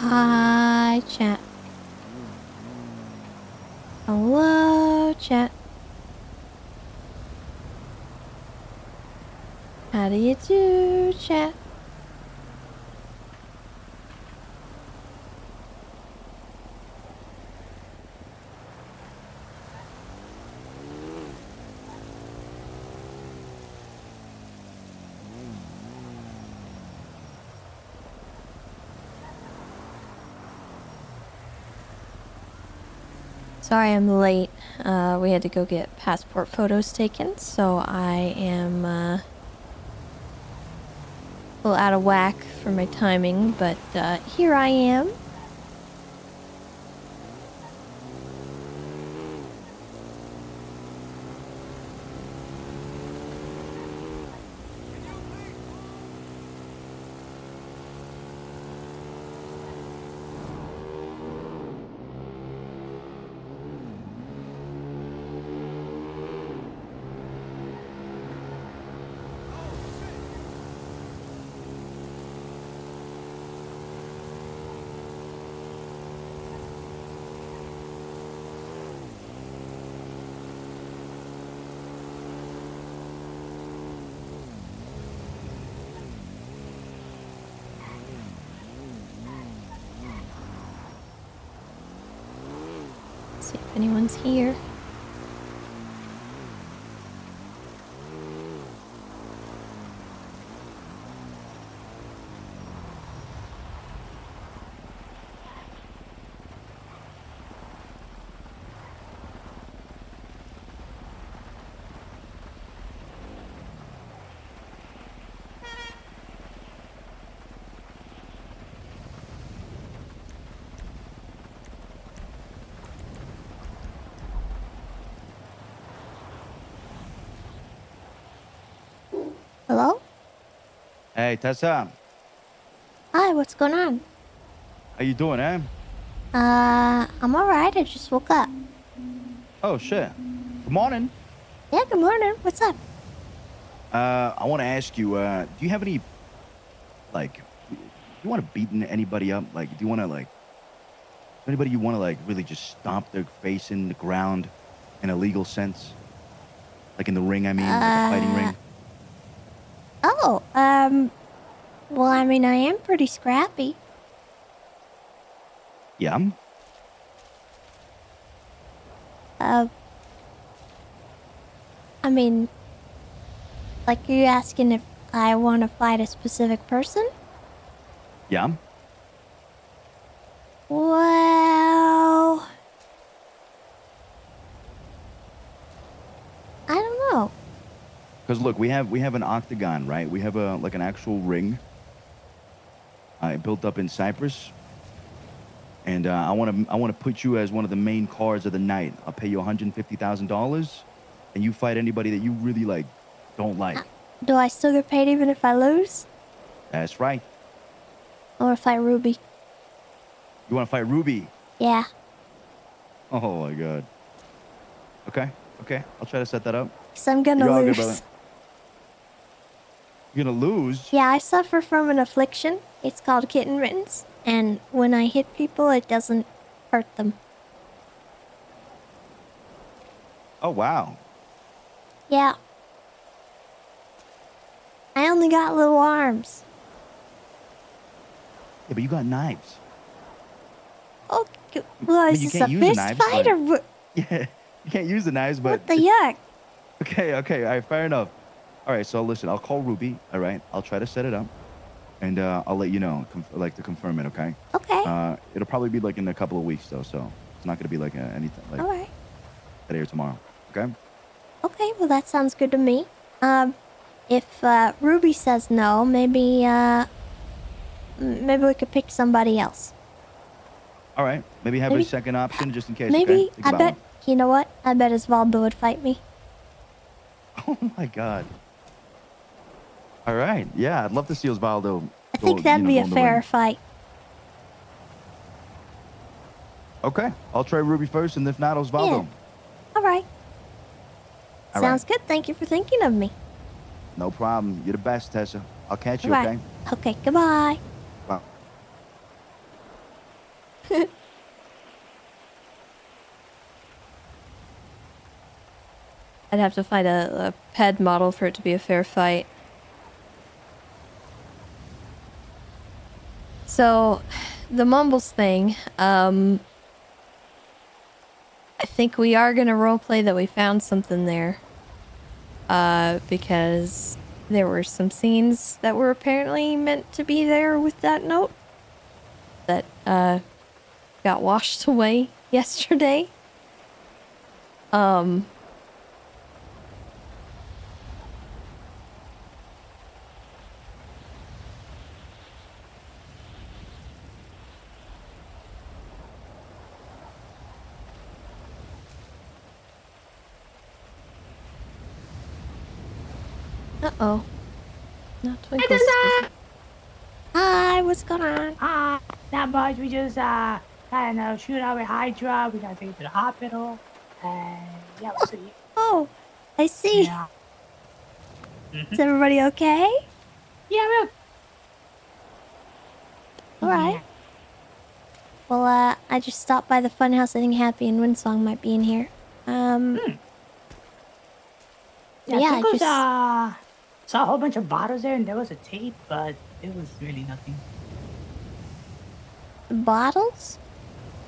Hi, chat. Hello, chat. How do you do, chat? Sorry I'm late. We had to go get passport photos taken, so I am a little out of whack for my timing, but here I am. See if anyone's here. Hello? Hey, Tessa. Hi, what's going on? How you doing, eh? I'm alright. I just woke up. Oh, shit. Good morning. Yeah, good morning. What's up? I want to ask you, do you have any, like, do you want to beat anybody up? Like, do you want to, like, anybody you want to, like, really just stomp their face in the ground in a legal sense? Like in the ring, I mean, like a fighting ring? Oh, well, I mean, I am pretty scrappy. Yeah. I mean, like, are you asking if I want to fight a specific person? Yeah. Well, I don't know. Because look, we have an octagon, right? We have a like an actual ring. Built up in Cyprus. And I want to put you as one of the main cards of the night. I'll pay you $150,000, and you fight anybody that you really like don't like. Do I still get paid even if I lose? That's right. I want to fight Ruby. You want to fight Ruby? Yeah. Oh my god. Okay. I'll try to set that up. Because I'm gonna You're all lose. good, brother. You're gonna lose? Yeah, I suffer from an affliction. It's called kitten mittens. And when I hit people, it doesn't hurt them. Oh wow. Yeah. I only got little arms. Yeah, but you got knives. Oh, well, is You this a can't use the fist knives, fight but or what? yeah, you can't use the knives, but What the yuck? okay. All right, fair enough. All right, so listen, I'll call Ruby. All right, I'll try to set it up, and I'll let you know, like to confirm it. Okay. Okay. It'll probably be like in a couple of weeks though, so it's not gonna be like anything like Alright. today or tomorrow. Okay. Okay, well that sounds good to me. If Ruby says no, maybe we could pick somebody else. All right. Maybe have a second option just in case. Maybe, Okay. Think I about bet, one. you know what? I bet Osvaldo would fight me. Oh my god. All right. Yeah, I'd love to see Osvaldo I think that'd be a fair fight. Okay. I'll try Ruby first, and if not, Osvaldo. Yeah. Alright. Sounds good. Thank you for thinking of me. No problem. You're the best, Tessa. I'll catch you, Right. okay? Okay, goodbye. Bye. I'd have to find a ped model for it to be a fair fight. So, the Mumbles thing, I think we are gonna roleplay that we found something there. Because there were some scenes that were apparently meant to be there with that note that, got washed away yesterday. Uh-oh. Not Twinkle's. Hi, what's going on? Not much. We just kind of shoot out with Hydra. We gotta take it to the hospital. And yeah, we'll see. Oh, I see. Yeah. Is everybody okay? Yeah, All right. Well, I just stopped by the funhouse. I think Happy and Windsong might be in here. Yeah, yeah, Tinkles, just saw a whole bunch of bottles there, and there was a tape, but it was really nothing. bottles.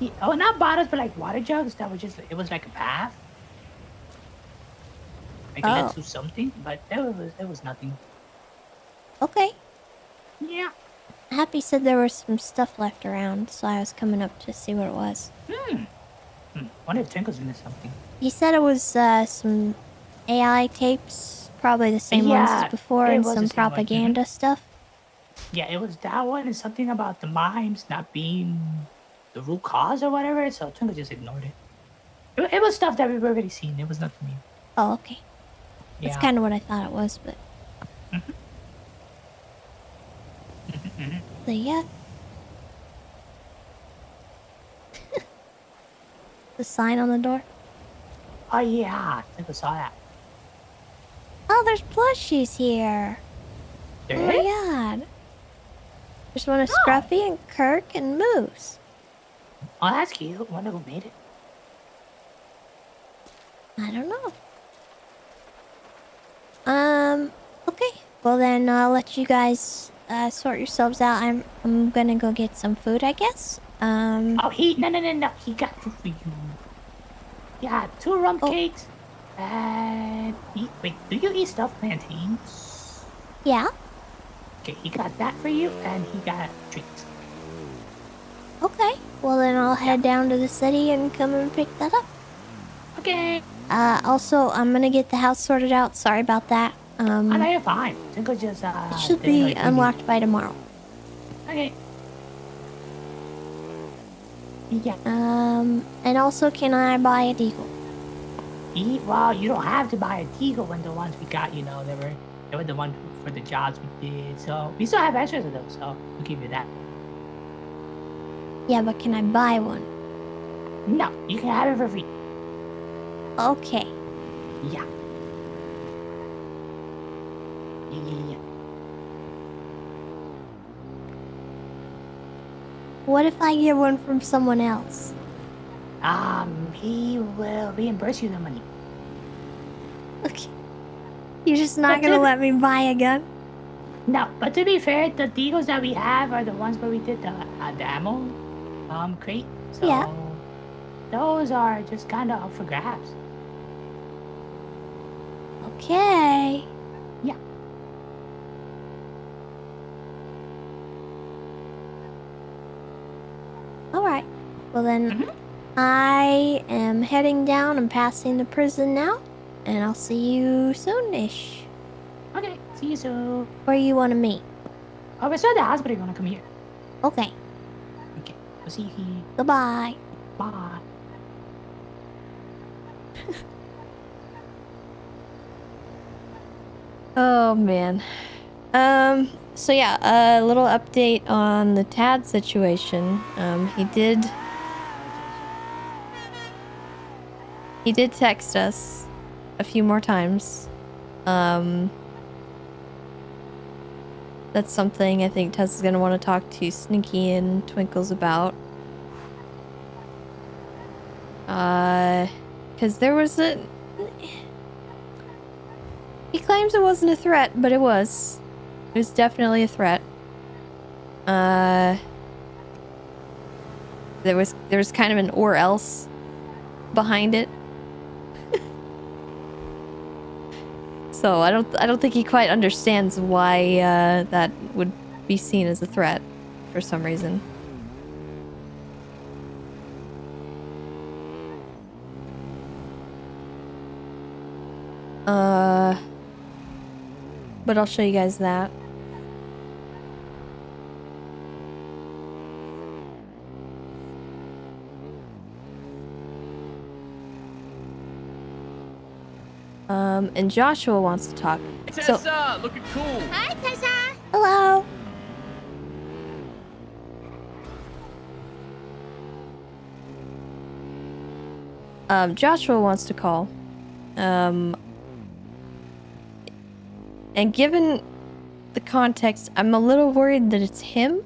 Yeah, oh, not bottles, but like water jugs that were just, it was like a bath. Like it led to something, but there was nothing. Okay. Yeah. Happy said there was some stuff left around, so I was coming up to see what it was. Wonder if Twinkle's into something. He said it was some AI tapes, probably the same ones as before, and some propaganda stuff. Yeah, it was that one and something about the mimes not being the root cause or whatever, so Twinkle just ignored it. It was stuff that we've already seen. It was nothing new. Oh, okay. Yeah. That's kind of what I thought it was, but... So, yeah. The sign on the door? Oh, yeah. I think I saw that. Oh, there's plushies here. There oh, my is? God. There's one of Scruffy and Kirk and Moose. Oh, that's cute. Wonder who made it. I don't know. Okay. Well, then I'll let you guys sort yourselves out. I'm gonna go get some food, I guess. Oh, no. He got food for you. Yeah, 2 rum cakes. And wait, do you eat stuffed plantains? Yeah. Okay, he got that for you, and he got drinks. Okay. Well, then I'll head down to the city and come and pick that up. Okay. Also, I'm gonna get the house sorted out. Sorry about that. Oh, no, you're fine. Twinkle just, it should be unlocked by tomorrow. Okay. Yeah. And also, can I buy a deagle? Well, you don't have to buy a deagle when the ones we got, they were the ones for the jobs we did. So we still have extras of those, so we'll give you that. Yeah, but can I buy one? No, you can have it for free. Okay. Yeah. What if I get one from someone else? He will reimburse you the money. Okay. You're just not gonna let me buy a gun? No, but to be fair, the deagles that we have are the ones where we did the ammo crate. So yeah. Those are just kind of up for grabs. Okay. Yeah. Alright. Well then, I am heading down and passing the prison now. And I'll see you soon-ish. Okay, see you soon. Where you want to meet? Oh, we're still at the hospital. You want to come here? Okay. Okay, we'll see you here. Goodbye. Bye. Oh, man. So yeah, a little update on the Tad situation. He did text us a few more times. That's something I think Tessa's gonna want to talk to Sneaky and Twinkles about. Because there was a... He claims it wasn't a threat, but it was. It was definitely a threat. There was kind of an or else behind it. So I don't think he quite understands why that would be seen as a threat for some reason. But I'll show you guys that. And Joshua wants to talk. Tessa, looking cool. Hi, Tessa. Hello. Joshua wants to call. And given the context, I'm a little worried that it's him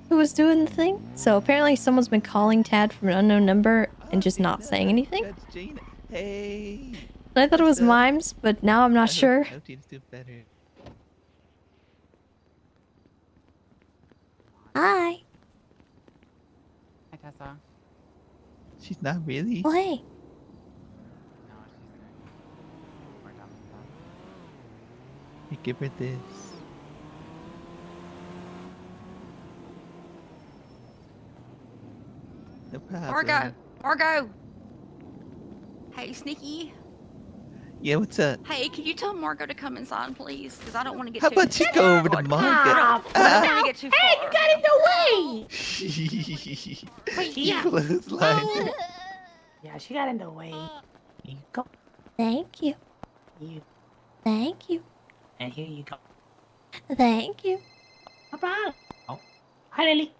who was doing the thing. So apparently someone's been calling Tad from an unknown number and just not saying anything. That's Gina. Hey. And I thought it was What's up? Mimes, but now I'm not sure. I hope Gina's doing better. Hi. Hi, Tessa. She's not really. Oh, hey. No, she's more dumb stuff. Hey, give her this. No problem. Margo! Hey, Sneaky. Yeah, what's up? Hey, can you tell Margo to come inside, please? Because I don't want to get How too... about you go over to Margo? I don't want to get too far. Hey, you got in the way! You Yeah. clothesline. Yeah, she got in the way. Here you go. Thank you. You. Thank you. And here you go. Thank you. No problem. Oh, hi, Lily.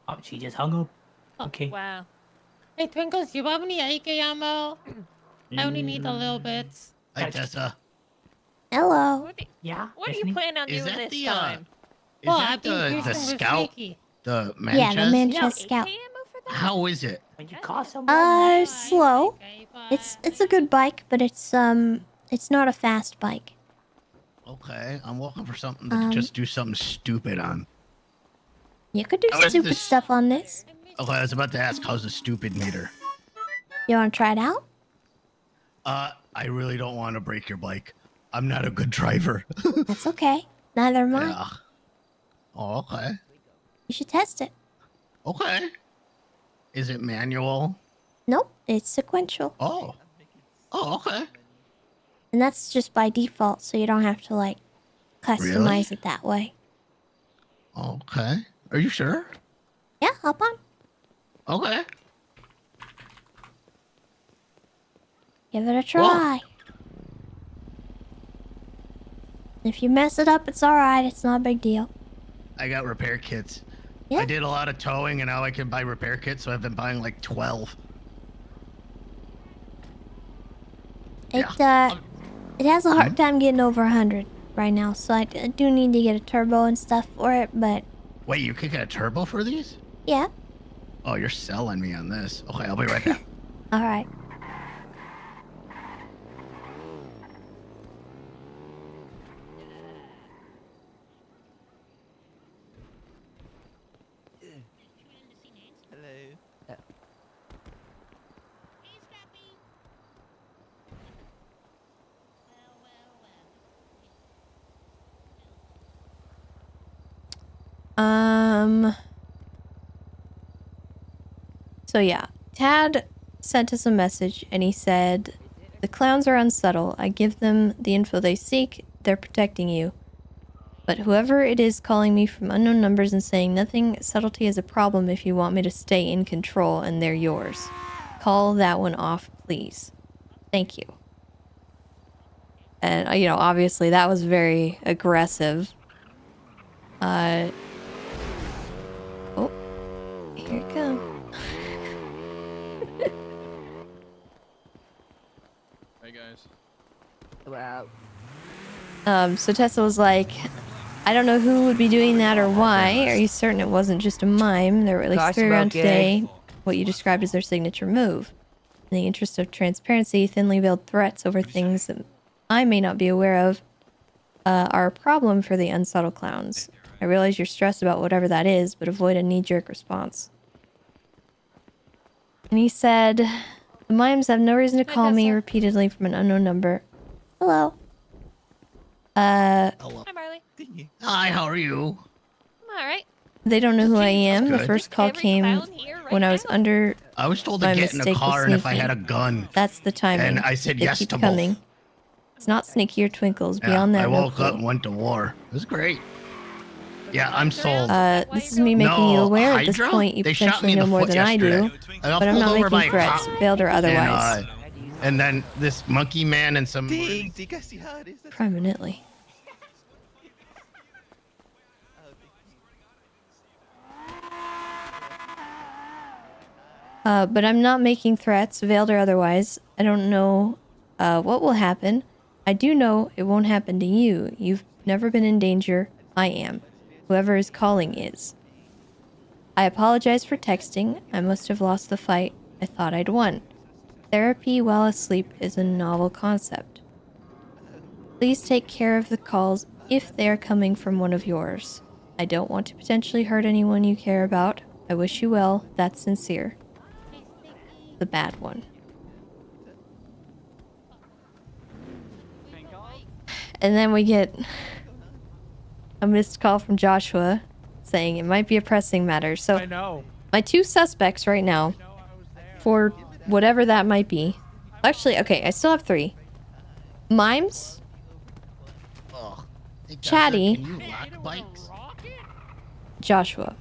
Oh, she just hung up. Okay. Wow. Hey, Twinkles, do you have any AK ammo? I only need a little bit. Hi, Tessa. Hello. Yeah. What are listening? you planning on Is doing that this the, time? Is Well, that I've been the using scout? Sneaky. The man Yeah, the chest? man No, chest AK scout. ammo for that? How is it? When you call someone. Slow. Okay, It's a good bike, but it's not a fast bike. Okay, I'm looking for something to Um, just do something stupid on. You could do How is stupid this- stuff on this. Okay, I was about to ask, how's the stupid meter? You want to try it out? I really don't want to break your bike. I'm not a good driver. That's okay. Neither am I. Yeah. Oh, okay. You should test it. Okay. Is it manual? Nope, it's sequential. Oh. Oh, okay. And that's just by default, so you don't have to, like, customize it that way. Okay. Are you sure? Yeah, hop on. Okay. Give it a try. If you mess it up, it's alright. It's not a big deal. I got repair kits. Yeah. I did a lot of towing and now I can buy repair kits, so I've been buying like 12. It, Yeah. it has a hard time getting over 100 right now, so I do need to get a turbo and stuff for it, but Wait, you can get a turbo for these? yeah. Oh, you're selling me on this. Okay, I'll be right back. Alright. Hello. So yeah, Tad sent us a message and he said, "The clowns are unsubtle. I give them the info they seek. They're protecting you. But whoever it is calling me from unknown numbers and saying nothing, subtlety is a problem if you want me to stay in control and they're yours. Call that one off, please. Thank you." And, you know, obviously that was very aggressive. Oh, here it comes. Hey, guys. So Tessa was like, "I don't know who would be doing that or why. Are you certain it wasn't just a mime? There were at least 3 around today. What you described as their signature move." In the interest of transparency, thinly veiled threats over things that I may not be aware of are a problem for the unsubtle clowns. I realize you're stressed about whatever that is, but avoid a knee-jerk response. And he said, the mimes have no reason to call me repeatedly from an unknown number. Hello. Hello. Hi, Marley. Hi, how are you? I'm all right. They don't know who I Jesus, am. The good. first call Every came clown here right when I was now? under I was told to my get in a mistake with car and if I sneaking. had a gun. That's the timing. And I said They yes keep to coming. both. It's not Sneaky or Twinkles. Yeah, Beyond that, I no woke up clue. and went to war. It was great. Yeah, I'm sold. This is me making you No, aware at this Hydra? point you They shot potentially me in know the more foot than I do, yesterday. I got but I'm pulled not over by making a threats, cop. veiled or otherwise. And then this monkey man and some. Dang, do you guys see how it is? That's Prominently. But I'm not making threats, veiled or otherwise. I don't know what will happen. I do know it won't happen to you. You've never been in danger. I am. Whoever is calling is. I apologize for texting. I must have lost the fight. I thought I'd won. Therapy while asleep is a novel concept. Please take care of the calls if they are coming from one of yours. I don't want to potentially hurt anyone you care about. I wish you well. That's sincere. The bad one. And then we get a missed call from Joshua saying it might be a pressing matter. So I know. my two suspects right now, for whatever that might be. Actually, okay, I still have three. Mimes, Ugh. Hey, Tessa, Chatty. Can you lock bikes? Joshua.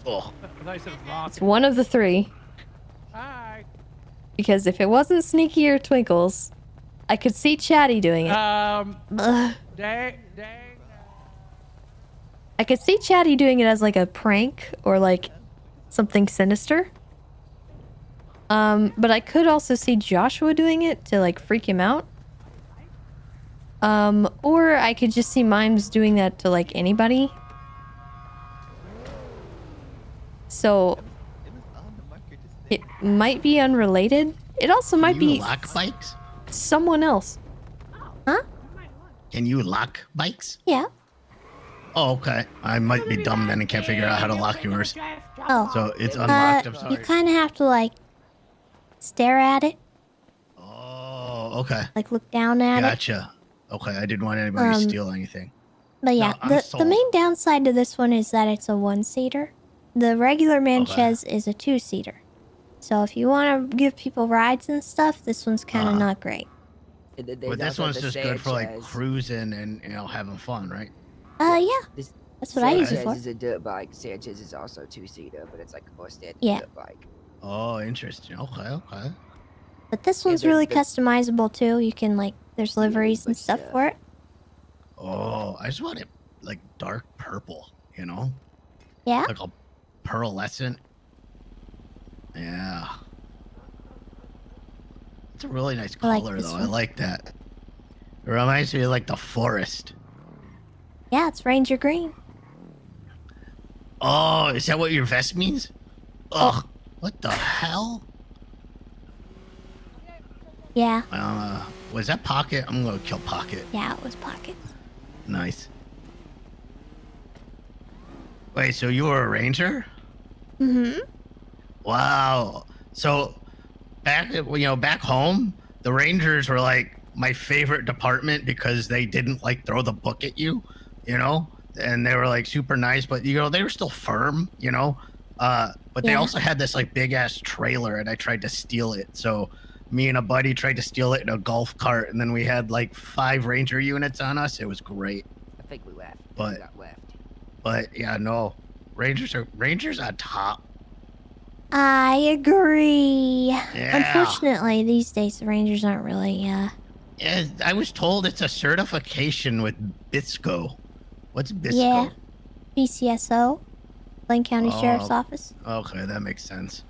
Oh, I thought you said It's one of the three. Hi. Because if it wasn't Sneaky or Twinkles, I could see Chatty doing it. Dang. I could see Chatty doing it as like a prank or like something sinister. But I could also see Joshua doing it to like freak him out. Or I could just see Mimes doing that to like anybody. So it might be unrelated. It also might can you be lock bikes? someone else. Huh? Can you lock bikes? Yeah. Oh, okay. I might be dumb then and can't figure out how to lock yours. Oh. So it's unlocked. I'm You sorry. kind of have to like stare at it, Oh, okay. like look down at it. Gotcha. Okay, I didn't want anybody to steal anything. But yeah, No, I'm the sold. main downside to this one is that it's a one-seater. The regular Manchez is a two-seater. So if you want to give people rides and stuff, this one's kind of not great. But this one's just good for like cruising and having fun, right? Yeah, that's what I use it Sanchez for. is a dirt bike. Sanchez is also a two-seater, but it's like a more standard Yeah. dirt bike. Oh, interesting. Okay. But this Yeah, one's the- really the- customizable too. You can like, there's liveries and but, stuff for it. Oh, I just want it like dark purple, you know? Yeah. Like a pearlescent. Yeah. It's a really nice I like color, this though. I one. like that. It reminds me of like the forest. Yeah, it's Ranger Green. Oh, is that what your vest means? Oh. Ugh. What the hell? Yeah, Was that Pocket? I'm gonna kill Pocket. yeah, it was Pockets. Nice. Wait, so you were a ranger? Mm-hmm. Wow. So back back home, the Rangers were like my favorite department because they didn't like throw the book at you, and they were like super nice, but they were still firm, but they Yeah. also had this like big ass trailer and I tried to steal it. So me and a buddy tried to steal it in a golf cart and then we had like 5 Ranger units on us. It was great. I think we left. But- We got left. But yeah, no. Rangers on top. I agree. Yeah. Unfortunately, these days the Rangers aren't really, Yeah, I was told it's a certification with BISCO. What's BISCO? Yeah. BCSO, Blaine County Oh. Sheriff's Office. Okay, that makes sense.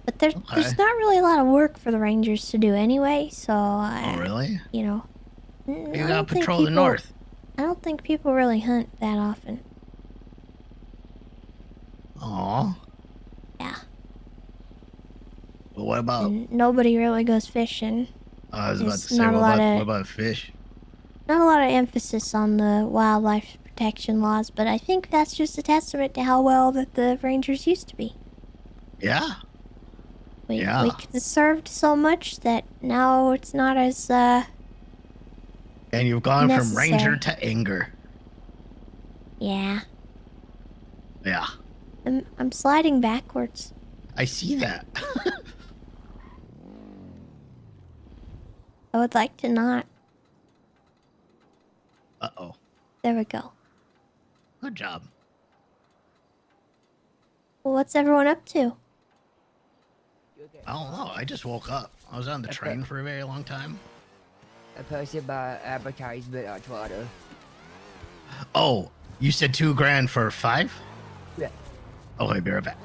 But there's Okay. not really a lot of work for the Rangers to do anyway, so Oh, really? you know. You gotta patrol the north. I don't think people really hunt that often. Aw. Yeah. What about? And nobody really goes fishing. I was about to There's say, not a lot of- what about fish? Not a lot of emphasis on the wildlife protection laws, but I think that's just a testament to how well that the Rangers used to be. Yeah. We conserved so much that now it's not as And you've gone from necessary. ranger to anger. Yeah. Yeah. I'm sliding backwards. I see that. I would like to not. Uh-oh. There we go. Good job. Well, what's everyone up to? I don't know. I just woke up. I was on the train for a very long time. I posted my advertisement on Twitter. Oh, you said $2 grand for 5? Yeah. Okay, be right back.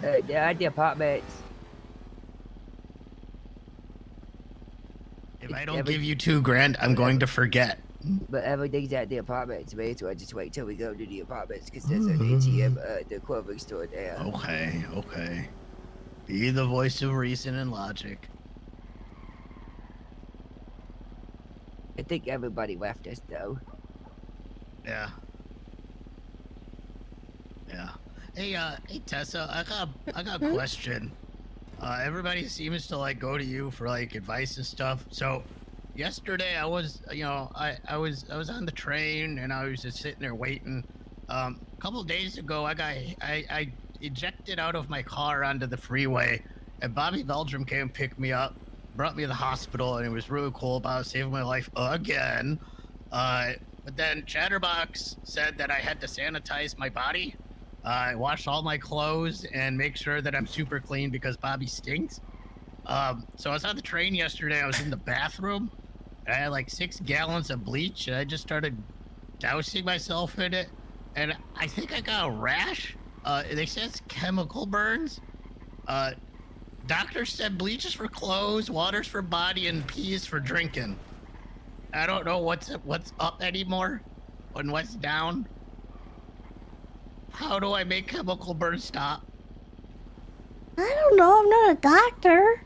They're at the apartments. If I don't give you $2 grand, I'm going to forget. But everything's at the apartments, man, so I just wait till we go to the apartments because there's an ATM the clothing store there. Okay, okay. Be the voice of reason and logic. I think everybody left us though. Yeah. Yeah. Hey, hey Tessa, I got a question. Everybody seems to like go to you for like advice and stuff. So yesterday I was, you know, I was on the train and I was just sitting there waiting. A couple days ago I ejected out of my car onto the freeway and Bobby Belgium came and picked me up, brought me to the hospital, and it was really cool about saving my life again. But then Chatterbox said that I had to sanitize my body. I washed all my clothes and make sure that I'm super clean because Bobby stinks. So I was on the train yesterday. I was in the bathroom. And I had like 6 gallons of bleach, and I just started dousing myself in it. And I think I got a rash. They said it's chemical burns. Doctors said bleach is for clothes, water's for body, and pee is for drinking. I don't know what's up anymore and what's down. How do I make chemical burns stop? I don't know. I'm not a doctor.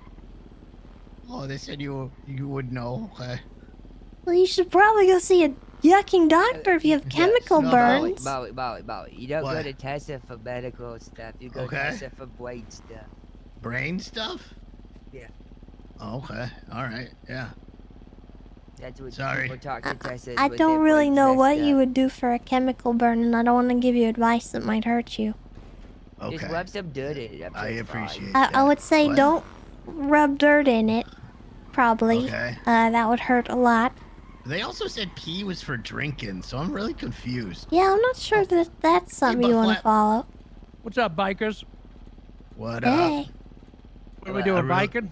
Oh, they said you would know. Okay. Well, you should probably go see a yucking doctor if you have chemical no, burns. Molly. You don't What? go to Tessa for medical stuff. You go to Okay. Tessa for brain stuff. Brain stuff? Yeah. Oh, okay. All right. Yeah. That's what Sorry. people talk to Tessa. I with don't their really brains know messed what up. you would do for a chemical burn, and I don't want to give you advice that might hurt you. Okay. Just rub some dirt in it. I'm sure I it's fine. appreciate I that. would say What? don't rub dirt in it. Probably. Okay. That would hurt a lot. They also said pee was for drinking, so I'm really confused. Yeah, I'm not sure that that's something but you want to Flap- follow. What's up, bikers? What Hey. What are we doing, I really- biking?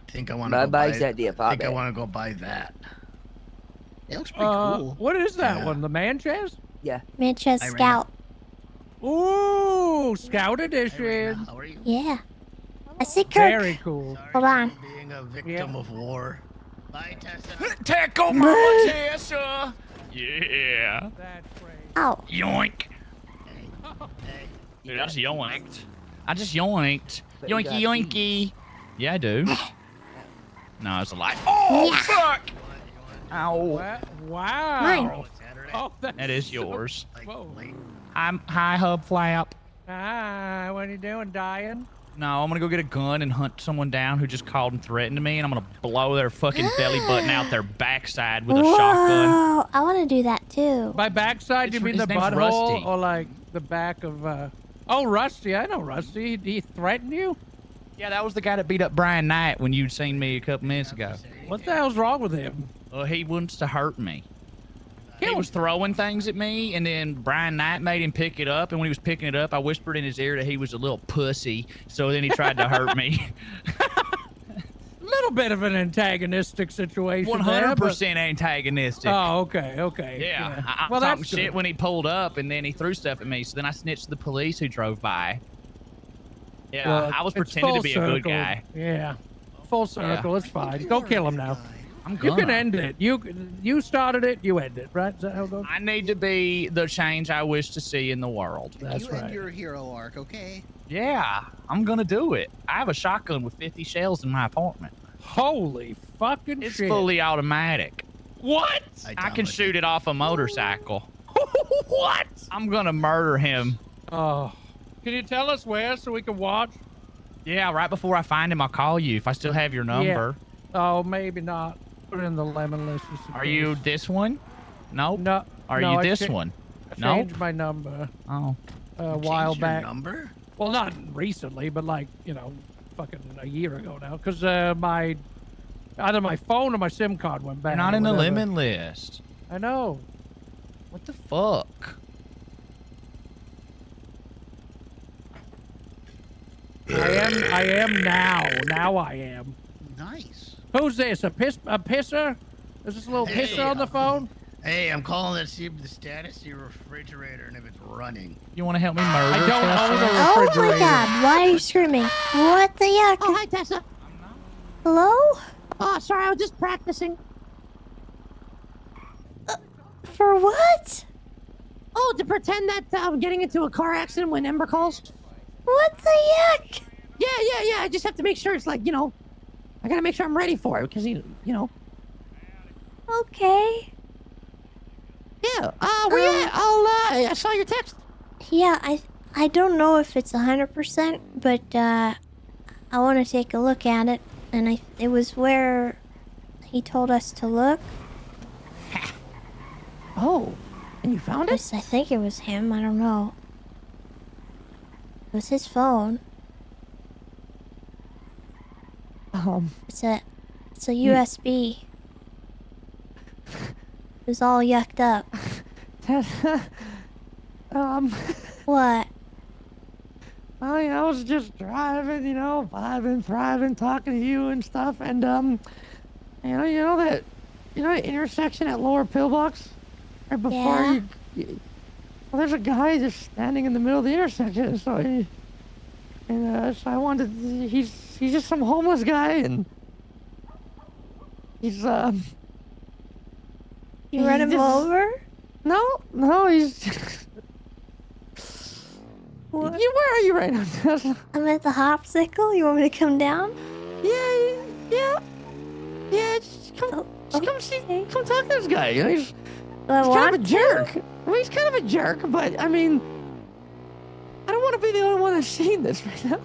I think I want My to go buy. bike's at the I think I apartment. want to go buy that. It looks pretty cool. What is that Yeah. one? The man chest? Manchester Hi, Raina. Scout. Ooh, Scout Hey, Edition. Raina, how are you? Yeah. I see Kirk. Very cool. Sorry Hold on. for being a victim Yeah. of war. Bye, Tessa. Tackle Mama Tessa. Yeah. That's great. Oh. Yoink. Hey. Dude, I just yoinked. I just yoinked. But you Yoinky got yoinky. Yeah, I do. No, it's a lie. Oh, Yeah. fuck. Ow. Wow. Mine. Oh, that's That is so- yours. Whoa. Hi, Hub Flap. Ah, what are you doing, dying? No, I'm gonna go get a gun and hunt someone down who just called and threatened me, and I'm gonna blow their fucking belly button out their backside with a shotgun. Whoa. I want to do that too. By backside, you It's- mean his the name's butthole, Rusty. or like the back of? Oh, Rusty. I know Rusty. Did he threaten you? Yeah, that was the guy that beat up Brian Knight when you'd seen me a couple minutes ago. What the hell's wrong with him? He wants to hurt me. He Kill was throwing things at me, and then Brian Knight made him pick it up. And when he was picking it up, I whispered in his ear that he was a little pussy. So then he tried to hurt me. A little bit of an antagonistic situation. 100% antagonistic. There, but... Oh, okay. Yeah, I Well, talking that's shit good. when he pulled up, and then he threw stuff at me. So then I snitched to the police who drove by. Yeah, Well, I was it's pretending to full be a good circle. guy. Yeah. Full circle. It's fine. Go kill him now. I'm You gonna. can end it. You started it. You end it. Right? Is that how it goes? I need to be the change I wish to see in the world. That's you right. end your hero arc, okay? Yeah, I'm gonna do it. I have a shotgun with 50 shells in my apartment. Holy fucking It's shit! fully automatic. What? I can shoot it off a motorcycle. What? I'm gonna murder him. Oh, can you tell us where so we can watch? Yeah, right before I find him, I'll call you if I still have your number. Yeah. Oh, maybe not. Put it in the lemon list. Just in Are you case. this one? Nope. No. Are no, you I this cha- one? I Nope. changed my number Oh. a while Changed your back. number? Well, not recently, but like, you know, fucking a year ago now. Because either my phone or my SIM card went bad. You're not or in the whatever. lemon list. I know. What the fuck? I am now. Now I am. Nice. Who's this? A pisser? Is this a little pisser on the phone? Hey, I'm calling to see the status of your refrigerator and if it's running. You want to help me murder? I don't own a Oh refrigerator. my god, why are you screaming? What the yuck? Oh, hi, Tessa. Hello? Oh, sorry, I was just practicing. For what? Oh, to pretend that I'm getting into a car accident when Ember calls. What the yuck? Yeah. I just have to make sure it's like, you know, I gotta make sure I'm ready for it because, you know. Okay. Yeah. Where you at? I saw your text. Yeah, I don't know if it's 100%, but I want to take a look at it, and it was where he told us to look. Oh, and you found it? I think it was him. I don't know. It was his phone. It's a USB. It was all yucked up. What? I was just driving, you know, vibing, thriving, talking to you and stuff, and you know that intersection at Lower Pillbox, right before you. Well, there's a guy just standing in the middle of the intersection, so so I wanted. He's just some homeless guy, and he's You run him over? No, he's. What? Where are you right now, Tessa? I'm at the Hopsicle. You want me to come down? Yeah. Just come talk to this guy. You know, he's Do I kind want of a jerk. I mean, he's kind of a jerk, but I mean, I don't want to be the only one that's seeing this right now.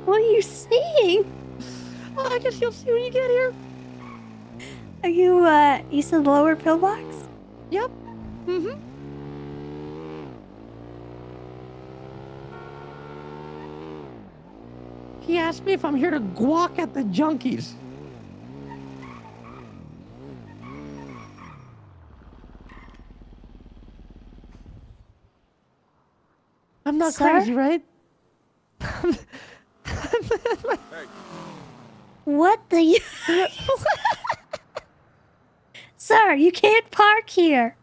What are you seeing? Well, I guess you'll see when you get here. Are you, you said Lower Pillbox? Yep. Mm-hmm. He asked me if I'm here to guac at the junkies. I'm not Sir? crazy, right? What the... Sir, you can't park here.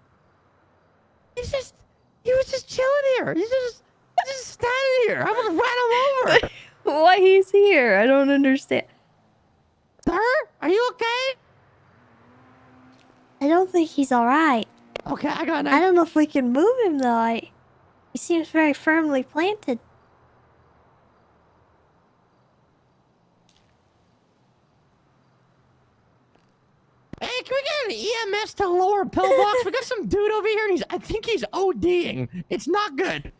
He was just chilling here. He's just standing here. I'm gonna run him over. Why he's here? I don't understand. Sir, are you okay? I don't think he's alright. Okay, I got I don't know if we can move him, though. He seems very firmly planted. Hey, can we get an EMS to Lower Pillbox? We got some dude over here, and I think he's ODing. It's not good.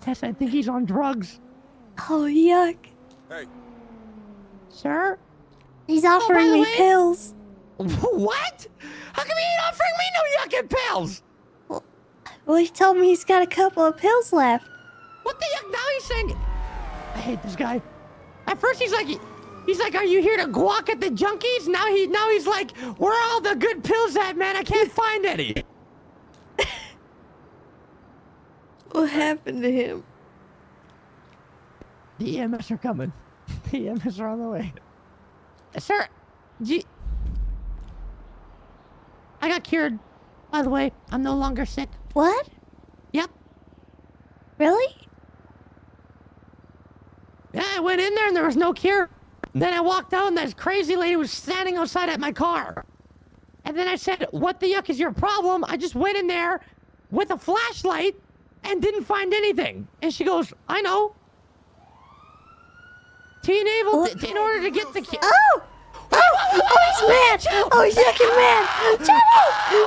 Tess, I think he's on drugs. Oh, yuck. Hey. Sir? He's offering by the me way- pills. What? How come he ain't offering me no yucking pills? Well, he told me he's got a couple of pills left. What the yuck? Now he's saying... I hate this guy. At first he's like, are you here to guac at the junkies? Now he's like, where are all the good pills at, man? I can't find any. What happened to him? The EMS are coming. The EMS are on the way. Sir, I got cured. By the way, I'm no longer sick. What? Yep. Really? Yeah, I went in there and there was no cure. Then I walked out and this crazy lady was standing outside at my car. And then I said, what the yuck is your problem? I just went in there with a flashlight and didn't find anything. And she goes, I know. In order to get the cure. Oh! He's mad! Oh, he's fucking mad!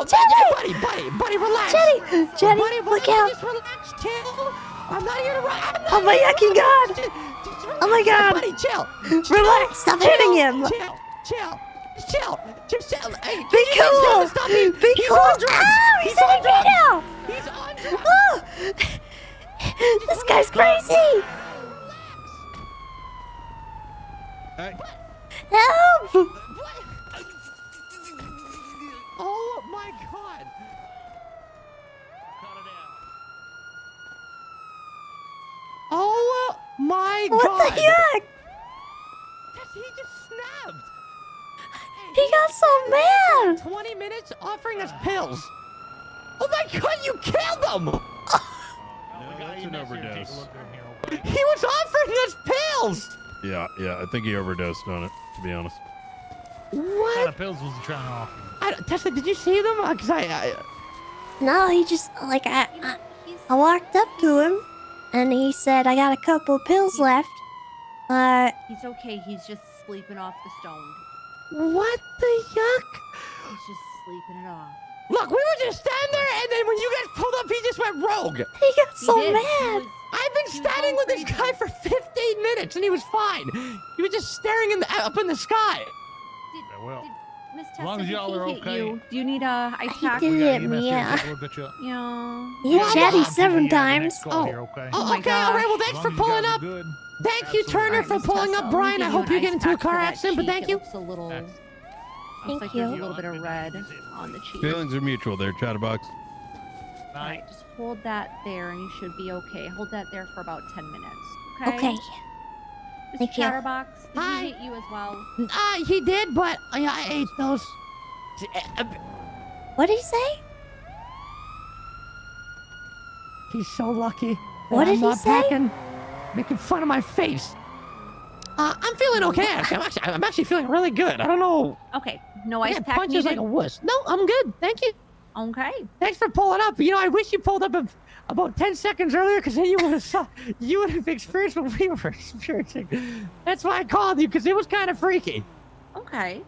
Jenny! Buddy, relax. Jenny, buddy, look out! Just relax, chill. I'm not here to run. Oh my fucking god! Oh my god! Buddy, chill. Relax! Stop hitting him! Chill. Hey, Be cool! Stop me. Be He's cool! on drugs. Oh, he's hitting me now! He's on drugs. Oh! This guy's crazy! Help! Oh my god! Oh my god! What the heck? He just snapped! He got so mad! 20 minutes offering us pills! Oh my god, you killed him! That's an overdose. He was offering us pills! Yeah, I think he overdosed on it, to be honest. What kind of pills was he trying to offer? Tessa, did you see them? Because No, he just, like, I walked up to him, and he said, I got a couple pills left. He's okay. He's just sleeping off the stone. What the yuck? He's just sleeping it off. Look, we were just standing there, and then when you guys pulled up, he just went rogue. He got so did. mad. I've been standing with this guy for 15 minutes, and he was fine. He was just staring up in the sky. Miss As long as Tessa, y'all did are he hit okay. you? Do you need a ice He pack? did hit me, yeah. Yeah. He hit Jetty 7 times. Oh, my okay, all right. gosh. Well, thanks for pulling up. Thank you, Turner, for pulling up. Brian, I hope you get into a car accident, but thank you. Looks a little. Thank Looks like you. there's a little bit of red on the cheek. Feelings are mutual there, Chatterbox. All right, just hold that there, and you should be okay. Hold that there for about 10 minutes. Okay. Okay. Mr. Thank you. Chatterbox, did Hi. he hit you as well? He did, but I ate those. What did he say? He's so lucky. What did I'm he not say? packing, making fun of my face. I'm feeling okay. I'm actually feeling really good. I don't know. Okay, no ice pack punches like needed. a wuss. No, I'm good. Thank you. Okay. Thanks for pulling up. You know, I wish you pulled up about 10 seconds earlier, because then you would have experienced what we were experiencing. That's why I called you, because it was kind of freaky. Okay.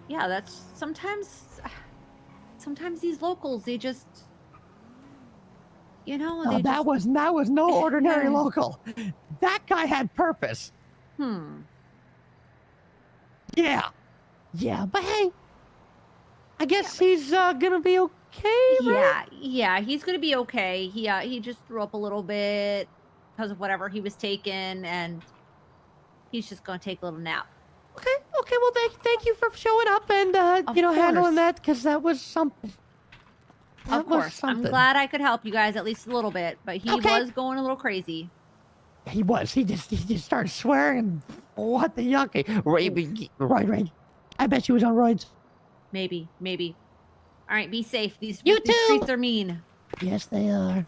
Yeah, that's sometimes these locals, they just, you know, they that was no ordinary local. That guy had purpose. Yeah, but hey, I guess he's gonna be okay, right? Yeah, he's gonna be okay. He just threw up a little bit because of whatever he was taking, and he's just gonna take a little nap. Okay. Well, thank you for showing up and Of handling course. that, because that was something. Of course, I'm glad I could help you guys at least a little bit, but he was going a little crazy. He was. He just started swearing and what the yuck. Right. I bet she was on roids. Maybe. All right, be safe. These You these too. streets are mean. Yes, they are.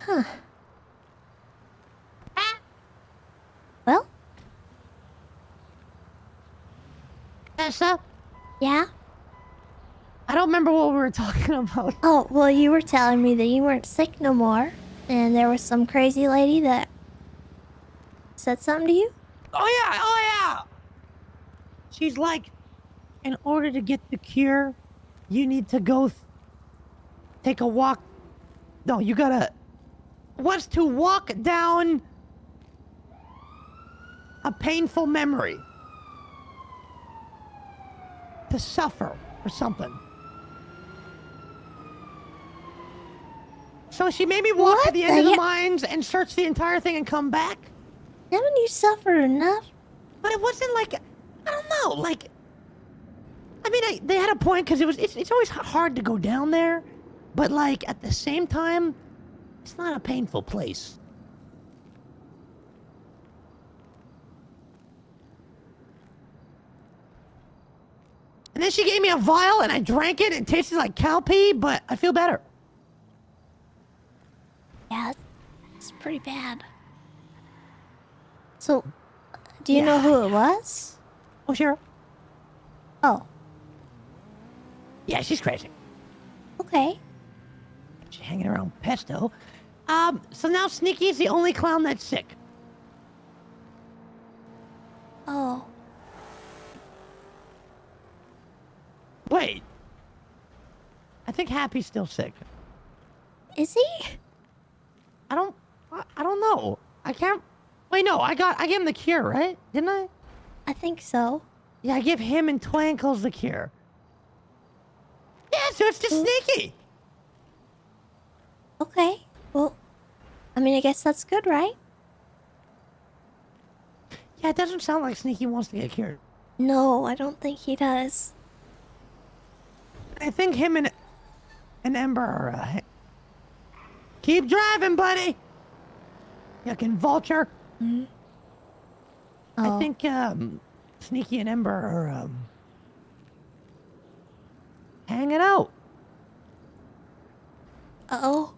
Huh. Well? Tessa? Yeah? I don't remember what we were talking about. Oh, well, you were telling me that you weren't sick no more, and there was some crazy lady that said something to you? Oh yeah. She's like, in order to get the cure, you need to go take a walk. No, you gotta. What's to walk down a painful memory? To suffer or something. So she made me walk to What the end of the the he- mines and search the entire thing and come back. Haven't you suffered enough? But it wasn't like, I don't know, like, I mean, they had a point, because it's always hard to go down there, but like, at the same time, it's not a painful place. And then she gave me a vial, and I drank it, and it tasted like cow pee, but I feel better. It's pretty bad. So, do you know who it was? Oh, sure. Oh, Yeah, she's crazy. okay. She's hanging around Pesto. So now Sneaky's the only clown that's sick. Oh, Wait. I think Happy's still sick. is he? I don't know. I can't. Wait, no. I gave him the cure, right? Didn't I? I think so. Yeah, I gave him and Twinkles the cure. Yeah, so it's just Sneaky. Okay. Well, I mean, I guess that's good, right? Yeah, it doesn't sound like Sneaky wants to get cured. No, I don't think he does. I think him and Ember are. Keep driving, buddy. Yuckin' vulture. Oh. I think Sneaky and Ember are hanging out. Uh-oh.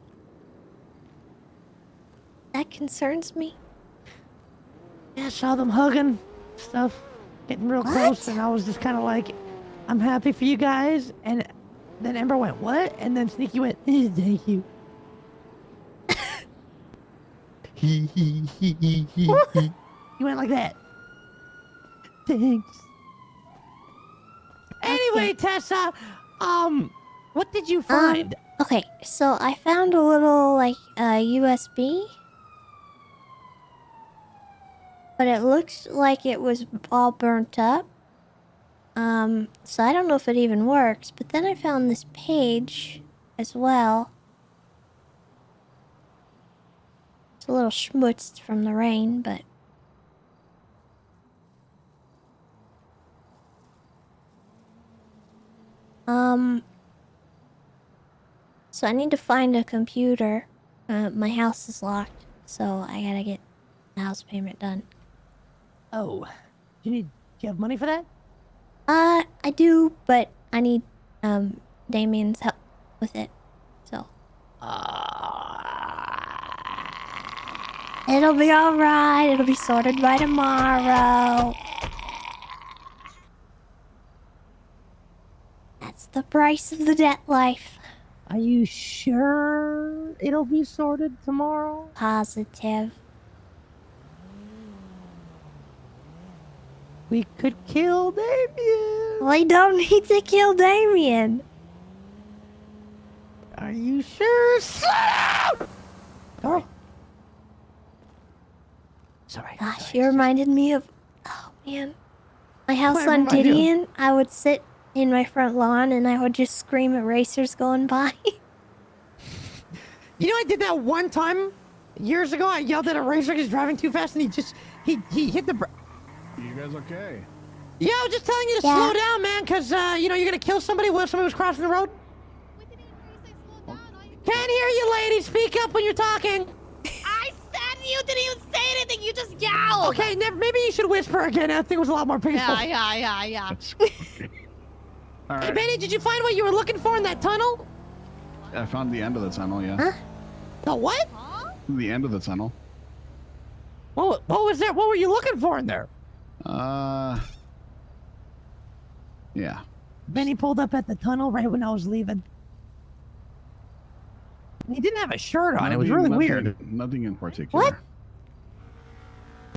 That concerns me. Yeah, I saw them hugging, stuff, getting real close, and I was just kind of like, I'm happy for you guys. And then Ember went, what? And then Sneaky went, thank you. He went like that. Thanks. Anyway, Tessa, what did you find? Okay, so I found a little, like, USB. But it looks like it was all burnt up. So I don't know if it even works. But then I found this page as well. It's a little schmutzed from the rain, but... So I need to find a computer. My house is locked, so I gotta get the house payment done. Oh, do you have money for that? I do, but I need, Damien's help with it, so. It'll be alright, it'll be sorted by tomorrow. That's the price of the debt life. Are you sure it'll be sorted tomorrow? Positive. We could kill Damien. Well, I don't need to kill Damien. Are you sure? Slow down! Sorry. Gosh, you reminded me of... Oh, man. My house What on remind you? Didion, I would sit in my front lawn and I would just scream at racers going by. You know, I did that one time years ago. I yelled at a racer because he's driving too fast, and he hit the. You guys okay? Yeah, I was just telling you to Yeah. slow down, man, because you know you're gonna kill somebody while somebody was crossing the road. Can't hear you, lady. Speak up when you're talking. I said you didn't even say anything. You just yelled. Okay, maybe you should whisper again. I think it was a lot more peaceful. Yeah. All Hey, right. Benny, did you find what you were looking for in that tunnel? I found the end of the tunnel, yeah. Huh? The what? The end of the tunnel. What was there? What were you looking for in there? Yeah. Benny pulled up at the tunnel right when I was leaving. He didn't have a shirt on. It was really weird. Nothing in particular. What?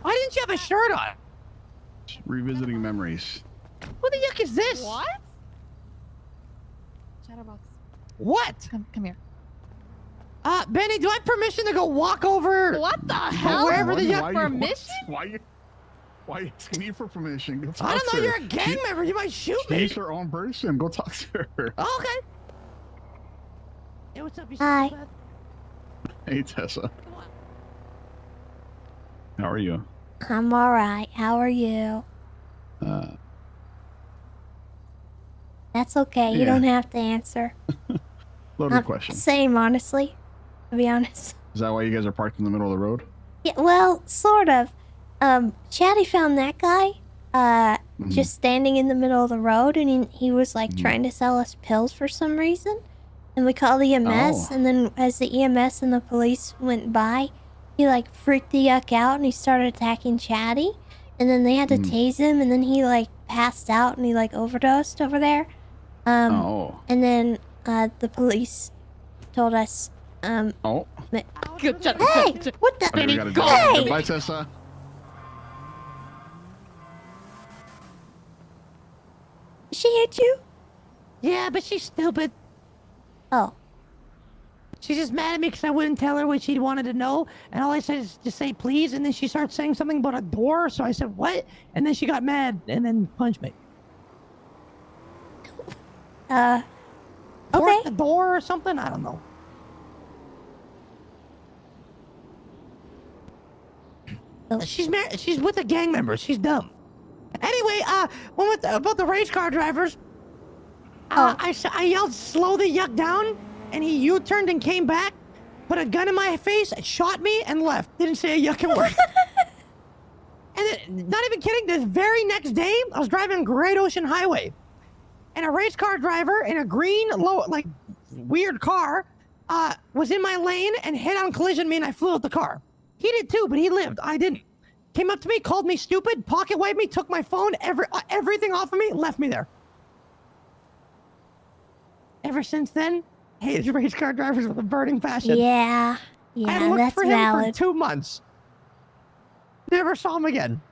Why didn't you have a shirt on? Revisiting memories. Who the yuck is this? What? Chatterbox. What? Come here. Benny, do I have permission to go walk over? What the hell? Wherever the yuck. Why you asking me for permission? Go talk I don't to know. her. You're a gang member. You might shoot me. She's her own person. Go talk to her. Oh, okay. Hey, what's up, you Hi. psychopath? Hey, Tessa. How are you? I'm alright. How are you? That's okay. You Yeah. don't have to answer. Loaded question. Same, honestly. To be honest. Is that why you guys are parked in the middle of the road? Yeah, well, sort of. Chatty found that guy, just standing in the middle of the road, and he was, like, trying to sell us pills for some reason. And we called EMS, Oh. and then as the EMS and the police went by, he like freaked the yuck out and he started attacking Chatty, and then they had to tase him, and then he like passed out and he like overdosed over there. Oh. And then the police told us Oh. Good job. Hey, what the? Okay, we gotta Hey! Goodbye, Tessa. She hit you? Yeah, but she's stupid. Oh. She's just mad at me because I wouldn't tell her what she wanted to know, and all I said is just say please, and then she starts saying something about a door, so I said what? And then she got mad and then punched me. Okay. The door or something? I don't know. She's married. She's with a gang member. She's dumb. Anyway, about the race car drivers. I yelled, "Slow the yuck down!" And he U-turned and came back, put a gun in my face, shot me, and left. Didn't say a yucking word. And then, not even kidding, this very next day, I was driving Great Ocean Highway, and a race car driver in a green, weird car, was in my lane and head-on collision me, and I flew out the car. He did too, but he lived. I didn't. Came up to me, called me stupid, pocket wiped me, took my phone, everything off of me, left me there. Ever since then, hated race car drivers with a burning passion. Yeah, I looked that's for him valid. for 2 months. Never saw him again.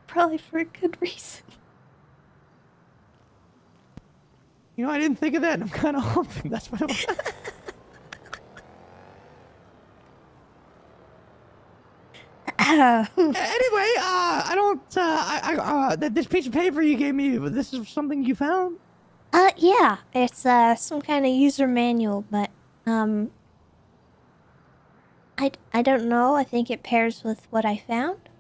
Probably for a good reason. You know, I didn't think of that, and I'm kind of hoping that's what it was. Anyway, I don't, this piece of paper you gave me, this is something you found? Yeah, it's some kind of user manual, but I don't know. I think it pairs with what I found.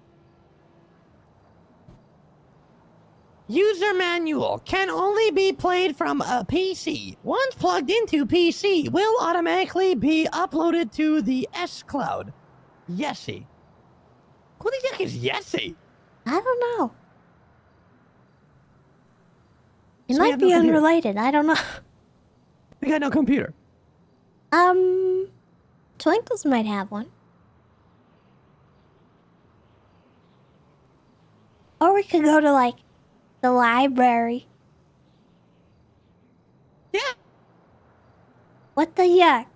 User manual can only be played from a PC. Once plugged into PC, will automatically be uploaded to the S Cloud. Yesy. Who the heck is Yesy? I don't know. It So we might have no be computer. unrelated. I don't know. We got no computer. Twinkles might have one. Or we could go to, like, the library. Yeah. What the yuck?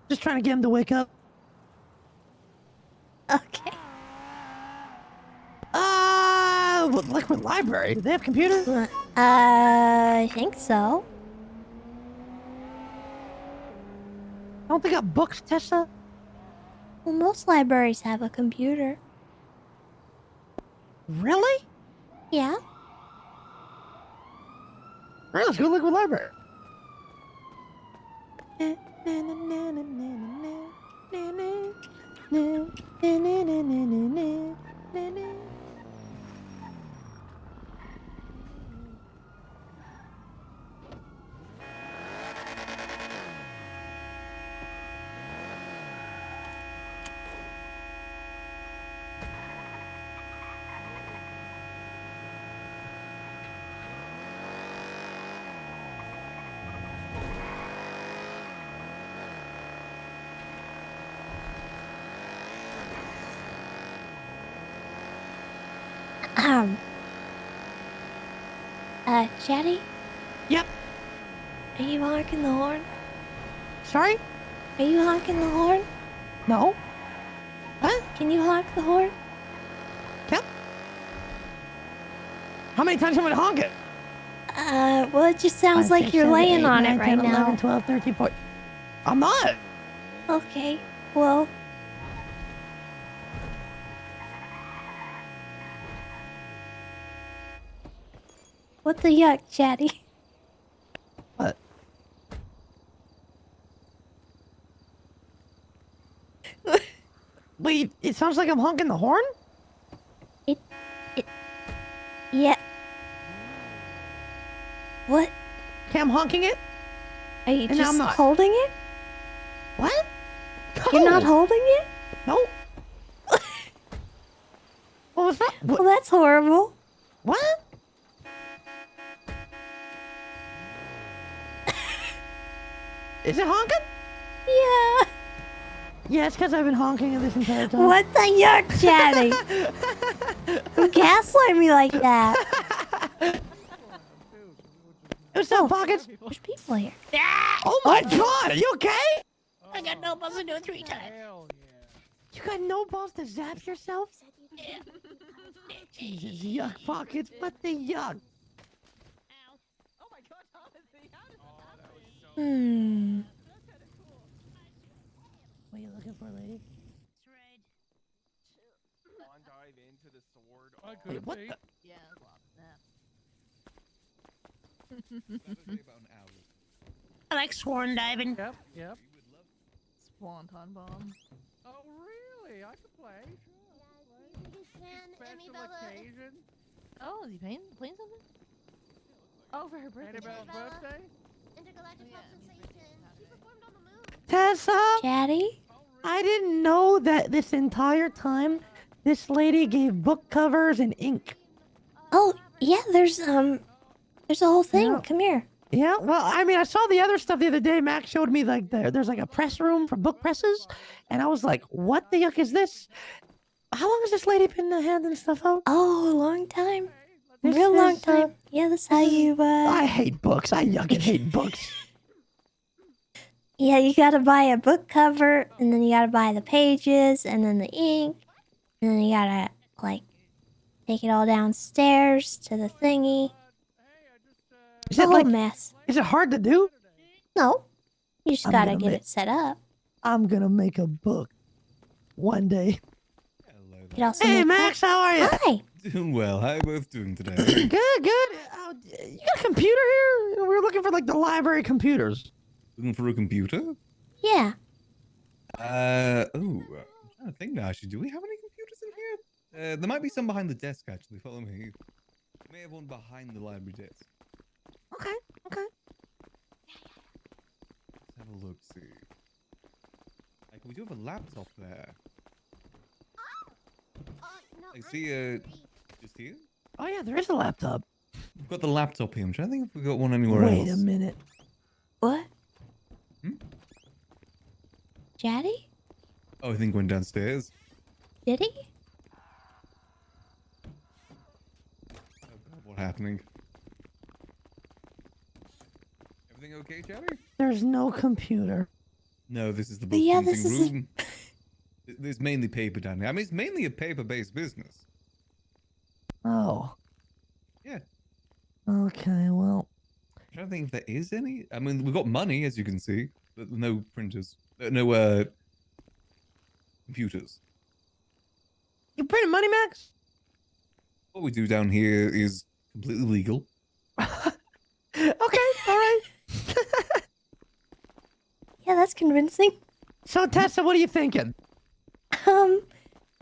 Just trying to get him to wake up. Okay. Like what library? Do they have computers? I think so. Don't they got books, Tessa? Well, most libraries have a computer. Really? Yeah. Alright, let's go look at library. Chatty? Yep. Are you honking the horn? Sorry? Are you honking the horn? No. What? Can you honk the horn? Yep. How many times am I gonna honk it? Well, it just sounds like you're laying on it right 11, now. 12, 13, 14. I'm not. Okay, well. What the yuck, Chatty? What? Wait, it sounds like I'm honking the horn? Yeah. What? Okay, I'm honking it. Are you And now I'm just not. holding it? What? You're not No. holding it? No. What was that? Well, that's horrible. What? Is it honking? Yeah. Yeah, it's because I've been honking this entire time. What the yuck, Chatty? Don't gaslight me like that. What's up, Pockets? There's people here. Oh my god, are you okay? I got no balls to do it 3 times. You got no balls to zap yourself? Jesus, yuck, Pockets, what the yuck? Hmm. What are you looking for, lady? Dive into the sword. Wait, what the? Yeah, I like sworn diving. Yep, yep. Swanton bomb. Oh, really? I could play. Sure. Special occasion. Oh, is he playing something? Oh, for her birthday. Annabelle's birthday? Tessa? Chatty? I didn't know that this entire time this lady gave book covers and ink. Oh, yeah, there's a whole thing. Yeah. Come here. Yeah, well, I mean, I saw the other stuff the other day. Max showed me like there's like a press room for book presses, and I was like, "What the yuck is this?" How long has this lady been handing stuff out? Oh, a long time. This Real long is, time. Yeah, that's how you, I hate books. I yucking hate books. Yeah, you gotta buy a book cover, and then you gotta buy the pages, and then the ink, and then you gotta, like, take it all downstairs to the thingy. Is It's a it whole like mess. Is it hard to do? No. You just I'm gotta gonna get make- it set up. I'm gonna make a book one day. Hello You could also Hey, make Max, how are you? Hi. Doing well. How are you both doing today? Good, good. You got a computer here? We were looking for like the library computers. Looking for a computer? Yeah. I'm trying to think now. Actually, do we have any computers in here? There might be some behind the desk. Actually, follow me. We may have one behind the library desk. Okay, okay. Let's have a look. See. Like, we do have a laptop there. I see. Just here. Oh yeah, there is a laptop. We've got the laptop here. I'm trying to think if we got one anywhere else. Wait a minute. What? Hmm? Chatty? Oh, I think went downstairs. Did he? Oh God, what's happening? Everything okay, Chatty? There's no computer. No, this is the But yeah, bookkeeping this is- room. There's mainly paper down here. I mean, it's mainly a paper-based business. Oh. Yeah. Okay, well. I'm trying to think if there is any. I mean, we've got money, as you can see, but no printers. No, computers. You printing money, Max? What we do down here is completely legal. Okay, all right. Yeah, that's convincing. So, Tessa, what are you thinking?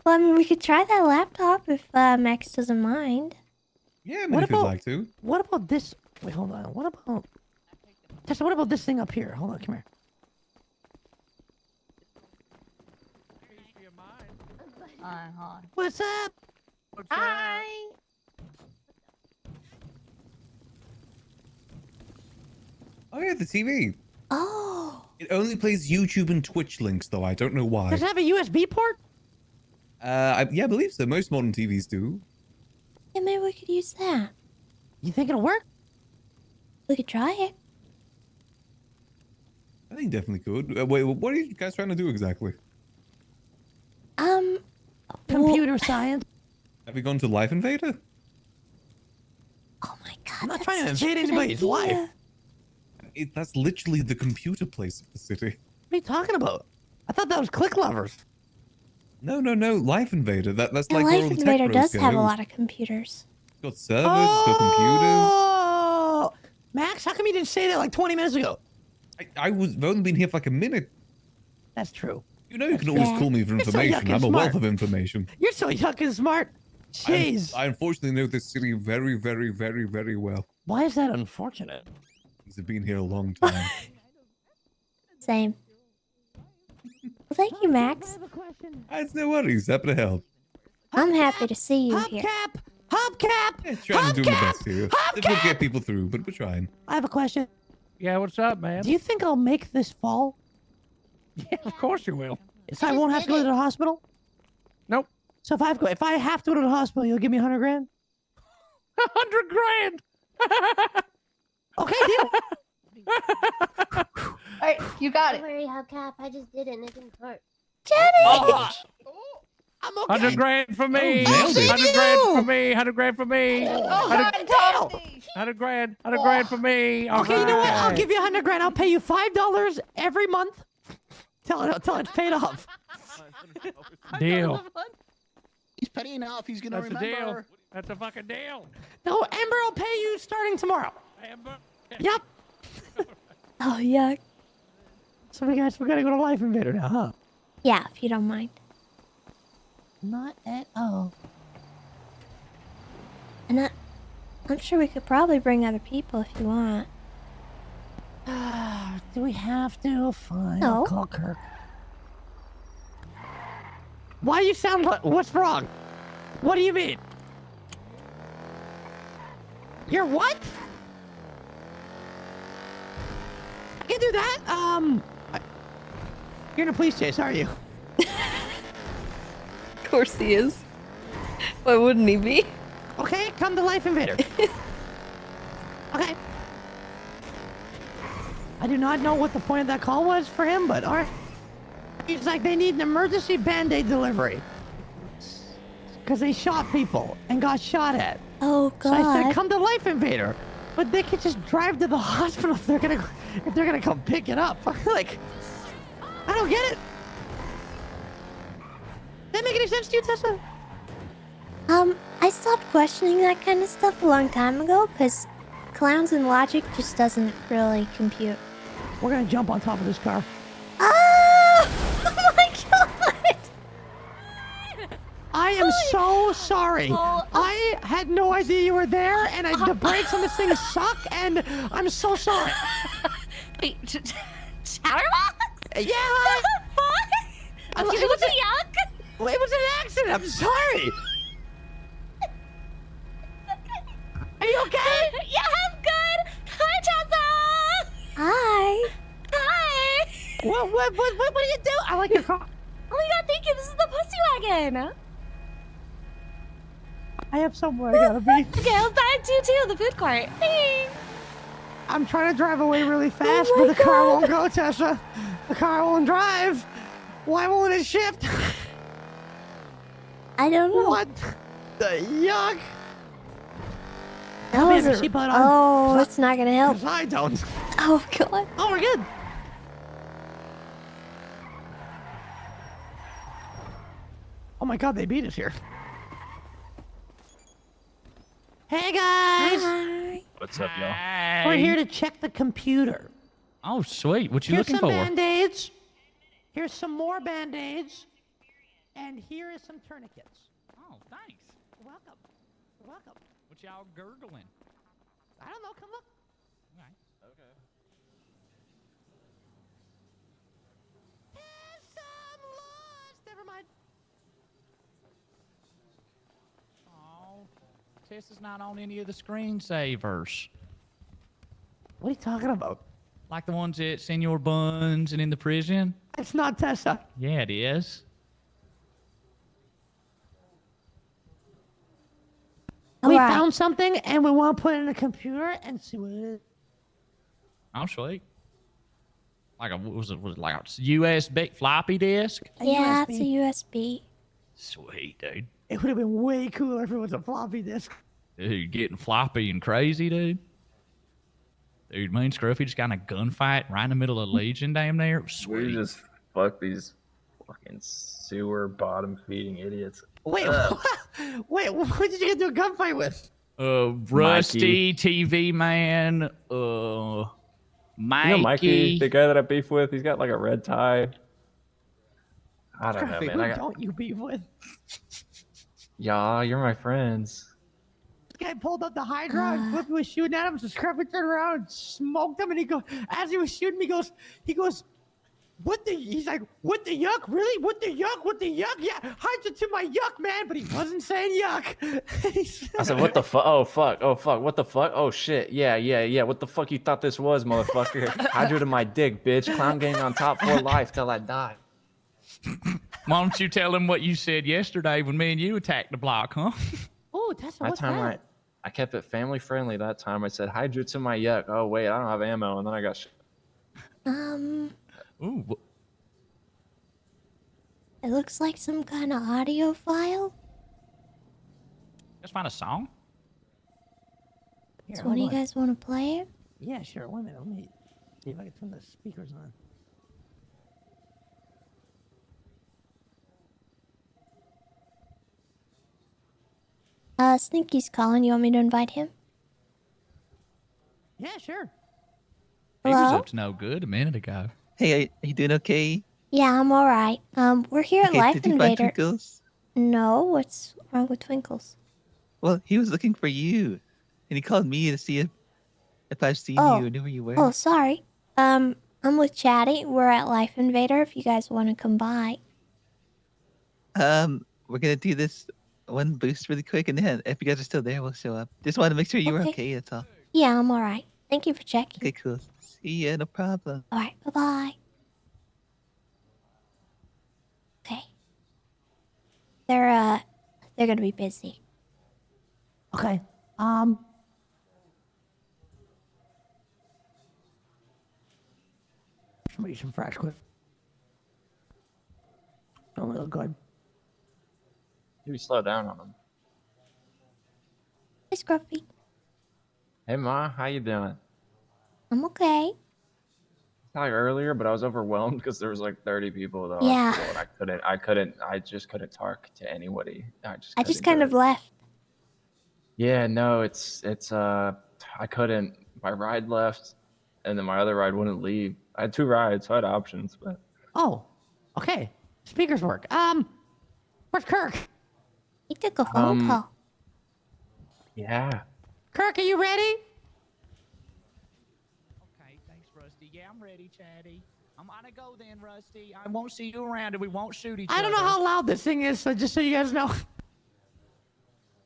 Well, I mean, we could try that laptop if Max doesn't mind. Yeah, I mean, What if you'd about- like to. What about this? Wait, hold on. What about Tessa? What about this thing up here? Hold on, come here. Hi. What's up? Hi. Oh yeah, the TV. Oh. It only plays YouTube and Twitch links, though. I don't know why. Does it have a USB port? Yeah, I believe so. Most modern TVs do. Yeah, maybe we could use that. You think it'll work? We could try it. I think definitely could. Wait, what are you guys trying to do exactly? Computer science. Have you gone to Life Invader? Oh my God. I'm not that's trying to such a invade good anybody's idea. life. That's literally the computer place of the city. What are you talking about? I thought that was Click Lovers. No. Life Invader. That's The like where all Life the Invader tech bros does have a go. lot of computers. It's got servers, it's got computers. Oh, Max, how come you didn't say that like 20 minutes ago? I've only been here for like a minute. That's true. You know you can always call me for You're so information. yucking I'm a smart. wealth of information. You're so yucking smart. Jeez. I unfortunately know this city very, very, very, very well. Why is that unfortunate? Because I've been here a long time. Same. Well, thank you, Max. It's no worries. Happy to help. I'm happy to see you here. Hubcap! Yeah, trying to do my best here. Difficult to get people through, but we're trying. I have a question. Yeah, what's up, man? Do you think I'll make this fall? Yeah, of course you will. So I won't have to go to the hospital? Nope. So if I have to go to the hospital, you'll give me 100 grand? 100 grand. Okay, deal. Alright, you got Don't worry, Hubcap. I just did it and it didn't hurt. Oh, I'm okay. 100 grand for me. nailed it. 100 grand for me. 100 grand for me. Oh, 100 God, Topsy! 100 grand. 100 grand for me. Okay, you know what? I'll give you 100 grand. I'll pay you $5 every month till it's paid off. Deal. He's petty enough. He's gonna That's a remember. deal. That's a fucking deal. No, Amber will pay you starting tomorrow. Amber. Yep. Oh, yuck. So we gotta go to Life Invader now, huh? Yeah, if you don't mind. Not at all. And I'm sure we could probably bring other people if you want. Do we have to? Fine. No. I'll call Kirk. Why you sound like... What's wrong? What do you mean? You're what? I can do that? You're in a police chase, are you? Of course he is. Why wouldn't he be? Okay, come to Life Invader. Okay. I do not know what the point of that call was for him, but alright. He's like, they need an emergency Band-Aid delivery. Because they shot people and got shot at. Oh, God. So I said, come to Life Invader. But they could just drive to the hospital if they're gonna come pick it up. Like, I don't get it. Does that make any sense to you, Tessa? I stopped questioning that kind of stuff a long time ago because clowns and logic just doesn't really compute. We're gonna jump on top of this car. Oh! Oh my God! I am so sorry. I had no idea you were there, and the brakes on this thing suck, and I'm so sorry. Wait, Chatterbox? Yeah. What the fuck? It was a yuck. It was an accident. I'm sorry. Are you okay? Yeah, I'm good. Hi, Tessa. Hi. Hi. What do you do? I like your car. Oh my God, thank you. This is the pussy wagon. I have somewhere I gotta be. Okay, I'll sign too, the food court. Thanks. I'm trying to drive away really fast, but the car won't go, Tessa. The car won't drive. Why won't it shift? I don't know. What the yuck? That was oh, it's not gonna help. 'Cause I don't. Oh, God. Oh, we're good. Oh my God, they beat us here. Hey guys! Hi. What's up, y'all? We're here to check the computer. Oh, sweet. What you Here's looking some for? Band-Aids. Here's some more Band-Aids. And here is some tourniquets. Oh, thanks. You're welcome. You're welcome. What y'all gurgling? I don't know. Come look. Okay. I'm lost. Never mind. Oh, Tessa's not on any of the screensavers. What are you talking about? Like the ones at Senor Buns and in the prison? It's not Tessa. Yeah, it is. We found something and we want to put it in the computer and see what it is. Oh, sweet. Like was it like a USB floppy disk? Yeah, it's a USB. Sweet, dude. It would have been way cooler if it was a floppy disk. Dude, getting floppy and crazy, dude. Dude, me and Scruffy just got in a gunfight right in the middle of Legion damn near. Sweet. We just fuck these fucking sewer bottom feeding idiots. Wait, wait, who did you get into a gunfight with? Rusty, TV man, Mikey. You know Mikey, the guy that I beef with, he's got like a red tie. I don't know, Scruffy, man. who don't you beef with? Yeah, you're my friends. This guy pulled up the Hydra and Flippy was shooting at him, so Scruffy turned around and smoked him, and he goes, as he was shooting, he goes, he's like, what the yuck? Really? What the yuck? What the yuck? Yeah, Hydra to my yuck, man, but he wasn't saying yuck. I said, what the fuck? Oh, fuck. Oh, fuck. What the fuck? Oh, shit. Yeah. What the fuck you thought this was, motherfucker? Hydra to my dick, bitch. Clown gang on top for life till I die. Why don't you tell him what you said yesterday when me and you attacked the block, huh? Oh, Tessa, That what's time that? I kept it family friendly. That time I said hydra to my yuck. Oh wait, I don't have ammo, and then I got. Ooh. It looks like some kind of audio file. Let's find a song. Here, So hold what do you on. guys want to play it? Yeah, sure. Wait a minute. Let me see if I can turn the speakers on. Sneaky's calling. You want me to invite him? Yeah, sure. He was Hello? up to no good a minute ago. Hey, are you doing okay? Yeah, I'm alright. We're here at Okay, Life did you find Invader. Twinkles? No, what's wrong with Twinkles? Well, he was looking for you, and he called me to see if I've seen Oh. you and knew where you were. Oh, sorry. I'm with Chatty. We're at Life Invader if you guys want to come by. We're gonna do this one boost really quick, and then if you guys are still there, we'll show up. Just wanted to make sure you were okay. That's all. Yeah, I'm alright. Thank you for checking. Okay, cool. See ya. No problem. Alright, bye-bye. Okay. They're gonna be busy. Okay. Somebody some fresh quick. Don't look good. Maybe slow down on him. Hey, Scruffy. Hey Ma, how you doing? I'm okay. Like earlier, but I was overwhelmed because there was like 30 people at the Yeah. hospital, and I just couldn't talk to anybody. I just couldn't kind do of it. left. Yeah, no, I couldn't. My ride left, and then my other ride wouldn't leave. I had 2 rides, so I had options, but Oh, okay. Speakers work. Where's Kirk? He took a phone call. yeah. Kirk, are you ready? Okay, thanks, Rusty. Yeah, I'm ready, Chatty. I'm gonna go then, Rusty. I won't see you around and we won't shoot each other. I don't know how loud this thing is, so just so you guys know.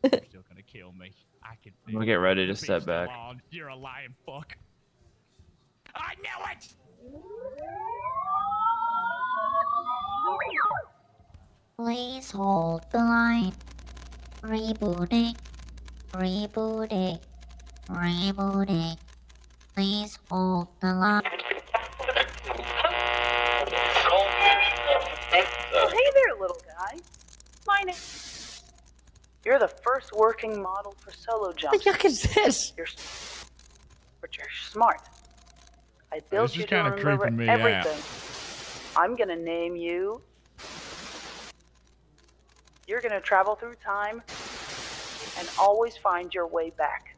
You're still gonna kill me. I can I'm gonna get ready to step back. You're a lying fuck. I knew it! Please hold the line. Rebooting. Rebooting. Rebooting. Please hold the line. Hey there, little guy. My name. You're the first working model for solo jumps. What the yuck is this? But you're smart. I built This you is to kinda remember creeping me out. everything. I'm gonna name you. You're gonna travel through time and always find your way back.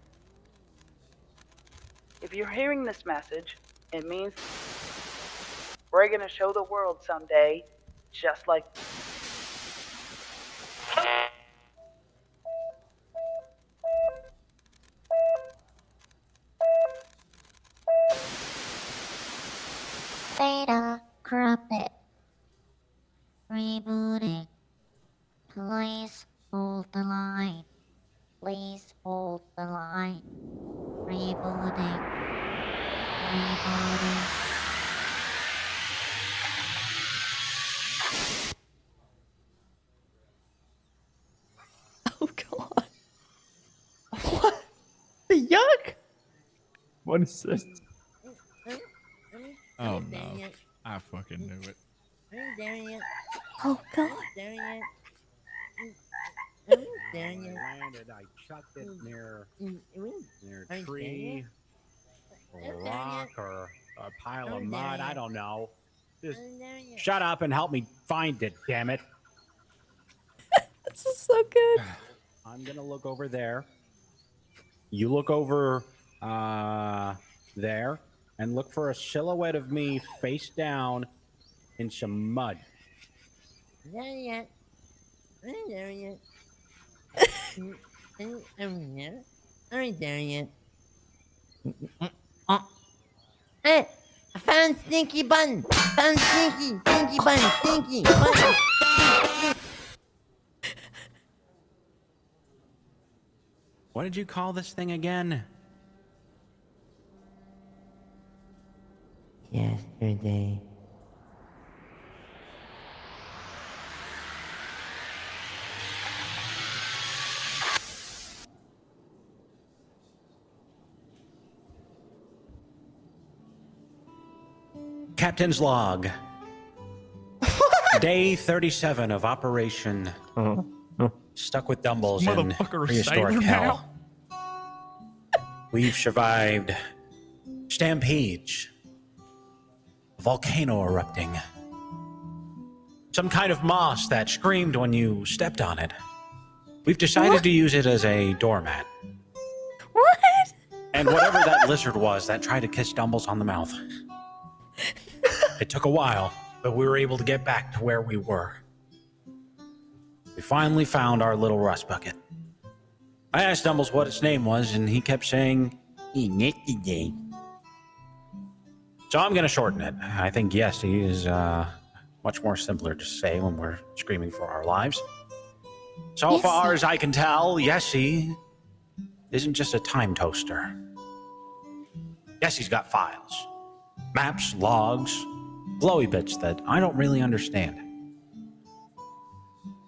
If you're hearing this message, it means we're gonna show the world someday, just like. Data corrupted. Rebooting. Please hold the line. Please hold the line. Rebooting. Rebooting. Oh god. The yuck? What is this? Oh no. I fucking knew it. Oh god. Landed, I chucked it near a tree, or a rock, or a pile of mud. I don't know. Just shut up and help me find it, damn it. This is so good. I'm gonna look over there. You look over there and look for a silhouette of me face down in some mud. Hey, I found Stinky Bun. Found Stinky Bun, Stinky Bun. What did you call this thing again? Yesterday. Captain's log. Day 37 of Operation Stuck with Dumbles in Motherfucker a Prehistoric sailor Hell. We've survived stampedes, a volcano erupting, some kind of moss that screamed when you stepped on it. We've decided to use it as a doormat. What? And whatever that lizard was that tried to kiss Dumbles on the mouth. It took a while, but we were able to get back to where we were. We finally found our little rust bucket. I asked Dumbles what its name was, and he kept saying, Nakkida. So I'm going to shorten it. I think Yessie is much more simpler to say when we're screaming for our lives. So far as I can tell, Yessie isn't just a time toaster. Yessie's got files, maps, logs, glowy bits that I don't really understand.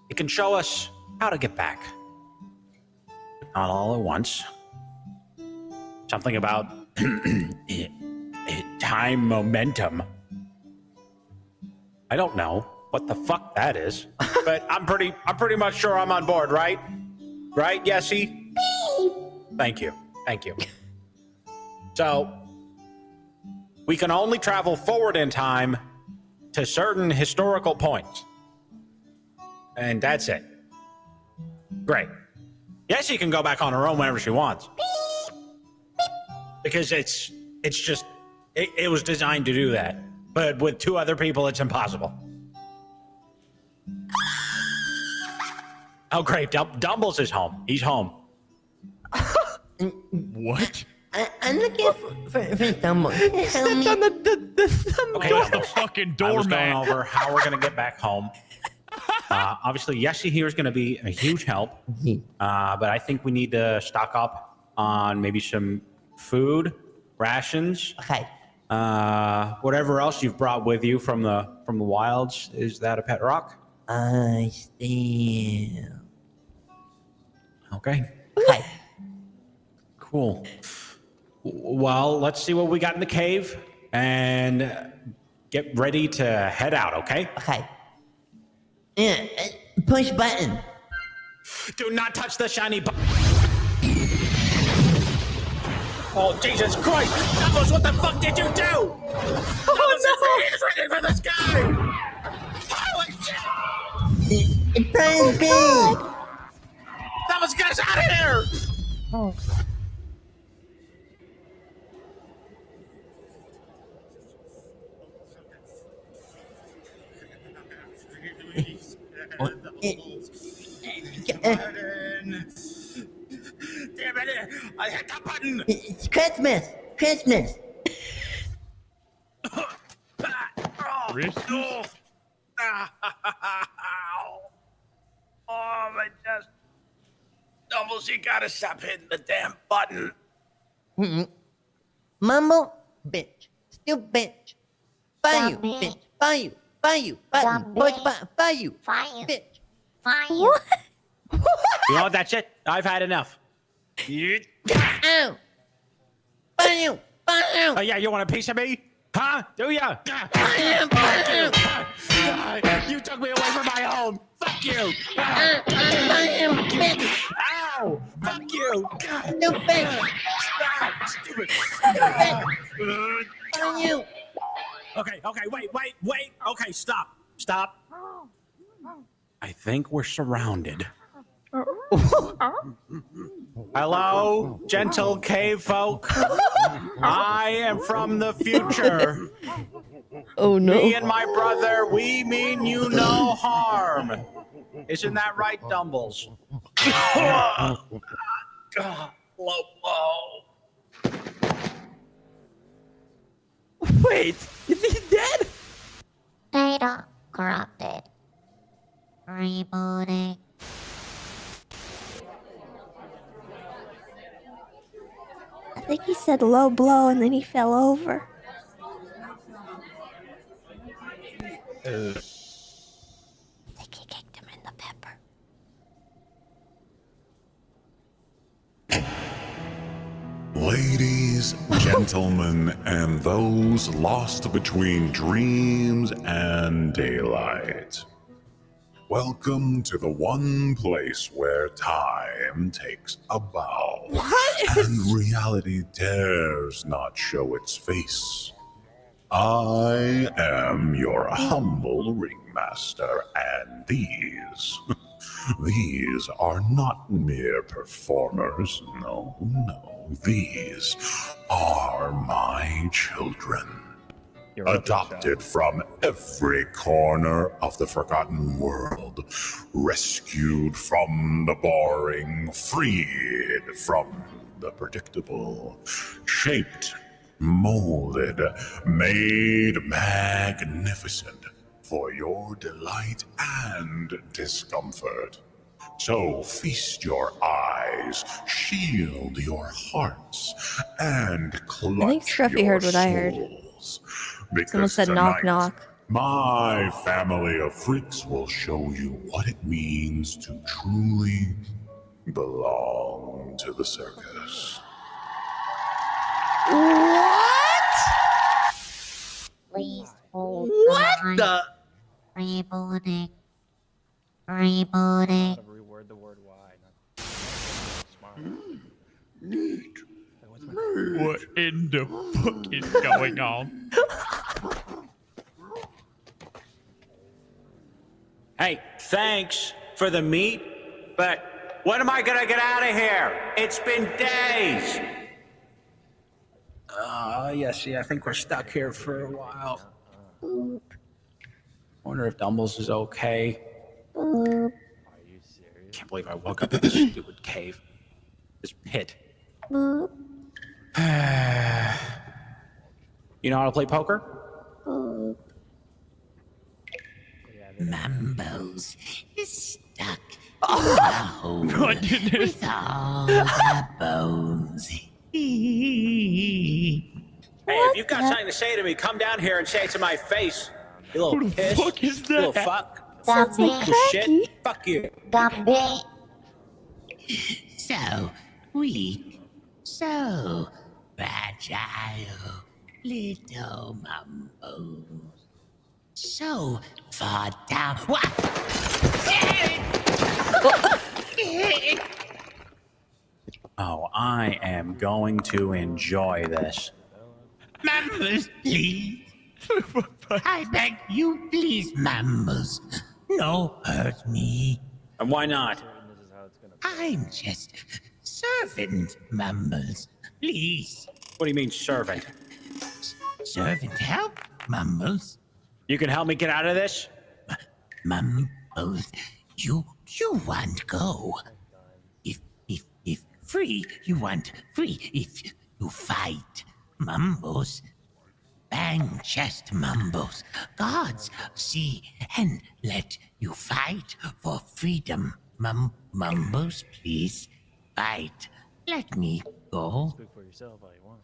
It can show us how to get back. Not all at once. Something about time momentum. I don't know what the fuck that is, but I'm pretty much sure I'm on board, right? Right, Yessie? Thank you. So, we can only travel forward in time to certain historical points. And that's it. Great. Yessie can go back on her own whenever she wants. Because it was designed to do that. But with two other people, it's impossible. Oh, great. Dumbles is home. He's home. What? I'm looking for Dumbles. Help me. Okay, Close the fucking I was doormat. going over how we're going to get back home. Obviously, Yessie here is going to be a huge help. But I think we need to stock up on maybe some food, rations. Okay. Whatever else you've brought with you from the wilds. Is that a pet rock? I still. Okay. Okay. Cool. Well, let's see what we got in the cave and get ready to head out, okay? Okay. Yeah, push button. Do not touch the shiny button. Oh, Jesus Christ! Dumbles, what the fuck did you do? Oh, no! He's ready for the sky! Holy shit! It's trying big! Dumbles, get us out of here! Oh. Damn it! I hit the button! It's Christmas! Christmas! No. Oh, my chest. Dumbles, you gotta stop hitting the damn button. Mumble, bitch. Still bitch. Fire you, bitch. Fire you. Fire you. Button. Push button. Fire you. Bitch. Fire. You know what? That's it. I've had enough. Ow. Fire you. Fire you. Oh, yeah, you want a piece of me? Huh? Do ya? You took me away from my home. Fuck you. Ow. Fuck you. Stupid. Stupid. Fire you. Okay, wait. Okay, stop. I think we're surrounded. Hello, gentle cave folk. I am from the future. Oh no. Me and my brother, we mean you no harm. Isn't that right, Dumbles? Wait, is he dead? Data corrupted. Rebooting. I think he said low blow and then he fell over. I think he kicked him in the pepper. Ladies, gentlemen, and those lost between dreams and daylight. Welcome to the one place where time takes a bow. And reality dares not show its face. I am your humble ringmaster, and these are not mere performers. No, these are my children. Adopted from every corner of the forgotten world, rescued from the boring, freed from the predictable, shaped, molded, made magnificent for your delight and discomfort. So feast your eyes, shield your hearts, and clutch I think Scruffy your heard what I heard. souls. Someone Because said knock tonight, knock. my family of freaks will show you what it means to truly belong to the circus. What? Please hold What on. the? Rebooting. Rebooting. Reword the word why. Neat. What in the fuck is going on? Hey, thanks for the meat, but when am I gonna get out of here? It's been days. Yeah, see, I think we're stuck here for a while. Wonder if Dumbles is okay. Can't believe I woke up in this stupid cave. This pit. You know how to play poker? Mambo's is stuck in the hole with all the bones. Hey, if you've got something to say to me, come down here and say it to my face. You little Who the piss. fuck is You little that? fuck. Sounds You like little shit. Fuck you. Gumby. So weak, so fragile, little Mambo. So far down. What? Oh, I am going to enjoy this. Mambos, please. I beg you, please, Mambos. No hurt me. And why not? I'm just servant, Mumbles. Please. What do you mean, servant? Servant help, Mumbles. You can help me get out of this? Mumbles, you want go. If free, you want free. If you fight, Mumbles. Bang chest, Mumbles. Gods see and let you fight for freedom. Mumbles, please fight. Let me go. Speak for yourself all you want.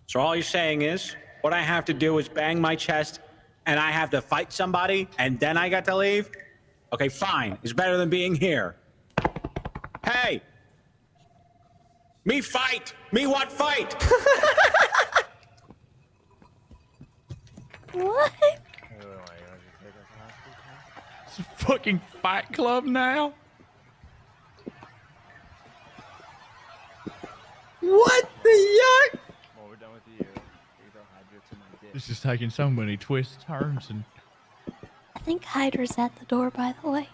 So all you're saying is, what I have to do is bang my chest, and I have to fight somebody, and then I got to leave? Okay, fine. It's better than being here. Hey! Me fight! Me what fight? What? It's a fucking fight club now? What the yuck? Well, we're done with you. You throw Hydra to my dick. This is taking so many twists, turns, and I think Hydra's at the door, by the way.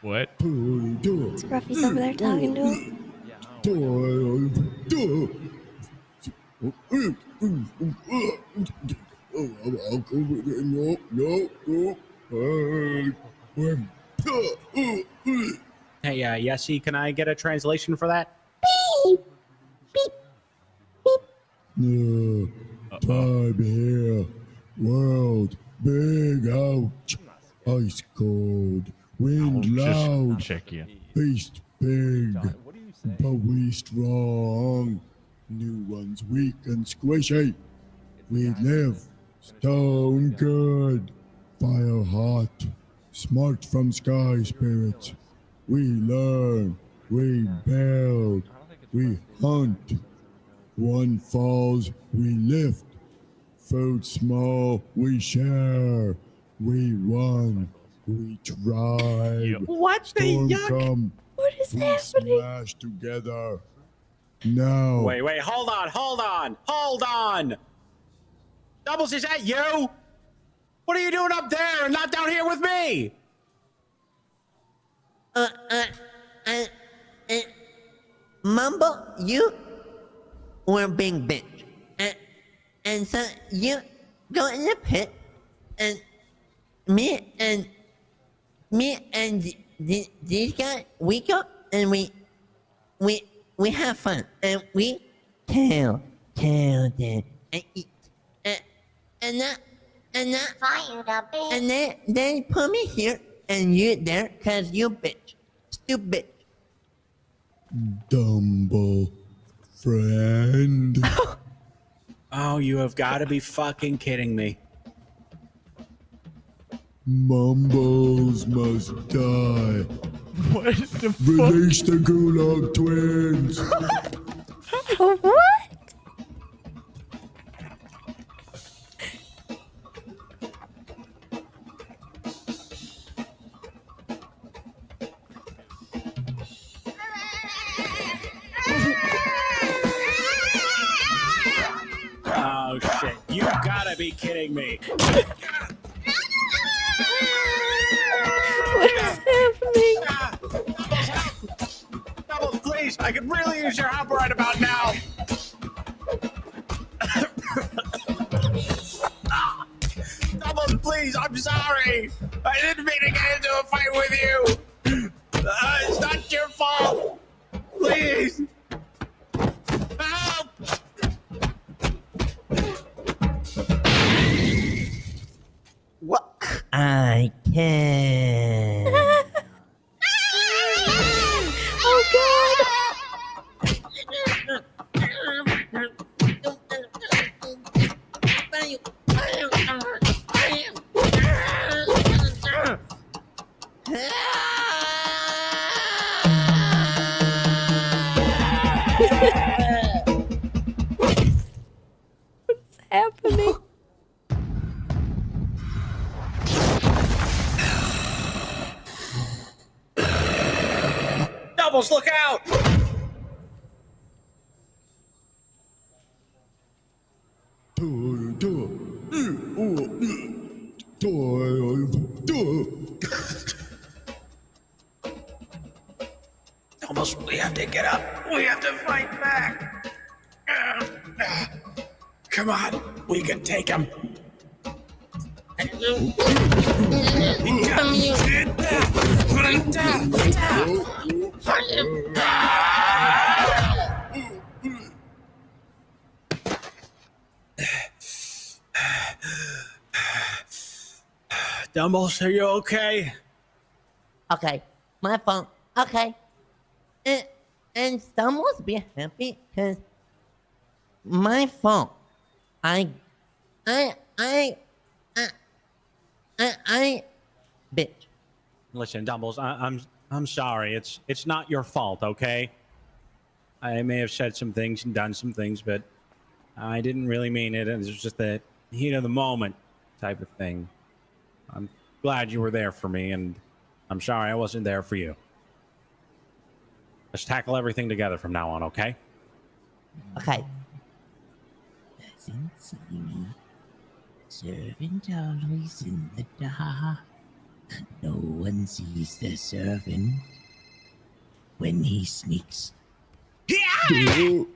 what? Scruffy's over there talking to him. Hey, Yessie, can I get a translation for that? Time here. World big out. Ice cold. Wind loud. Check you. Beast big. But we strong. New ones weak and squishy. We live. Stone good. Fire hot. Smart from sky spirits. We learn. We build. We hunt. One falls, we lift. Food small, we share. We run, we drive. What the Storm yuck? come, What is we happening? smash together. Now. Wait, hold on. Doubles, is that you? What are you doing up there and not down here with me? Mumble, you were being bitch. And so you go in the pit, and me and these guys, we go and we have fun, and we kill them and eat. And they put me here and you there because you bitch. Stupid. Dumble friend. Oh, you have got to be fucking kidding me. Mumbles must die. What the Release the Gulag twins. What? Oh, shit. You gotta be kidding me. What is happening? Doubles, please. I could really use your help right about now. Doubles, please. I'm sorry. I didn't mean to get into a fight with you. It's not your fault. Please. Help. What? I can. Oh God! What's happening? Doubles, look out! Doubles, we have to get up. We have to fight back. Come on, we can take him. Dumbles, are you okay? Okay, my phone. Okay. And someone's be happy because my phone. I bitch. Listen, Dumbles, I'm sorry. It's not your fault, okay? I may have said some things and done some things, but I didn't really mean it. It was just the heat of the moment type of thing. I'm glad you were there for me, and I'm sorry I wasn't there for you. Let's tackle everything together from now on, okay? Okay. Doesn't see me. Servant always in the dark. No one sees the servant when he sneaks. Oh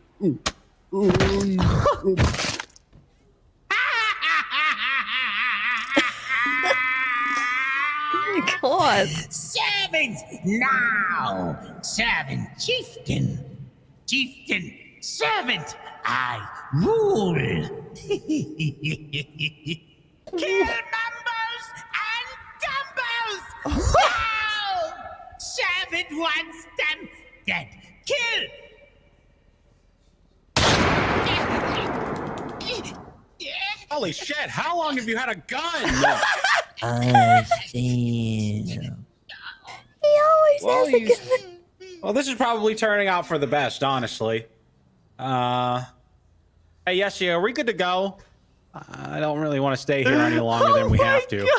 my God. Servant now! Servant chieftain! Chieftain! Servant! I rule! Kill Mumbles and Dumbles! Now! Servant wants them dead! Kill! Holy shit, how long have you had a gun? I see. He always has a gun. Well, this is probably turning out for the best, honestly. Hey, yes, yeah, are we good to go? I don't really want to stay here any longer than we have to. God.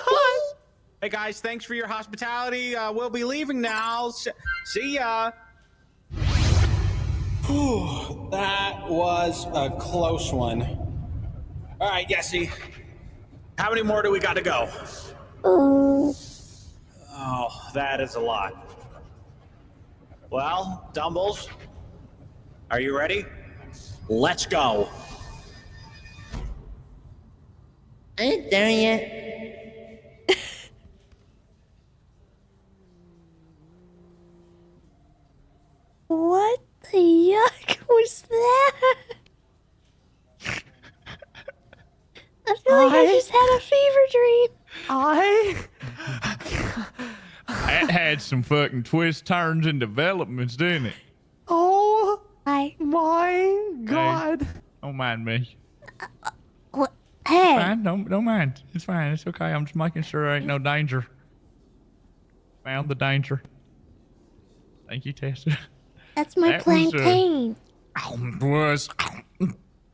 Hey, guys, thanks for your hospitality. We'll be leaving now. See ya. Whew, that was a close one. All right, Yessie. How many more do we got to go? Oh, that is a lot. Well, Dumbles, are you ready? Let's go. I ain't there yet. What the yuck was that? I feel like I just had a fever dream. That had some fucking twists, turns, and developments, didn't it? Oh my God. Hey, don't mind me. What? Hey. Fine, don't mind. It's fine. It's okay. I'm just making sure there ain't no danger. Found the danger. Thank you, Tessa. That's my That was, plantain.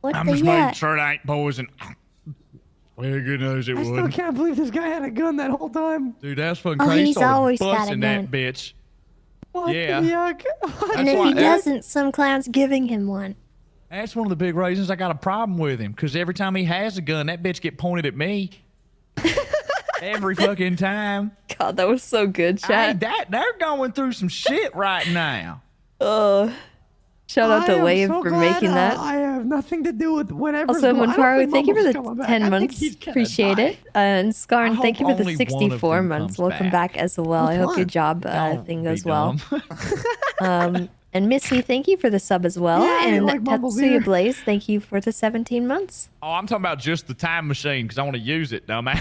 What I'm the just making yuck? sure it ain't poison. Well, good knows it I still wouldn't. can't believe this guy had a gun that whole time. Dude, that's fucking Oh, crazy. he's Started always got a busting that gun. bitch. What Yeah. the yuck? And if he doesn't, some clown's giving him one. That's one of the big reasons I got a problem with him. Because every time he has a gun, that bitch get pointed at me. Every fucking time. God, that was so good, chat. Hey, they're going through some shit right now. Shout out to I am Wave so for glad, making that. I have nothing to do with whatever's Also, going on. Monfaro, thank you for the coming back. 10 I think months. he's gonna Appreciate die. it. And Skarn, I thank you for hope the only one of 64 them months. comes Welcome back as well. I Which hope your one? job Don't thing be goes well. dumb. And Missy, thank you for the sub as well. Yeah, you and like Mumble Tatsuya Beer. Blaze, thank you for the 17 months. Oh, I'm talking about just the time machine because I want to use it, dumbass.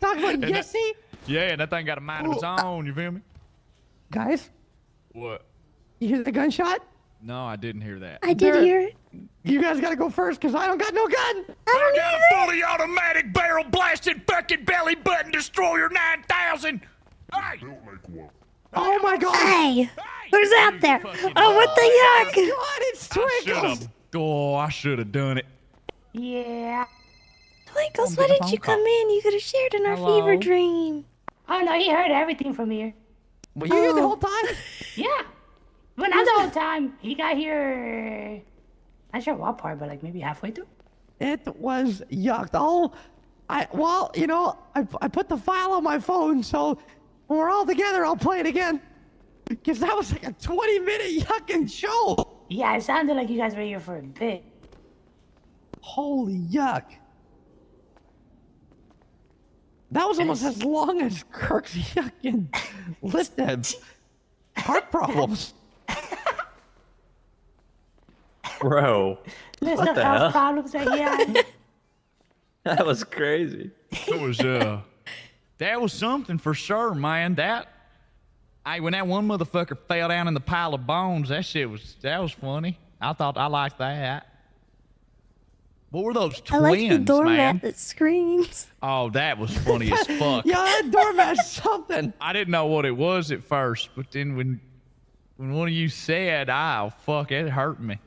Talk about And that- Yessie. Yeah, and that thing got a mind of its own. You feel me? Guys, What? you hear the gunshot? No, I didn't hear that. I did hear it. You guys gotta go first because I don't got no gun. I got a fully automatic barrel blasted fucking belly button destroyer 9000. Hey! Oh my God. Hey, who's out there? Oh, what the yuck? God, it's Twinkles. I should have done it. Yeah. Twinkles, why didn't you come in? You could have shared in our fever dream. Oh no, he heard everything from here. Were you here the whole time? Yeah. But not the whole time. He got here. Not sure what part, but like maybe halfway through. It was yucked. Well, you know, I put the file on my phone, so when we're all together, I'll play it again. Because that was like a 20-minute yucking show. Yeah, it sounded like you guys were here for a bit. Holy yuck. That was almost as long as Kirk's yucking list of heart problems. Bro. List What of the health hell? problems that he had. That was crazy. It was that was something for sure, man. Hey, when that one motherfucker fell down in the pile of bones, that was funny. I liked that. What were those twins, I like the doormat man? that screams. Oh, that was funny as fuck. Yeah, that doormat's something. I didn't know what it was at first, but then when one of you said, "Oh fuck," it hurt me.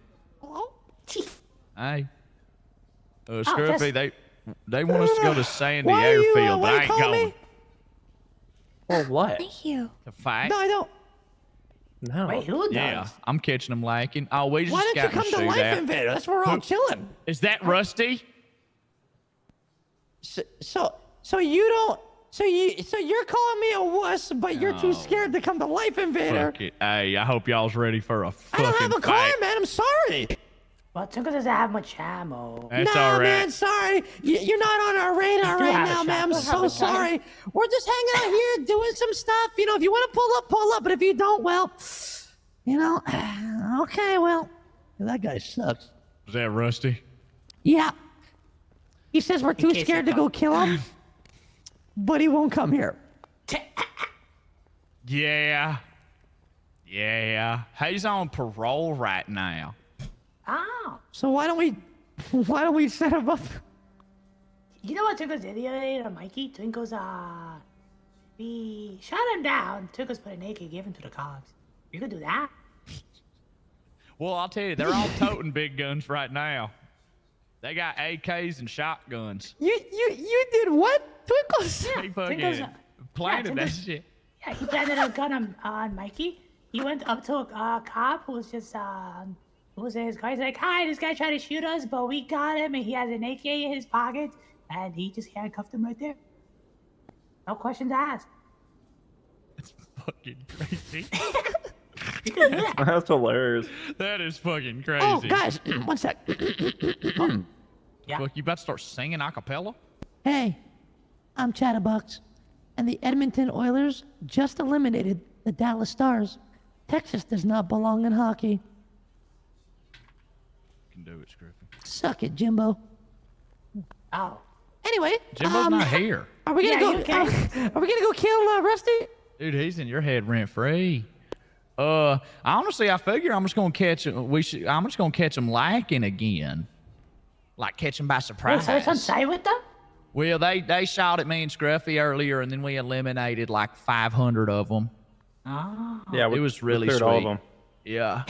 Hey, Scruffy, they want us to go to Sandy Why are you, Airfield, what but do I you ain't call going. me? Well, what? Thank you. To fight? No, I don't. No. Wait, who does? Yeah, I'm catching them lacking. Oh, we just Why don't you got come to Life shootout. Invader? That's where we're all chilling. Is that Rusty? So you don't. So you're calling me a wuss, but you're too No. scared to come to Life Invader. Fuck it. Hey, I hope y'all's ready for a I fucking don't have a car, fight. man. I'm sorry. Well, Tuka doesn't have much ammo. That's no, all right. man, sorry. You're not on our radar You do right have a now, shot. man. I'm You have so a shot. sorry. We're just hanging out here doing some stuff. You know, if you want to pull up, pull up. But if you don't, well, you know, okay, well, that guy sucks. Is that Rusty? Yeah. He says we're too case scared they to go kill him, but he won't come here. Yeah. He's on parole right now. Oh. So why don't we set him up? You know what Tuka's did the other day to Mikey? Twinkle's, we shot him down. Tuka's put an AK, gave him to the cops. You could do that. Well, I'll tell you, they're all toting big guns right now. They got AKs and shotguns. You did what? Twinkles? He fucking planted that Twinkles- shit. Yeah, he planted a gun on Mikey. He went up to a cop who was just who was in his car. He's like, "Hi, this guy tried to shoot us, but we got him, and he has an AK in his pocket." And he just handcuffed him right there. No questions asked. Fucking crazy. That's hilarious. That is fucking crazy. Oh, guys, one sec. Yeah. Fuck, you about to start singing a cappella? Hey, I'm Chatterbox, and the Edmonton Oilers just eliminated the Dallas Stars. Texas does not belong in hockey. You can do it, Scriffy. Suck it, Jimbo. Oh. Anyway, Jimbo's not here. Are we gonna go? Are we gonna go kill Rusty? Dude, he's in your head rent free. Honestly, I figure I'm just gonna catch him. I'm just gonna catch him lacking again, like catch him by surprise. So it's on side with them? Well, they shot at me and Scruffy earlier, and then we eliminated like 500 of them. Oh. Yeah, it was really cleared sweet. all of them. Yeah.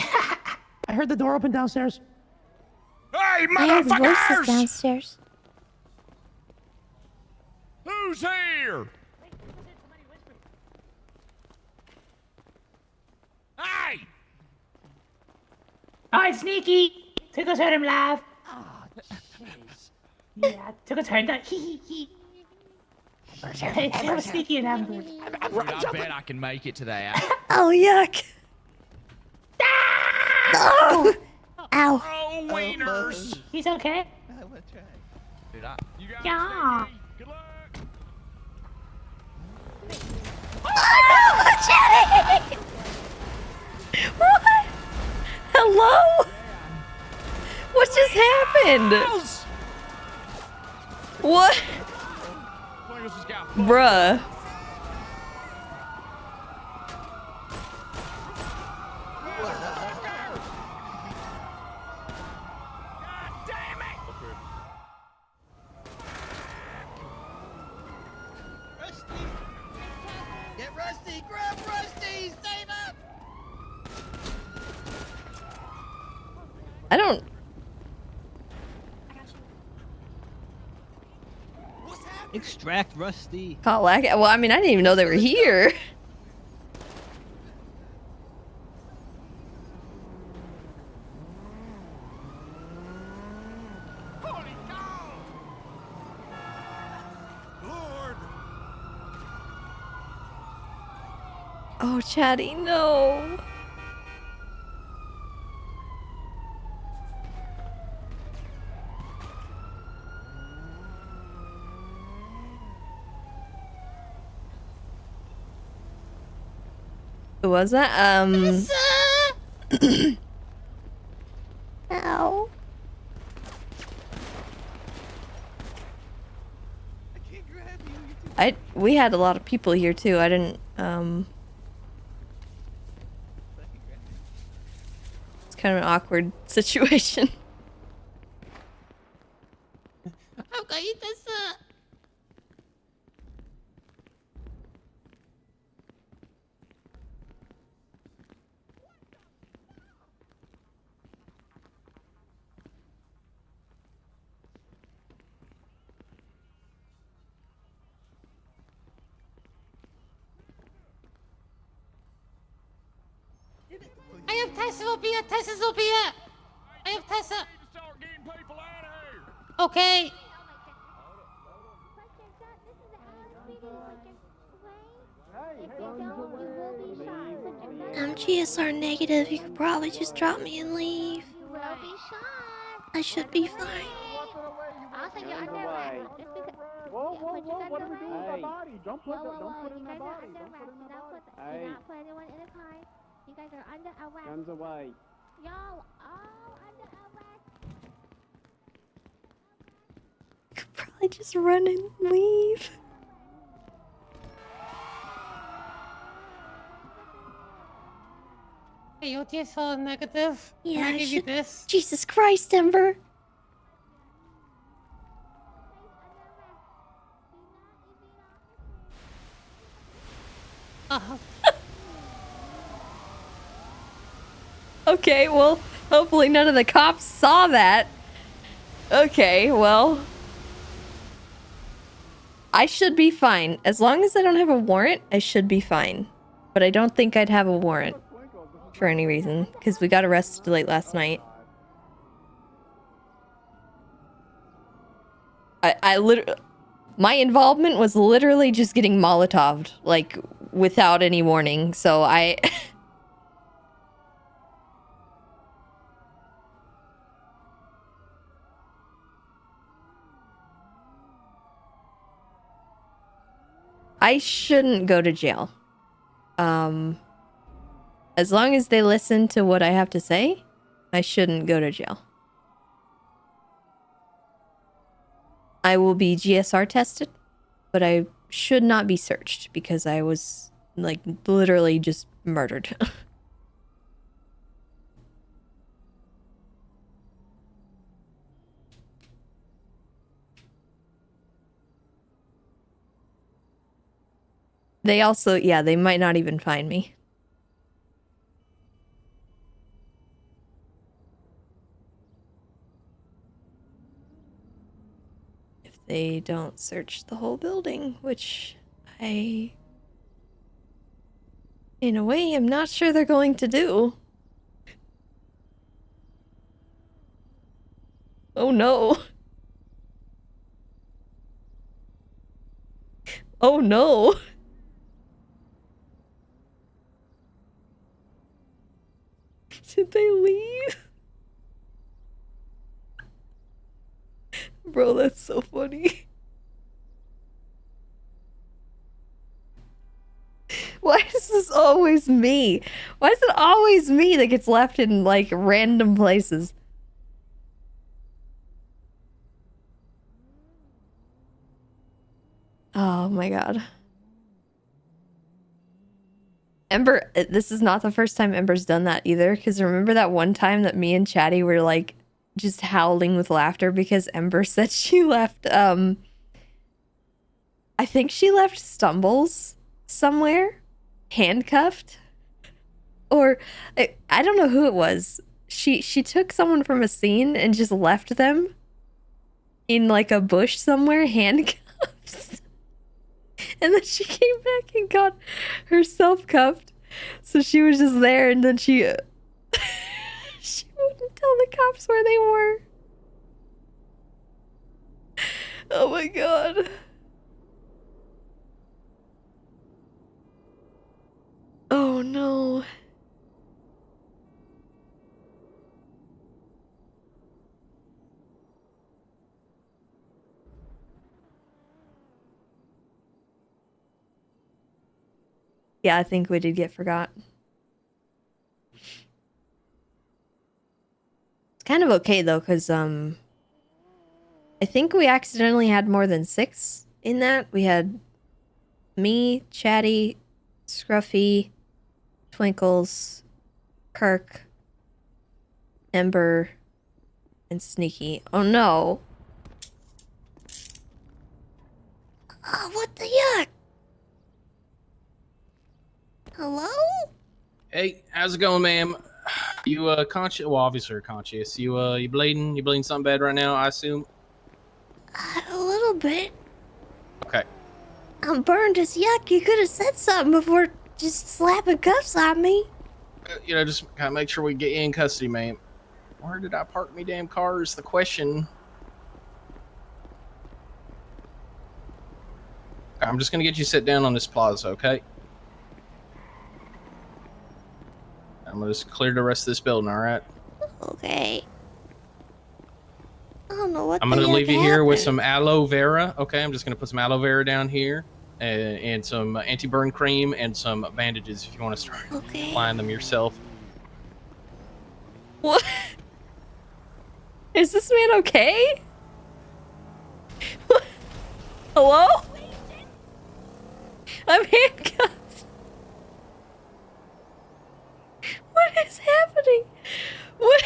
I heard the door open downstairs. Hey, I heard voices motherfuckers! downstairs. Who's here? Hey! Alright, Sneaky! Tickles heard him laugh. Yeah, Tickles heard that. It was Sneaky and Amber. Dude, I bet I can make it to that. Oh, yuck. Oh! Ow. Oh, wieners! He's okay? I want to try. Dude, you got Yeah. Good luck. Oh, Jenny! What? Hello? What just happened? What? Bruh. Rusty! Get Rusty! Grab Rusty! Save up! I don't. Extract Rusty. Well, I mean, I didn't even know they were here. Oh, Chatty, no. Who was that? Ow. We had a lot of people here too. I didn't it's kind of an awkward situation. I've got you, Tessa! I have Tessa Sophia. Tessa Sophia. I have Tessa. Okay. I'm GSR negative. You could probably just drop me and leave. I should be fine. Whoa, whoa, whoa, what are we doing with my body? Don't put it in my body. Don't put it in my body. Hey. Put anyone in the car. You guys are under arrest. Guns away. Y'all all under arrest. Could probably just run and leave. Hey, you're TSL negative. Yeah, Can I I give you should- this? Jesus Christ, Ember. Okay, well, Hopefully none of the cops saw that. Okay, well. I should be fine. As long as I don't have a warrant, I should be fine. But I don't think I'd have a warrant for any reason, because we got arrested late last night. I literally... My involvement was literally just getting Molotov'd, like, without any warning, so I... I shouldn't go to jail. As long as they listen to what I have to say, I shouldn't go to jail. I will be GSR tested, but I should not be searched because I was, like, literally just murdered. They also, yeah, they might not even find me. If they don't search the whole building, which I, in a way, am not sure they're going to do. Oh no. Oh no. Did they leave? Bro, that's so funny. Why is this always me? Why is it always me that gets left in, like, random places? Oh my god. Ember, this is not the first time Ember's done that either, because remember that one time that me and Chatty were, like, just howling with laughter because Ember said she left, I think she left Stumbles somewhere, handcuffed, or I don't know who it was. She took someone from a scene and just left them in, like, a bush somewhere, handcuffs. And then she came back and got herself cuffed. So she was just there, and then she she wouldn't tell the cops where they were. Oh my god. Oh no. Yeah, I think we did get forgot. It's kind of okay though, because I think we accidentally had more than 6 in that. We had me, Chatty, Scruffy, Twinkles, Kirk, Ember, and Sneaky. Oh no. Oh, what the yuck? Hello? Hey, how's it going, ma'am? You conscious? Well, obviously you're conscious. You bleeding? You bleeding something bad right now? I assume. A little bit. Okay. I'm burned as yuck. You could have said something before just slapping cuffs on me. You know, just kind of make sure we get you in custody, ma'am. Where did I park me damn car is the question. I'm just gonna get you sit down on this plaza, okay? I'm gonna just clear the rest of this building, all right? Okay. I don't know what I'm gonna leave you here with some aloe vera, okay? I'm just gonna put some aloe vera down here, and some anti-burn cream and some bandages if you want to start applying them yourself. What? Is this man okay? Hello? I'm handcuffed. What is happening? What?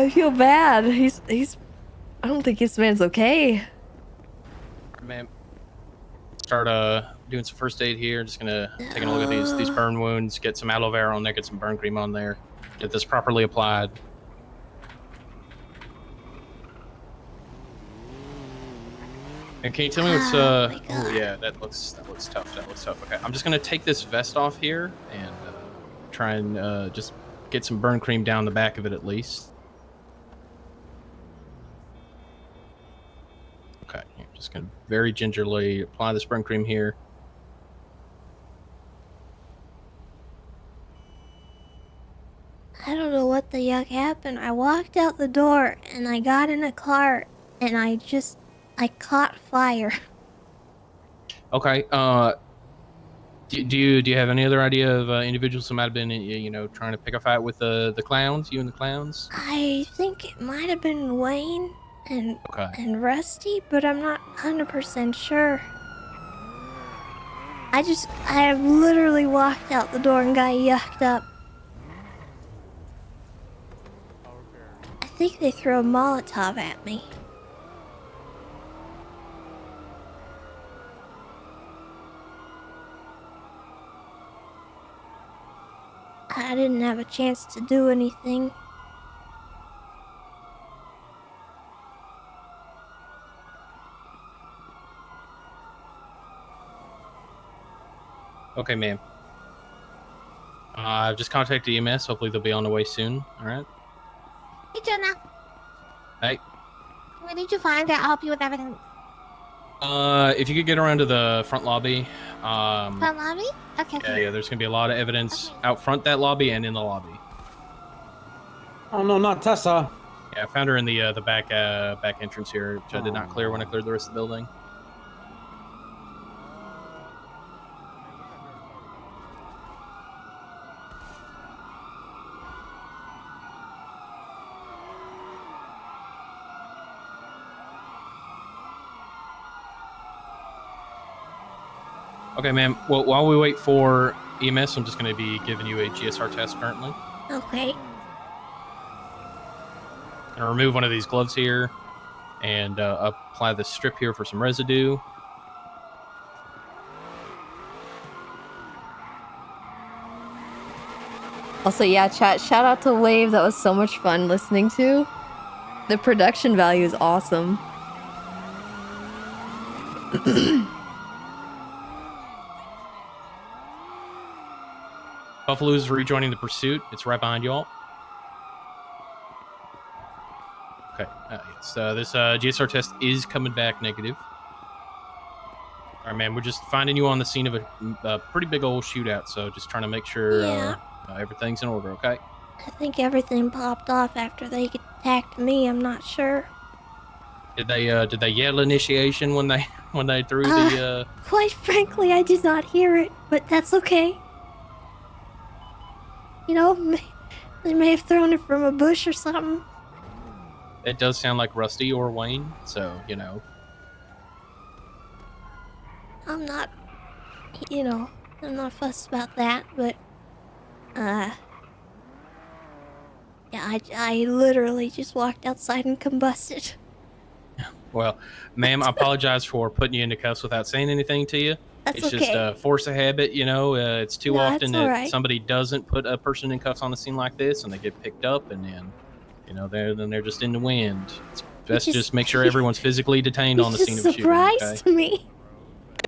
I feel bad. He's. I don't think this man's okay. Ma'am, start doing some first aid here. Just gonna taking a look at these burn wounds. Get some aloe vera on there. Get some burn cream on there. Get this properly applied. And can you tell me what's oh yeah, that looks tough. That looks tough. Okay, I'm just gonna take this vest off here and try and just get some burn cream down the back of it at least. Okay, I'm just gonna very gingerly apply this burn cream here. I don't know what the yuck happened. I walked out the door and I got in a car and I caught fire. Okay. Do you have any other idea of individuals who might have been trying to pick a fight with the clowns? You and the clowns? I think it might have been Wayne and Rusty, but I'm not 100% sure. I literally walked out the door and got yucked up. I think they threw a Molotov at me. I didn't have a chance to do anything. Okay, ma'am. I've just contacted EMS. Hopefully they'll be on the way soon. All right. Hey, Jonah. Hey. What did you find? I'll help you with everything. If you could get around to the front lobby. Front lobby? Okay. Yeah. There's gonna be a lot of evidence out front that lobby and in the lobby. Oh no, not Tessa. Yeah, I found her in the back entrance here, which I did not clear when I cleared the rest of the building. Okay, ma'am. Well, while we wait for EMS, I'm just going to be giving you a GSR test currently. Okay. I'm going to remove one of these gloves here and apply this strip here for some residue. Also, yeah, chat, shout out to Wave. That was so much fun listening to. The production value is awesome. Buffalo's rejoining the pursuit. It's right behind you all. Okay. Yes. This GSR test is coming back negative. All right, man. We're just finding you on the scene of a pretty big old shootout, so just trying to make sure everything's in order. Okay. I think everything popped off after they attacked me. I'm not sure. Did they yell initiation when they threw the? Quite frankly, I did not hear it, but that's okay. You know, they may have thrown it from a bush or something. It does sound like Rusty or Wayne, so you know. I'm not fussed about that, but yeah, I literally just walked outside and combusted. Well, ma'am, I apologize for putting you into cuffs without saying anything to you. That's it's okay. just a force of habit, you know. It's too often that right. somebody doesn't put a person in cuffs on a scene like this, and they get picked up, and then, you know, they're just in the wind. It's best just make sure everyone's physically detained on the scene of a shooting. Surprised me.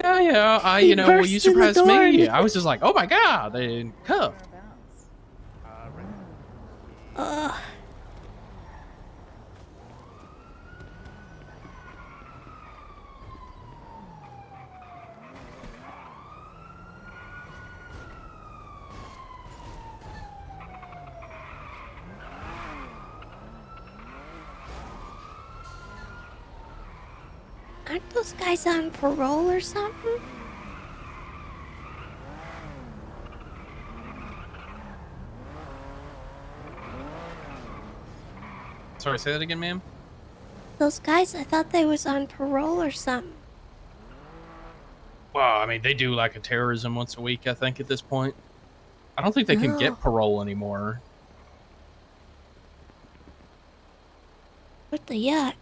Yeah. You know, well, you surprised me. I was just like, oh my god, they cuffed. Aren't those guys on parole or something? Sorry, say that again, ma'am. Those guys, I thought they was on parole or something. Well, I mean, they do like a terrorism once a week, I think, at this point. I don't think they can get parole anymore. What the yuck?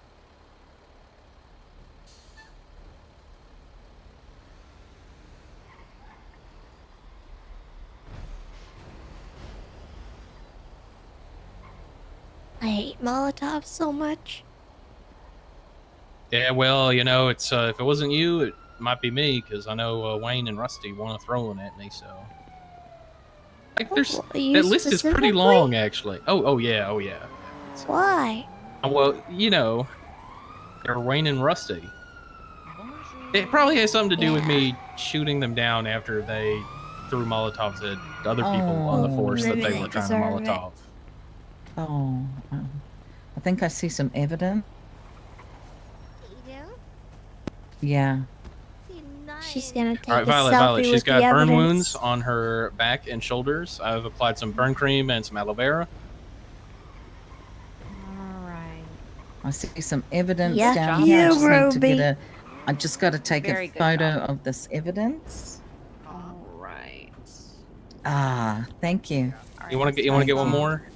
I hate Molotovs so much. Yeah, well, you know, it's if it wasn't you, it might be me, because I know Wayne and Rusty want to throw one at me. So, like, there's You that list is pretty specifically? long, actually. Oh yeah, oh yeah. Why? Well, you know, they're Wayne and Rusty. It probably has something to do with me shooting them down after they threw Molotovs at other people on the force that maybe they they were trying to deserve it. Molotov. Oh, I think I see some evidence. Yeah. She's gonna take All right, a Violet, selfie Violet. She's with the got burn evidence. wounds on her back and shoulders. I've applied some burn cream and some aloe vera. I see some evidence Yeah, down here. I you, just need to Ruby. get I just got to take Very a good photo job. of this evidence. All right. Ah, thank you. You want to get one more?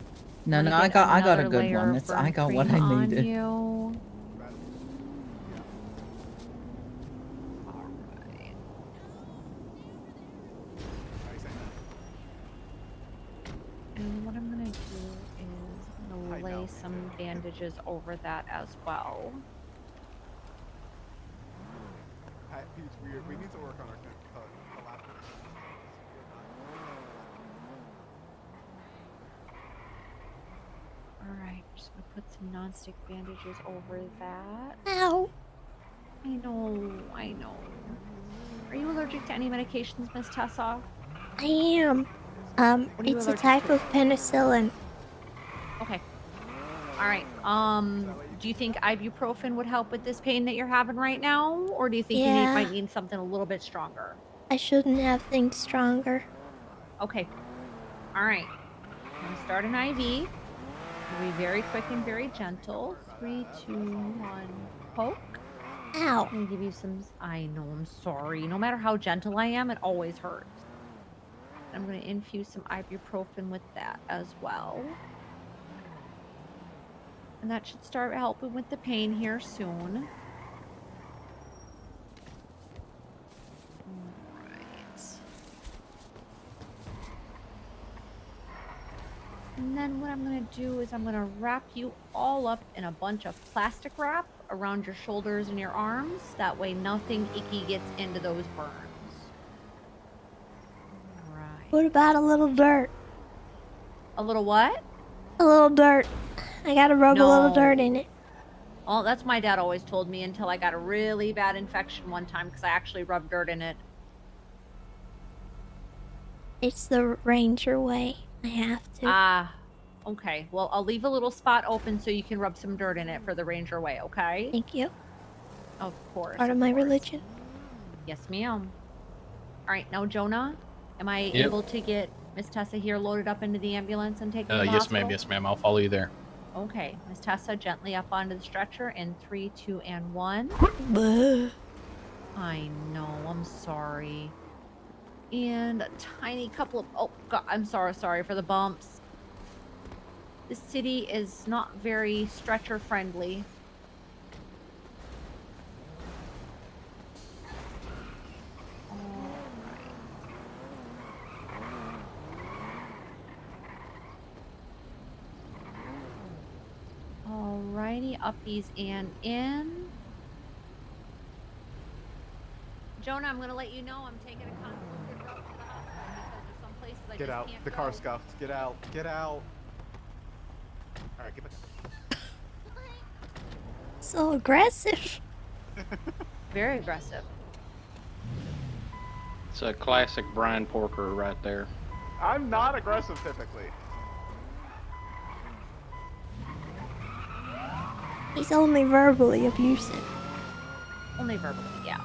No, no, I got a good one. It's I got what I needed. You. And what I'm gonna do is I'm gonna lay some bandages over that as well. It's weird. We need to work on our collaboration. Alright, just gonna put some non-stick bandages over that. Ow. I know. Are you allergic to any medications, Miss Tessa? I am. What are you It's a allergic type to? of penicillin. Okay. Alright, do you think ibuprofen would help with this pain that you're having right now? Or do you think you Yeah. might need something a little bit stronger? I shouldn't have things stronger. Okay. Alright. I'm gonna start an IV. It'll be very quick and very gentle. 3, 2, 1, poke. Ow. I'm gonna give you some. I know, I'm sorry. No matter how gentle I am, it always hurts. I'm gonna infuse some ibuprofen with that as well. And that should start helping with the pain here soon. And then what I'm going to do is I'm going to wrap you all up in a bunch of plastic wrap around your shoulders and your arms. That way nothing icky gets into those burns. Right. What about a little dirt? A little what? A little dirt. I gotta rub a little No. dirt in it. Well, that's my dad always told me until I got a really bad infection one time because I actually rubbed dirt in it. It's the ranger way. I have to. Ah, okay. Well, I'll leave a little spot open so you can rub some dirt in it for the ranger way, okay? Thank you. Of course. Part of my religion. Yes, ma'am. All right, now Jonah, am I Yep. able to get Miss Tessa here loaded up into the ambulance and taken to the Yes, hospital? ma'am. Yes, ma'am. I'll follow you there. Okay, Miss Tessa, gently up onto the stretcher in 3, 2, and 1. I know, I'm sorry. And a tiny couple of, oh God, I'm sorry for the bumps. The city is not very stretcher friendly. Alrighty, uppies and in. Jonah, I'm gonna let you know I'm taking a convoluted route to the hospital because there's some places I Get just out. can't The go. car's scuffed. Get out. Get out. All right, get back. So aggressive. Very aggressive. It's a classic Brian Porker right there. I'm not aggressive typically. He's only verbally abusive. Only verbally, yeah.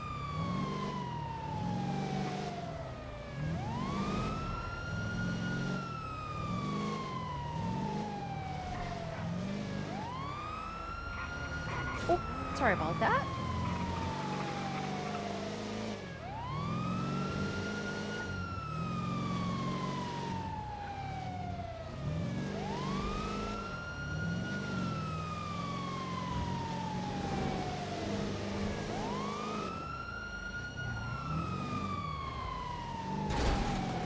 Oh, sorry about that.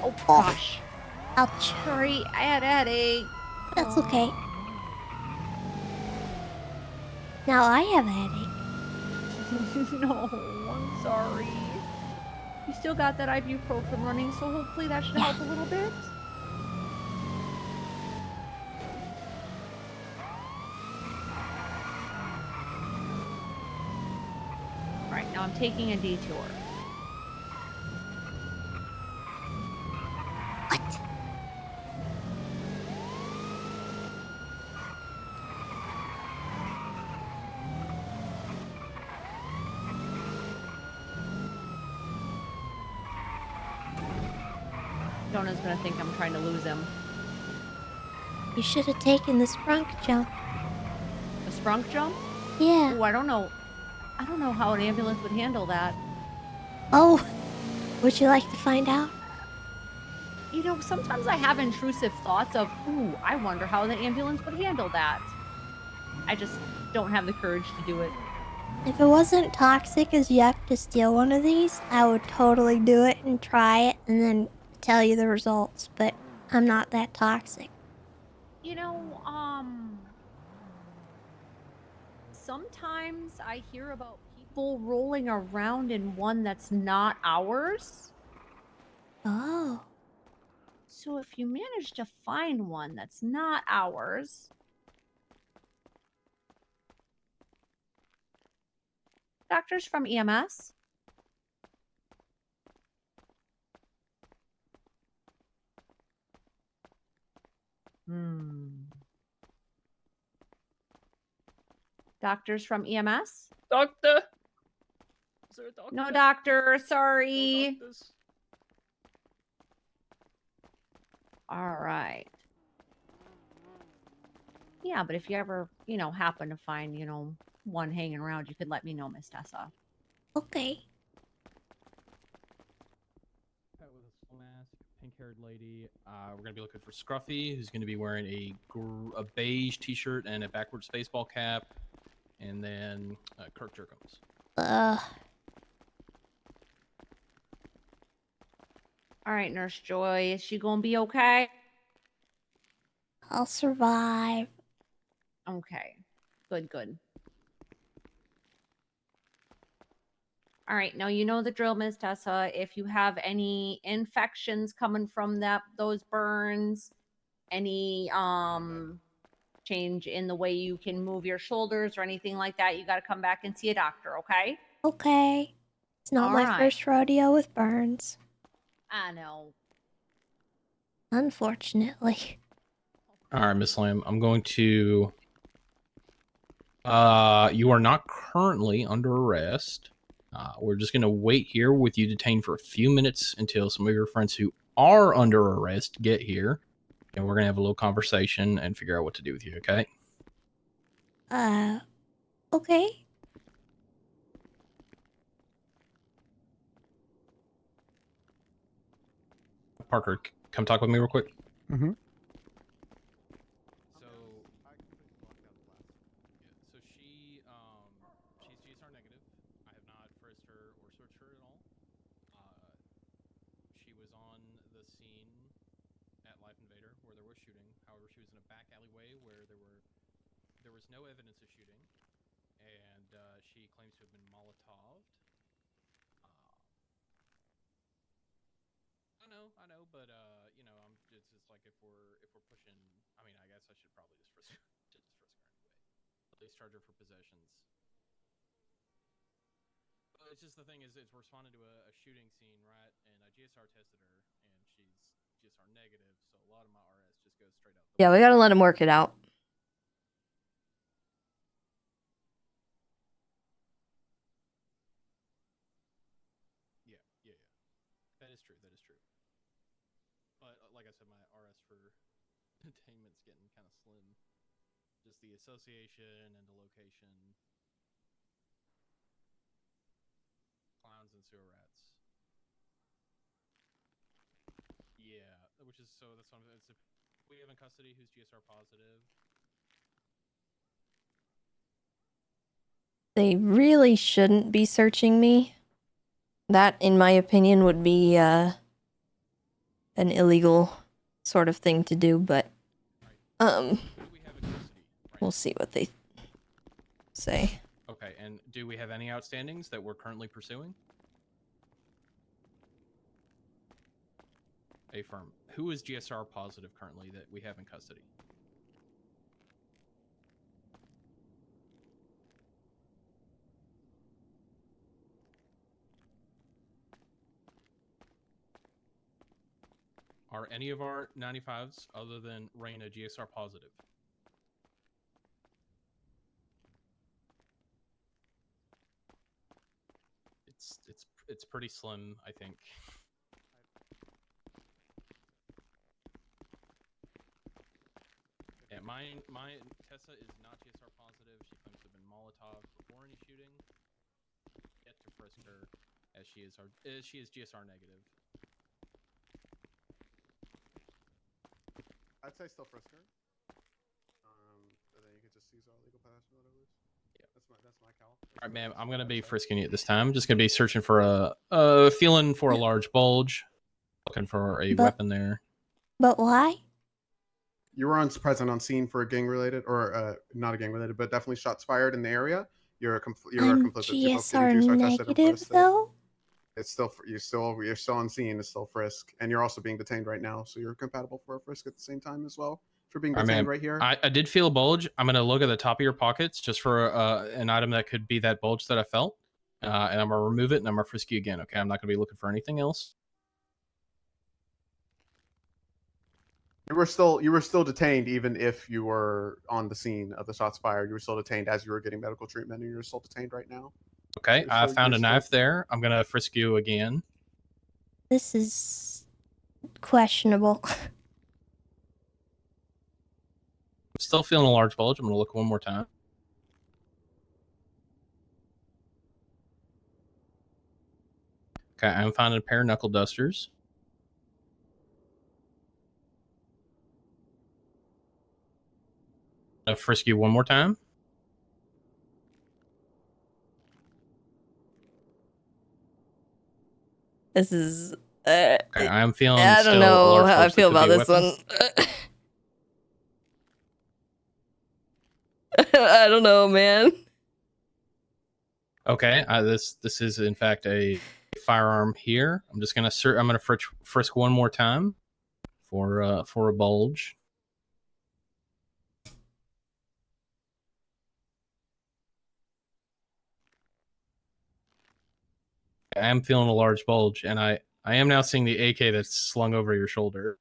Oh gosh. Ouch. Sorry, I had a headache. That's okay. Now I have a headache. No, I'm sorry. You still got that ibuprofen running, so hopefully that should help a little bit. Alright, now I'm taking a detour. What? Jonah's gonna think I'm trying to lose him. You should have taken the sprunk jump. A sprunk jump? Yeah. Oh, I don't know. I don't know how an ambulance would handle that. Oh, would you like to find out? You know, sometimes I have intrusive thoughts of, ooh, I wonder how the ambulance would handle that. I just don't have the courage to do it. If it wasn't toxic as yuck to steal one of these, I would totally do it and try it and then tell you the results, but I'm not that toxic. You know, sometimes I hear about people rolling around in one that's not ours. Oh. So if you manage to find one that's not ours... Doctors from EMS? Doctors from EMS? Doctor? Is there a doctor? No doctor, sorry. No doctors? All right. Yeah, but if you ever, happen to find, one hanging around, you could let me know, Miss Tessa. Okay. With a skull mask, pink-haired lady. We're gonna be looking for Scruffy, who's gonna be wearing a beige T-shirt and a backwards baseball cap, and then Kirk Jerkums. All right, Nurse Joy, is she gonna be okay? I'll survive. Okay. Good. All right, now you know the drill, Miss Tessa. If you have any infections coming from those burns, any change in the way you can move your shoulders or anything like that, you got to come back and see a doctor, okay? Okay. It's not All my right. first rodeo with burns. I know. Unfortunately. All right, Miss Lamb. I'm going to. You are not currently under arrest. We're just going to wait here with you detained for a few minutes until some of your friends who are under arrest get here. And we're going to have a little conversation and figure out what to do with you, okay? Okay. Parker, come talk with me real quick. Mm-hmm. So she's GSR negative. I have not frisked her or searched her at all. She was on the scene at Life Invader where there was shooting. However, she was in a back alleyway where there was no evidence of shooting, and she claims to have been Molotov'd. I know, but it's just like if we're pushing. I mean, I guess I should probably just frisk her anyway. At least charge her for possessions. But it's just the thing is we're responding to a shooting scene, right? And I GSR tested her, and she's GSR negative, so a lot of my RS just goes straight out. Yeah, we gotta let him work it out. Yeah. That is true. But like I said, my RS for detainment's getting kind of slim. Just the association and the location. Clowns and sewer rats. Yeah, which is that's what it's we have in custody who's GSR positive. They really shouldn't be searching me. That, in my opinion, would be an illegal sort of thing to do, but we'll see what they say. Okay, and do we have any outstandings that we're currently pursuing? Affirm. Who is GSR positive currently that we have in custody? Are any of our 95s other than Reina GSR positive? It's pretty slim, I think. Yeah, my Tessa is not GSR positive. She claims to have been Molotov before any shooting. Yet to frisk her, as she is GSR negative. I'd say still frisk her. And then you could just seize all legal possession or whatever. Yeah, that's my call. All right, ma'am. I'm gonna be frisking you this time. I'm just gonna be searching for a feeling for a large bulge, looking for a weapon there. But why? You were present on scene for a gang-related, or not a gang-related, but definitely shots fired in the area. You're complicit to both getting GSR GSR tested and negative frisked. though. It's still you're still on scene. It's still frisk, and you're also being detained right now, so you're compatible for a frisk at the same time as well. For being detained right here. I did feel a bulge. I'm gonna look at the top of your pockets just for an item that could be that bulge that I felt, and I'm gonna remove it and I'm gonna frisk you again. Okay, I'm not gonna be looking for anything else. You were still detained even if you were on the scene of the shots fired. You were still detained as you were getting medical treatment, and you're still detained right now. Okay, I found a knife there. I'm gonna frisk you again. This is questionable. I'm still feeling a large bulge. I'm gonna look one more time. Okay, I'm finding a pair of knuckle dusters. I'll frisk you one more time. This is. Okay, I'm feeling. I don't know how I feel about this one. I don't know, man. Okay, this is in fact a firearm here. I'm just gonna I'm gonna frisk one more time for a bulge. I am feeling a large bulge, and I am now seeing the AK that's slung over your shoulder.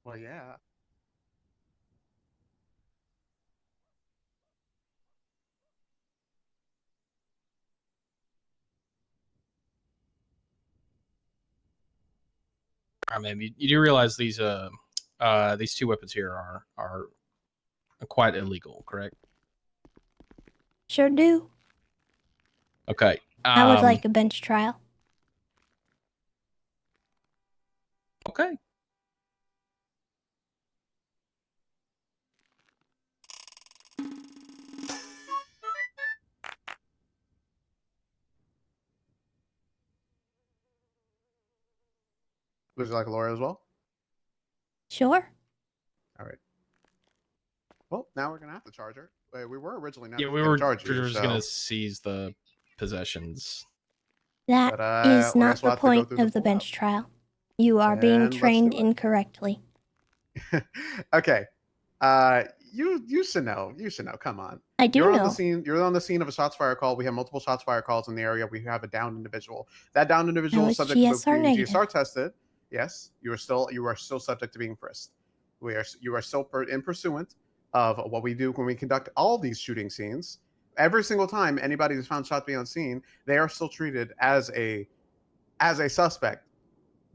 Well, yeah. I mean, you do realize these two weapons here are quite illegal, correct? Sure do. Okay. I would like a bench trial. Okay. Would you like a lawyer as well? Sure. All right. Well, now we're gonna have to charge her. Wait, we were originally not. Yeah, we were just gonna seize the possessions. That is not the point of the bench trial. You are being trained incorrectly. Okay. You should know. You should know. Come on. I do You're know. On the scene. You're on the scene of a shots fire call. We have multiple shots fire calls in the area. We have a downed individual. That downed individual is subject to being GSR tested. Yes, you are still subject to being frisked. You are still in pursuant of what we do when we conduct all these shooting scenes. Every single time anybody is found shot being on scene, they are still treated as a suspect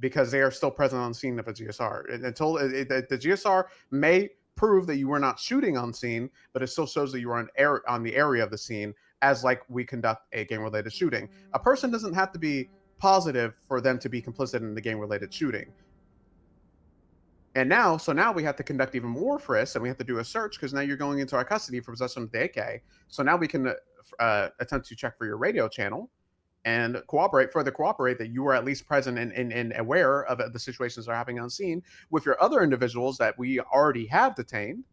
because they are still present on scene of a GSR. Until the GSR may prove that you were not shooting on scene, but it still shows that you were on the area of the scene as like we conduct a gang-related shooting. A person doesn't have to be positive for them to be complicit in the gang-related shooting. And now we have to conduct even more frisks, and we have to do a search because now you're going into our custody for possession of the AK. So now we can attempt to check for your radio channel, and further cooperate that you were at least present and aware of the situations that are happening on scene with your other individuals that we already have detained.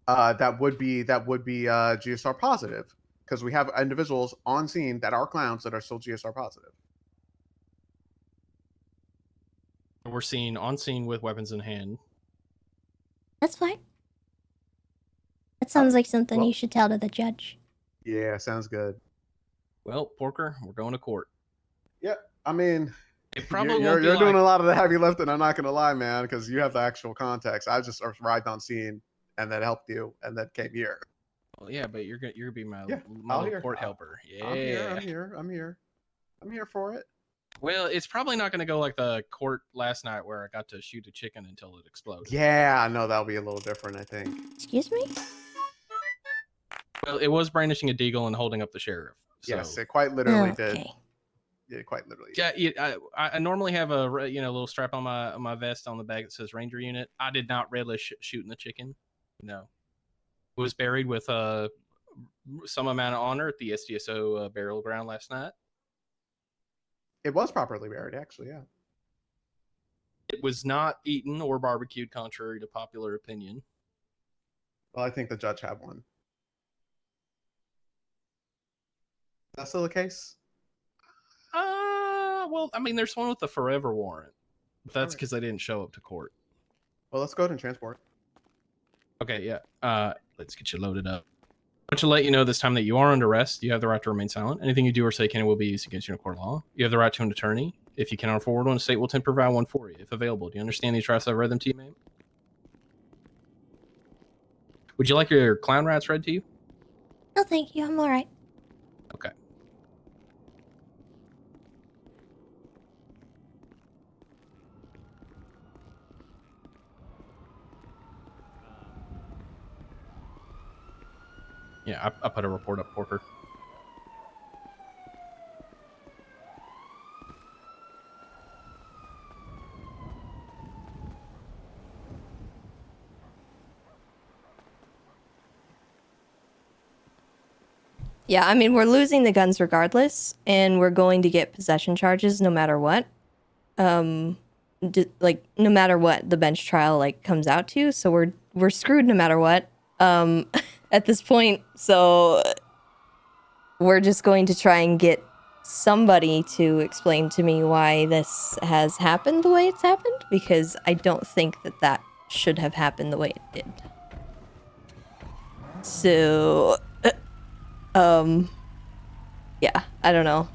That would be GSR positive, because we have individuals on scene that are clowns that are still GSR positive. We're seen on scene with weapons in hand. That's fine. That sounds like something you should tell to the judge. Yeah, sounds good. Well, Porker, we're going to court. Yeah, I mean, it probably you're doing a lot of the heavy lifting. I'm not gonna lie, man, because you have the actual context. I just arrived on scene and then helped you and then came here. Well, yeah, but you're gonna be my I'll little court helper. Yeah, I'm here for it. Well, it's probably not going to go like the court last night where I got to shoot a chicken until it exploded. Yeah, I know that'll be a little different, I think. Excuse me? Well, it was brandishing a deagle and holding up the sheriff. So. Yes, it quite literally did. Yeah, quite literally. Yeah, I normally have a little strap on my vest on the back that says Ranger Unit. I did not relish shooting the chicken. No, it was buried with some amount of honor at the SDSO burial ground last night. It was properly buried, actually, yeah. It was not eaten or barbecued, contrary to popular opinion. Well, I think the judge had one. Is that still the case? Well, I mean, there's one with the forever warrant. But that's because they didn't show up to court. Well, let's go ahead and transport. Okay, yeah. Let's get you loaded up. I want to let you know this time that you are under arrest. You have the right to remain silent. Anything you do or say can and will be used against you in a court of law. You have the right to an attorney. If you cannot afford one, the state will attempt to provide one for you, if available. Do you understand these rights? I've read them to you, ma'am? Would you like your clown rights read to you? No, thank you. I'm all right. Okay. Yeah, I put a report up, Porker. Yeah, I mean, we're losing the guns regardless, and we're going to get possession charges no matter what. No matter what the bench trial comes out to, so we're screwed no matter what. At this point, so we're just going to try and get somebody to explain to me why this has happened the way it's happened, because I don't think that should have happened the way it did. So, yeah, I don't know.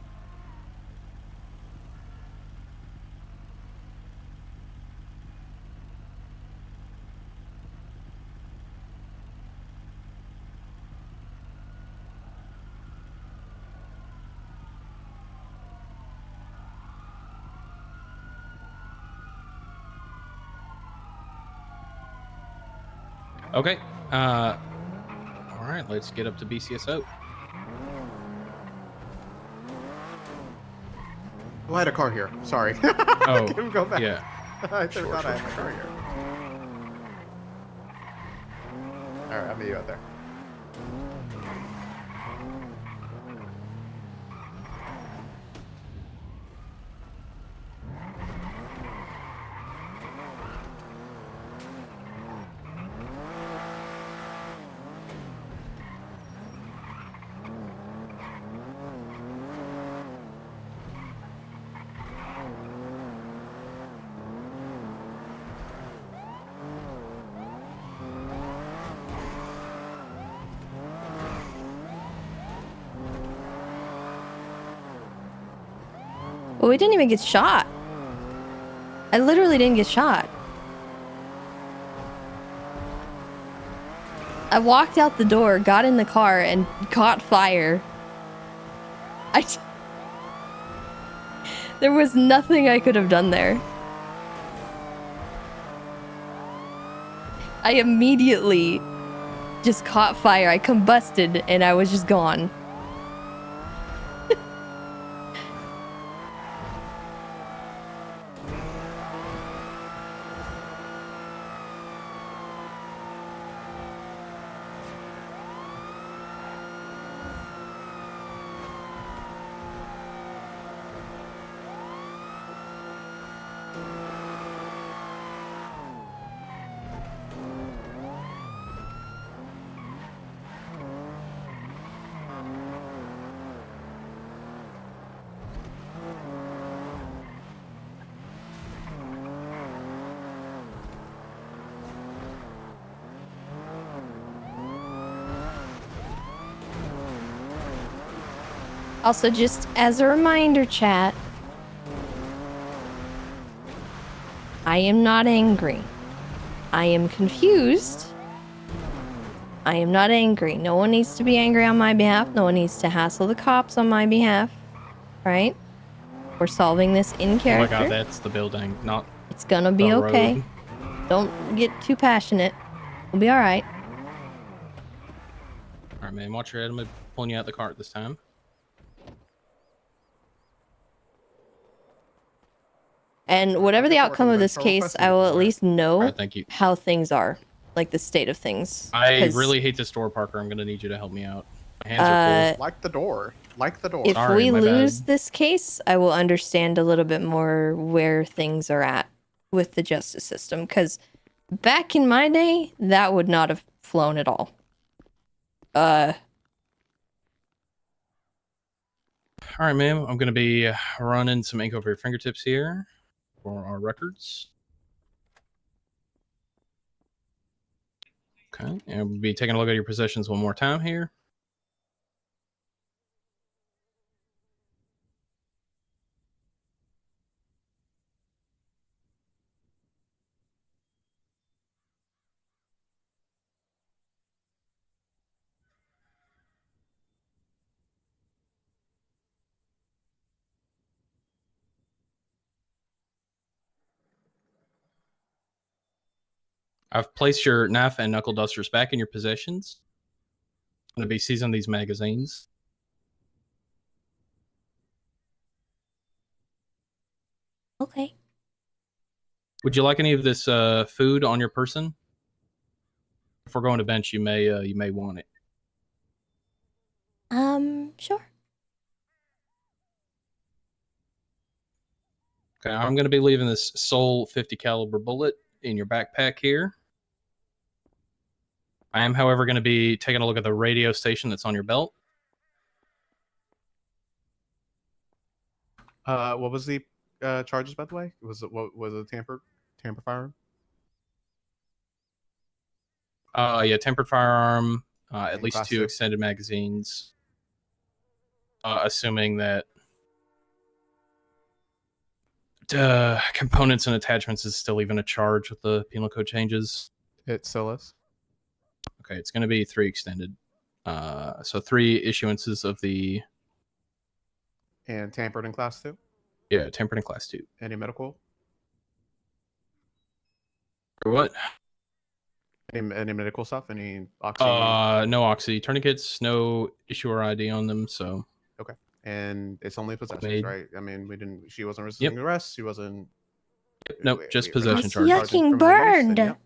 Okay. All right, let's get up to BCSO. Oh, I had a car here. Sorry. Oh, go back. Yeah. I thought I had a car here. All right, I'll meet you out there. Well, we didn't even get shot. I literally didn't get shot. I walked out the door, got in the car, and caught fire. There was nothing I could have done there. I immediately just caught fire. I combusted, and I was just gone. Also, just as a reminder, chat, I am not angry. I am confused. I am not angry. No one needs to be angry on my behalf. No one needs to hassle the cops on my behalf. Right? We're solving this in Oh my character. god, that's the building, not It's gonna be the okay. road. Don't get too passionate. We'll be alright. Alright, man, watch your head. I'm gonna be pulling you out the cart this time. And whatever the outcome of this case, I will at least know Alright, thank you. how things are. Like the state of things. I 'Cause, really hate this door, Parker. I'm gonna need you to help me out. My hands are full. Like the door. Like the door. If Sorry, we my lose bad. this case, I will understand a little bit more where things are at with the justice system. Because back in my day, that would not have flown at all. Alright, ma'am. I'm gonna be running some ink over your fingertips here for our records. Okay, and we'll be taking a look at your possessions one more time here. I've placed your knife and knuckle dusters back in your possessions. I'm going to be seizing these magazines. Okay. Would you like any of this food on your person? If we're going to bench, you may want it. Sure. Okay, I'm going to be leaving this Sol 50 caliber bullet in your backpack here. I am, however, going to be taking a look at the radio station that's on your belt. What was the charges, by the way? What was it? Tamper firearm? Yeah, tempered firearm, at And least class 2 2? extended magazines. Assuming that components and attachments is still even a charge with the penal code changes. It still is. Okay, it's going to be 3 extended. So 3 issuances of the... And tampered in class 2? Yeah, tempered in class 2. Any medical? For what? Any medical stuff? Any oxy? No oxy. Tourniquets, no issuer ID on them, so... Okay. And it's only possessions, Made. right? I mean, she wasn't resisting arrest. She wasn't... Nope, just possession It's charges. yucking burned.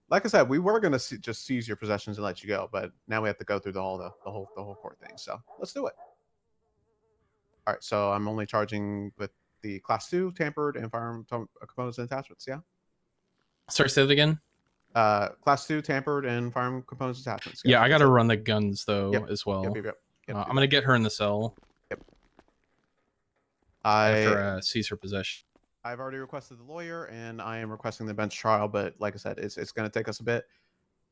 Like I said, we were gonna just seize your possessions and let you go, but now we have to go through the whole court thing. So let's do it. All right. So I'm only charging with the class 2 tampered and firearm components and attachments. Yeah. Sorry, say that again. Class 2 tampered and firearm components and attachments. Yeah, I got to run the guns though Yep. as well. Yep. I'm gonna get her in the cell. Yep. After I seize her possession. I've already requested the lawyer, and I am requesting the bench trial. But like I said, it's going to take us a bit.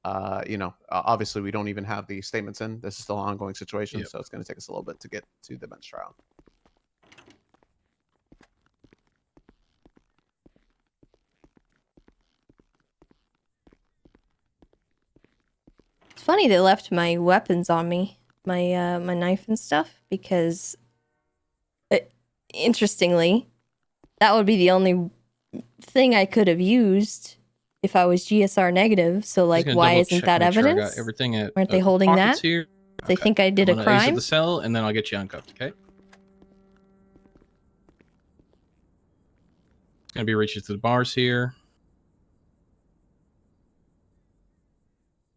Obviously, we don't even have the statements in. This is still an ongoing situation, so it's going to take us a little bit to get to the bench trial. It's funny they left my weapons on me, my knife and stuff, because interestingly, that would be the only thing I could have used if I was GSR negative. So like, why isn't that evidence? Sure I got everything at, Aren't they holding that? here? They think I did I'm a gonna exit crime. the cell, and then I'll get you uncuffed. Okay. Gonna be reaching through the bars here.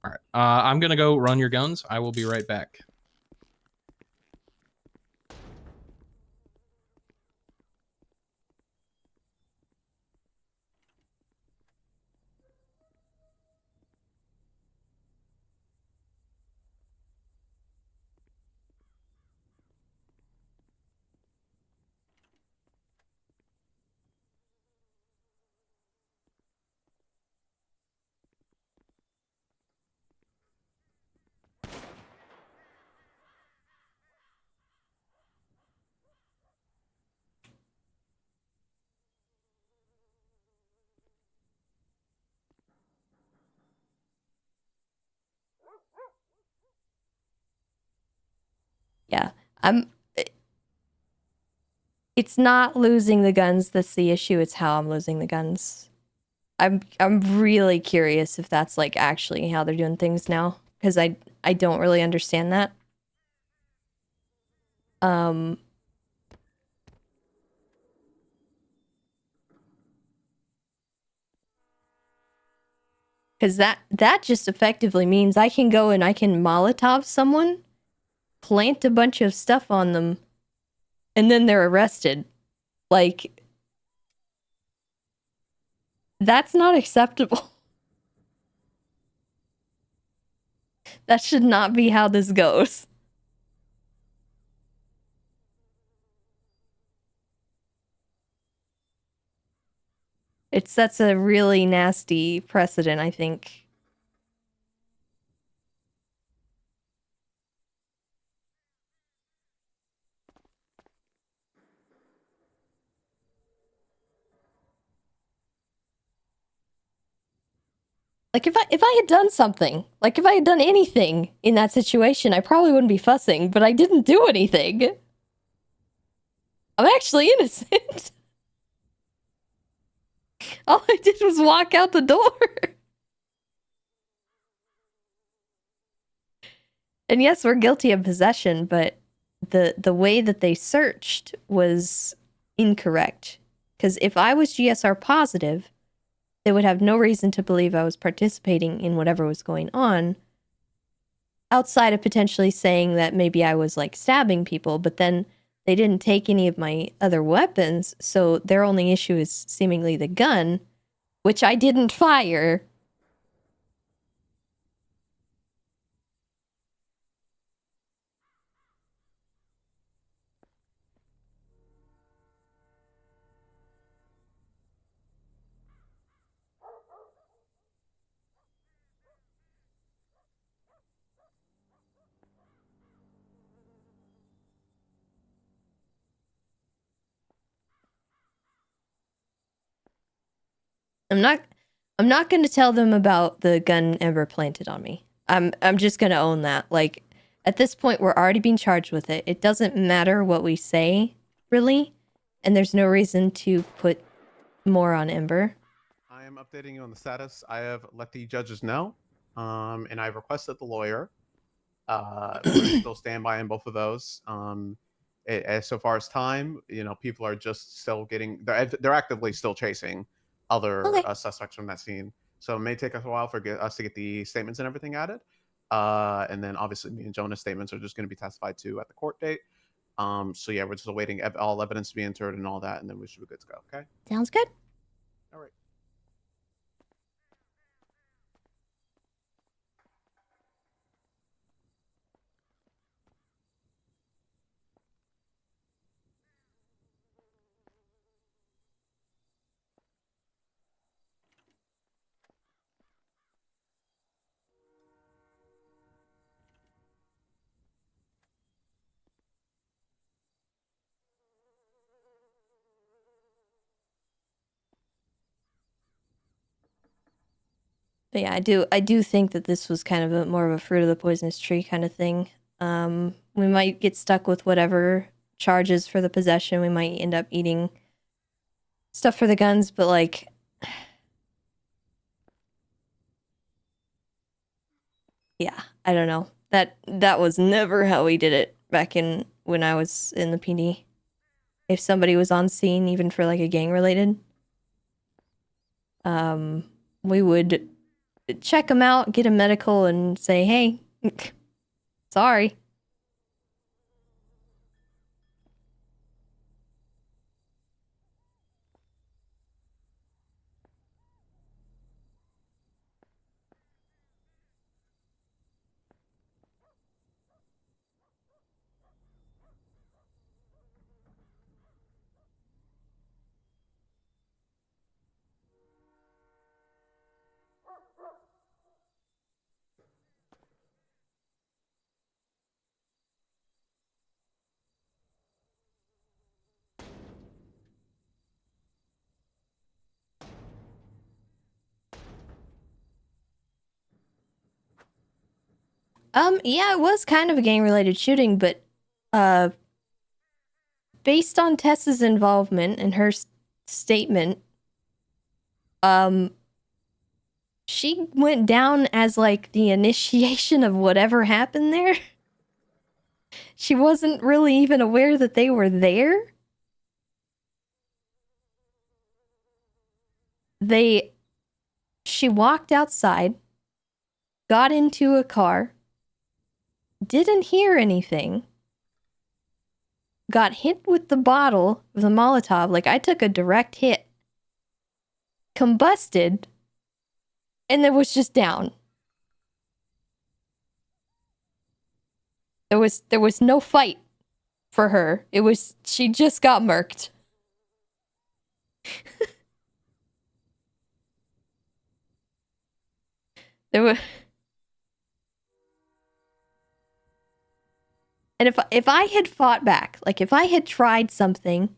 All right. I'm gonna go run your guns. I will be right back. Yeah, it's not losing the guns that's the issue, it's how I'm losing the guns. I'm really curious if that's like actually how they're doing things now, because I don't really understand that. Because that just effectively means I can go and I can Molotov someone, plant a bunch of stuff on them, and then they're arrested. Like, that's not acceptable. That should not be how this goes. It sets a really nasty precedent, I think. Like, if I had done something, like if I had done anything in that situation, I probably wouldn't be fussing, but I didn't do anything. I'm actually innocent. All I did was walk out the door. And yes, we're guilty of possession, but the way that they searched was incorrect. Because if I was GSR positive, they would have no reason to believe I was participating in whatever was going on, outside of potentially saying that maybe I was like stabbing people, but then they didn't take any of my other weapons, so their only issue is seemingly the gun, which I didn't fire. I'm not going to tell them about the gun ever planted on me. I'm just going to own that. Like, at this point, we're already being charged with it. It doesn't matter what we say, really, and there's no reason to put more on Ember. I am updating you on the status. I have let the judges know, and I've requested the lawyer. We still stand by in both of those. As so far as time, people are just still getting. They're actively still chasing other suspects from that scene. So it may take us a while for us to get the statements and everything added. And then obviously me and Jonah's statements are just going to be testified to at the court date. So yeah, we're just awaiting all evidence to be entered and all that, and then we should be good to go. Okay. Sounds good. All right. But yeah, I do think that this was kind of more of a fruit of the poisonous tree kind of thing. We might get stuck with whatever charges for the possession. We might end up eating stuff for the guns, but like, yeah, I don't know. That was never how we did it back in when I was in the PD. If somebody was on scene, even for like a gang related, we would check them out, get a medical, and say, hey, sorry. Yeah, it was kind of a gang related shooting, but Based on Tessa's involvement and her statement, she went down as like the initiation of whatever happened there. She wasn't really even aware that they were there. She walked outside, got into a car, didn't hear anything, got hit with the bottle of the Molotov, like I took a direct hit, combusted, and then was just down. There was no fight for her. She just got murked. There were, and if I had fought back, like if I had tried something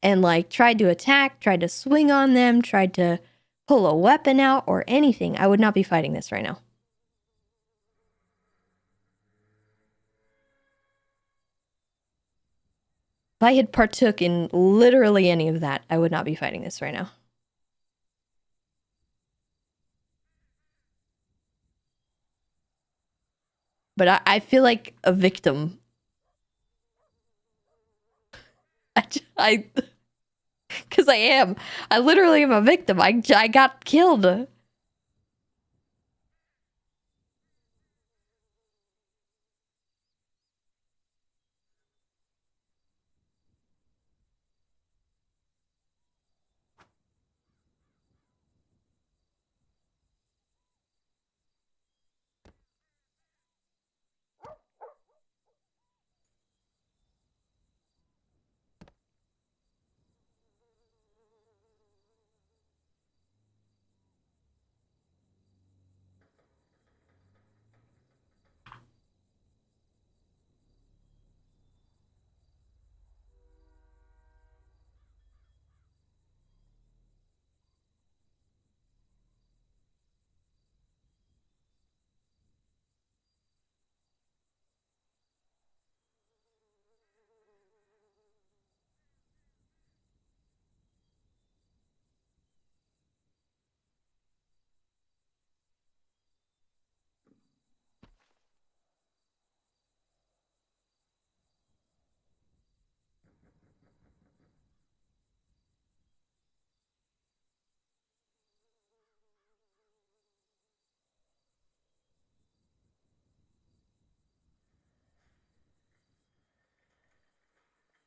and like tried to attack, tried to swing on them, tried to pull a weapon out or anything, I would not be fighting this right now. If I had partook in literally any of that, I would not be fighting this right now. But I feel like a victim. Because I am. I literally am a victim. I got killed.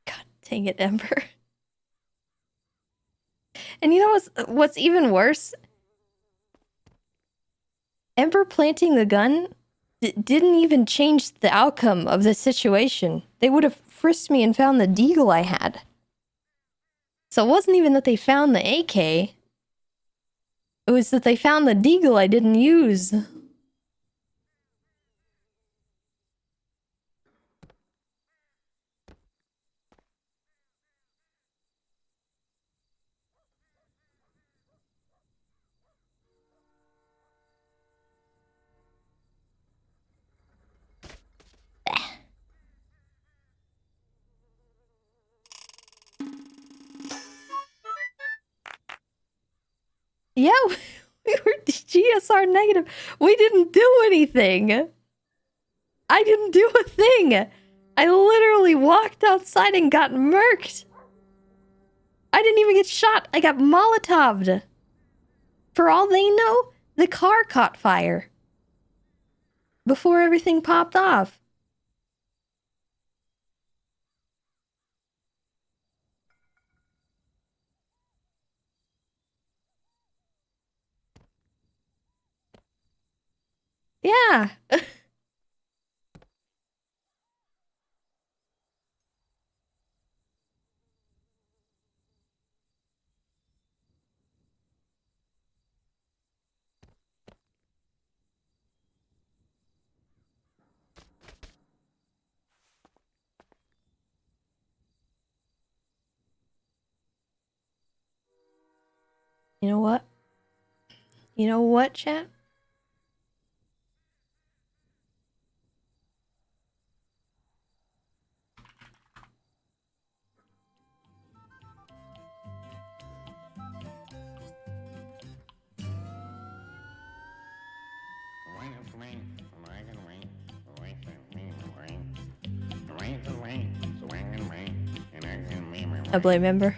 God, dang it, Ember. And you know what's even worse? Ember planting the gun didn't even change the outcome of the situation. They would have frisked me and found the deagle I had. So it wasn't even that they found the AK. It was that they found the deagle I didn't use. Yeah, we were GSR negative. We didn't do anything. I didn't do a thing. I literally walked outside and got murked. I didn't even get shot. I got Molotoved. For all they know, the car caught fire before everything popped off. Yeah. You know what? You know what, chat? I blame member.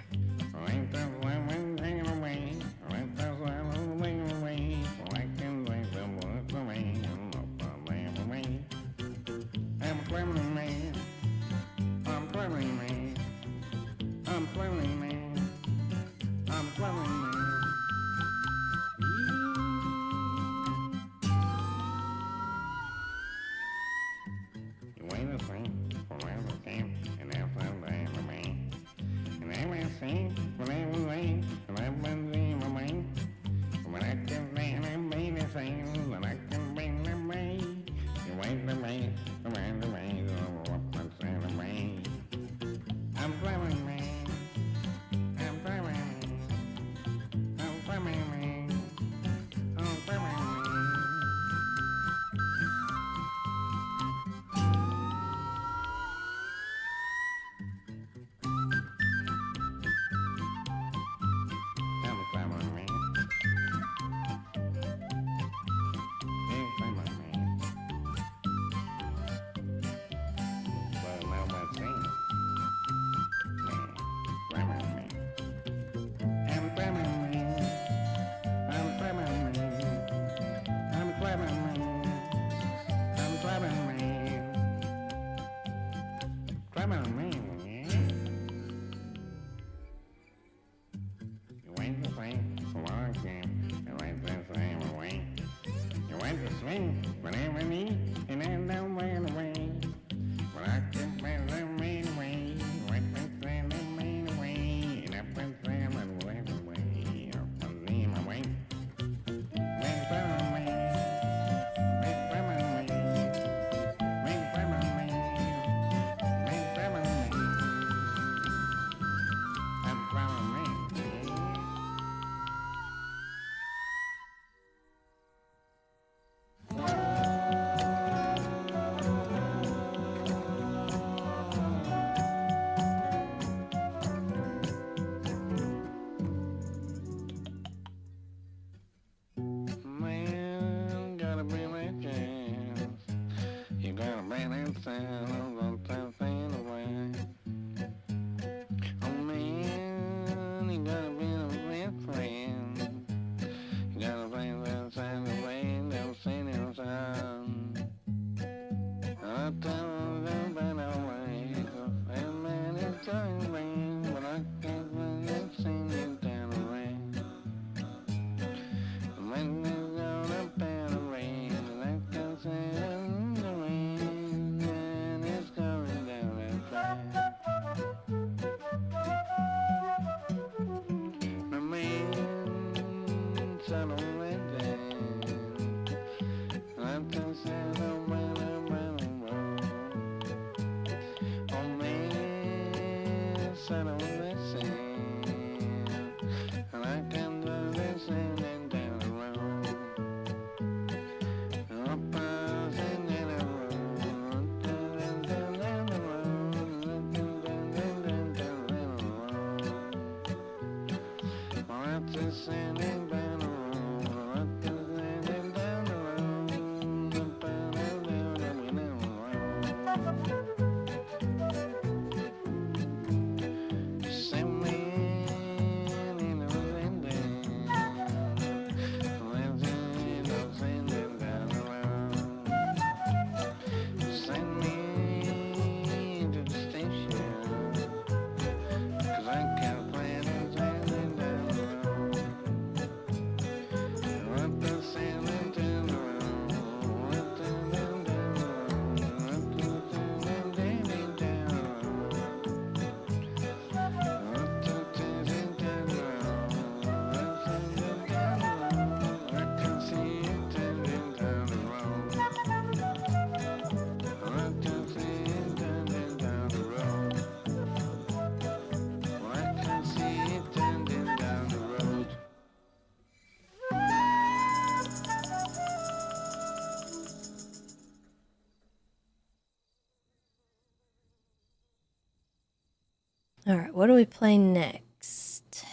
All right, what do we play next?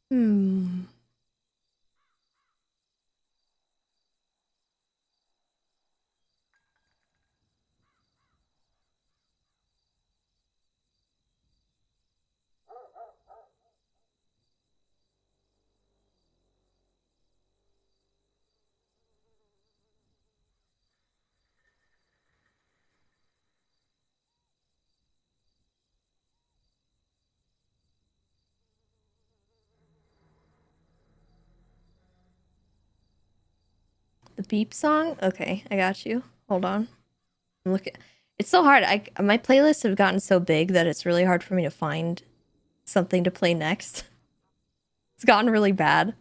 Hmm. The beep song? Okay, I got you. Hold on. Look, it's so hard. My playlists have gotten so big that it's really hard for me to find something to play next. It's gotten really bad.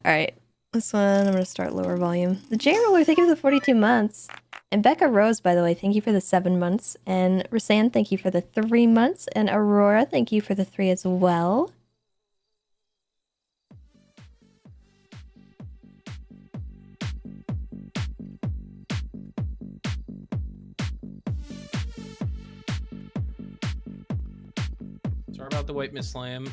All right, this one I'm gonna start lower volume. The J Roller, thank you for the 42 months. And Becca Rose, by the way, thank you for the 7 months. And Rasan, thank you for the 3 months. And Aurora, thank you for the 3 as well. Sorry about the wait, Miss Lamb.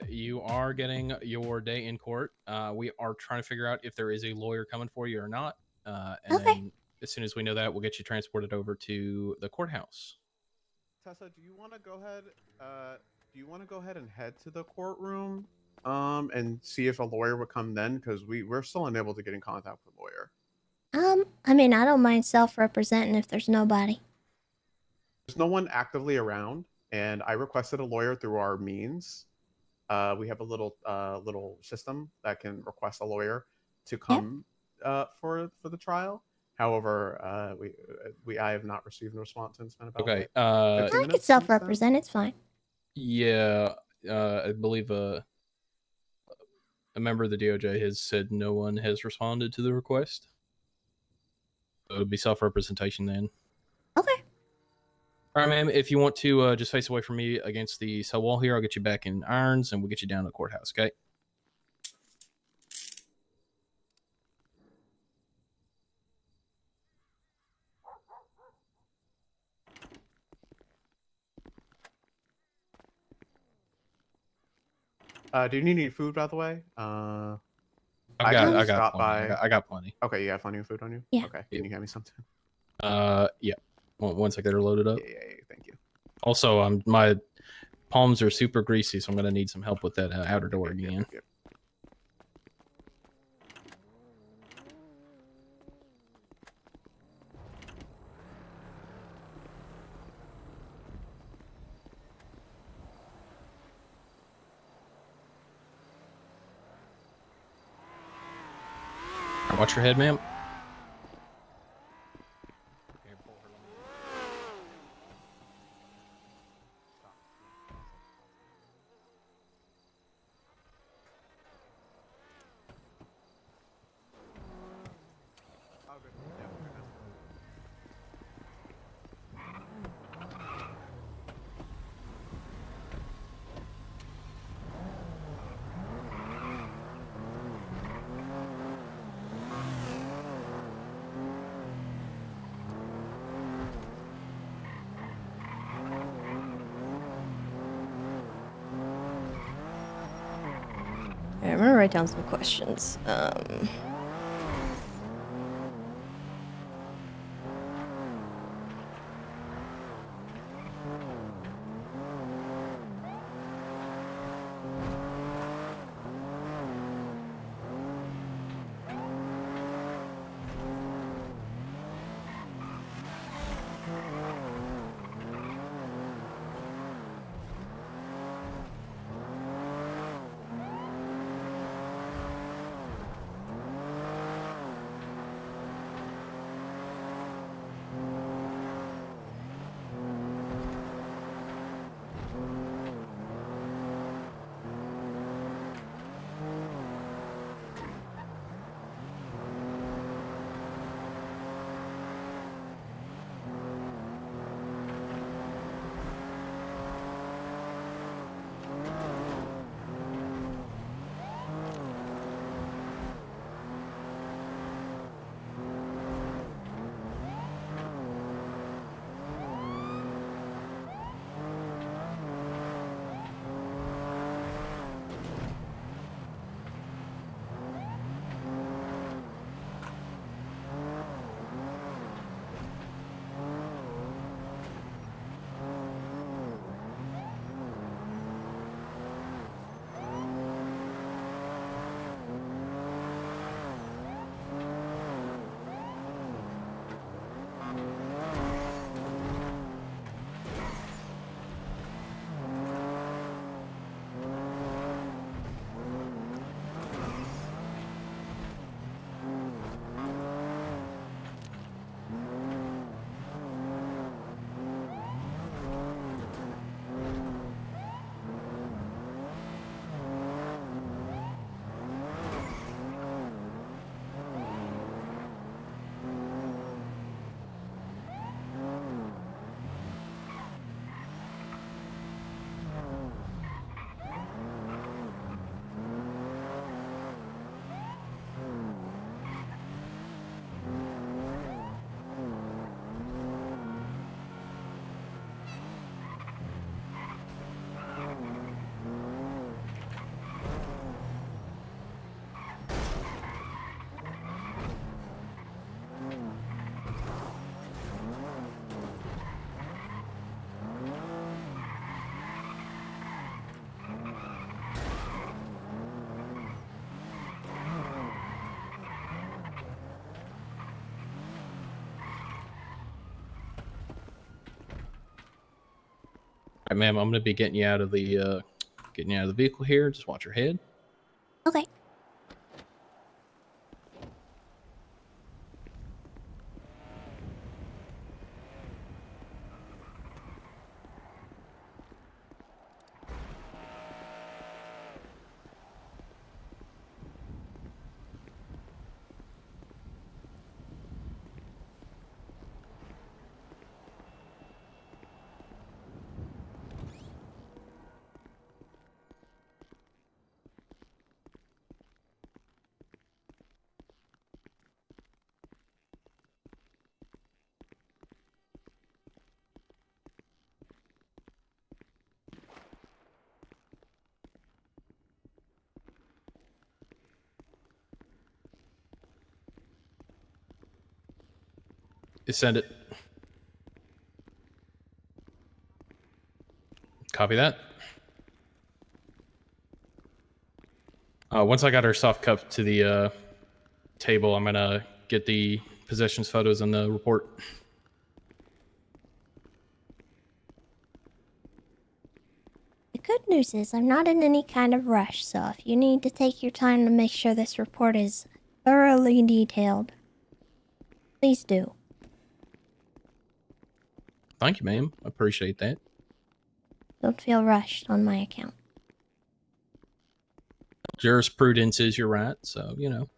You are getting your day in court. We are trying to figure out if there is a lawyer coming for you or not. And then as soon as we know that, we'll get you transported over to the courthouse. Tessa, do you want to go ahead? Do you want to go ahead and head to the courtroom, and see if a lawyer would come then? Because we're still unable to get in contact with a lawyer. I mean, I don't mind self-representing if there's nobody. There's no one actively around, and I requested a lawyer through our means. We have a little system that can request a lawyer to come for the trial. However, I have not received a response since been about Okay. 15 I minutes can self-represent. It's fine. Yeah, I believe a member of the DOJ has said no one has responded to the request. So it would be self-representation then. Okay. All right, ma'am. If you want to just face away from me against the cell wall here, I'll get you back in irons and we'll get you down to the courthouse, okay? Do you need any food, by the way? I got plenty. I got plenty. Okay, you have plenty of food on you? Yeah. Okay, can you get me something? Yeah. Once I get her loaded up. Yeah, thank you. Also, my palms are super greasy, so I'm gonna need some help with that outer door again. Yep. Watch your head, ma'am. Alright, I'm gonna write down some questions. right, ma'am. I'm gonna be getting you out of the vehicle here. Just watch your head. Okay. Just send it. Copy that. Once I got her soft cup to the table, I'm gonna get the possessions photos in the report. The good news is I'm not in any kind of rush, so if you need to take your time to make sure this report is thoroughly detailed, please do. Thank you, ma'am. I appreciate that. Don't feel rushed on my account. Jurisprudence is your right, so you know.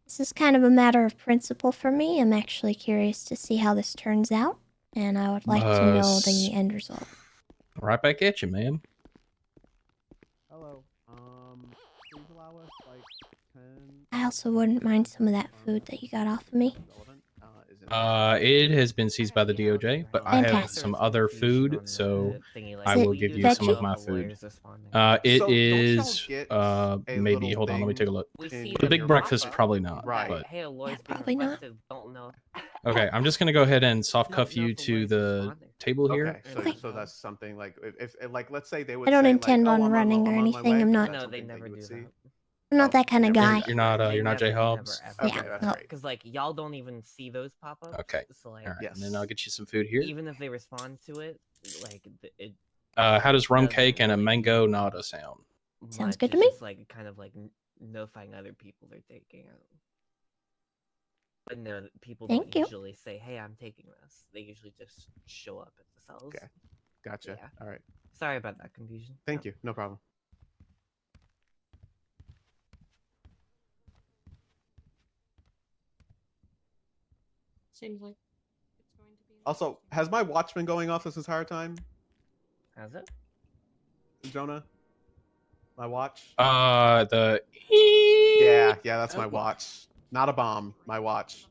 This is kind of a matter of principle for me. I'm actually curious to see how this turns out, and I would like to know the end result. Right back at you, ma'am. Hello. Please allow us like 10. I also wouldn't mind some of that food that you got off of me. It has been seized by the DOJ, but I have some other food, so I will give you some of my food. It is maybe. Hold on, let me take a look. The big breakfast, probably not. But probably not. okay, I'm just gonna go ahead and soft cuff you to the table here. Okay, so that's something like if like let's say they would. I don't say, intend like, on running or anything. I'm not. No, they never do that. I'm not that kind of guy. You're not J Hobbs. Okay, that's no. great. Because like y'all don't even see those pop-ups. Okay. So like, All right, and then I'll get you some food here. even if they respond to it, like it. How does rum cake and a mango nada sound? Sounds good to me. It's like kind of like notifying other people they're taking it. But no, people don't usually say, "Hey, I'm taking this." They usually just show up at the cells. Okay, gotcha. Yeah. All right. Sorry about that confusion. Thank you. No problem. Seems like it's going to be. Also, has my watch been going off this entire time? Has it? Jonah? My watch? The. Yeah, that's my watch. Not a bomb. My watch.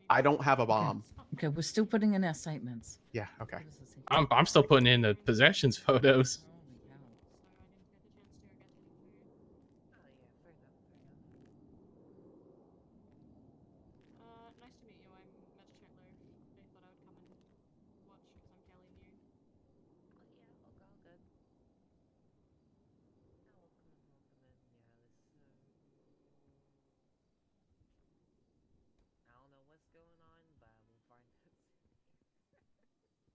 I don't have a bomb. Okay, we're still putting in our statements. Yeah. Okay. I'm still putting in the possessions photos. Nice to meet you. I'm Magistrate Loaf. I thought I would come and watch because I'm fairly new.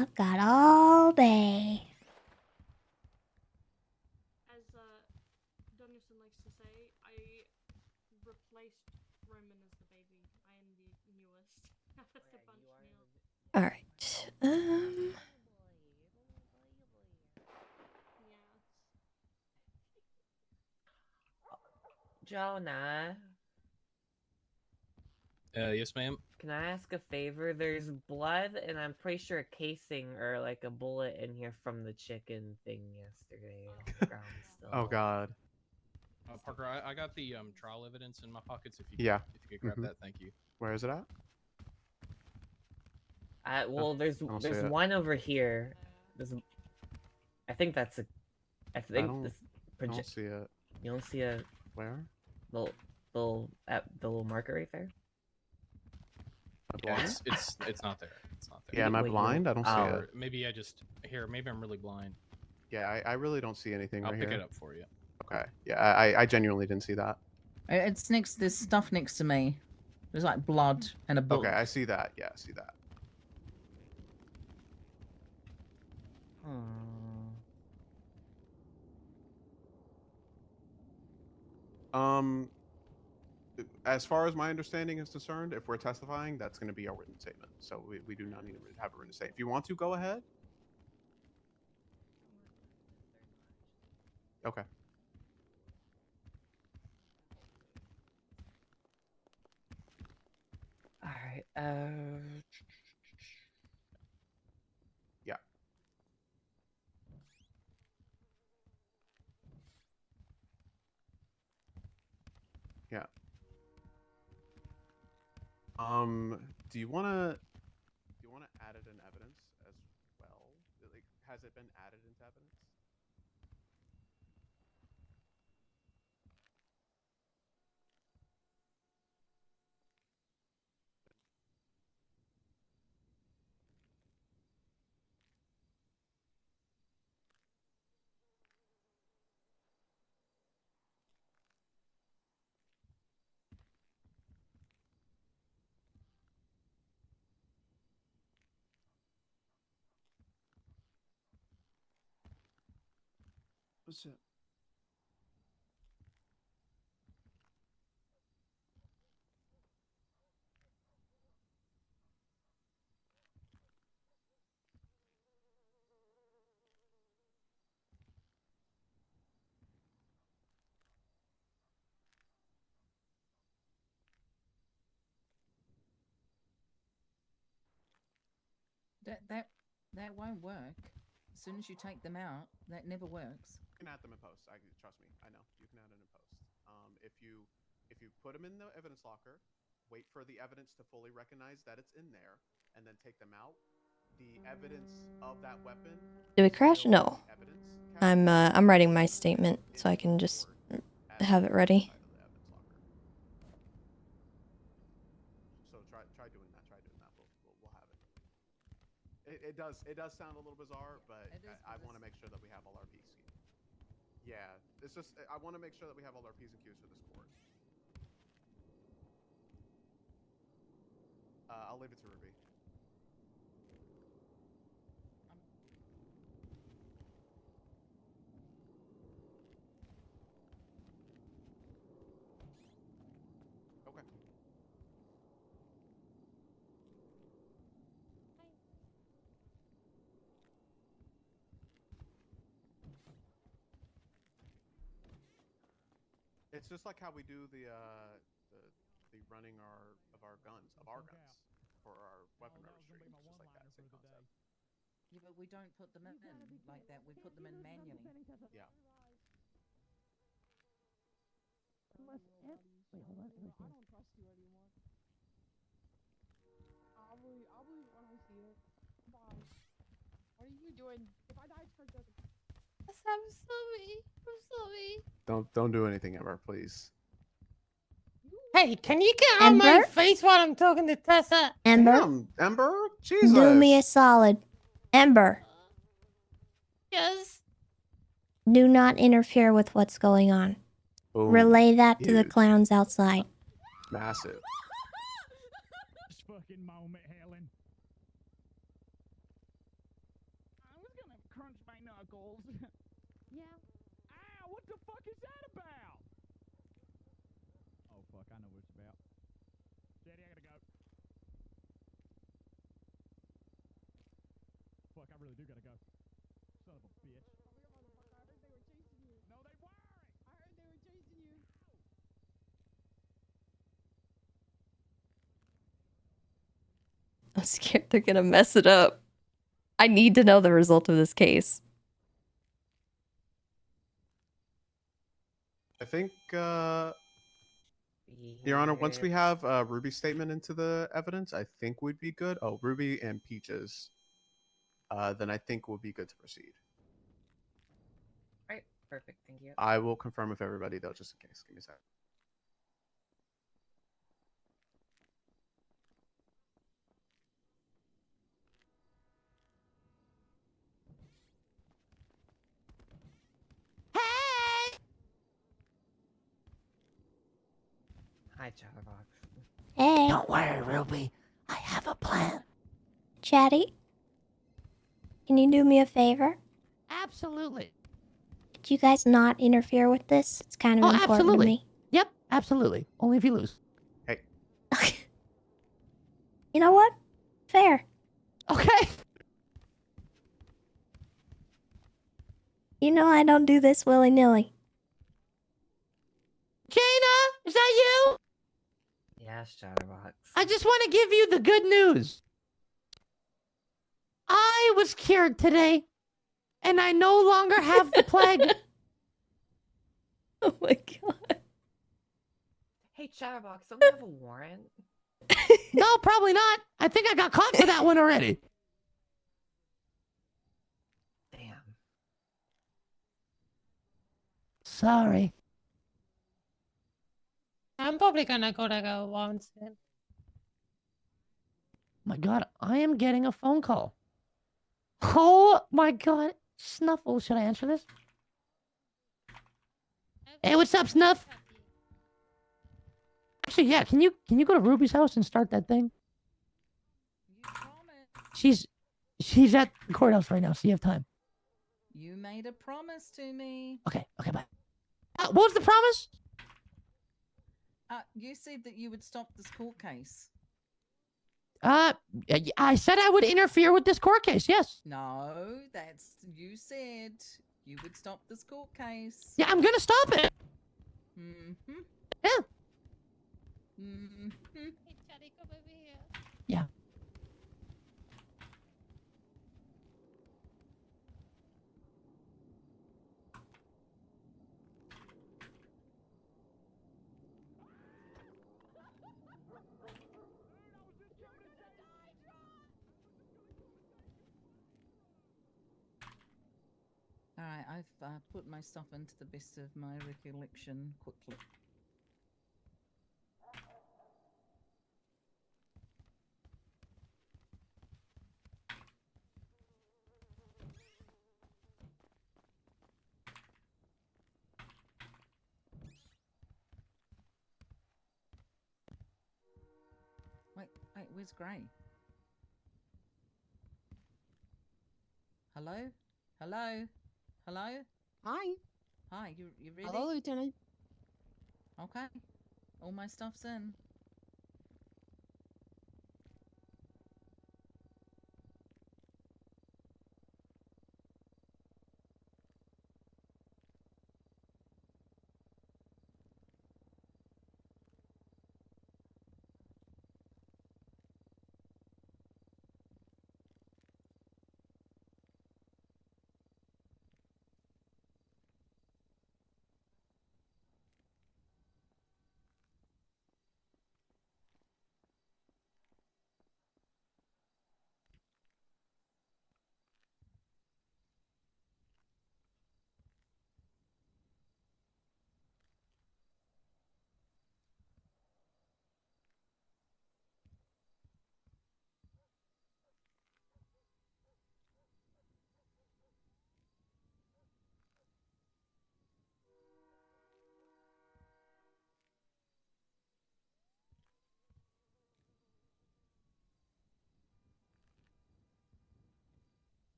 I've got all day. As Danielson likes to say, I replaced Roman as the baby. I am the newest out of the bunch now. All right. Jonah. Yes, ma'am. Can I ask a favor? There's blood, and I'm pretty sure a casing or like a bullet in here from the chicken thing yesterday. On the ground still. Oh God. Parker, I got the trial evidence in my pockets. If you Yeah. if you could grab that, thank you. Where is it at? Well, there's I don't see it. one over here. I think that's a. I think this. I don't see it. You don't see a. Where? The little marker right there. Yeah, it's not there. It's not there. Yeah, am I blind? I don't see it. Maybe I just maybe I'm really blind. Yeah, I really don't see anything I'll right pick here. it up for you. Okay. Yeah, I genuinely didn't see that. It's next. There's stuff next to me. There's like blood and a book. Okay, I see that. Yeah, I see that. As far as my understanding is concerned, if we're testifying, that's going to be our written statement. So we do not need to have a written statement. If you want to, go ahead. Okay. All right. Yeah. Yeah. Do you want to add it in evidence as well? Like, has it been added into evidence? What's it? That won't work. As soon as you take them out, that never works. You can add them in post. Trust me. I know you can add it in post. If you put them in the evidence locker, wait for the evidence to fully recognize that it's in there, and then take them out. The evidence of that weapon. Did we crash? No. I'm writing my statement so I can just have it ready. So try doing that. Try doing that. We'll have it. It does sound a little bizarre, but I want to make sure that we have all our P's. Yeah, it's just I want to make sure that we have all our P's and Q's for this court. I'll leave it to Ruby. Okay. It's just like how we do the running of our guns for our weapon registry. It's just like that, same concept. Yeah, but we don't put them in like that. We put them in manually. Yeah. Unless wait, hold on. I don't trust you anymore. I'll believe it when I see it. Bye. What are you doing? If I die, it's because I'm sorry. I'm sorry. Don't do anything ever, please. Hey, can you get out of my face while I'm talking to Tessa? Ember? Damn, Ember? Jesus. Do me a solid. Ember. Yes. Do not interfere with what's going on. Boom. Relay that to the Huge. clowns outside. Massive. This fucking moment, Helen. I was gonna crunch my knuckles. Yeah. Ow, what the fuck is that about? Oh, fuck, I know what it's about. Daddy, I gotta go. Fuck, I really do gotta go. Son of a bitch. Over here, motherfucker. I heard they were chasing you. No, they weren't. I heard they were chasing you. I'm scared they're gonna mess it up. I need to know the result of this case. I think, Your Honor, once we have Ruby's statement into the evidence, I think we'd be good. Oh, Ruby and Peaches. Then I think we'll be good to proceed. All right, perfect. Thank you. I will confirm with everybody, though, just in case. Give me a sec. Hey! Hi, Chatterbox. Hey. Don't worry, Ruby. I have a plan. Chatty, can you do me a favor? Absolutely. Could you guys not interfere with this? It's kind of important absolutely. to me. Yep, absolutely. Only if you lose. Hey. You know what? Fair. Okay. You know I don't do this willy-nilly. Jaina, is that you? Yes, Chatterbox. I just want to give you the good news. I was cured today, and I no longer have the plague. Oh my god. Hey, Chatterbox, don't you have a warrant? No, probably not. I think I got caught for that one already. Damn. Sorry. I'm probably gonna go once then. My god, I am getting a phone call. Oh my god. Snuffle, should I answer this? Hey, what's up, Snuff? Actually, yeah, can you go to Ruby's house and start that thing? She's at the courthouse right now, so you have time. You made a promise to me. Okay, bye. What was the promise? You said that you would stop this court case. I said I would interfere with this court case, yes. No, that's you said you would stop this court case. Yeah, I'm gonna stop it. Mm-hmm. Yeah. Mm-hmm. Hey, Chatty, come over here. Yeah. All right, I've put my stuff into the best of my recollection quickly. Wait, where's Gray? Hello? Hello? Hello? Hi. Hi, you ready? Hello, Lieutenant. Okay. All my stuff's in.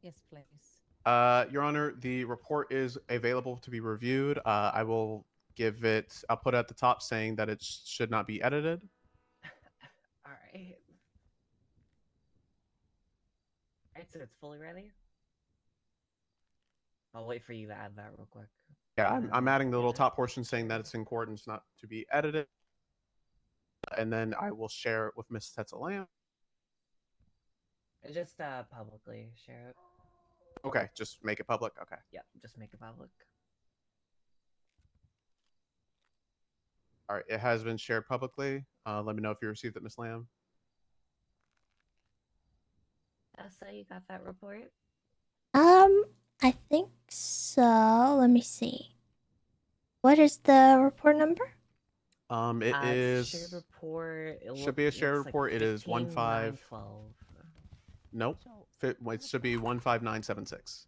Yes, please. Your Honor, the report is available to be reviewed. I will give it. I'll put it at the top saying that it should not be edited. All right. Alright, so it's fully ready? I'll wait for you to add that real quick. Yeah, I'm adding the little top portion saying that it's in court and it's not to be edited. And then I will share it with Miss Tessa Lamb. Just publicly share it. Okay, just make it public. Okay. Yep, just make it public. All right, it has been shared publicly. Let me know if you received it, Miss Lamb. So you got that report? I think so. Let me see. What is the report number? It is shared report. Should be a shared report. It is 15. 12. Nope. It should be 15976.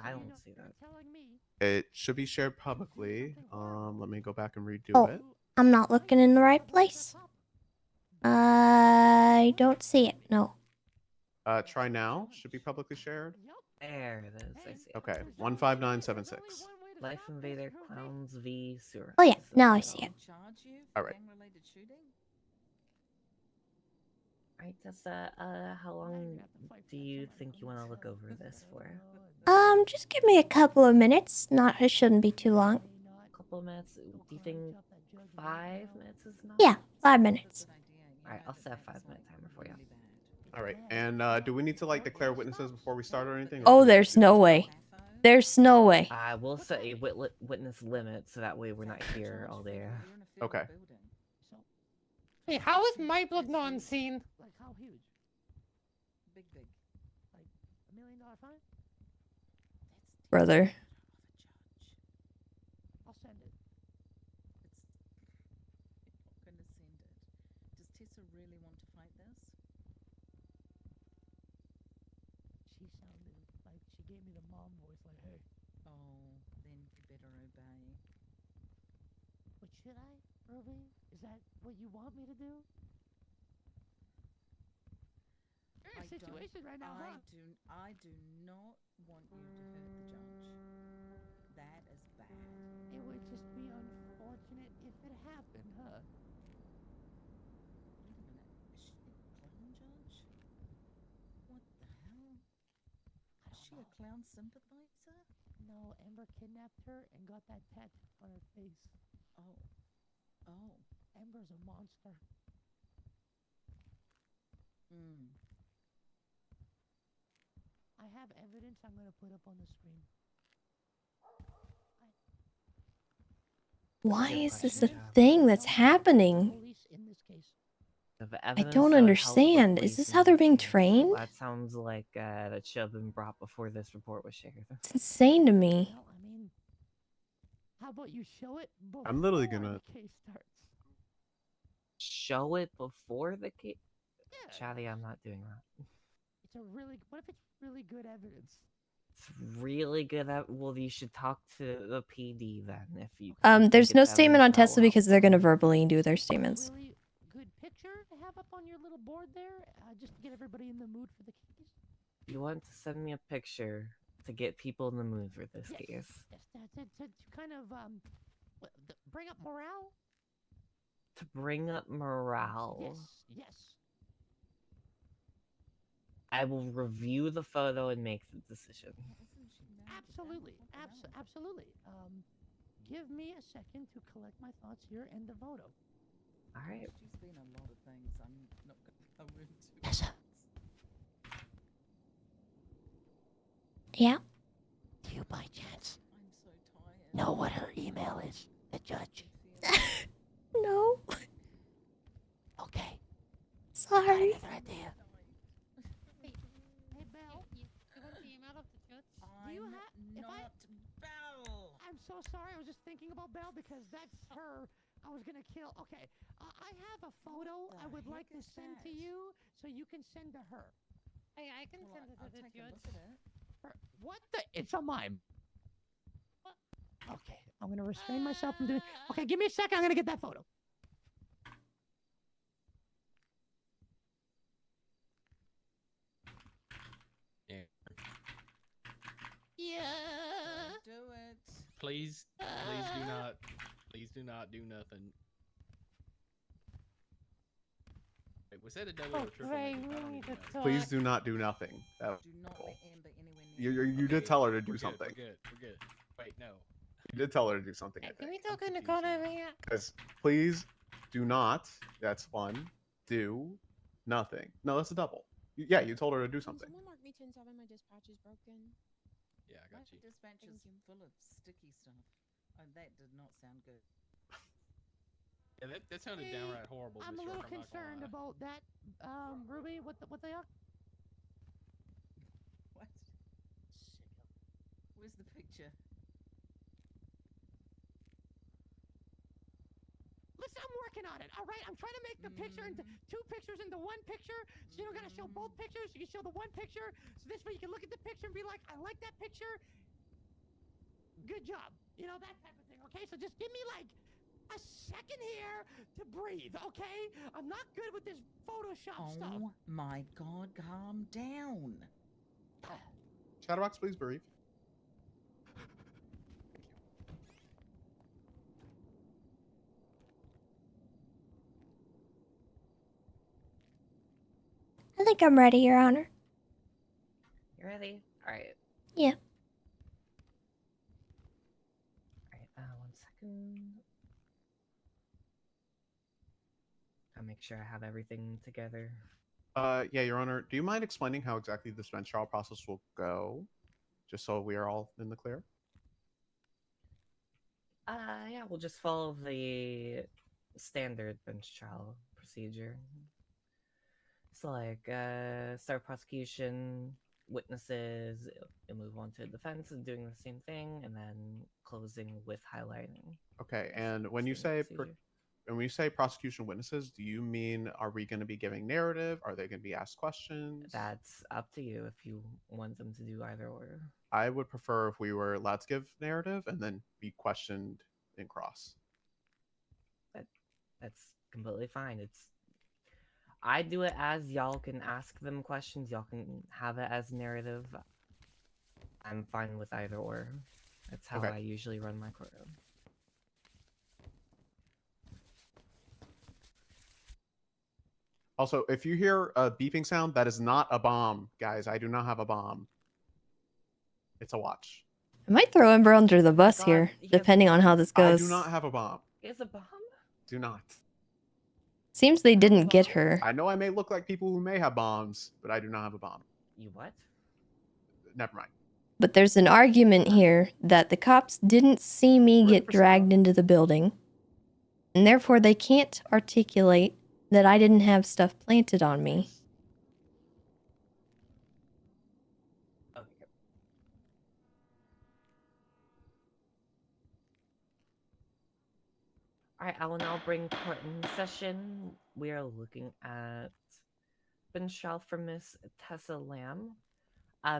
I don't see that. It should be shared publicly. Let me go back and redo Oh, it. I'm not looking in the right place. I don't see it. No. Try now. Should be publicly shared. There it is. I see. Okay, 15976. Life Invader Clowns v. Sewer. Oh yeah, now I see it. All right. Alright, Tessa, how long do you think you want to look over this for? Just give me a couple of minutes. It shouldn't be too long. A couple of minutes? Do you think 5 minutes is enough? Yeah, 5 minutes. Alright, I'll set a 5-minute timer for you. All right. And do we need to like declare witnesses before we start or anything? Oh, there's no way. There's no way. I will set a witness limit so that way we're not here all day. Okay. Hey, how is my blood not unseen? Like how huge? Big. Like $1 million fine? Brother. I'll send it. You're not gonna send it. Does Tessa really want to fight this? She sounded like she gave me the mom voice, like, hey. Oh, then you better obey. But should I, Ruby? Is that what you want me to do? You're in a situation right now, huh? I do not want you to hurt the judge. That is bad. It would just be unfortunate if it happened, huh? Wait a minute. Is she a clown judge? What the hell? Is she a clown sympathizer? No, Ember kidnapped her and got that tattoo on her face. Oh. Ember's a monster. I have evidence I'm going to put up on the screen. Why is this a thing that's happening? I don't understand. Is this how they're being trained? That sounds like that should have been brought before this report was shared. It's insane to me. Well, I mean, how about you show it before I'm literally gonna the case starts? Show it before the case? Yeah. Chatty, I'm not doing that. It's a really. What if it's really good evidence? It's really good at. Well, you should talk to the PD then if you. There's no statement on Tessa because they're gonna verbally do their statements. Really good picture to have up on your little board there, just to get everybody in the mood for the case. You want to send me a picture to get people in the mood for this case? Yes, to kind of bring up morale. To bring up morale. Yes. I will review the photo and make the decision. Absolutely. Give me a second to collect my thoughts here and the photo. All right. She's been a lot of things. I'm not going to go into. Tessa. Yeah. Do you by chance I'm so tired. know what her email is? The judge. No. Okay. Sorry. Another idea. Hey, Belle. You want the email of the judge? Do you have? Belle. I'm so sorry. I was just thinking about Belle because that's her. I was gonna kill. Okay. I have a photo I would like to send to you, so you can send to her. Hey, I can send it to the judge. What the? It's a mime. Okay, I'm gonna restrain myself from doing. Okay, give me a second. I'm gonna get that photo. Yeah. Do it. Please do not do nothing. Wait, was that a double or triple? Ray, negative? I we don't need even to know. talk. Please do not do nothing. That was Do not cool. let Amber anywhere near You did tell her to do We're something. good. We're good. Wait, no. You did tell her to do something. Can we talk in the corner over here? Because please do not. That's one. Do nothing. No, that's a double. Yeah, you told her to do something. Someone mark me 10-7, my dispatch is broken. Yeah, I got you. Dispatch is full of sticky stuff. Oh, that did not sound good. Yeah, that sounded downright horrible. I'm Miss a little York, I'm not gonna concerned lie. about that, Ruby. What they are? What? Where's the picture? Listen, I'm working on it. All right, I'm trying to make the picture into two pictures into one picture. So you don't gotta show both pictures. You can show the one picture. So this way you can look at the picture and be like, I like that picture. Good job. You know, that type of thing. Okay, so just give me like a second here to breathe. Okay, I'm not good with this Photoshop stuff. Oh my god, calm down. Chatterbox, please breathe. I think I'm ready, Your Honor. You ready? All right. Yeah. All right. 1 second. I'll make sure I have everything together. Yeah, Your Honor. Do you mind explaining how exactly this bench trial process will go, just so we are all in the clear? Yeah, we'll just follow the standard bench trial procedure. So, like, start prosecution, witnesses, and move on to defense and doing the same thing, and then closing with highlighting. Okay, and when you say prosecution witnesses, do you mean are we going to be giving narrative? Are they going to be asked questions? That's up to you if you want them to do either or. I would prefer if we were allowed to give narrative and then be questioned in cross. That's completely fine. I do it as y'all can ask them questions. Y'all can have it as narrative. I'm fine with either or. That's how I usually run my courtroom. Also, if you hear a beeping sound, that is not a bomb, guys. I do not have a bomb. It's a watch. I might throw Ember under the bus here, depending on how this goes. I do not have a bomb. It's a bomb? Do not. Seems they didn't get her. I know I may look like people who may have bombs, but I do not have a bomb. You what? Never mind. But there's an argument here that the cops didn't see me get dragged into the building, and therefore they can't articulate that I didn't have stuff planted on me. Alright, I will now bring court in session. We are looking at bench trial for Miss Tessa Lamb.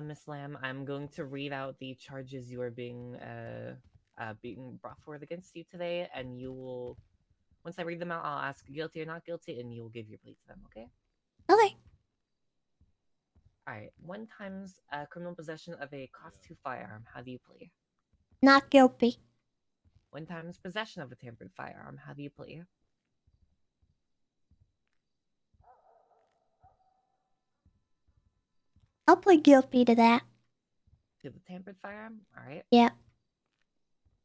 Miss Lamb, I'm going to read out the charges you are being brought forward against you today, and you will, once I read them out, I'll ask guilty or not guilty, and you will give your plea to them, okay? Okay. Alright, 1 times criminal possession of a Class 2 firearm. How do you plea? Not guilty. 1 times possession of a tampered firearm. How do you plea? I'll plead guilty to that. To the tampered firearm? Alright. Yeah.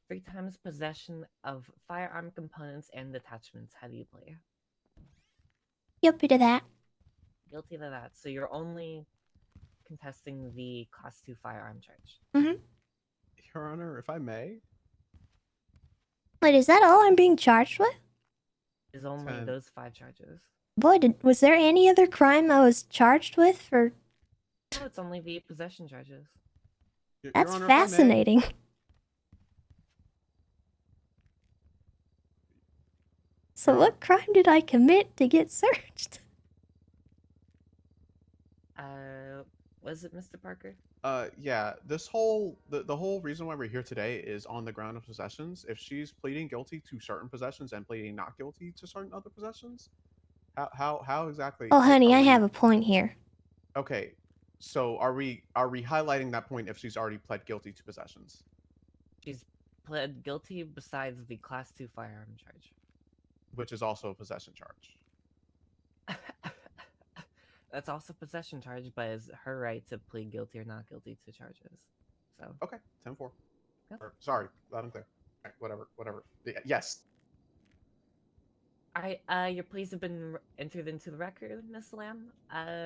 3 times possession of firearm components and attachments. How do you plea? Guilty to that. Guilty to that. So you're only contesting the Class 2 firearm charge. Mm-hmm. Your Honor, if I may. Wait, is that all I'm being charged with? Is only those 5 charges. Boy, was there any other crime I was charged with for... No, it's only the possession charges. That's fascinating. So what crime did I commit to get searched? Was it Mr. Parker? Yeah, this whole the whole reason why we're here today is on the ground of possessions. If she's pleading guilty to certain possessions and pleading not guilty to certain other possessions, how exactly? Oh, honey, I have a point here. Okay, so are we highlighting that point if she's already pled guilty to possessions? She's pled guilty besides the Class 2 firearm charge, which is also a possession charge. That's also possession charge, but it's her right to plead guilty or not guilty to charges. So okay, 10-4. Or, sorry, loud and clear. All right, whatever. Yes. All right, your pleas have been entered into the record, Miss Lamb.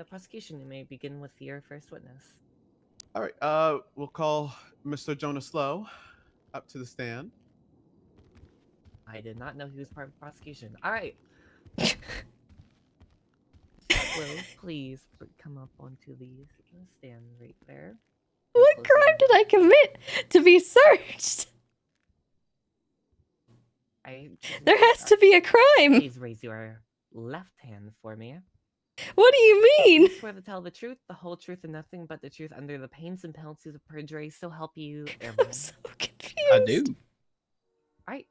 Prosecution, you may begin with your first witness. All right. We'll call Mr. Jonas Lowe up to the stand. I did not know he was part of the prosecution. All right. Lowe, please come up onto the stand right there. What crime did I commit to be searched? There has to be a crime. Please raise your left hand for me. What do you mean? You swear to tell the truth, the whole truth, and nothing but the truth under the pains and penalties of perjury, so help you, everyone. I'm so confused. I do. Alright.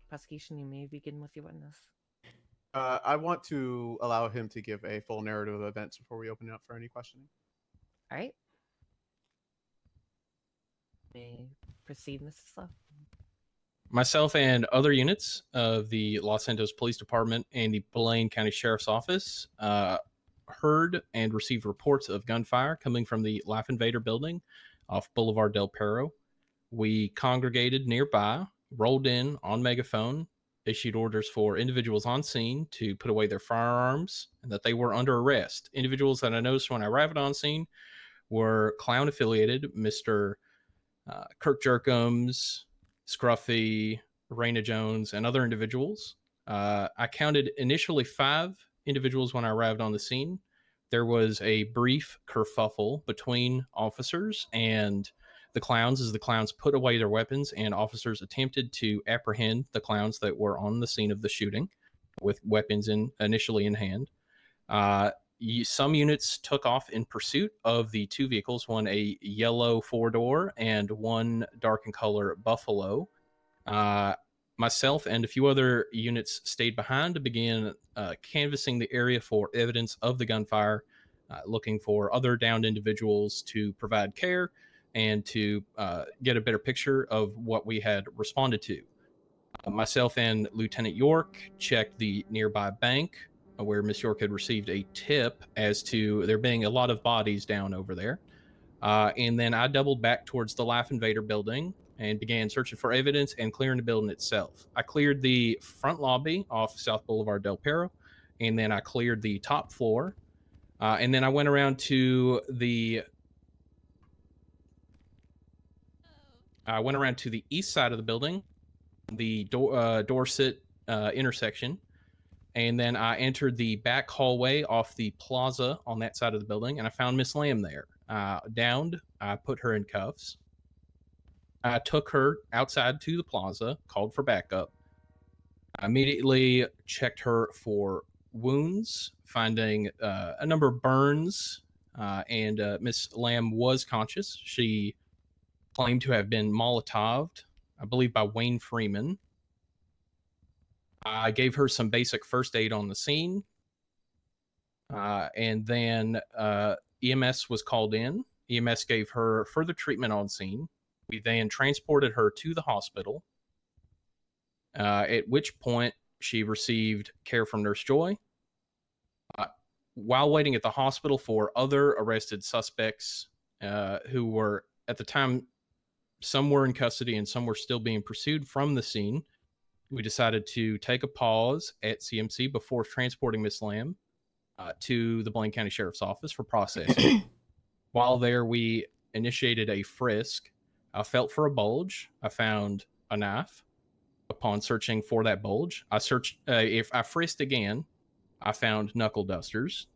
Prosecution, you may begin with your witness. I want to allow him to give a full narrative of events before we open it up for any questioning. Alright. May proceed, Mrs. Lowe. Myself and other units of the Los Santos Police Department and the Blaine County Sheriff's Office heard and received reports of gunfire coming from the Life Invader building off Boulevard Del Perro. We congregated nearby, rolled in on megaphone, issued orders for individuals on scene to put away their firearms and that they were under arrest. Individuals that I noticed when I arrived on scene were clown affiliated, Mr. Kirk Jerkums, Scruffy, Raina Jones, and other individuals. I counted initially 5 individuals when I arrived on the scene. There was a brief kerfuffle between officers and the clowns as the clowns put away their weapons and officers attempted to apprehend the clowns that were on the scene of the shooting with weapons initially in hand. Some units took off in pursuit of the 2 vehicles, one a yellow 4-door and one dark in color Buffalo. Myself and a few other units stayed behind to begin canvassing the area for evidence of the gunfire, looking for other downed individuals to provide care and to get a better picture of what we had responded to. Myself and Lieutenant York checked the nearby bank where Miss York had received a tip as to there being a lot of bodies down over there. And then I doubled back towards the Life Invader building and began searching for evidence and clearing the building itself. I cleared the front lobby off South Boulevard Del Perro, and then I cleared the top floor. And then I went around to the east side of the building, the Dorset intersection. And then I entered the back hallway off the plaza on that side of the building, and I found Miss Lamb there. Downed, I put her in cuffs. I took her outside to the plaza, called for backup. I immediately checked her for wounds, finding a number of burns, and Miss Lamb was conscious. She claimed to have been Molotoved, I believe by Wayne Freeman. I gave her some basic first aid on the scene. And then EMS was called in. EMS gave her further treatment on scene. We then transported her to the hospital, at which point she received care from Nurse Joy. While waiting at the hospital for other arrested suspects who were, at the time, some were in custody and some were still being pursued from the scene, we decided to take a pause at CMC before transporting Miss Lamb to the Blaine County Sheriff's Office for processing. While there, we initiated a frisk. I felt for a bulge. I found a knife. Upon searching for that bulge, I searched. If I frisked again, I found knuckle dusters.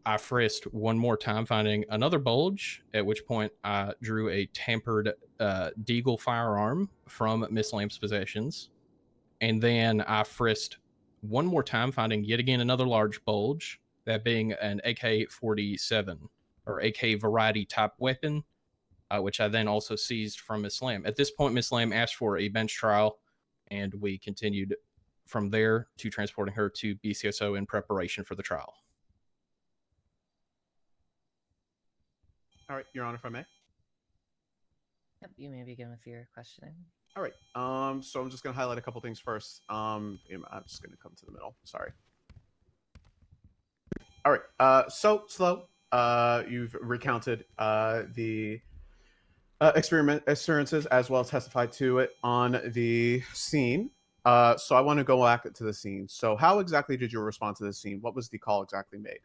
I frisked one more time, finding another bulge, at which point I drew a tampered Deagle firearm from Miss Lamb's possessions. And then I frisked one more time, finding yet again another large bulge, that being an AK-47 or AK variety type weapon, which I then also seized from Miss Lamb. At this point, Miss Lamb asked for a bench trial, and we continued from there to transporting her to BCSO in preparation for the trial. All right, Your Honor, if I may. Yep, you may begin with your questioning. All right. So I'm just going to highlight a couple things first. I'm just going to come to the middle. Sorry. All right. So, Slow, you've recounted the experiences as well as testified to it on the scene. So I want to go back to the scene. So how exactly did you respond to the scene? What was the call exactly made?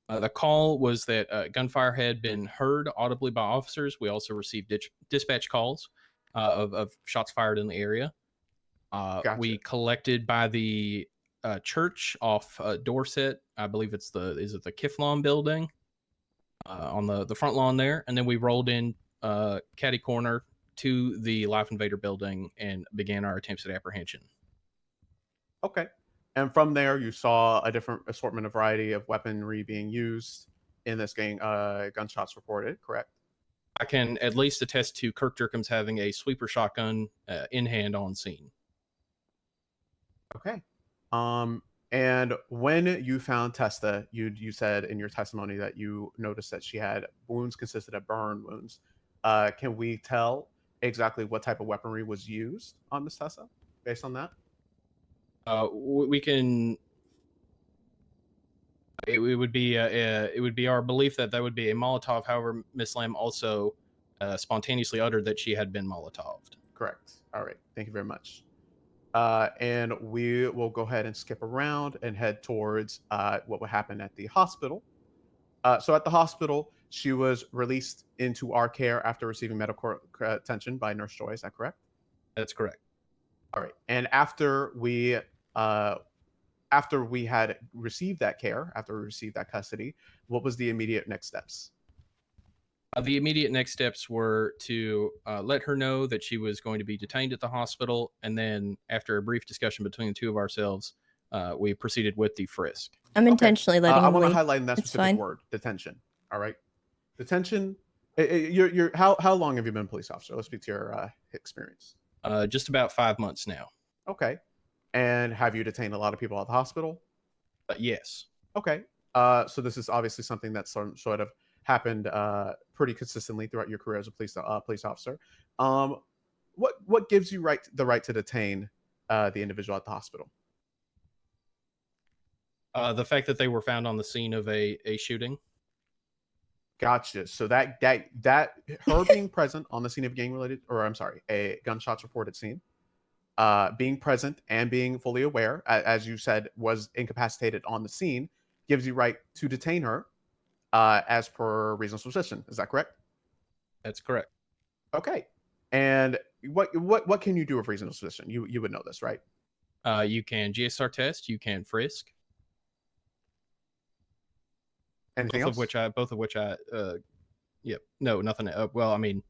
The call was that gunfire had been heard audibly by officers. We also received dispatch calls of shots fired in the area. Gotcha. We collected by the church off Dorset. I believe it's the Kiflon building on the front lawn there, and then we rolled in catty corner to the Life Invader building and began our attempts at apprehension. Okay. And from there, you saw a different assortment of variety of weaponry being used in this gang. Gunshots reported, correct? I can at least attest to Kirk Jerkins having a sweeper shotgun in hand on scene. Okay. And when you found Tessa, you said in your testimony that you noticed that she had wounds consisted of burn wounds. Can we tell exactly what type of weaponry was used on Miss Tessa based on that? We can. It would be our belief that would be a Molotov. However, Miss Lamb also spontaneously uttered that she had been Molotoved. Correct. All right. Thank you very much. And we will go ahead and skip around and head towards what would happen at the hospital. So at the hospital, she was released into our care after receiving medical attention by Nurse Joy. Is that correct? That's correct. All right. And after we had received that care, after we received that custody, what was the immediate next steps? The immediate next steps were to let her know that she was going to be detained at the hospital, and then after a brief discussion between the two of ourselves, we proceeded with the frisk. I'm intentionally letting I him want to lead. highlight that It's specific fine. word, detention. All right, detention. You're how long have you been a police officer? Let's speak to your experience. Just about 5 months now. Okay, and have you detained a lot of people at the hospital? Yes. Okay, so this is obviously something that's sort of happened pretty consistently throughout your career as a police officer. What gives you the right to detain the individual at the hospital? The fact that they were found on the scene of a shooting. Gotcha. So that her being present on the scene of a gunshots reported scene, being present and being fully aware, as you said, was incapacitated on the scene, gives you right to detain her as per reasonable suspicion. Is that correct? That's correct. Okay. And what can you do with reasonable suspicion? You would know this, right? You can GSR test. You can frisk. Anything else? Both of which I yep. No, nothing. Well, I mean,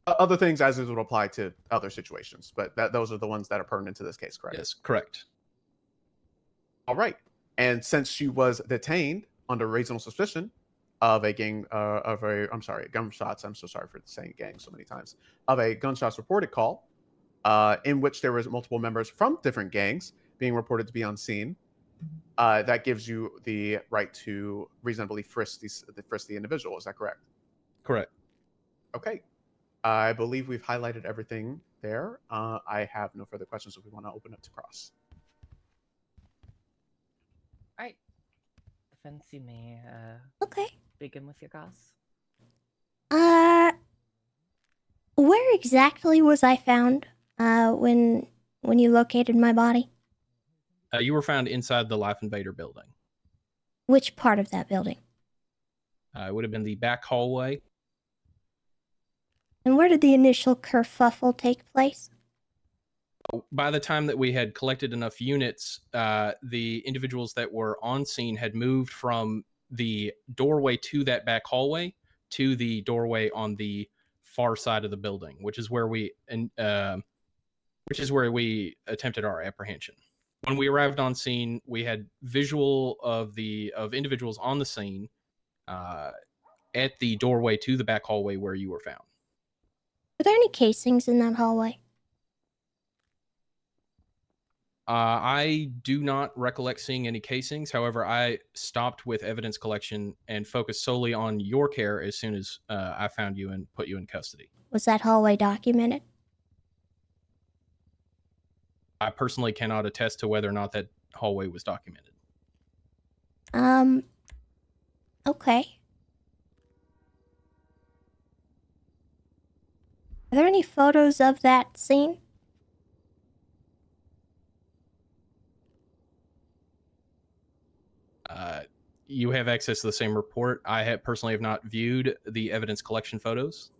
other things as it would apply to other situations, but those are the ones that are pertinent to this case, correct? Yes, correct. All right. And since she was detained under reasonable suspicion of gunshots. I'm so sorry for saying gang so many times. Of a gunshots reported call, in which there was multiple members from different gangs being reported to be on scene. That gives you the right to reasonably frisk the individual. Is that correct? Correct. Okay. I believe we've highlighted everything there. I have no further questions if we want to open up to Cross. All right. Defense, you may okay. begin with your cross. Where exactly was I found when you located my body? You were found inside the Life Invader building. Which part of that building? It would have been the back hallway. And where did the initial kerfuffle take place? By the time that we had collected enough units, the individuals that were on scene had moved from the doorway to that back hallway to the doorway on the far side of the building, which is where we attempted our apprehension. When we arrived on scene, we had visual of individuals on the scene at the doorway to the back hallway where you were found. Were there any casings in that hallway? I do not recollect seeing any casings. However, I stopped with evidence collection and focused solely on your care as soon as I found you and put you in custody. Was that hallway documented? I personally cannot attest to whether or not that hallway was documented. Okay. Are there any photos of that scene? You have access to the same report. I personally have not viewed the evidence collection photos.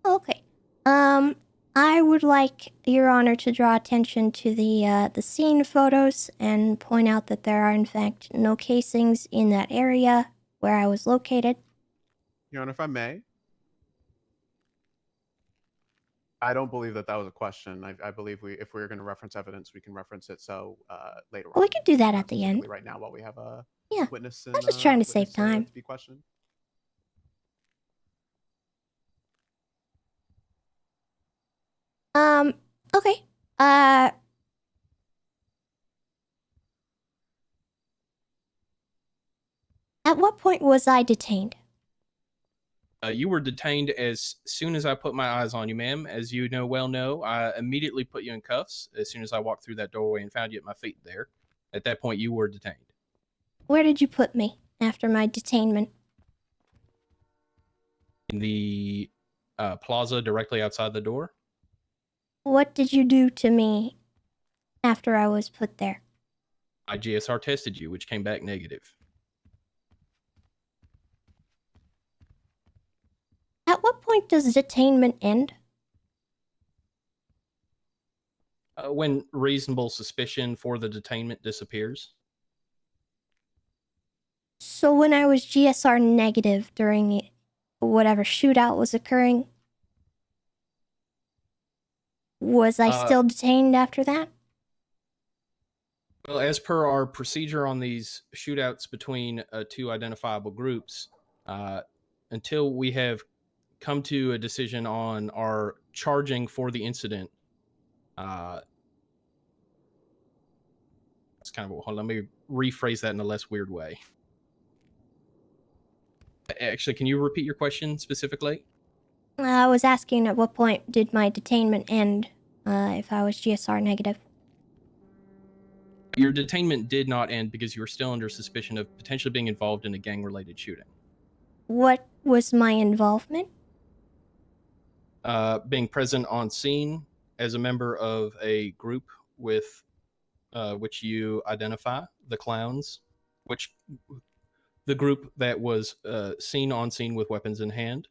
Okay. I would like Your Honor to draw attention to the scene photos and point out that there are in fact no casings in that area where I was located. Your Honor, if I may. I don't believe that was a question. I believe if we're going to reference evidence, we can reference it later on. Well, we could do that at the end. Right now, while we have a Yeah. witness. I'm just trying to save time. To be questioned. Okay. At what point was I detained? You were detained as soon as I put my eyes on you, ma'am. As you know, I immediately put you in cuffs as soon as I walked through that doorway and found you at my feet there. At that point, you were detained. Where did you put me after my detainment? In the plaza directly outside the door. What did you do to me after I was put there? I GSR tested you, which came back negative. At what point does detainment end? When reasonable suspicion for the detainment disappears. So when I was GSR negative during whatever shootout was occurring, was I still detained after that? Well, as per our procedure on these shootouts between two identifiable groups, until we have come to a decision on our charging for the incident, that's kind of, let me rephrase that in a less weird way. Actually, can you repeat your question specifically? I was asking at what point did my detainment end if I was GSR negative? Your detainment did not end because you were still under suspicion of potentially being involved in a gang-related shooting. What was my involvement? Being present on scene as a member of a group with which you identify, the Clowns, which the group that was seen on scene with weapons in hand,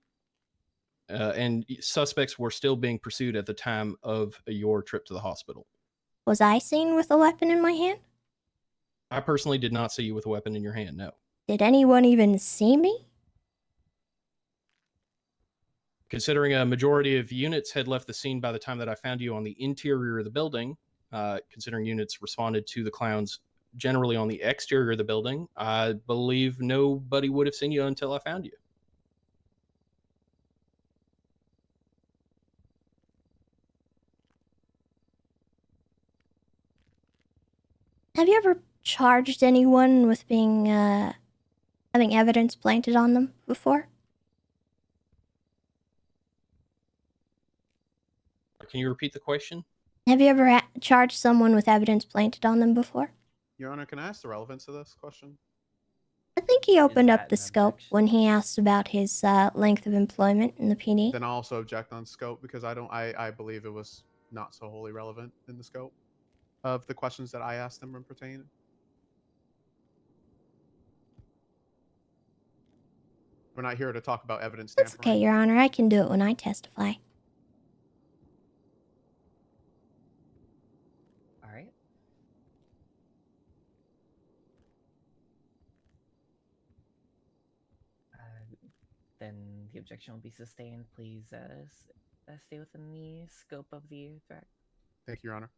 and suspects were still being pursued at the time of your trip to the hospital. Was I seen with a weapon in my hand? I personally did not see you with a weapon in your hand, no. Did anyone even see me? Considering a majority of units had left the scene by the time that I found you on the interior of the building, considering units responded to the Clowns generally on the exterior of the building, I believe nobody would have seen you until I found you. Have you ever charged anyone with being, having evidence planted on them before? Can you repeat the question? Have you ever charged someone with evidence planted on them before? Your Honor, can I ask the relevance of this question? I think he opened up the scope when he asked about his length of employment in the PD. Then I'll also object on scope because I believe it was not so wholly relevant in the scope of the questions that I asked them pertaining. We're not here to talk about evidence That's tampering. okay, Your Honor. I can do it when I testify. All right. Then the objection will be sustained. Please stay within the scope of the threat. Thank you, Your Honor.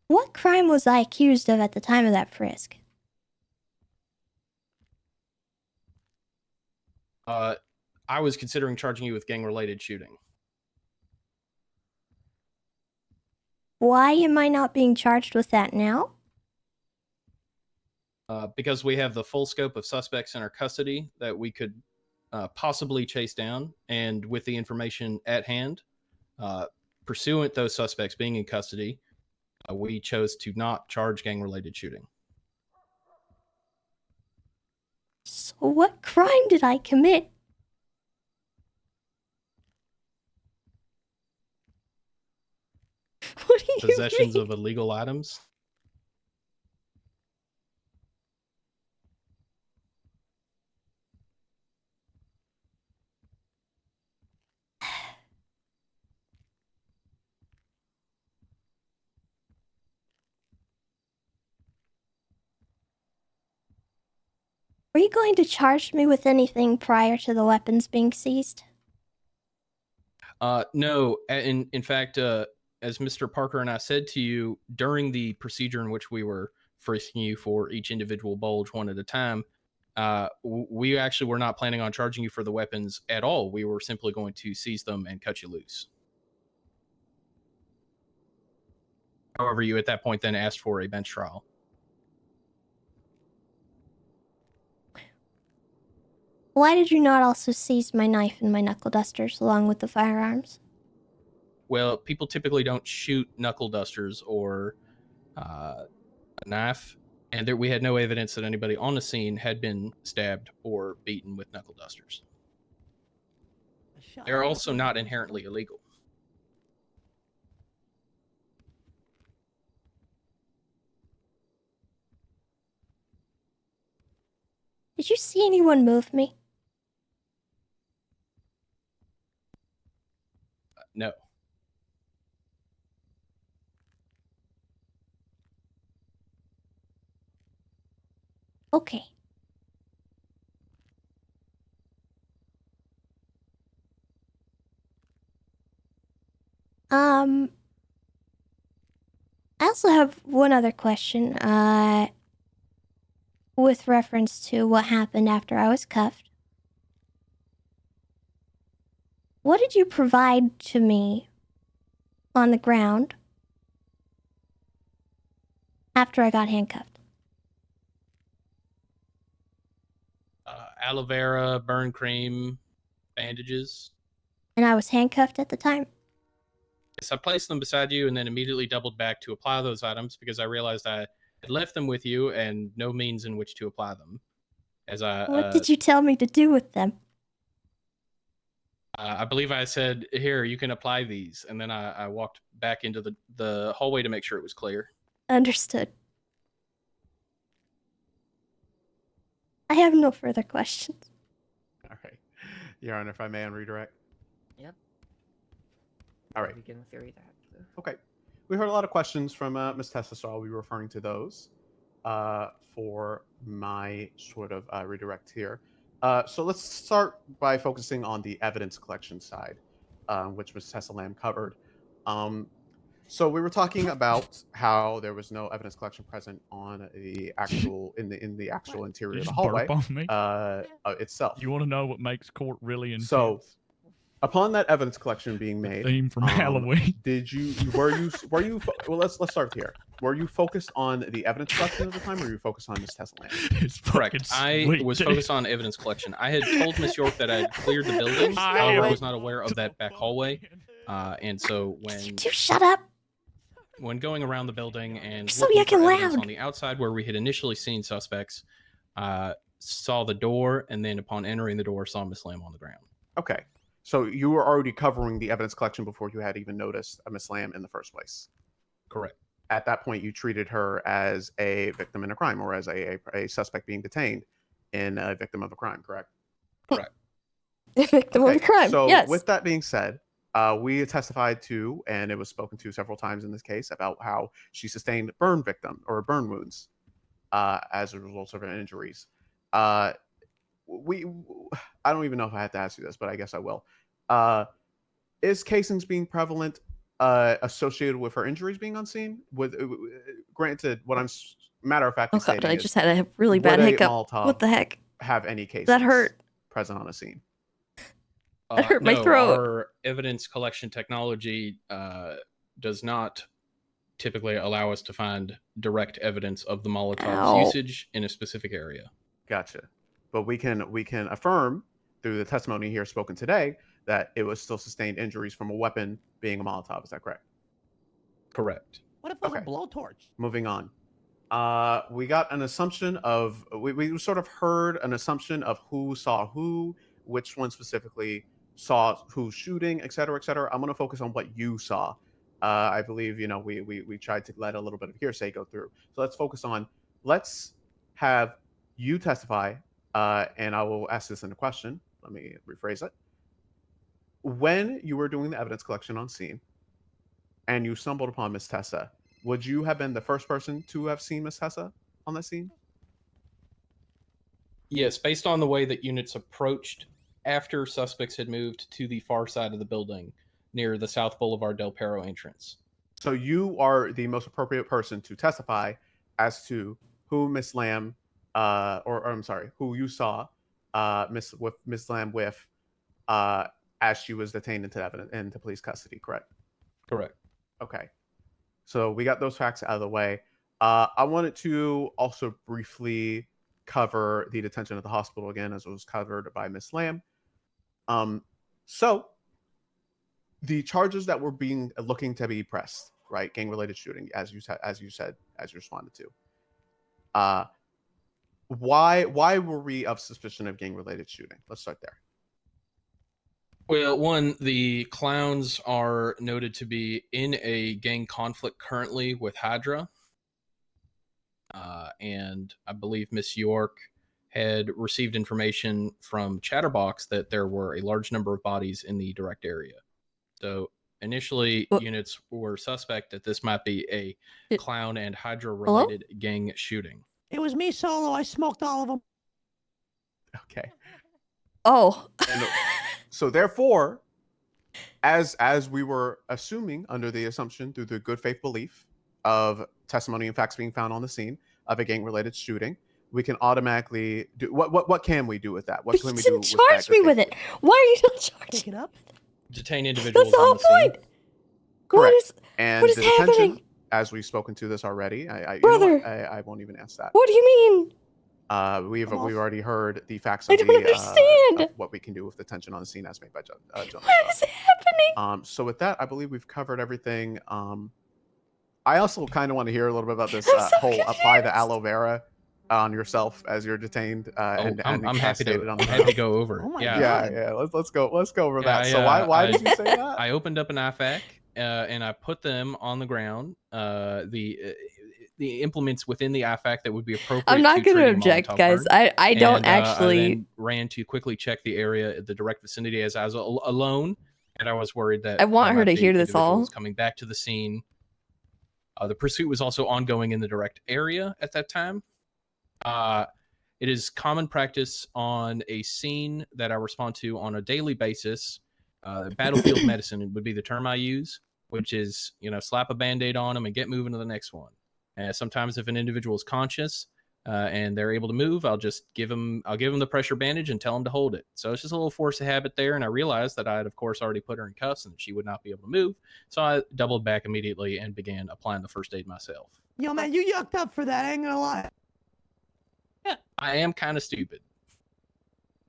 What crime was I accused of at the time of that frisk? I was considering charging you with gang-related shooting. Why am I not being charged with that now? Because we have the full scope of suspects in our custody that we could possibly chase down, and with the information at hand, pursuant those suspects being in custody, we chose to not charge gang-related shooting. What crime did I commit? What do you Possessions mean? of illegal items. Were you going to charge me with anything prior to the weapons being seized? No. In fact, as Mr. Parker and I said to you during the procedure in which we were frisking you for each individual bulge one at a time, we actually were not planning on charging you for the weapons at all. We were simply going to seize them and cut you loose. However, you at that point then asked for a bench trial. Why did you not also seize my knife and my knuckle dusters along with the firearms? Well, people typically don't shoot knuckle dusters or a knife, and we had no evidence that anybody on the scene had been stabbed or beaten with knuckle dusters. They're also not inherently illegal. Did you see anyone move me? No. Okay. I also have one other question, with reference to what happened after I was cuffed. What did you provide to me on the ground after I got handcuffed? Aloe vera, burn cream, bandages. And I was handcuffed at the time? Yes, I placed them beside you and then immediately doubled back to apply those items because I realized I had left them with you and no means in which to apply them. As What did you tell me to do with them? I believe I said, "Here, you can apply these," and then I walked back into the hallway to make sure it was clear. Understood. I have no further questions. All right. Your Honor, if I may, on redirect. Yep. All right. Begin with your redirect. Okay. We heard a lot of questions from Ms. Tessa, so I'll be referring to those for my sort of redirect here. So let's start by focusing on the evidence collection side, which Ms. Tessa Lamb covered. So we were talking about how there was no evidence collection present on the actual in the actual interior You of the just hallway burp on me? itself. You want to know what makes court really intense? So, upon that evidence collection being made, theme from Halloween. Were you? Well, let's start here. Were you focused on the evidence collection at the time, or were you focused on Miss Tessa Lamb? Correct. I was focused on evidence collection. I had told Miss York that I had cleared the building. However, I was not aware of that back hallway. And so when You shut up. When going around the building and So looking for yucking evidence loud. on the outside where we had initially seen suspects, saw the door, and then upon entering the door, saw Miss Lamb on the ground. Okay, so you were already covering the evidence collection before you had even noticed Miss Lamb in the first place. Correct. At that point, you treated her as a victim in a crime, or as a suspect being detained in a victim of a crime. Correct. Correct. A victim of a crime. So yes. with that being said, we testified to, and it was spoken to several times in this case, about how she sustained burn wounds as a result of her injuries. I don't even know if I have to ask you this, but I guess I will. Is casings being prevalent associated with her injuries being unseen? With granted, what I'm matter of fact, Oh god, I just had a really bad hiccup. What the heck? Have any cases That hurt. present on a scene? That hurt my No, throat. Our evidence collection technology does not typically allow us to find direct evidence of the Molotov's usage in a specific area. Gotcha. But we can affirm through the testimony here spoken today that it was still sustained injuries from a weapon being a Molotov. Is that correct? Correct. What if it was a blowtorch? Moving on. We got an assumption of we sort of heard an assumption of who saw who, which one specifically saw who's shooting, et cetera, et cetera. I'm going to focus on what you saw. I believe we tried to let a little bit of hearsay go through. So let's have you testify, and I will ask this in a question. Let me rephrase it. When you were doing the evidence collection on scene, and you stumbled upon Miss Tessa, would you have been the first person to have seen Miss Tessa on that scene? Yes, based on the way that units approached after suspects had moved to the far side of the building near the South Boulevard Del Perro entrance. So you are the most appropriate person to testify as to who Miss Lamb, or I'm sorry, who you saw Miss Lamb with as she was detained into police custody, correct? Correct. Okay. So we got those facts out of the way. I wanted to also briefly cover the detention at the hospital again, as it was covered by Miss Lamb. So the charges that were looking to be pressed, right? Gang-related shooting, as you responded to. Why were we of suspicion of gang-related shooting? Let's start there. Well, one, the clowns are noted to be in a gang conflict currently with Hydra. And I believe Miss York had received information from Chatterbox that there were a large number of bodies in the direct area. So initially, units were suspect that this might be a clown and Hydra-related gang shooting. It was me solo. I smoked all of them. Okay. Oh. And so therefore, as we were assuming under the assumption through the good faith belief of testimony and facts being found on the scene of a gang-related shooting, we can automatically do what can we do with that? What can we do? Charge me with it. Why are you not charging? Pick it up. Detain individuals. That's the whole on the scene. point. Correct. And what is the detention, happening? as we've spoken to this already, Brother. I won't even answer that. What do you mean? We've already heard the facts I of don't understand. of what we can do with detention on the scene as made by John. What is happening? So with that, I believe we've covered everything. I also kind of want to hear a little bit about this whole apply the aloe vera on yourself as you're detained and I'm happy incapacitated to on the happy to ground. go over it. Yeah. Let's go over that. So why did you say that? I opened up an IFAC and I put them on the ground. The implements within the IFAC that would be appropriate. I'm not going to object, guys. I don't actually. I then ran to quickly check the area, the direct vicinity, as I was alone, and I was worried that I want her to hear this all. Coming back to the scene. The pursuit was also ongoing in the direct area at that time. It is common practice on a scene that I respond to on a daily basis. Battlefield medicine would be the term I use, which is, slap a Band-Aid on them and get moving to the next one. Sometimes if an individual is conscious and they're able to move, I'll give them the pressure bandage and tell them to hold it. So it's just a little force of habit there. And I realized that I had, of course, already put her in cuffs and that she would not be able to move. So I doubled back immediately and began applying the first aid myself. Yo, man, you yucked up for that. I ain't gonna lie. Yeah, I am kind of stupid.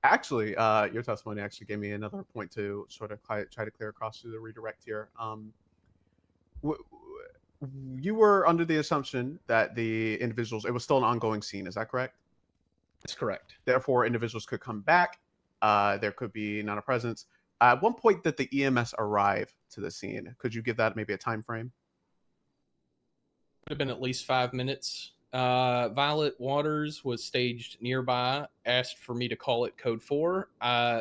Actually, your testimony actually gave me another point to sort of try to clear across through the redirect here. You were under the assumption that the individuals, it was still an ongoing scene. Is that correct? That's correct. Therefore, individuals could come back. There could be not a presence. At one point that the EMS arrived to the scene, could you give that maybe a time frame? Would have been at least 5 minutes. Violet Waters was staged nearby, asked for me to call it code 4,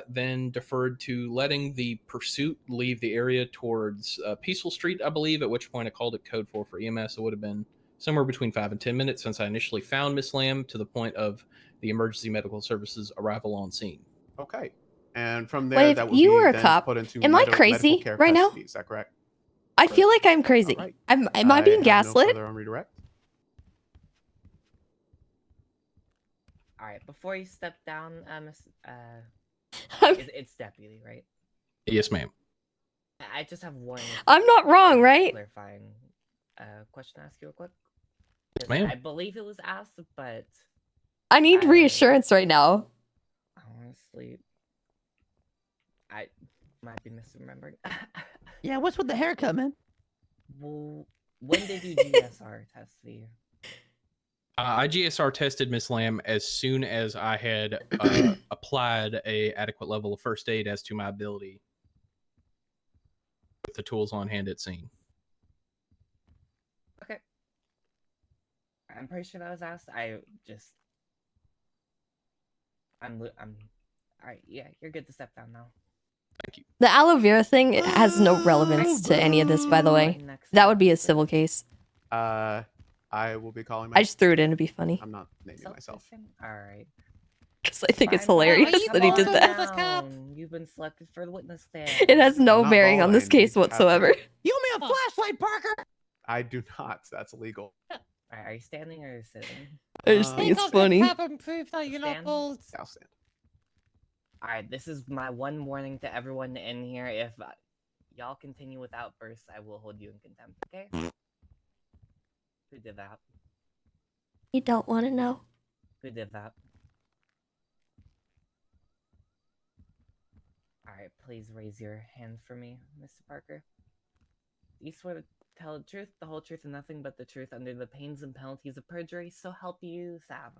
then deferred to letting the pursuit leave the area towards Peaceful Street, I believe, at which point I called it code 4 for EMS. It would have been somewhere between 5 and 10 minutes since I initially found Miss Lamb to the point of the emergency medical services arrival on scene. Okay. And from there, that would you be were a then cop, put into am I crazy medical care right now? custody. Is that correct? I feel like I'm crazy. Right. Am I being gaslit? No further on redirect. All right, before you step down, it's deputy, right? Yes, ma'am. I just have one. I'm not wrong, right? Clarifying question to ask you real quick. Yes, ma'am. I believe it was asked, but I need reassurance right now. Honestly, I might be misremembering. Yeah, what's with the haircut, man? Well, when did you GSR test the I GSR tested Miss Lamb as soon as I had applied a adequate level of first aid as to my ability with the tools on hand at scene. Okay. I'm pretty sure that was asked. I'm. Alright, yeah, you're good to step down now. Thank you. The aloe vera thing has no relevance to any of this, by the way. That would be a civil case. I will be calling. I just threw it in to be funny. I'm not naming myself. Alright. Because I think it's hilarious that he did that. You've been selected for the witness stand. It has no not bearing on bald, this and you case have to- whatsoever. You me a flashlight, Parker? I do not. That's illegal. Alright, are you standing or sitting? I just think it's funny. Proof that you're not Stand? bald. I'll stand. Alright, this is my one warning to everyone in here. If y'all continue with outbursts, I will hold you in contempt, okay? Who did that? You don't want to know. Who did that? Alright, please raise your hand for me, Mr. Parker. You swear to tell the truth, the whole truth, and nothing but the truth under the pains and penalties of perjury, so help you, Sab.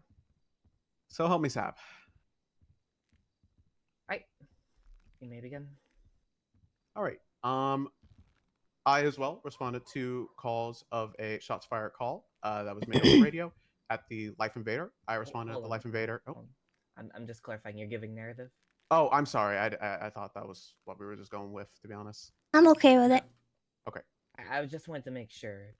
So help me, Sab. Alright, you may begin. All right. I as well responded to calls of a shots fired call that was made on the radio at the Life Invader. I responded at the Life Invader. Oh, I'm just clarifying. You're giving narrative. oh, I'm sorry. I thought that was what we were just going with, to be honest. I'm okay with it. Okay. I just wanted to make sure.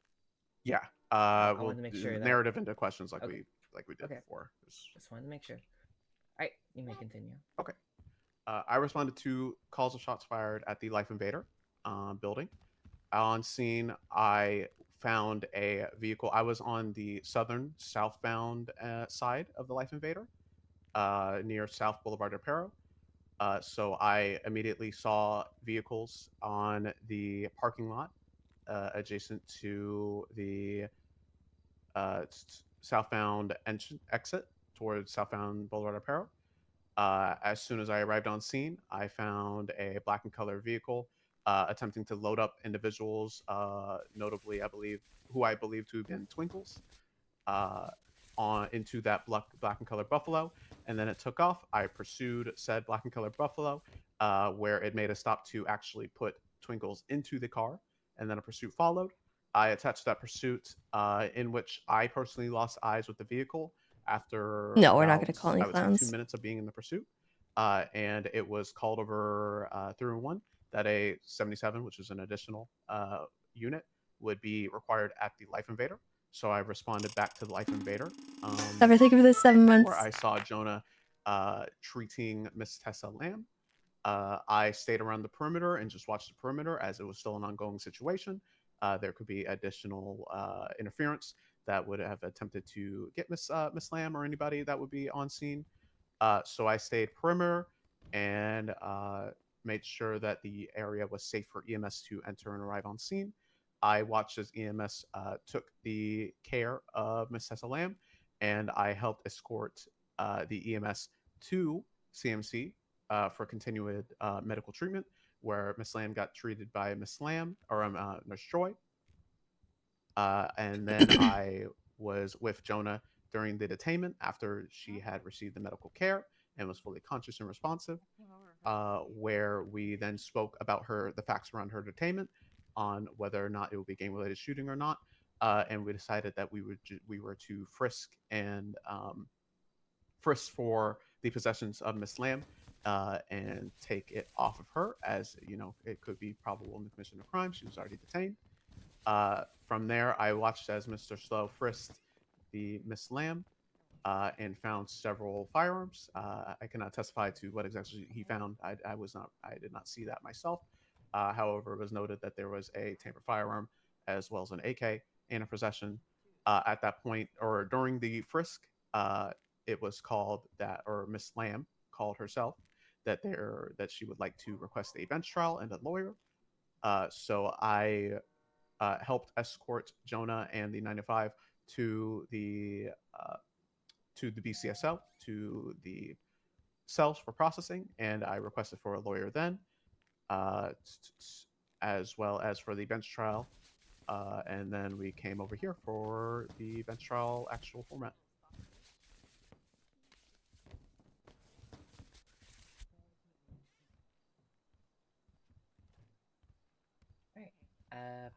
Yeah. I We'll wanted to make do sure that narrative into questions like okay. we did before. Just wanted to make sure. All right, you may continue. Okay. I responded to calls of shots fired at the Life Invader building. On scene, I found a vehicle. I was on the southbound side of the Life Invader, near South Boulevard de Pero. So I immediately saw vehicles on the parking lot adjacent to the southbound exit towards southbound Boulevard de Pero. As soon as I arrived on scene, I found a black and color vehicle attempting to load up individuals, notably, who I believe to have been Twinkles, into that black and color Buffalo, and then it took off. I pursued said black and color Buffalo, where it made a stop to actually put Twinkles into the car, and then a pursuit followed. I attached that pursuit, in which I personally lost eyes with the vehicle after No, we're not going to call any I would say clowns. 2 minutes of being in the pursuit, and it was called over 311 that a 77, which is an additional unit, would be required at the Life Invader. So I responded back to the Life Invader. Never think of this 7 months. Where I saw Jonah treating Miss Tessa Lamb. I stayed around the perimeter and just watched the perimeter as it was still an ongoing situation. There could be additional interference that would have attempted to get Miss Lamb or anybody that would be on scene. So I stayed perimeter and made sure that the area was safe for EMS to enter and arrive on scene. I watched as EMS took the care of Miss Tessa Lamb, and I helped escort the EMS to CMC for continued medical treatment, where Miss Lamb got treated by Miss Lamb or Nurse Joy. And then I was with Jonah during the detainment after she had received the medical care and was fully conscious and responsive, where we then spoke about the facts around her detainment, on whether or not it would be gang-related shooting or not, and we decided that we were to frisk for the possessions of Miss Lamb and take it off of her, as it could be probable in the commission of crime. She was already detained. From there, I watched as Mr. Slow frisked the Miss Lamb and found several firearms. I cannot testify to what exactly he found. I did not see that myself. However, it was noted that there was a tampered firearm as well as an AK in a possession. At that point, or during the frisk, it was called that, or Miss Lamb called herself that she would like to request a bench trial and a lawyer. So I helped escort Jonah and the 9-5 to the BCSL, to the cells for processing, and I requested for a lawyer then, as well as for the bench trial. and then we came over here for the bench trial actual format.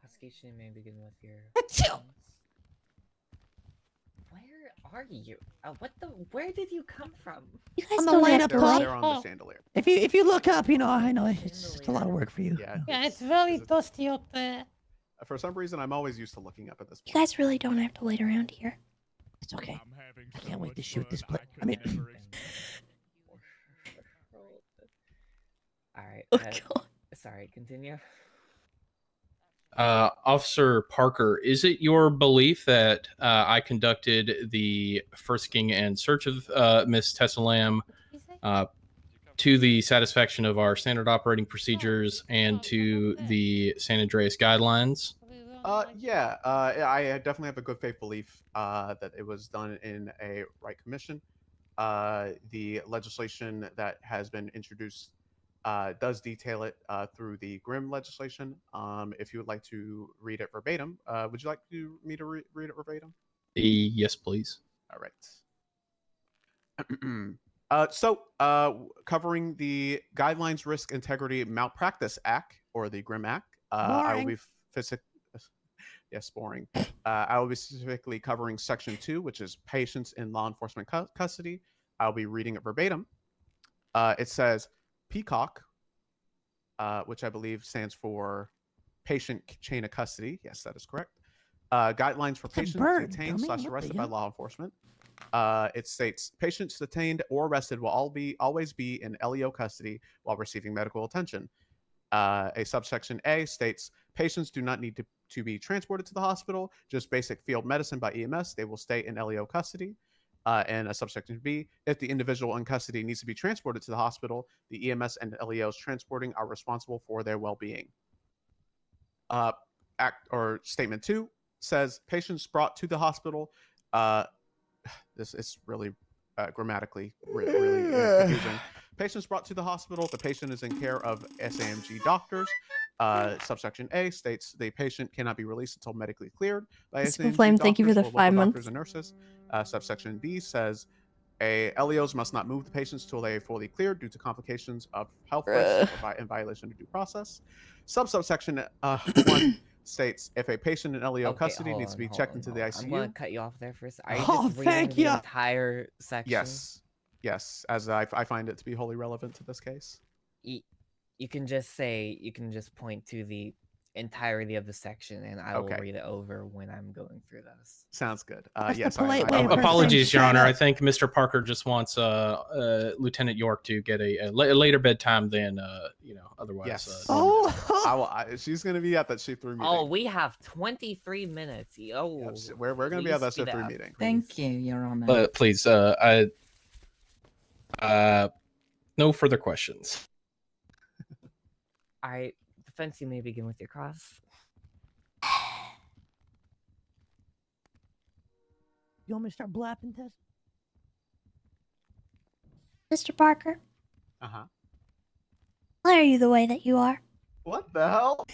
Prosecution, you may begin with your. Where are you? Where did you come from? You guys On the don't light have up to top. They're on the chandelier. If you look up, you know, I know it's just a lot of work for you. Yeah. Yeah, it's very dusty up there. For some reason, I'm always used to looking up at this You point. guys really don't have to wait around here. It's okay. I can't wait to shoot this place. I mean, All right. Sorry. Continue. Officer Parker, is it your belief that I conducted the frisking and search of Miss Tessa Lamb to the satisfaction of our standard operating procedures and to the San Andreas guidelines? Yeah, I definitely have a good faith belief that it was done in a right commission. The legislation that has been introduced does detail it through the Grimm legislation. If you would like to read it verbatim, would you like me to read it verbatim? Yes, please. All right. Covering the Guidelines Risk Integrity Malpractice Act, or the Grimm Act, I will be boring. I will be specifically covering Section 2, which is patients in law enforcement custody. I'll be reading it verbatim. It says, Peacock, which I believe stands for Patient Chain of Custody. Yes, that is correct. Guidelines for patients detained / arrested by law enforcement. It states patients detained or arrested will always be in LEO custody while receiving medical attention. A subsection A states patients do not need to be transported to the hospital, just basic field medicine by EMS. They will stay in LEO custody. And a subsection B, if the individual in custody needs to be transported to the hospital, the EMS and LEOs transporting are responsible for their well-being. Statement 2 says patients brought to the hospital. This is really grammatically really confusing. Patients brought to the hospital. The patient is in care of SAMG doctors. Subsection A states the patient cannot be released until medically cleared by SAMG Flame, doctors thank you for the or local 5 months. doctors and nurses. Subsection B says LEOs must not move the patients till they are fully cleared due to complications of health risks or in violation of due process. Subsection 1 states if a patient in LEO custody needs to be checked into the ICU. I'm going to cut you off there first. Are you just reading the entire section? Yes, as I find it to be wholly relevant to this case. You can just point to the entirety of the section, and I will read it over when I'm going through those. Sounds good. Yes, apologies, Your Honor. I think Mr. Parker just wants Lieutenant York to get a later bedtime than otherwise. Yes. She's going to be at that shift 3 meeting. Oh, we have 23 minutes. Oh, we're going to be at that shift 3 meeting. Thank you, Your Honor. Please, no further questions. All right, defense, you may begin with your cross. You want me to start blapping, Tess? Mr. Parker, Uh-huh. why are you the way that you are? What the hell?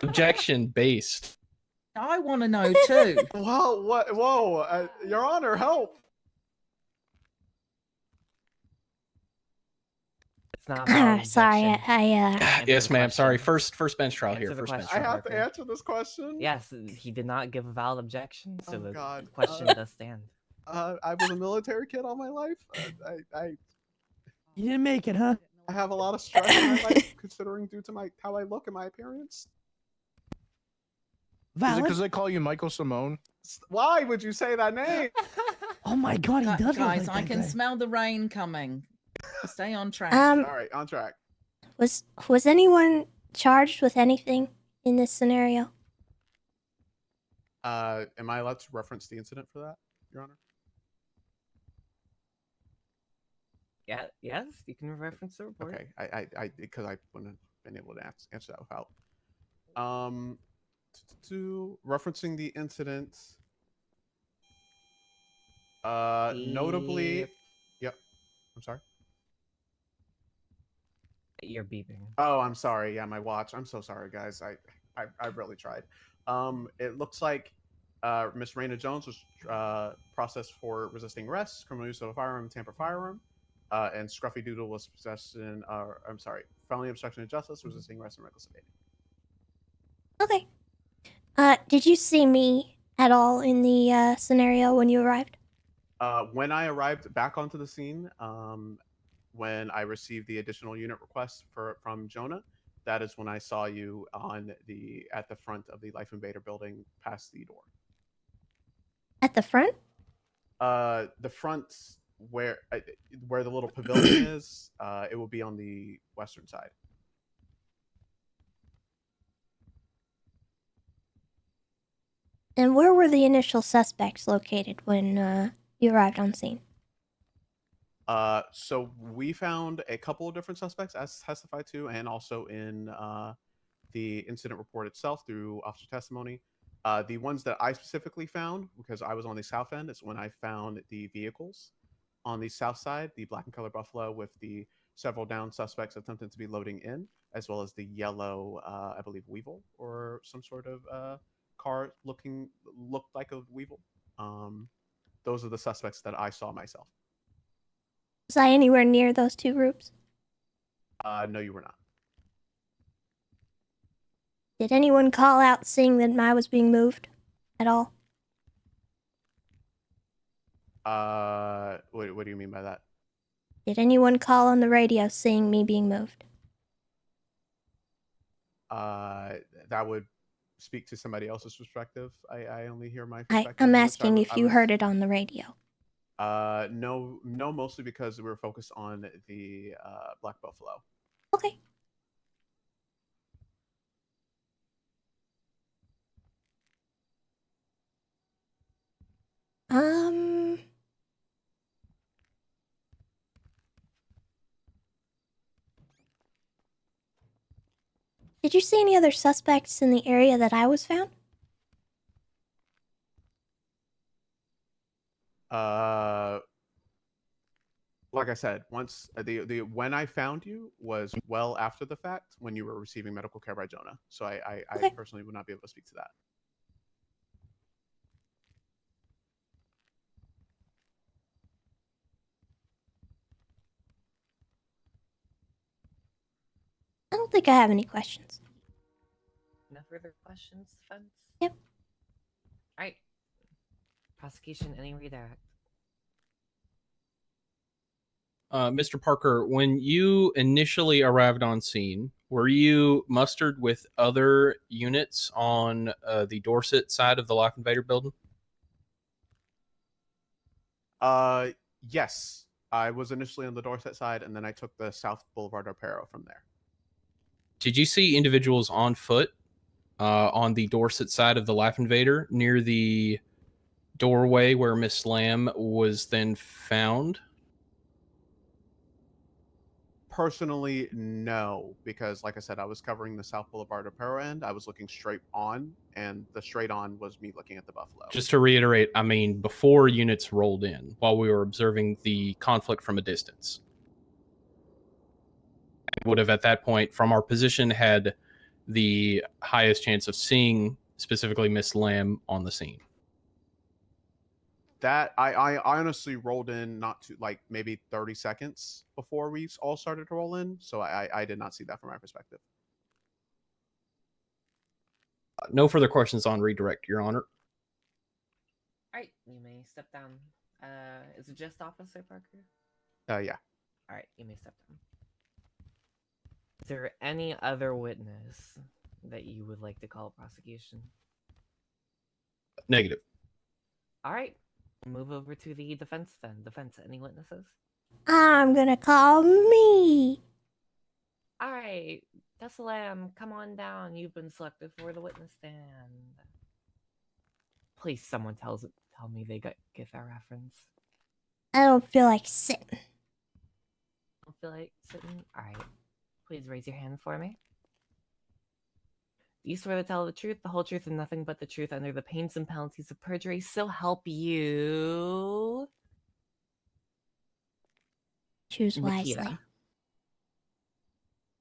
Objection based. I want to know too. Whoa, what? Whoa, Your Honor, help! Sorry, Yes, ma'am. Sorry. First bench trial here. First bench I trial. have to answer this question. Yes, he did not give a valid objection, so the God. question does stand. I was a military kid all my life. You didn't make it, huh? I have a lot of stress in my life, considering due to how I look and my appearance. Is it because they call you Michael Simone? Why would you say that name? Oh my God, he does. Guys, look I like can that guy. smell the rain coming. Stay on track. All right, on track. Was anyone charged with anything in this scenario? Am I allowed to reference the incident for that, Your Honor? Yeah, yes, you can reference the report. Okay, I because I wouldn't have been able to answer that without. Referencing the incident. Notably, yep. I'm sorry. You're beeping. Oh, I'm sorry. Yeah, my watch. I'm so sorry, guys. I've really tried. It looks like Miss Raina Jones was processed for resisting arrest, criminal use of a firearm, tamper firearm, and Scruffy Doodle was possession. I'm sorry, felony obstruction of justice, resisting arrest, and reckless evading. Okay. Did you see me at all in the scenario when you arrived? When I arrived back onto the scene, when I received the additional unit request from Jonah, that is when I saw you at the front of the Life Invader building, past the door. At the front? The front where the little pavilion is. It will be on the western side. And where were the initial suspects located when you arrived on scene? So we found a couple of different suspects as testified to, and also in the incident report itself through officer testimony. The ones that I specifically found, because I was on the south end, is when I found the vehicles on the south side, the black and color Buffalo with the several down suspects attempting to be loading in, as well as the yellow, I believe, Weevil or some sort of car looked like a Weevil. Those are the suspects that I saw myself. Was I anywhere near those two groups? No, you were not. Did anyone call out seeing that I was being moved at all? What do you mean by that? Did anyone call on the radio seeing me being moved? That would speak to somebody else's perspective. I only hear my perspective. I'm asking if you heard it on the radio. No, mostly because we were focused on the Black Buffalo. Okay. Did you see any other suspects in the area that I was found? Like I said, once when I found you was well after the fact, when you were receiving medical care by Jonah. So I personally would not be able to speak to that. I don't think I have any questions. No further questions, defense? Yep. Alright. Prosecution, any redirect? Mr. Parker, when you initially arrived on scene, were you mustered with other units on the Dorset side of the Life Invader building? Yes. I was initially on the Dorset side, and then I took the South Boulevard Arpero from there. Did you see individuals on foot on the Dorset side of the Life Invader near the doorway where Miss Lamb was then found? Personally, no, because like I said, I was covering the South Boulevard Arpero end. I was looking straight on, and the straight on was me looking at the Buffalo. Just to reiterate, I mean, before units rolled in, while we were observing the conflict from a distance. Would have at that point, from our position, had the highest chance of seeing specifically Miss Lamb on the scene. That I honestly rolled in not to like maybe 30 seconds before we all started to roll in, so I did not see that from my perspective. No further questions on redirect, Your Honor. Alright, you may step down. Is it just Officer Parker? Yeah. Alright, you may step down. Is there any other witness that you would like to call prosecution? Negative. Alright, move over to the defense then. Defense, any witnesses? I'm gonna call me. Alright, Tessa Lamb, come on down. You've been selected for the witness stand. Please, someone tell me they get that reference. I don't feel like sitting. Don't feel like sitting? Alright. Please raise your hand for me. Do you swear to tell the truth, the whole truth, and nothing but the truth under the pains and penalties of perjury, so help you? Choose Nakkida. wisely.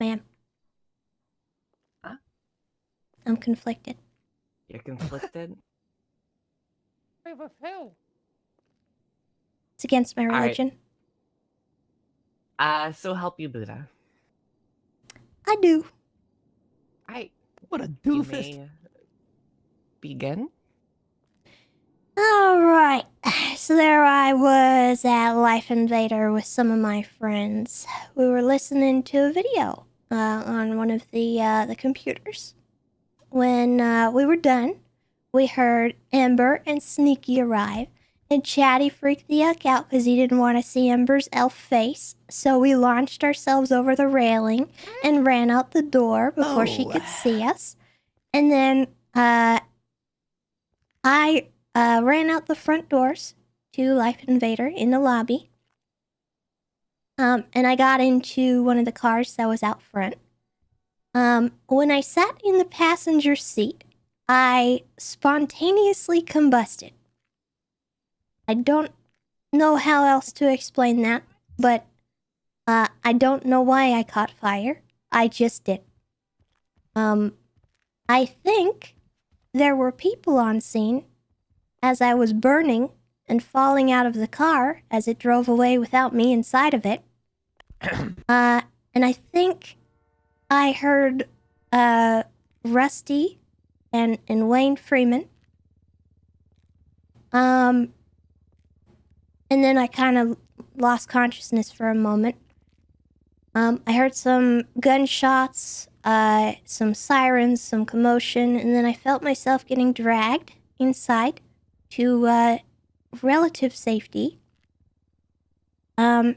Ma'am. Huh? I'm conflicted. You're conflicted? Wait, with who? It's against my All right. religion. So help you, Buddha. I do. What a doofus. You may begin? Alright, so there I was at Life Invader with some of my friends. We were listening to a video on one of the computers. When we were done, we heard Ember and Sneaky arrive, and Chatty freaked the yuck out because he didn't want to see Ember's elf face, so we launched ourselves over the railing and ran out the door before she could see us. And then I ran out the front doors to Life Invader in the lobby. And I got into one of the cars that was out front. When I sat in the passenger seat, I spontaneously combusted. I don't know how else to explain that, but I don't know why I caught fire. I just did. I think there were people on scene as I was burning and falling out of the car as it drove away without me inside of it. And I think I heard Rusty and Wayne Freeman. And then I kind of lost consciousness for a moment. I heard some gunshots, some sirens, some commotion, and then I felt myself getting dragged inside to relative safety. And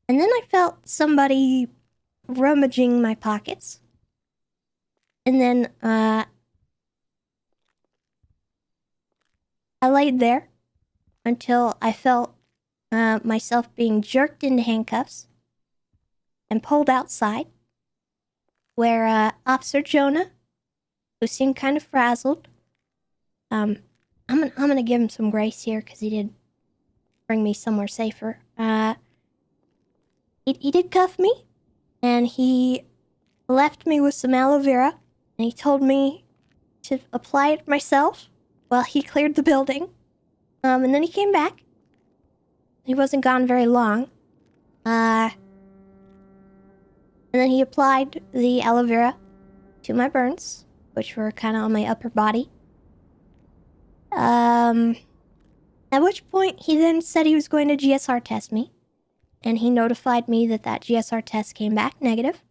then I felt somebody rummaging my pockets. And then I laid there until I felt myself being jerked into handcuffs and pulled outside, where Officer Jonah, who seemed kind of frazzled, I'm gonna give him some grace here because he did bring me somewhere safer. He did cuff me, and he left me with some aloe vera, and he told me to apply it myself while he cleared the building. And then he came back. He wasn't gone very long. And then he applied the aloe vera to my burns, which were kind of on my upper body. At which point he then said he was going to GSR test me, and he notified me that GSR test came back negative.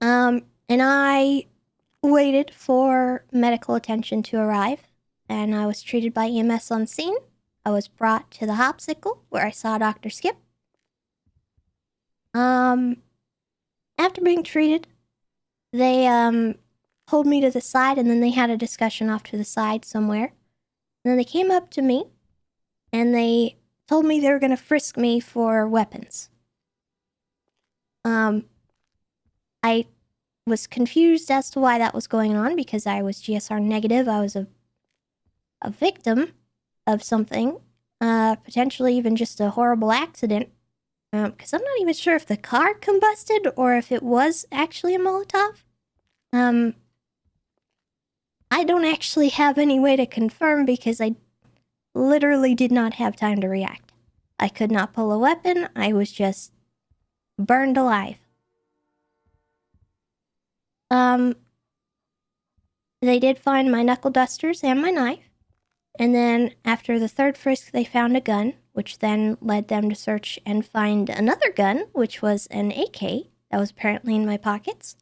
And I waited for medical attention to arrive, and I was treated by EMS on scene. I was brought to the Hopsicle, where I saw Dr. Skip. After being treated, they pulled me to the side, and then they had a discussion off to the side somewhere. And then they came up to me, and they told me they were going to frisk me for weapons. I was confused as to why that was going on because I was GSR negative. I was a victim of something, potentially even just a horrible accident. Because I'm not even sure if the car combusted or if it was actually a Molotov. I don't actually have any way to confirm because I literally did not have time to react. I could not pull a weapon. I was just burned alive. They did find my knuckle dusters and my knife. And then after the third frisk, they found a gun, which then led them to search and find another gun, which was an AK that was apparently in my pockets.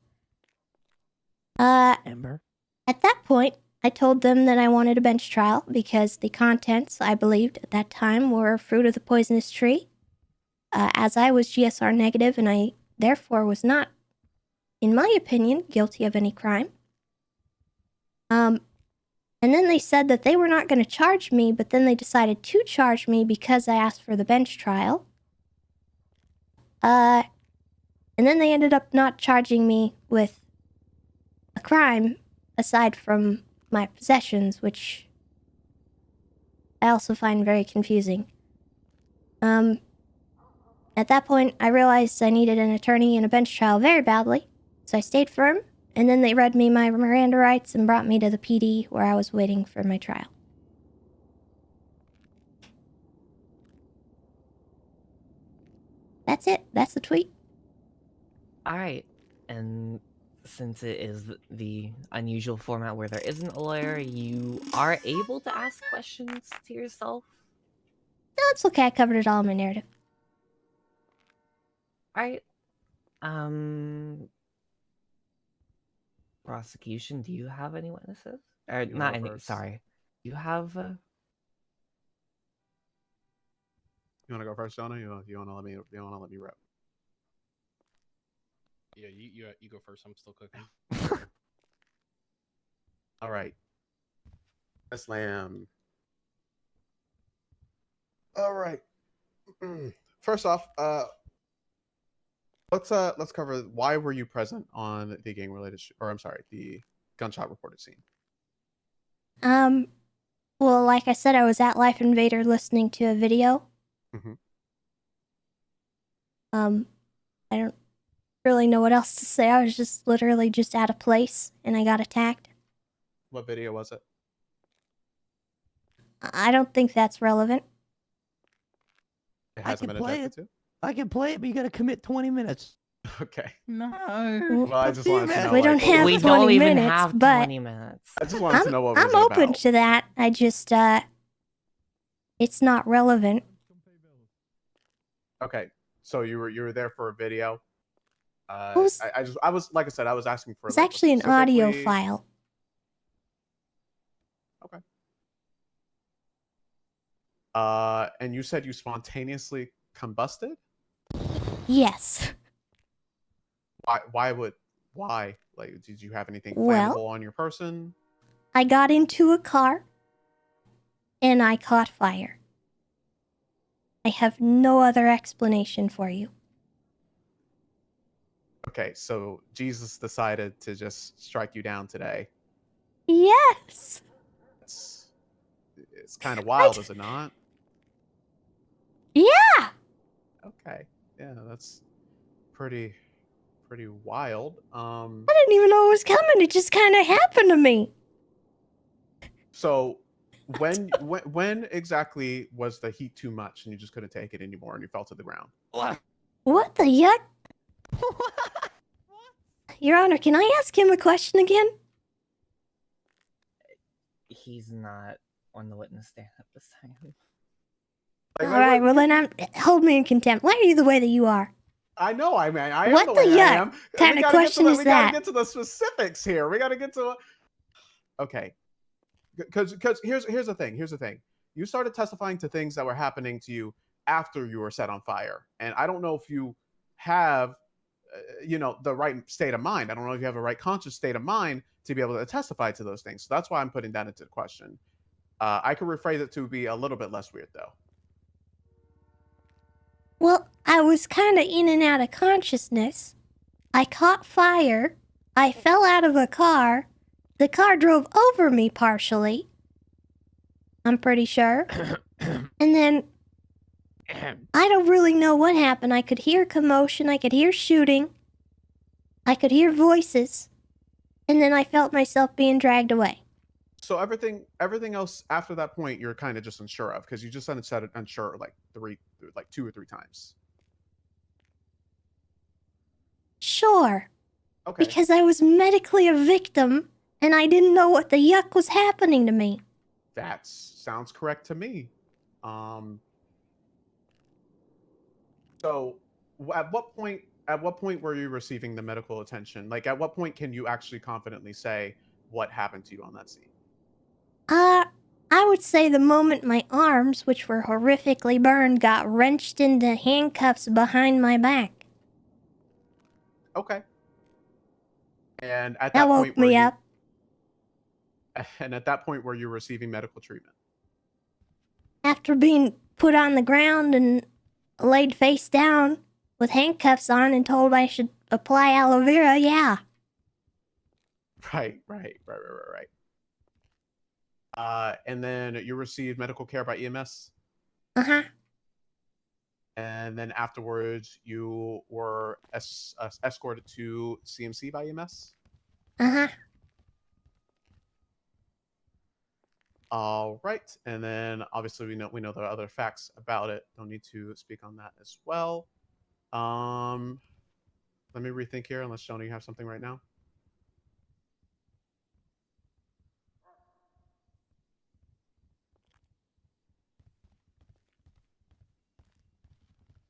Ember. At that point, I told them that I wanted a bench trial because the contents, I believed at that time, were fruit of the poisonous tree. As I was GSR negative and I therefore was not, in my opinion, guilty of any crime. And then they said that they were not going to charge me, but then they decided to charge me because I asked for the bench trial. And then they ended up not charging me with a crime aside from my possessions, which I also find very confusing. At that point, I realized I needed an attorney and a bench trial very badly, so I stayed firm, And then they read me my Miranda rights and brought me to the PD where I was waiting for my trial. That's it. That's the tweet. All right. And since it is the unusual format where there isn't a lawyer, you are able to ask questions to yourself. No, it's okay. I covered it all in my narrative. All right. Prosecution, do you have any witnesses? Or You not go any, first. sorry. You have You want to go first, Jonah? You want to let me? You want to let me rep? Yeah, you go first. I'm still cooking. All right. Tessa Lamb. All right. First off, let's cover why were you present on the gang related the gunshot reported scene. Well, like I said, I was at Life Invader listening to a video. Mhm. I don't really know what else to say. I was just literally just at a place and I got attacked. What video was it? I don't think that's relevant. It I hasn't can been play objected it. I can play it, but you gotta commit 20 minutes. to. Okay. No. Well, I just wanted to know. We don't like, what have was 20 it- don't even minutes, have but 20 minutes. I just wanted to know what was I'm it open about. to that. I just it's not relevant. Okay. So you were there for a video. was- I was like I said, I was asking for It's like, actually an audio specifically- file. Okay. And you said you spontaneously combusted? Yes. Why? Like, did you have anything Well- flammable on your person? I got into a car and I caught fire. I have no other explanation for you. Okay, so Jesus decided to just strike you down today. Yes. It's kind of wild, is it not? Yeah. Okay. Yeah, that's pretty wild. I didn't even know it was coming. It just kind of happened to me. So when exactly was the heat too much and you just couldn't take it anymore and you fell to the ground? What the yuck? Your Honor, can I ask him a question again? He's not on the witness stand at this time. Like, All right, well then hold me in contempt. Why are you the way that you are? I know, I am What the the way I yuck am. kind We of gotta question is we gotta that? get to the specifics here. We gotta get to. Okay, because here's the thing. Here's the thing. You started testifying to things that were happening to you after you were set on fire, and I don't know if you have, the right state of mind. I don't know if you have a right conscious state of mind to be able to testify to those things. So that's why I'm putting that into the question. I could rephrase it to be a little bit less weird, though. Well, I was kind of in and out of consciousness. I caught fire. I fell out of a car. The car drove over me partially. I'm pretty sure. And then I don't really know what happened. I could hear commotion. I could hear shooting. I could hear voices. And then I felt myself being dragged away. So everything else after that point, you're kind of just unsure of because you just said it unsure like 2 or 3 times. Sure. Okay. Because I was medically a victim and I didn't know what the yuck was happening to me. That sounds correct to me. So at what point were you receiving the medical attention? Like at what point can you actually confidently say what happened to you on that scene? I would say the moment my arms, which were horrifically burned, got wrenched into handcuffs behind my back. Okay. And at That that woke point me up. And at that point were you receiving medical treatment? After being put on the ground and laid face down with handcuffs on and told I should apply aloe vera, yeah. Right. And then you received medical care by EMS? Uh-huh. And then afterwards, you were escorted to CMC by EMS? Uh-huh. All right, and then obviously we know there are other facts about it. Don't need to speak on that as well. Let me rethink here. Unless Shona, you have something right now.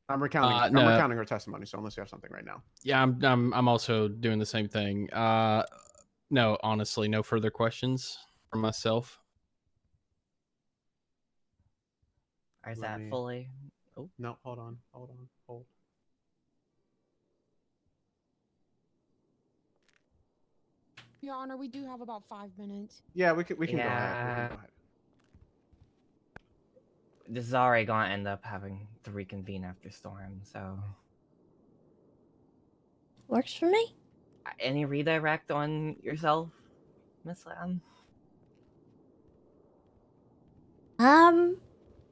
I'm recounting. I'm No. recounting her testimony. So unless you have something right now. Yeah, I'm also doing the same thing. No, honestly, no further questions from myself. Is Let that me- fully? Oh. No, hold on. Your Honor, we do have about 5 minutes. Yeah, we can go ahead. We can Yeah. go ahead. This is already gonna end up having to reconvene after storm, so. Works for me. Any redirect on yourself, Miss Lamb?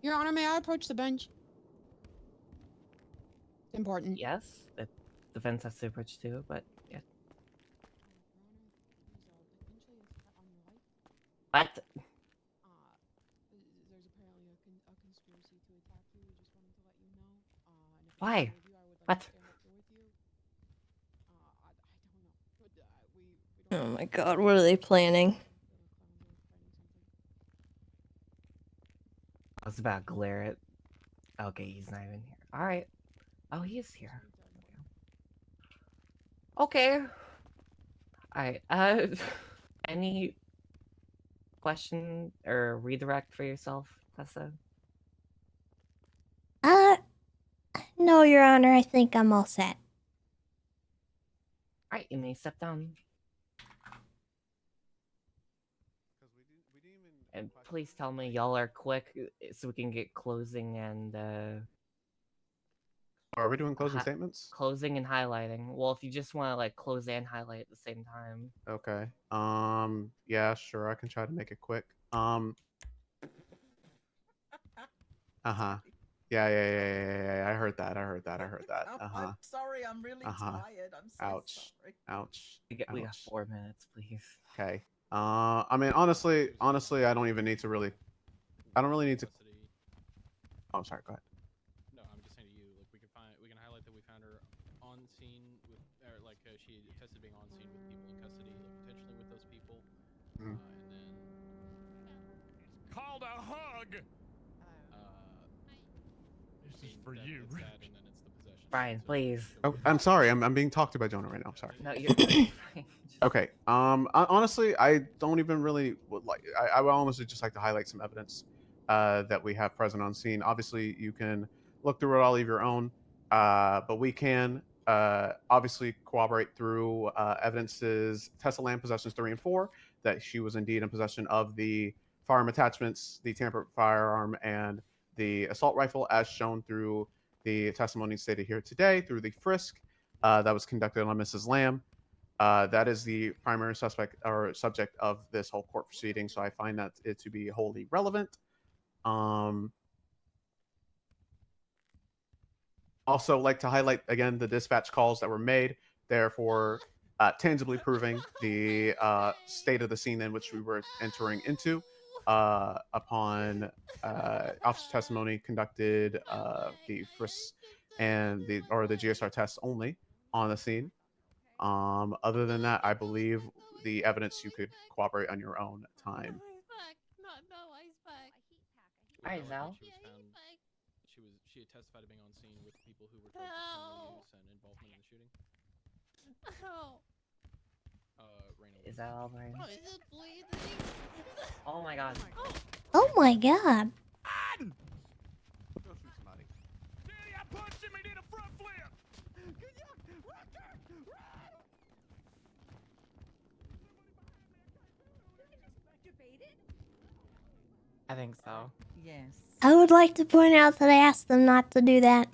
Your Honor, may I approach the bench? It's important. Yes, the defense has to approach too, but yeah. What? There's apparently a conspiracy to attack you. We just wanted to let you know. And if it's Why? okay with you, I would like What? to stand up here with you. I don't know, but we Oh my god, what are they planning? I was about to glare at. Okay, he's not even here. All right. Oh, he is here. Okay. All right. Any question or redirect for yourself, Tessa? No, Your Honor, I think I'm all set. All right, you may step down. And please tell me y'all are quick so we can get closing and Are we doing closing statements? Closing and highlighting. Well, if you just want to like close and highlight at the same time. Okay. Yeah, sure. I can try to make it quick. Uh-huh. Yeah. I heard that. I'm sorry, I'm really tired. I'm so Ouch. sorry. Ouch. We got 4 minutes, please. Okay. I mean, honestly, I don't even need to really. I don't really need to. Oh, sorry. Go ahead. No, I'm just saying to you, like we can highlight that we found her on scene with, or like she attested being on scene with people in custody, like potentially with those people, and then It's called a hug. This is for you. That, and then it's the possession. Brian, please. Oh, I'm sorry. I'm being talked to by Jonah right now. I'm sorry. No, you're fine. Okay. Honestly, I don't even really like. I would honestly just like to highlight some evidence that we have present on scene. Obviously, you can look through it all of your own, but we can obviously corroborate through evidences. Tessa Lamb possessions 3 and 4 that she was indeed in possession of the firearm attachments, the tampered firearm, and the assault rifle, as shown through the testimony stated here today through the frisk that was conducted on Mrs. Lamb. That is the primary suspect or subject of this whole court proceeding, so I find that it to be wholly relevant. Also, like to highlight again the dispatch calls that were made, therefore tangibly proving the state of the scene in which we were entering into upon officer testimony conducted the frisk and the GSR tests only on the scene. Other than that, I believe the evidence you could cooperate on your own time. Alright, Val. She had testified to being on scene with people who were charged with criminal use and involvement in the shooting. Is that all, Brian? Oh my god. Oh my god. Go shoot somebody. Daddy, I punched him and did a front flip. I think so. Yes. I would like to point out that I asked them not to do that.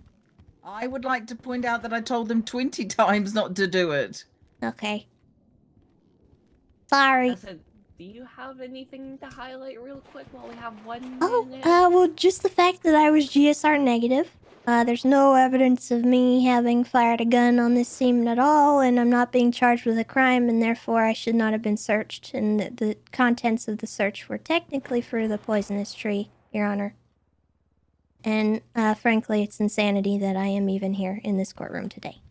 I would like to point out that I told them 20 times not to do it. Okay. Sorry. Listen, do you have anything to highlight real quick while we have 1 Oh, minute? well, just the fact that I was GSR negative. There's no evidence of me having fired a gun on this scene at all, and I'm not being charged with a crime, and therefore I should not have been searched. And the contents of the search were technically for the poisonous tree, Your Honor. And frankly, it's insanity that I am even here in this courtroom today.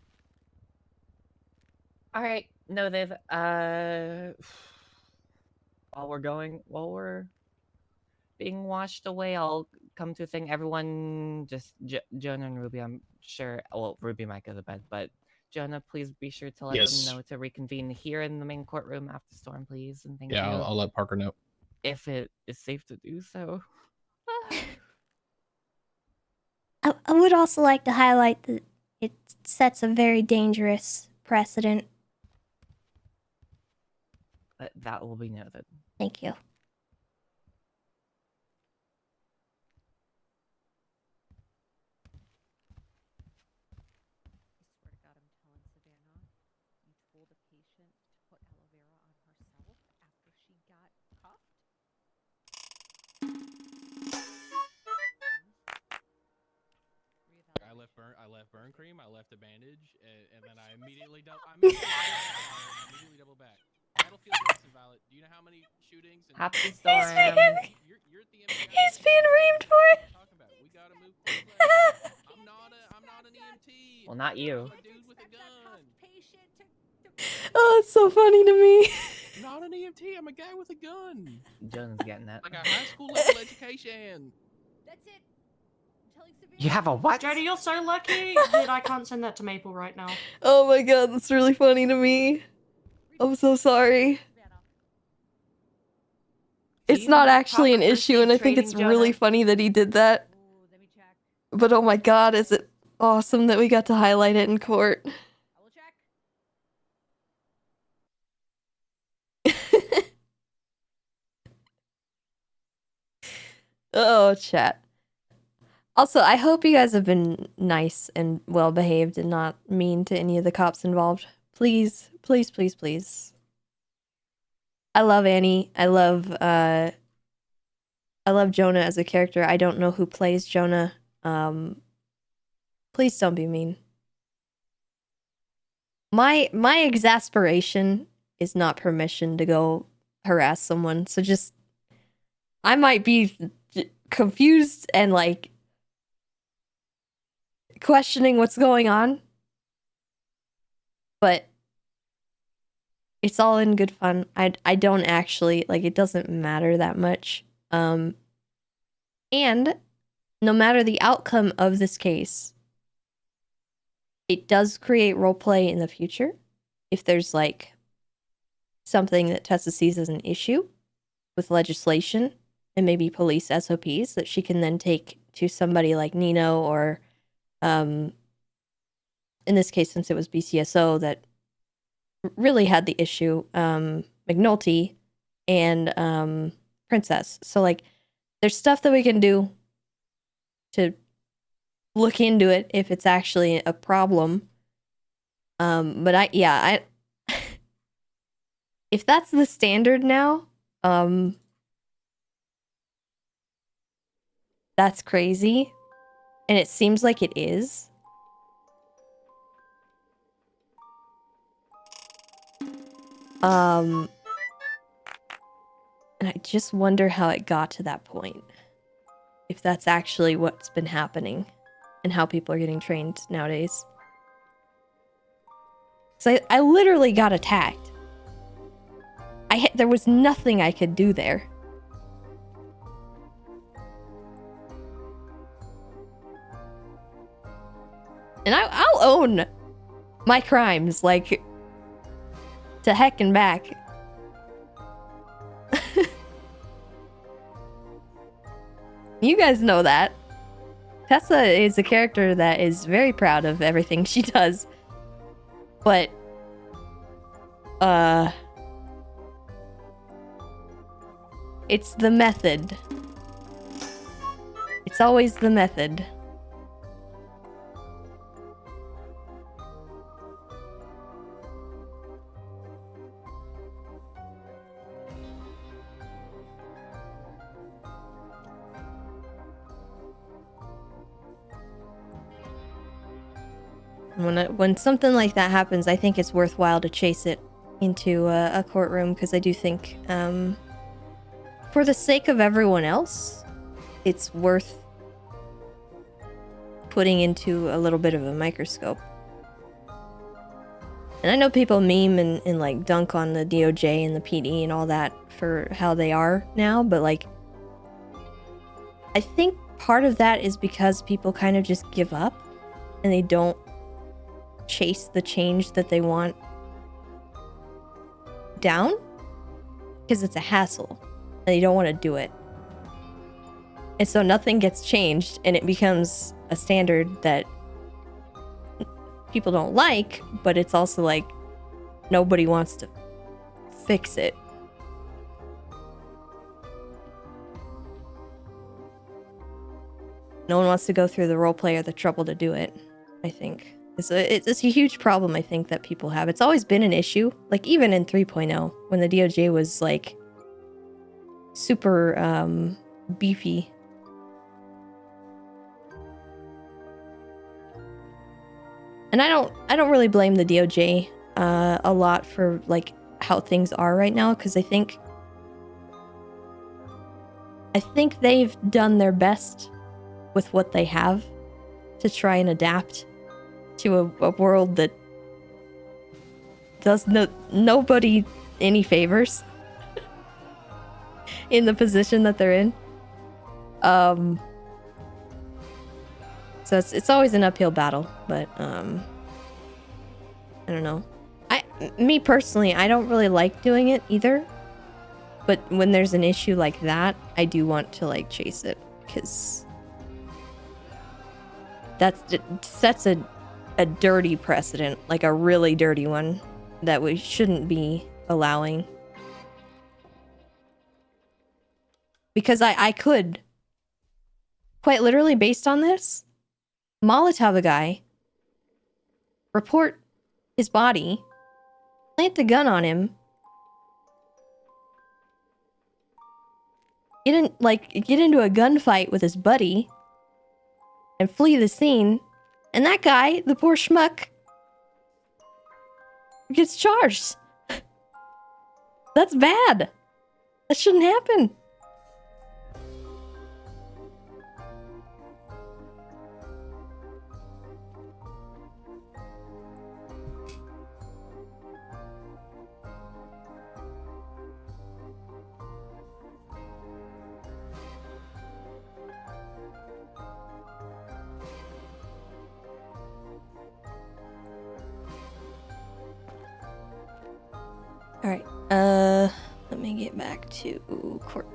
All right, noted. While we're being washed away, I'll come to think everyone, just Jonah and Ruby, I'm sure. Well, Ruby might go to bed, but Jonah, please be sure to let Yes. them know to reconvene here in the main courtroom after storm, please, and thank Yeah, you. I'll let Parker know. If it is safe to do so. I would also like to highlight that it sets a very dangerous precedent. That will be noted. Thank you. I left burn cream. I left a bandage, and then I immediately double back. Battlefield Johnson, Violet. Do you know how many shootings? And Happy storm. You're at the MPI. He's being reamed for it. Talking about. We gotta move quickly. I'm not an EMT. Well, not you. I'm a dude with a gun. Oh, it's so funny to me. Not an EMT. I'm a guy with a gun. Jonah's getting that. I got high school level education. That's it. You have a what? Jody, you're so lucky that I can't send that to Maple right now. Oh my god, that's really funny to me. I'm so sorry. It's not actually an issue, and I think it's really funny that he did that. But oh my god, is it awesome that we got to highlight it in court. Oh, chat. Also, I hope you guys have been nice and well behaved and not mean to any of the cops involved. Please, please, please, please. I love Annie. I love Jonah as a character. I don't know who plays Jonah. Please don't be mean. My exasperation is not permission to go harass someone. So just I might be confused and like questioning what's going on, but it's all in good fun. I don't actually like, it doesn't matter that much. And no matter the outcome of this case, it does create roleplay in the future. If there's like something that Tessa sees as an issue with legislation and maybe police SOPs that she can then take to somebody like Nino or in this case, since it was BCSO that really had the issue, McNulty and Princess. So like there's stuff that we can do to look into it if it's actually a problem. But I if that's the standard now, that's crazy. And it seems like it is. And I just wonder how it got to that point. If that's actually what's been happening and how people are getting trained nowadays. So I literally got attacked. There was nothing I could do there. And I'll own my crimes, like, to heck and back. You guys know that. Tessa is a character that is very proud of everything she does. But, it's the method. It's always the method. When something like that happens, I think it's worthwhile to chase it into a courtroom, because I do think, for the sake of everyone else, it's worth putting into a little bit of a microscope. And I know people meme and like dunk on the DOJ and the PD and all that for how they are now, but like, I think part of that is because people kind of just give up and they don't chase the change that they want down because it's a hassle and they don't want to do it. And so nothing gets changed and it becomes a standard that people don't like, but it's also like nobody wants to fix it. No one wants to go through the roleplay or the trouble to do it, I think. It's a huge problem, I think, that people have. It's always been an issue. Like, even in 3.0, when the DOJ was, like, super, beefy. And I don't really blame the DOJ, a lot for, like, how things are right now, because I think they've done their best with what they have to try and adapt to a world that does nobody any favors in the position that they're in. So it's always an uphill battle, but I don't know. Me personally, I don't really like doing it either. But when there's an issue like that, I do want to like chase it, because that sets a dirty precedent, like a really dirty one, that we shouldn't be allowing. Because I could, quite literally based on this, Molotov a guy, report his body, plant the gun on him, get into a gunfight with his buddy, and flee the scene, and that guy, the poor schmuck, gets charged. That's bad. That shouldn't happen. Alright, let me get back to court.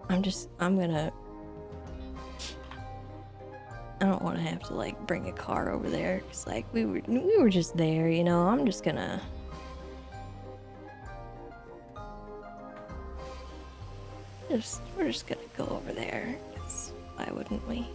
I don't want to have to like bring a car over there, because like we were just there, you know. I'm just gonna we're just gonna go over there, 'cause why wouldn't we?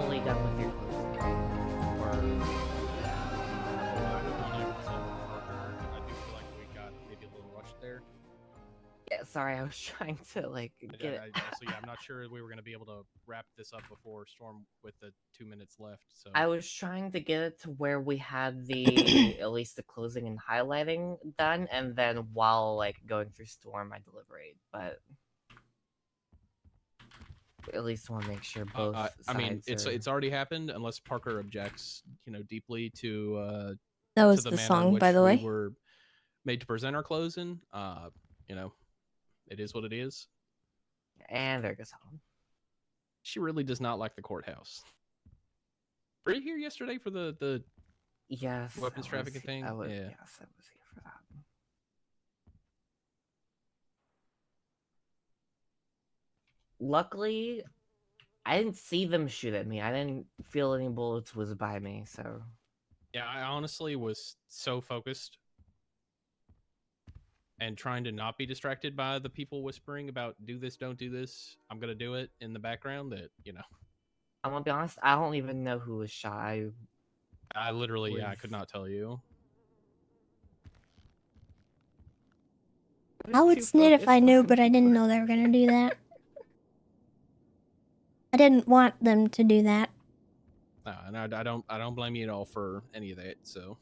fully done with your closing? Or I do feel like we got maybe a little rushed there. yeah, sorry, I was trying to like get it. Also, yeah, I'm not sure we were going to be able to wrap this up before Storm with the 2 minutes left. So I was trying to get it to where we had the at least the closing and highlighting done, and then while like going through Storm, I deliberate. But at least want to make sure both. I mean, sides are... it's already happened unless Parker objects, deeply to That was to the manner in song, which by the we way. were made to present our closing. It is what it is. And there goes home. She really does not like the courthouse. Were you here yesterday for the yes weapons trafficking thing? Yes, I was Yeah. here for that. Luckily, I didn't see them shoot at me. I didn't feel any bullets was by me, so... Yeah, I honestly was so focused and trying to not be distracted by the people whispering about do this, don't do this, I'm gonna do it in the background that, I'm gonna be honest, I don't even know who was shot. I literally, I could not tell you. I would snit if I knew, but I didn't know they were gonna do that. I didn't want them to do that. And I don't blame you at all for any of that. So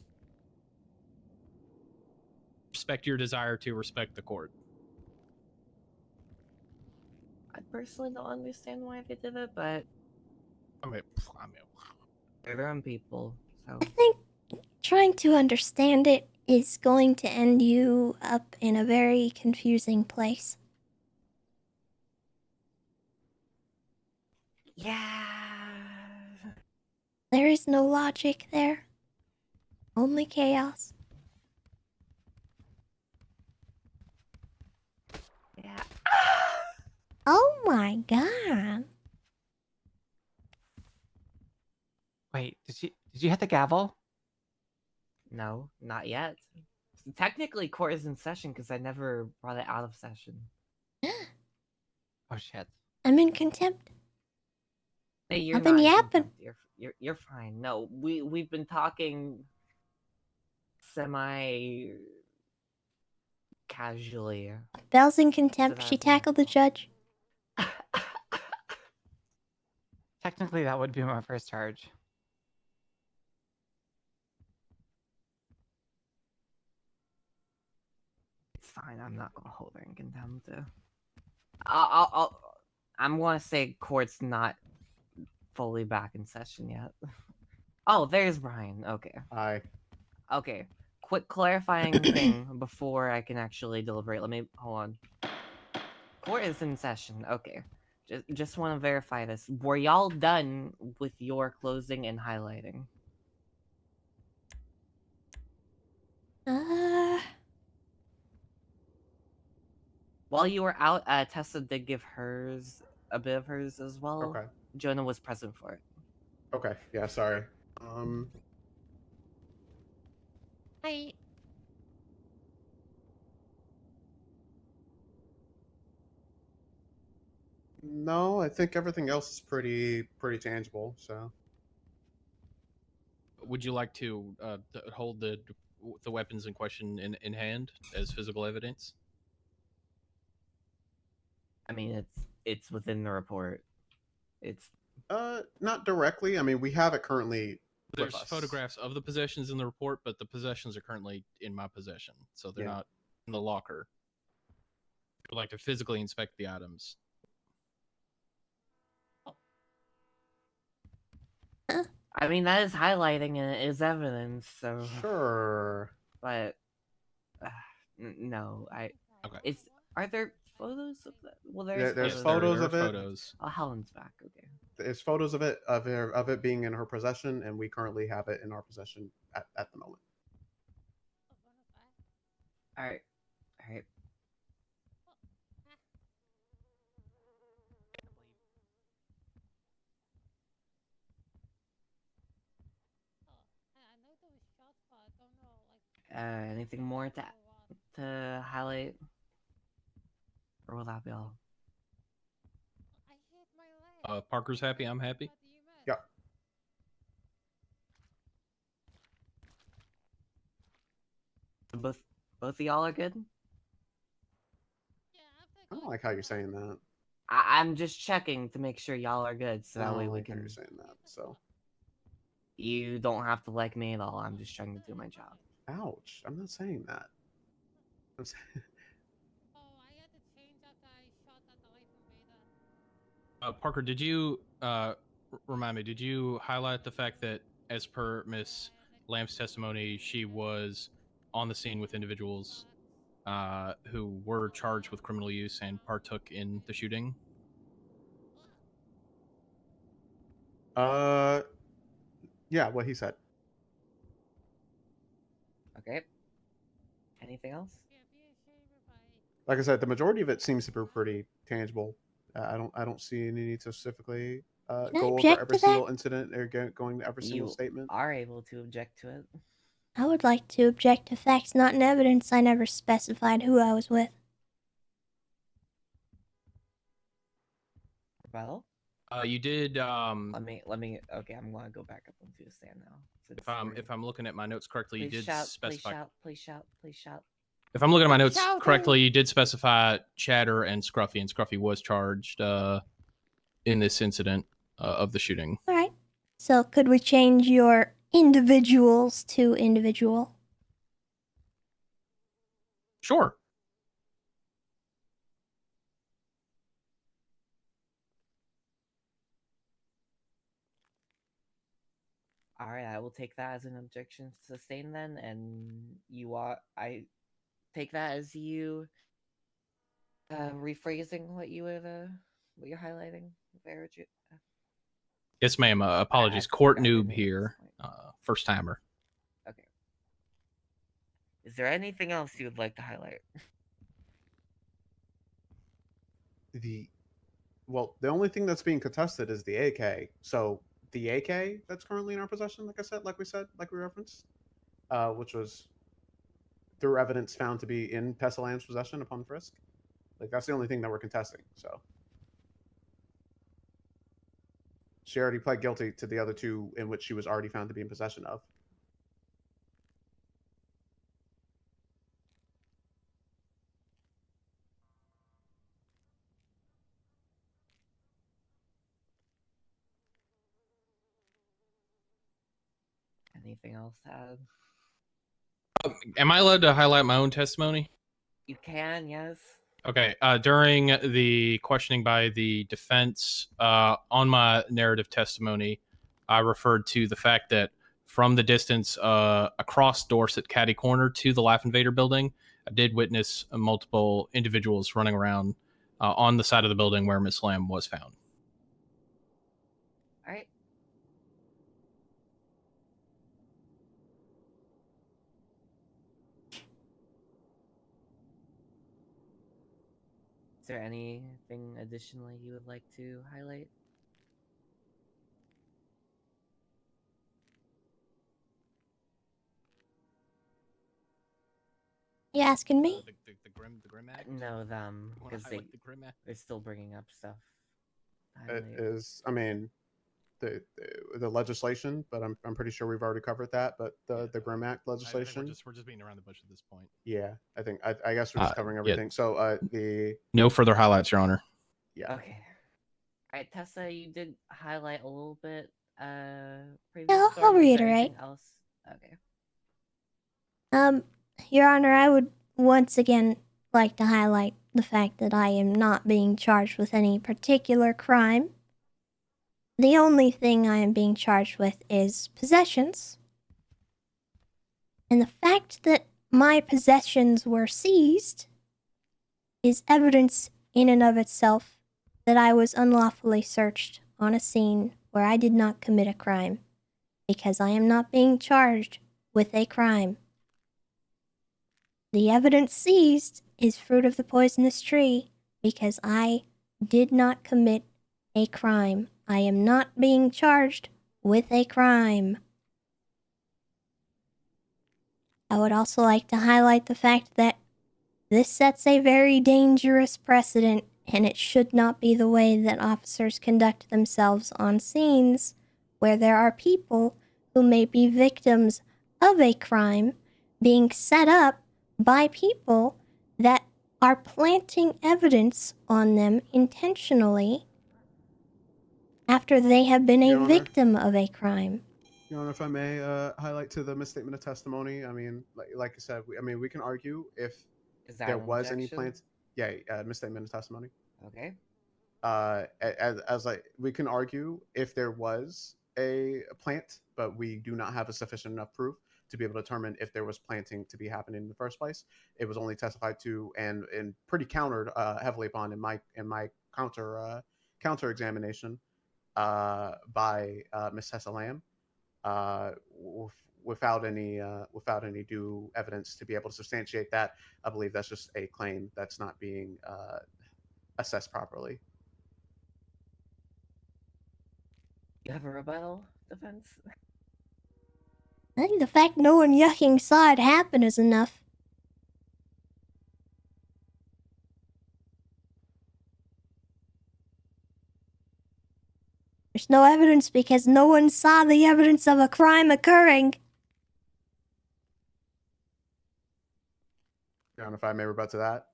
respect your desire to respect the court. I personally don't understand why they did it, but I mean, they're their own people, so... I think trying to understand it is going to end you up in a very confusing place. Yeah. There is no logic there. Only chaos. Yeah. Oh my god. Wait, did you hit the gavel? No, not yet. Technically, court is in session because I never brought it out of session. Oh shit. I'm in contempt. Hey, you're I've been not in yapping. contempt. You're fine. No, we've been talking semi casually. Belle's in contempt. She tackled the judge. Technically, that would be my first charge. It's fine. I'm not gonna hold her in contempt. I'm gonna say court's not fully back in session yet. Oh, there's Brian. Okay. Hi. Okay. Quick clarifying thing before I can actually deliberate. Let me hold on. Court is in session. Okay. Just want to verify this. Were y'all done with your closing and highlighting? While you were out, Tessa did give hers a bit of hers as well. Okay. Jonah was present for it. Okay. Yeah. Sorry. Hi. No, I think everything else is pretty tangible. So. Would you like to hold the weapons in question in hand as physical evidence? I mean, it's within the report. It's not directly. I mean, we have it currently. There's with us. photographs of the possessions in the report, but the possessions are currently in my possession, so they're not in the locker. I would like to physically inspect the items. I mean, that is highlighting and it is evidence, so... Sure. But... no, Okay. Are there photos of that? Well, there's photos of it. Photos. Oh, Helen's back, okay. There's photos of it being in her possession, and we currently have it in our possession at the moment. Alright. Anything more to highlight? Or will that be all? Parker's happy, I'm happy. Yeah. Both of y'all are good? I don't like how you're saying that. I'm just checking to make sure y'all are good, so I that don't way we like how can. you're saying that. So. You don't have to like me at all. I'm just trying to do my job. Ouch! I'm not saying that. I'm saying. Parker, did you remind me? Did you highlight the fact that, as per Miss Lamb's testimony, she was on the scene with individuals who were charged with criminal use and partook in the shooting? Yeah, what he said. Okay. Anything else? Like I said, the majority of it seems to be pretty tangible. I don't see any need to specifically Can I go over object every to that? single incident or going to every single You statement. are able to object to it. I would like to object to facts not in evidence. I never specified who I was with. Well, You did. Let me. Okay, I'm gonna go back up onto the stand now. If I'm looking at my notes correctly, you Please did shout, specify. please shout, please shout, please shout. If I'm looking at my notes Shouting. correctly, you did specify Chatter and Scruffy was charged in this incident of the shooting. All right. So could we change your individuals to individual? Sure. All right, I will take that as an objection sustained then, and I take that as you rephrasing what what you're highlighting there. Yes, ma'am. Apologies. Court noob here. First timer. Okay. Is there anything else you would like to highlight? The only thing that's being contested is the AK. So the AK that's currently in our possession, like we referenced, which was through evidence found to be in Tessa Lamb's possession upon frisk. Like that's the only thing that we're contesting. So she already pled guilty to the other two in which she was already found to be in possession of. Anything else to add? Am I allowed to highlight my own testimony? You can, yes. Okay. During the questioning by the defense on my narrative testimony, I referred to the fact that from the distance across Dorset Caddy Corner to the Laugh Invader building, I did witness multiple individuals running around on the side of the building where Miss Lamb was found. All right. Is there anything additionally you would like to highlight? You asking me? The Grim Act? No, them, because highlight the Grim Act? they're still bringing up stuff. It is, I mean, the legislation, but I'm pretty sure we've already covered that. But the Grim Act legislation. I think we're just beating around the bush at this point. Yeah, I guess we're just covering everything. Yeah. So the No further highlights, Your Honor. Yeah. Okay. All right, Tessa, you did highlight a little bit. Yeah, Is I'll there reiterate. anything else? Okay. Your Honor, I would once again like to highlight the fact that I am not being charged with any particular crime. The only thing I am being charged with is possessions. And the fact that my possessions were seized is evidence in and of itself that I was unlawfully searched on a scene where I did not commit a crime, because I am not being charged with a crime. The evidence seized is fruit of the poisonous tree because I did not commit a crime. I am not being charged with a crime. I would also like to highlight the fact that this sets a very dangerous precedent, and it should not be the way that officers conduct themselves on scenes where there are people who may be victims of a crime being set up by people that are planting evidence on them intentionally after they have been a Your Honor. victim of a crime. Your Honor, if I may highlight to the misstatement of testimony. I mean, like I said, we can argue if Is that there an was any objection? plant. Yeah, misstatement of testimony. Okay. We can argue if there was a plant, but we do not have a sufficient enough proof to be able to determine if there was planting to be happening in the first place. It was only testified to and pretty countered heavily upon in my counter examination by Miss Tessa Lamb without any due evidence to be able to substantiate that. I believe that's just a claim that's not being assessed properly. You have a rebuttal defense? I think the fact no one yucking saw it happen is enough. There's no evidence because no one saw the evidence of a crime occurring. Your Honor, if I may rebut to that.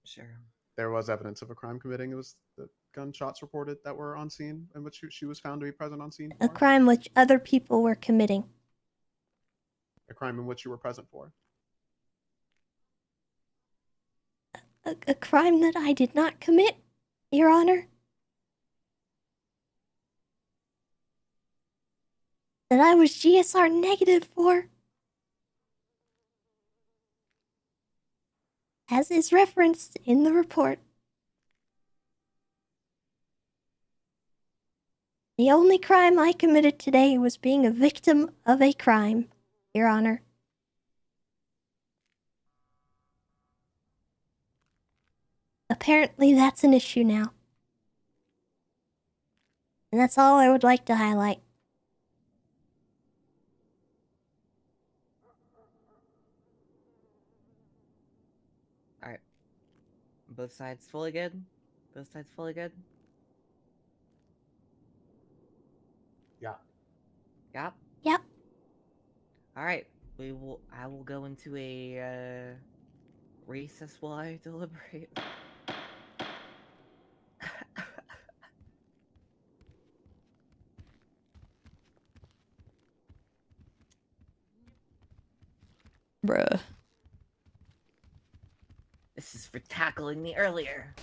Sure. There was evidence of a crime committing. It was the gunshots reported that were on scene in which she was found to be present on scene for. A crime which other people were committing. A crime in which you were present for. A crime that I did not commit, Your Honor. That I was GSR negative for. As is referenced in the report. The only crime I committed today was being a victim of a crime, Your Honor. Apparently that's an issue now. And that's all I would like to highlight. Alright. Both sides fully good? Both sides fully good? Yeah. Yep. Yep. Alright. I will go into a recess while I deliberate. Bruh. This is for tackling me earlier.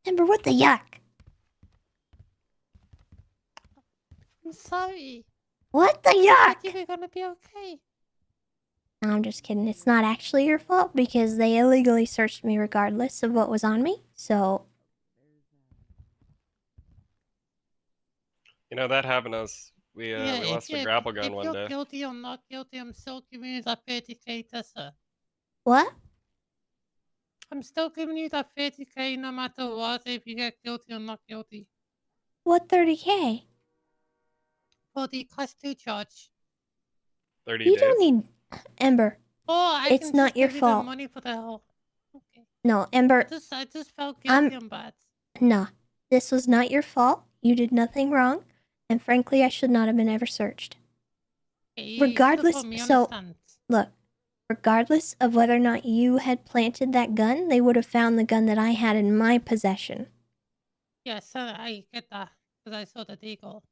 Amber, what the yuck? I'm sorry. What the I yuck? thought you were gonna be okay. No, I'm just kidding. It's not actually your fault because they illegally searched me regardless of what was on me. So, You know, that happened to us. We Yeah, we if lost a you're, grapple gun if one you're day. guilty or not guilty, I'm still giving you that 30k, Tessa. what? I'm still giving you that 30k no matter what, if you get guilty or not guilty. What 30k? For the class 2 charge. 30 You days? don't need... Ember, Or I it's can not just your give you the fault. money for the whole. Okay. No, Ember, I just felt guilty on bad. nah. This was not your fault. You did nothing wrong. And frankly, I should not have been ever searched. Okay, you Regardless, told me, so, understand. look. Regardless of whether or not you had planted that gun, they would have found the gun that I had in my possession. Yes, I get that. Because I saw the deagle.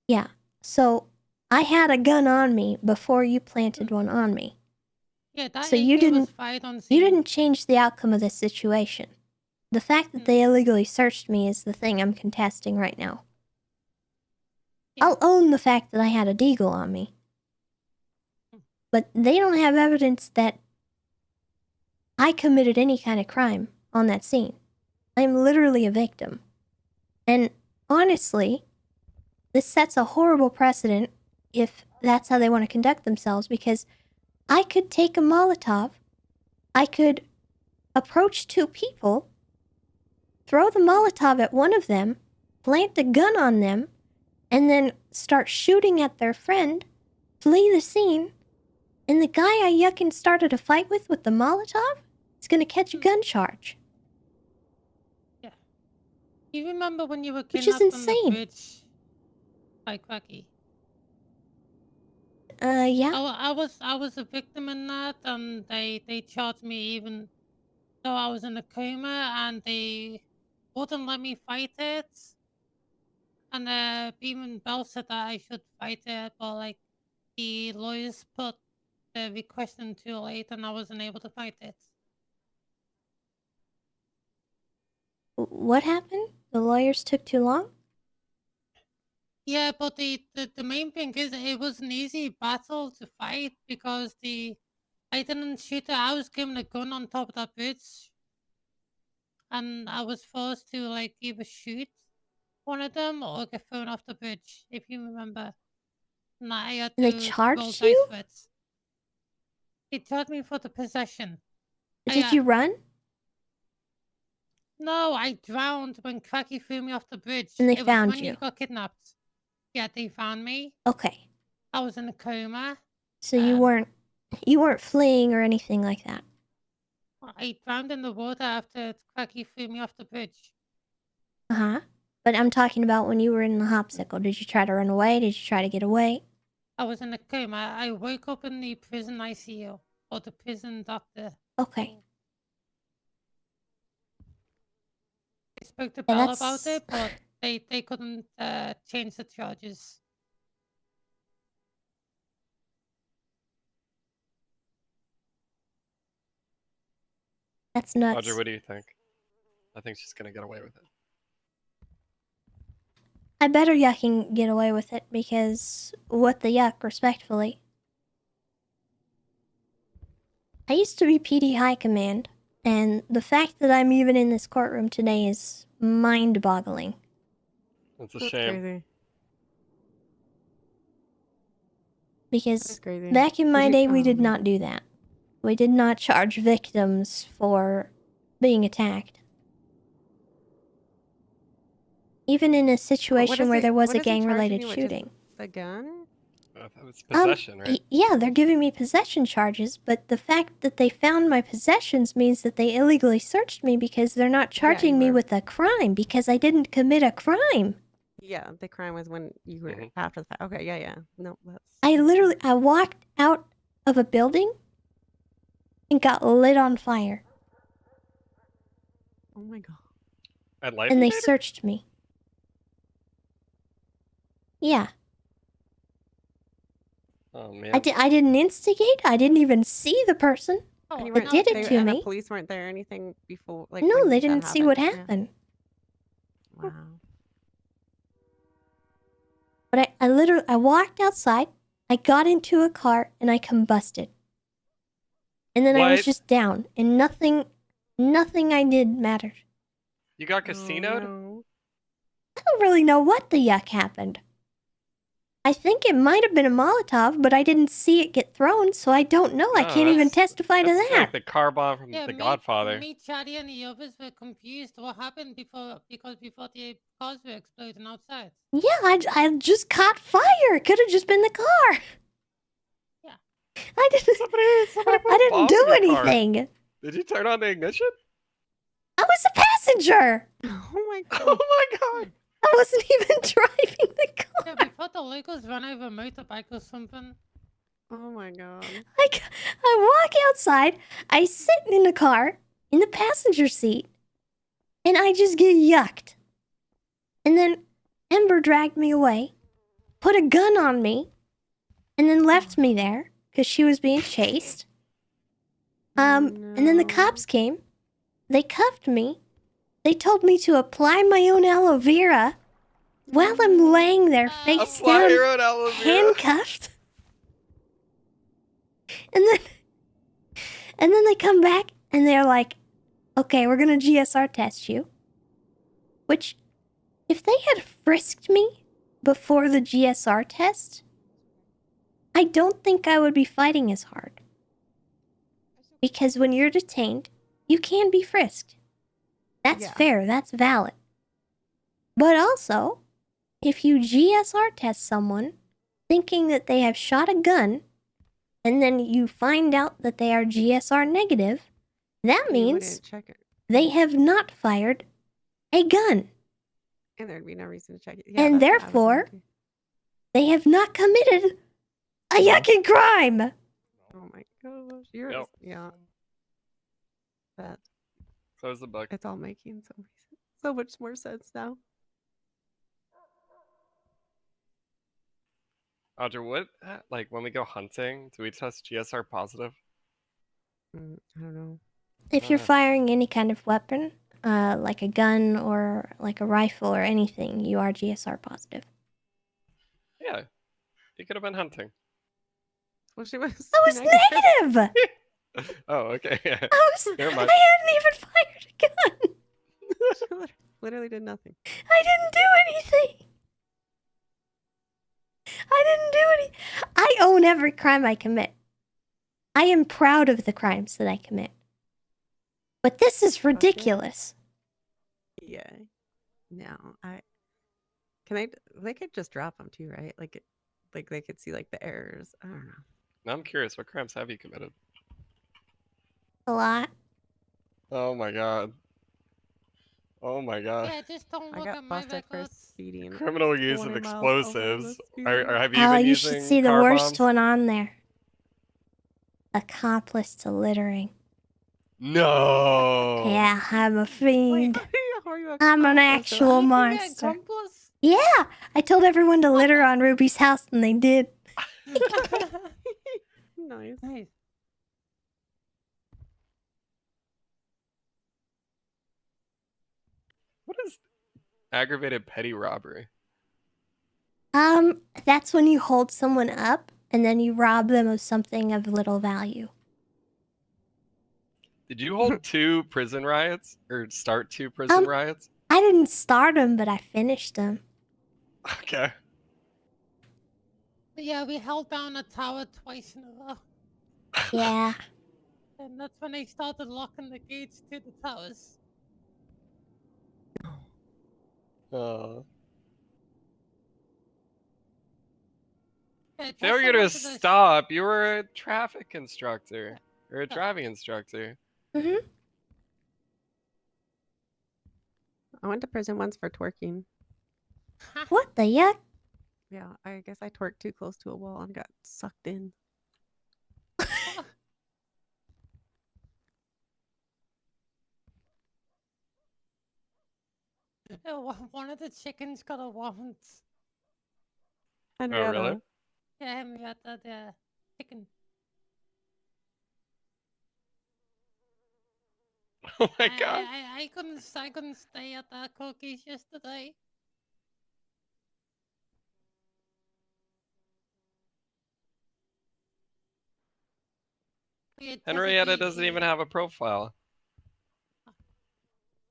Yeah, so I had a gun on me before you planted one on me. Yeah, that So AK you didn't was fired on scene. you didn't change the outcome of this situation. The fact that they illegally searched me is the thing I'm contesting right now. I'll own the fact that I had a deagle on me. But they don't have evidence that I committed any kind of crime on that scene. I'm literally a victim. And honestly, this sets a horrible precedent if that's how they want to conduct themselves, because I could take a Molotov, I could approach two people, throw the Molotov at one of them, plant a gun on them, and then start shooting at their friend, flee the scene, and the guy I yuckin' started a fight with the Molotov is gonna catch a gun charge. You remember when you were Which is kidnapped on the insane. bridge by Quacky? Yeah. I was a victim in that, and they charged me even though I was in a coma, and they wouldn't let me fight it. And even Bell said that I should fight it, but like the lawyers put the request in too late, and I wasn't able to fight it. What happened? The lawyers took too long? Yeah, but the main thing is it was an easy battle to fight because I didn't shoot it. I was given a gun on top of that bridge, and I was forced to like either shoot one of them or get thrown off the bridge. If you remember, and I had And they to roll charged dice you? for it. They charged me for the possession. Did you run? No, I drowned when Cracky threw me off the bridge. And they It was found when you? you got kidnapped. Yeah, they found me. Okay. I was in a coma. So you weren't fleeing or anything like that. I drowned in the water after Cracky threw me off the bridge. Uh-huh. But I'm talking about when you were in the hopsicle. Did you try to run away? Did you try to get away? I was in a coma. I woke up in the prison ICU. Or the prison doctor. Okay. I spoke to Yeah, Bell that's- about it, but they couldn't change the charges. That's nuts. Roger, what do you think? I think she's gonna get away with it. I better yuck can get away with it because what the yuck, respectfully. I used to be PD High Command, and the fact that I'm even in this courtroom today is mind-boggling. That's a shame. Because back in my day, we did not do that. We did not charge victims for being attacked. Even in a situation where there was a gang-related shooting. The gun? It's possession, right? Yeah, they're giving me possession charges, but the fact that they found my possessions means that they illegally searched me because they're not charging me with a crime because I didn't commit a crime. Yeah, the crime was when you were after the fact. Okay, yeah. No, that's... I walked out of a building and got lit on fire. Oh my god. And they searched me. Yeah. Oh man. I didn't instigate. I didn't even see the person And you that did it to and me. the police weren't there or anything before? Like, No, when they that didn't see what Yeah. happened. Wow. But I walked outside, I got into a car, and I combusted. And then I was What? just down, and nothing I did mattered. You got casinoed? I don't really know what the yuck happened. I think it might have been a Molotov, but I didn't see it get thrown, so I don't know. I No, can't even that's- testify to That's that. like the car bomb from The Godfather. Me, Chatty, and the others were confused. What happened before the cars were exploding outside? Yeah, I just caught fire. It could have just been the car. Yeah. I didn't. Somebody put I a didn't bomb do in your car. anything. Did you turn on the ignition? I was a passenger. Oh my god. Oh my god. I wasn't even driving the car. Yeah, we thought the locals ran over a motorbike or something. Oh my god. I walk outside. I sit in the car in the passenger seat, and I just get yucked. And then Ember dragged me away, put a gun on me, and then left me there because she was being chased. And then the cops came. They cuffed me. They told me to apply my own aloe vera while I'm laying there face Apply down, your own aloe vera. handcuffed. And then they come back and they're like, okay, we're gonna GSR test you. Which, if they had frisked me before the GSR test, I don't think I would be fighting as hard. Because when you're detained, you can be frisked. That's fair, that's valid. But also, if you GSR test someone thinking that they have shot a gun, and then you find out that they are GSR negative, that means they have not fired a gun. And there'd be no reason to check it. Yeah, and that's what I was therefore, thinking. they have not committed a yucking crime. Oh my gosh, you're Yep. yeah. That So is the book. it's all making so much more sense now. Audra, what like when we go hunting, do we test GSR positive? I don't know. If you're firing any kind of weapon, like a gun or like a rifle or anything, you are GSR positive. Yeah, you could have been hunting. Well, she was. I was negative. Oh, okay. Yeah. Never I mind. hadn't even fired a gun. She literally did nothing. I didn't do anything. I didn't do any. I own every crime I commit. I am proud of the crimes that I commit. But this is ridiculous. Yeah. No, they could just drop them too, right? Like they could see like the errors. I don't know. Now I'm curious, what crimes have you committed? A lot. Oh my god. Oh my god. Yeah, just don't I look got at my busted for records. speeding. Criminal use of 20 miles over the explosives. speed Or limit. have you Oh, been you using should see the car worst bombs? one on there. Accomplice to littering. No. Yeah, I'm a fiend. How are you I'm an accomplice to that? actual You can be monster. accomplice? Yeah, I told everyone to litter on Ruby's house, and they did. Nice. Nice. What is aggravated petty robbery? That's when you hold someone up and then you rob them of something of little value. Did you hold 2 prison riots? Or start 2 prison riots? I didn't start them, but I finished them. Okay. Yeah, we held down a tower twice in a row. Yeah. And that's when they started locking the gates to the towers. Yeah, Failure Tessa to went to the stop. You were a traffic instructor. Or a driving instructor. Mm-hmm. I went to prison once for twerking. What the yuck? Yeah, I guess I twerked too close to a wall and got sucked in. One of the chickens got a warrant. Oh, really? Yeah, Henrietta, the chicken. Oh my god. I couldn't stay at that cookies yesterday. Henrietta doesn't even have a profile.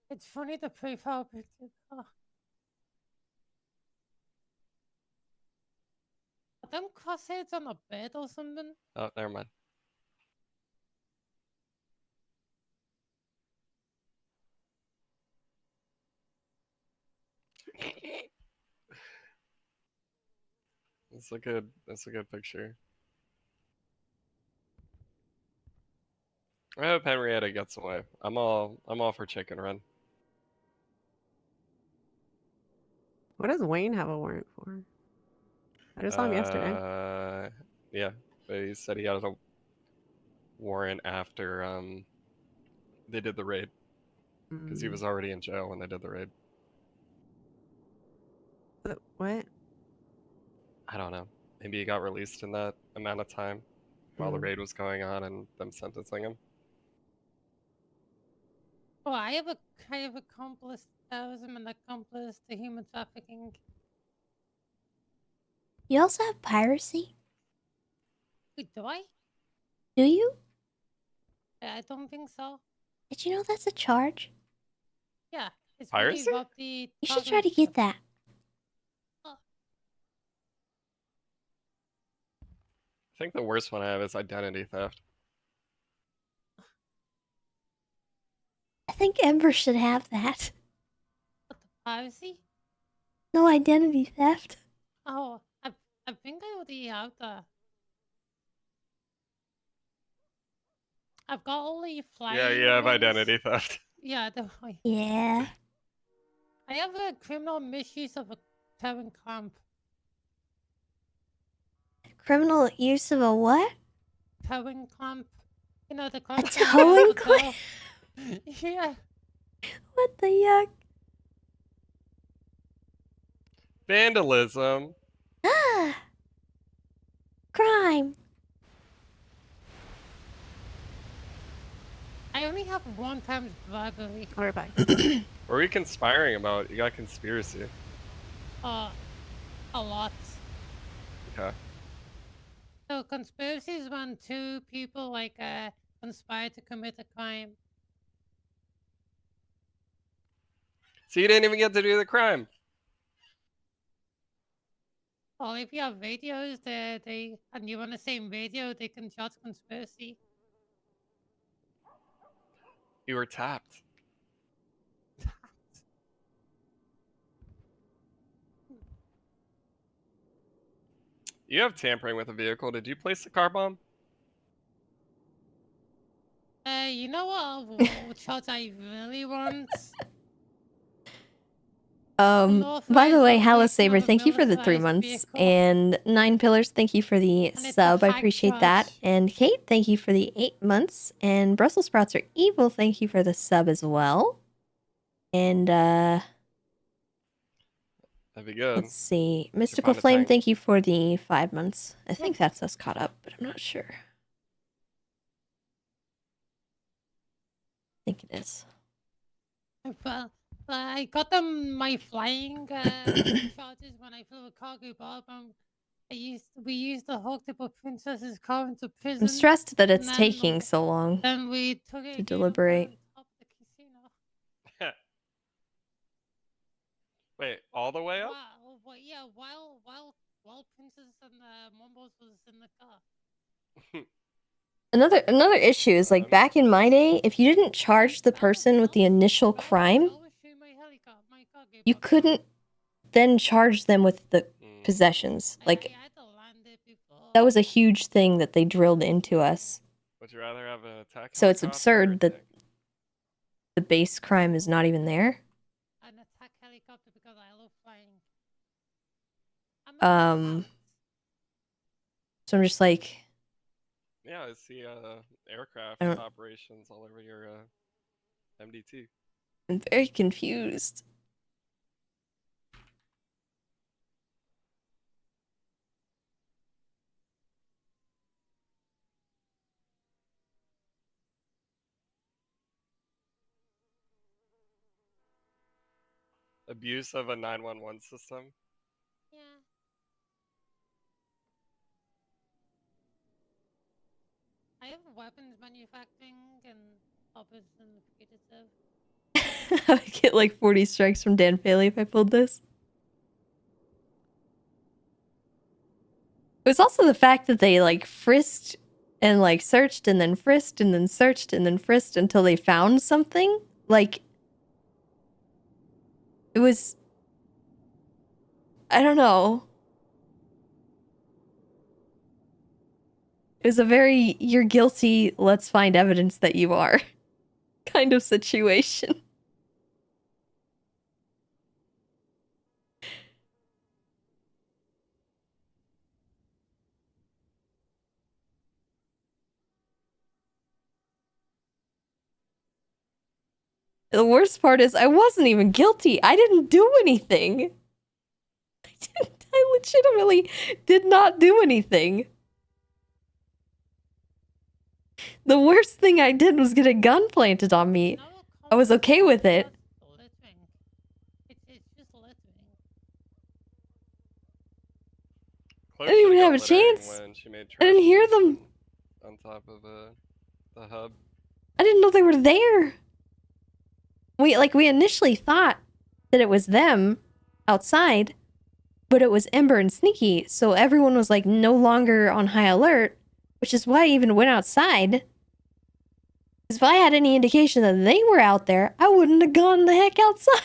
It's funny the profile picture. Oh. Are them crossheads on a bed or something? Oh, never mind. That's a good picture. I hope Henrietta gets away. I'm all for Chicken Run. What does Wayne have a warrant for? I just saw him yesterday. Yeah, but he said he had a warrant after they did the raid. Because he was already in jail when they did the raid. What? I don't know. Maybe he got released in that amount of time while the raid was going on and them sentencing him. Oh, I have accomplice terrorism and accomplice to human trafficking. You also have piracy? Wait, do I? Do you? I don't think so. Did you know that's a charge? Yeah, it's Piracy? really about the. You should try to get that. I think the worst one I have is identity theft. I think Ember should have that. Piracy? No identity theft. Oh, I think I already have that. I've got only flying. Yeah, you have ones. identity theft. Yeah, definitely. Yeah. I have a criminal misuse of a towing clamp. Criminal use of a what? Towing clamp. You know, the A clamp. towing clamp? Yeah. What the yuck? Vandalism. Ah! Crime. I only have 1 times bribery. We're back. What are we conspiring about? You got conspiracy. A lot. Okay. So conspiracy is when 2 people conspire to commit a crime. So you didn't even get to do the crime. Well, if you have radios, and you on the same radio, they can charge conspiracy. You were tapped. You have tampering with a vehicle. Did you place the car bomb? You know what charge I really want? By the way, Hello Saber, thank you for the 3 months. And 9 Pillars, thank you for the sub. I appreciate that. And Kate, thank you for the 8 months. And Brussels Sprouts are evil, thank you for the sub as well. And That'd be good. let's see. Did you Mystical find a Flame, tank? thank you for the 5 months. I think that's us caught up, but I'm not sure. I think it is. Well, I got them my flying charges when I flew a cargo bomb. We used the hook to put Princess's car into prison. I'm stressed that it's and then, taking so long Then we took it to again deliberate. on top of the casino. Wait, all the way up? Well, yeah, while Princess and Mombos was in the car. Another issue is like back in my day, if you didn't charge the person with the initial crime, you couldn't then charge them with the possessions. Like that was a huge thing that they drilled into us. Would you rather have an attack? So it's helicopter or absurd that the base crime is not even there. An attack helicopter because I love flying. So I'm just like, Yeah, I see aircraft I don't- operations all over your MD2. I'm very confused. Abuse of a 911 system. Yeah. I have weapons manufacturing and others in the fugitive. I would get like 40 strikes from Dan Faley if I pulled this. It was also the fact that they like frisked and like searched and then frisked and then searched and then frisked until they found something. Like, it was, I don't know. It was a very, you're guilty, let's find evidence that you are kind of situation. The worst part is I wasn't even guilty. I didn't do anything. I legitimately did not do anything. The worst thing I did was get a gun planted on me. I was okay with it. I didn't even have a chance. When she made I didn't hear them. on top of the hub. I didn't know they were there. We initially thought that it was them outside, but it was Ember and Sneaky, so everyone was like no longer on high alert, which is why I even went outside. Because if I had any indication that they were out there, I wouldn't have gone the heck outside.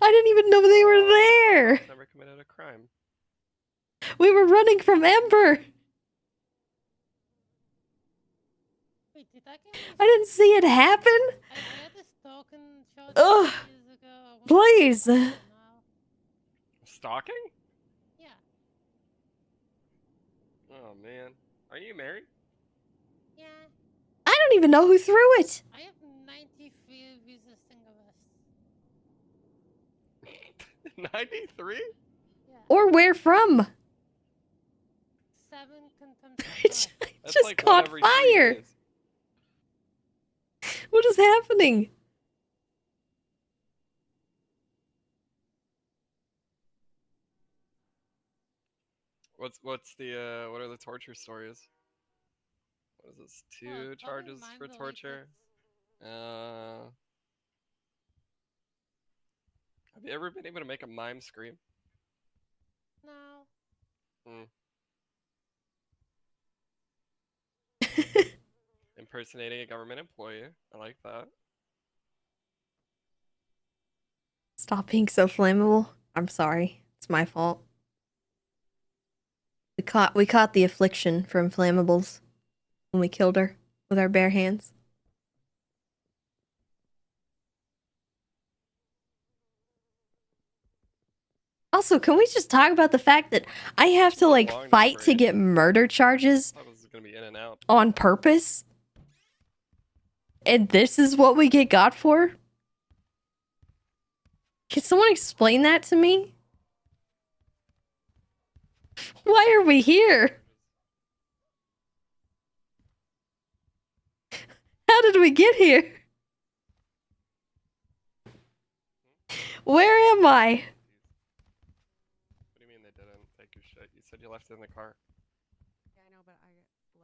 I didn't even know they were there. Never committed a crime. We were running from Ember. Wait, did I get I didn't see it happen. I had this token Ugh. Please. Stalking? Yeah. Oh man, are you married? Yeah. I don't even know who threw it. I have 93 visa single 93? Or where from? 7 contempt. It That's just like one caught every 3 fire. days. What is happening? What's the what are the torture stories? What is this? 2 charges for torture? Have you ever been able to make a mime scream? No. Impersonating a government employee. I like that. Stop being so flammable. I'm sorry. It's my fault. We caught the affliction from flammables when we killed her with our bare hands. Also, can we just talk about the fact that I have to like fight to get murder charges I thought it was gonna be in and out. on purpose? And this is what we get got for? Can someone explain that to me? Why are we here? How did we get here? Where am I? What do you mean they didn't take your shit? You said you left it in the car. Yeah, I know, but I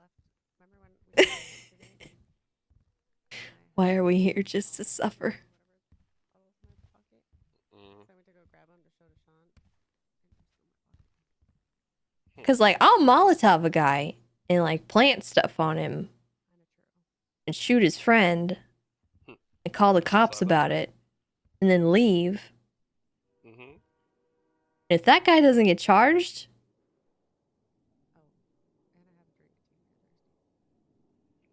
left. Remember when we left yesterday? Why are we here just to suffer? So I went to go grab them to show to Sean. Because, like, I'll Molotov a guy and, like, plant stuff on him and shoot his friend and call the cops about it and then leave. Mm-hmm. If that guy doesn't get charged,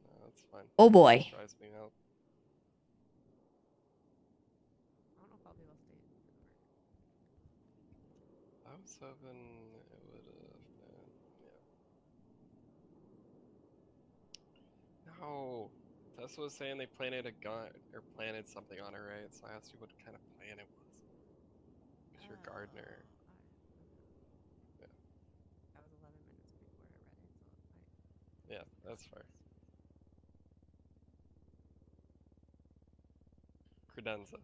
No, that's fine. oh boy. Drives me out. I don't know if I'll be able to stay in. I was hoping it would have been, yeah. No, Tessa was saying they planted a gun or planted something on her, right? So I asked you what kind of plan it was. Because you're a gardener. Yeah. That was 11 minutes before I read it, so Yeah, that's fair. Credenza.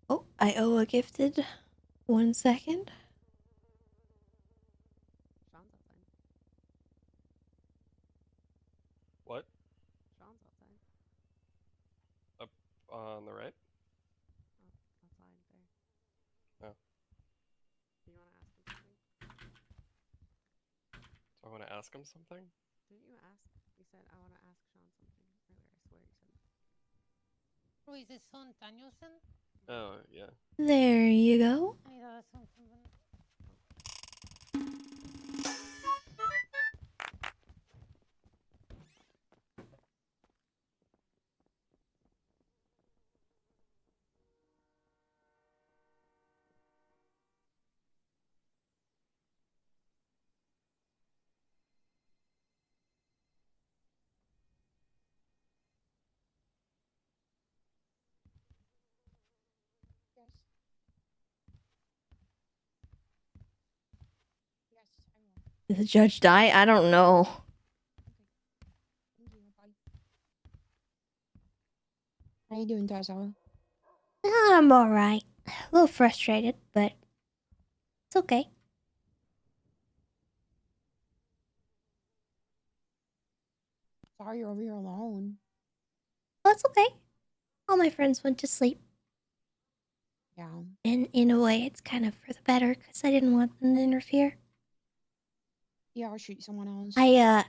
Oh, I owe a gifted. 1 second. Sean's outside. What? Sean's outside. Up on the right? Outside there. Oh. Do you want to ask him something? Do I want to ask him something? Didn't you ask? You said, I want to ask Sean something earlier. I swear you said that. Oh, is this Sean Danielson? Oh, yeah. There you go. I need to ask him something. Yes. Yes, I will. Did the judge die? I don't know. Thank you. Bye. How you doing, Tessa? I'm alright. A little frustrated, but it's okay. Sorry you're over here alone. Well, it's okay. All my friends went to sleep. Yeah. And in a way, it's kind of for the better, because I didn't want them to interfere. Yeah, I'll shoot someone else. I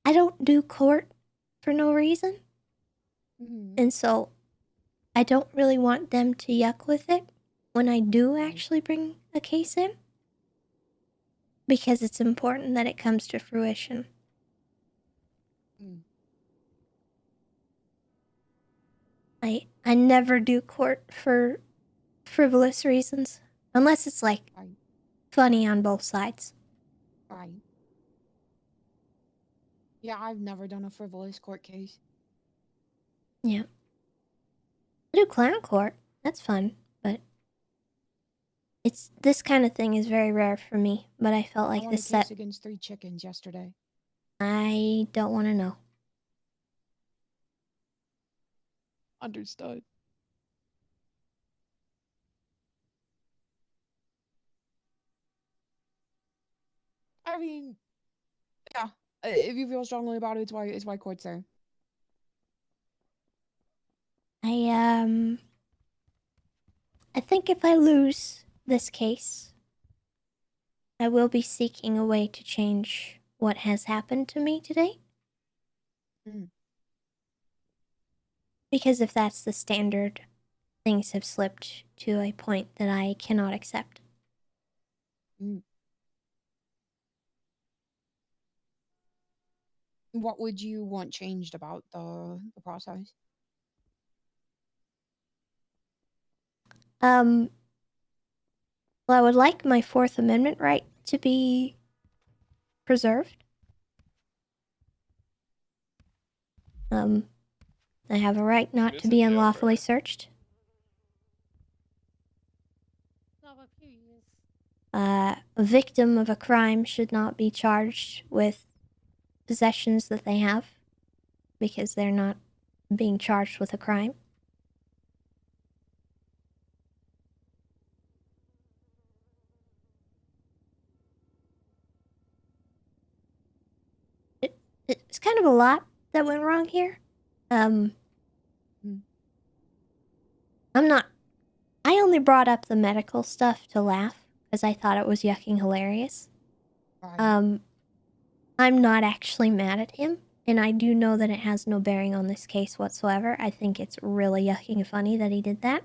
don't do court for no reason. Mm-hmm. And so I don't really want them to yuck with it. when I do actually bring a case in, because it's important that it comes to fruition. I never do court for frivolous reasons, unless it's like funny on both sides. Right. Yeah, I've never done a frivolous court case. Yeah. I do clown court. That's fun, but this kind of thing is very rare for me. But I felt I like won a this case set. against 3 chickens yesterday. I don't want to know. Understood. I mean, yeah. If you feel strongly about it, it's why court's there. I think if I lose this case, I will be seeking a way to change what has happened to me today. Because if that's the standard, things have slipped to a point that I cannot accept. What would you want changed about the process? Well, I would like my Fourth Amendment right to be preserved. I have a right not to be unlawfully searched. A victim of a crime should not be charged with possessions that they have because they're not being charged with a crime. It's kind of a lot that went wrong here. I'm not. I only brought up the medical stuff to laugh because I thought it was yucking hilarious. I'm not actually mad at him, and I do know that it has no bearing on this case whatsoever. I think it's really yucking funny that he did that.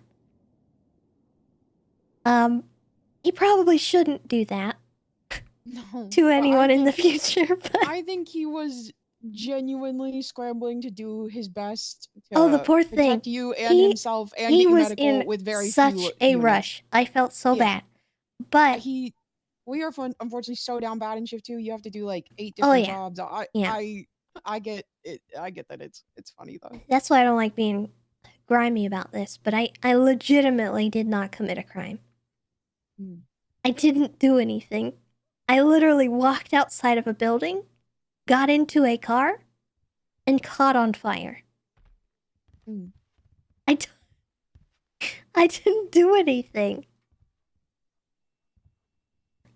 He probably shouldn't do that No. to but anyone I in the think- future, but I think he was genuinely scrambling to do his best to oh, the poor thing. protect you and himself and he get you was medical in with very such few a units. rush. I felt so Yeah. bad, but We are unfortunately so down bad in shift 2. You have to do like 8 Oh, different yeah. jobs. Yeah. I get it. I get that it's funny though. that's why I don't like being grimy about this. But I legitimately did not commit a crime. I didn't do anything. I literally walked outside of a building, got into a car, and caught on fire. I didn't do anything.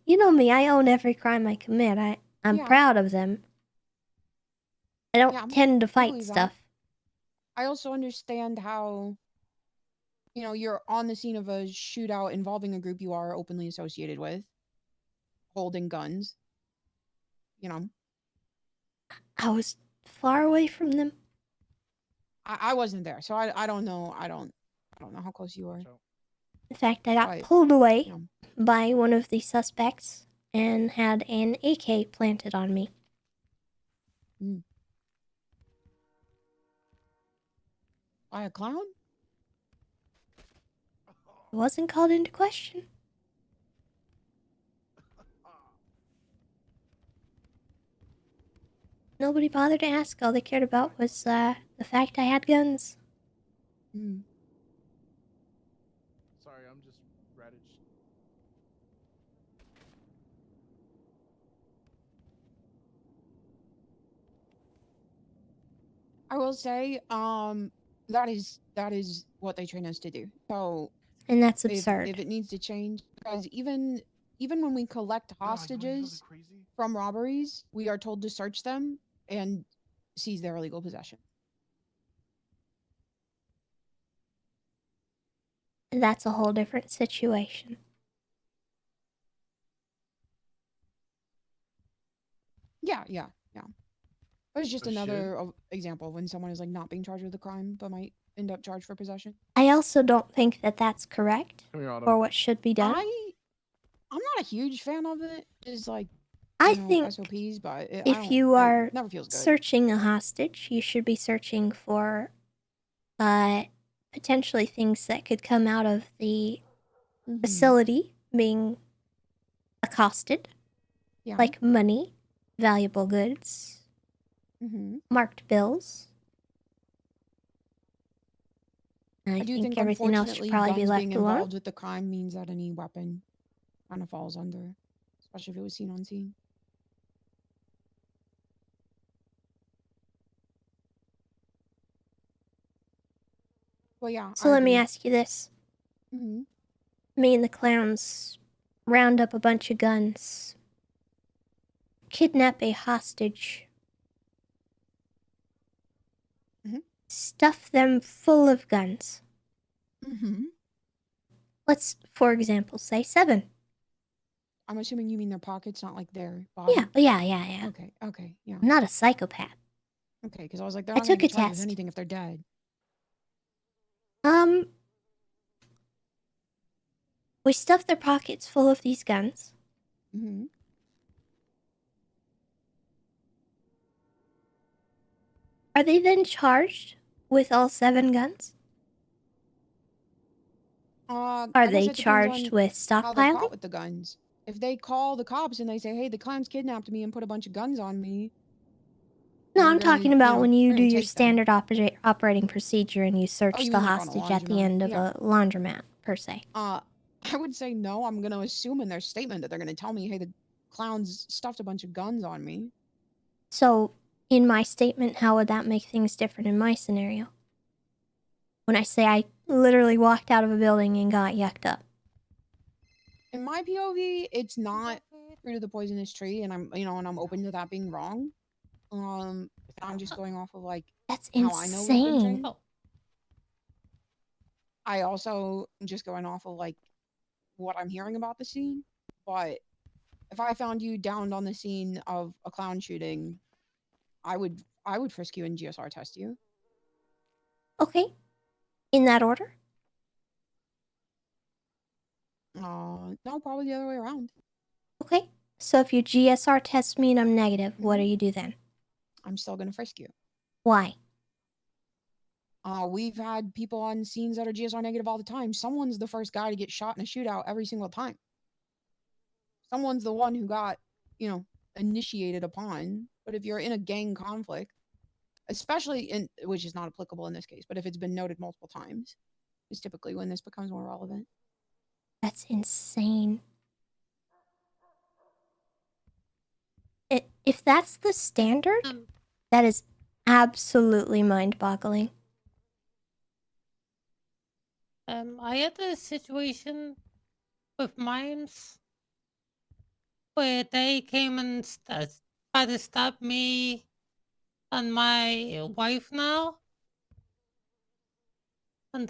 You know me, I own every crime I commit. I'm Yeah. proud of them. I don't Yeah, tend to I fight believe that. stuff. I also understand how, you're on the scene of a shootout involving a group you are openly associated with, holding guns. I was far away from them. I wasn't there, so I don't know. I don't know how close you were. In fact, I got Right. pulled away by one of the suspects and had an AK planted on me. By a clown? It wasn't called into question. Nobody bothered to ask. All they cared about was the fact I had guns. Sorry, I'm just radish. I will say, that is what they train us to do. So, And that's if absurd. it needs to change, because even when we collect hostages from robberies, we are told to search them and seize their illegal possession. That's a whole different situation. Yeah. It's just Oh, shit. another example of when someone is like not being charged with a crime but might end up charged for possession. I also don't think that that's correct Come here, Autumn. or what should be done. I'm not a huge fan of it. It's like I you know, think SOPs, but if you are it never feels good. searching a hostage, you should be searching for potentially things that could come out of the facility being accosted, Yeah. like money, valuable goods, marked bills. And I do think think everything else should unfortunately probably be guns left being alone. involved with the crime means that any weapon kind of falls under, especially if it was seen on scene. Well, yeah. So let me ask you this. Mm-hmm. Me and the clowns round up a bunch of guns, kidnap a hostage, stuff them full of guns. Let's, for example, say 7. I'm assuming you mean their pockets, not like their body. Yeah. Okay, yeah. I'm not a psychopath. Okay, because I was like, they're I not going took to a get charged with test. anything if they're dead. We stuffed their pockets full of these guns. Mm-hmm. Are they then charged with all 7 guns? I Are guess they it depends charged on with how they're caught stockpiling? with the guns. If they call the cops and they say, "Hey, the clowns kidnapped me and put a bunch of guns on me," No, they're I'm gonna, talking about when you they're do gonna your take them. standard operating procedure and you search you the mean like on a hostage at the laundromat? end of Yeah. a laundromat, per se. I would say no. I'm gonna assume in their statement that they're gonna tell me, "Hey, the clowns stuffed a bunch of guns on me." So, in my statement, how would that make things different in my scenario? When I say I literally walked out of a building and got yucked up. In my POV, it's not fruit of the poisonous tree, and I'm open to that being wrong. I'm just going off of like That's how I know what's been insane. said. I also am just going off of like what I'm hearing about the scene. But if I found you downed on the scene of a clown shooting, I would frisk you and GSR test you. Okay. In that order? No, probably the other way around. Okay. So if you GSR test me and I'm negative, what do you do then? I'm still gonna frisk you. Why? We've had people on scenes that are GSR negative all the time. Someone's the first guy to get shot in a shootout every single time. Someone's the one who got, initiated upon. But if you're in a gang conflict, especially which is not applicable in this case, but if it's been noted multiple times, is typically when this becomes more relevant. That's insane. If that's the standard, that is absolutely mind-boggling. I had a situation with mimes where they came and tried to stab me and my wife now. And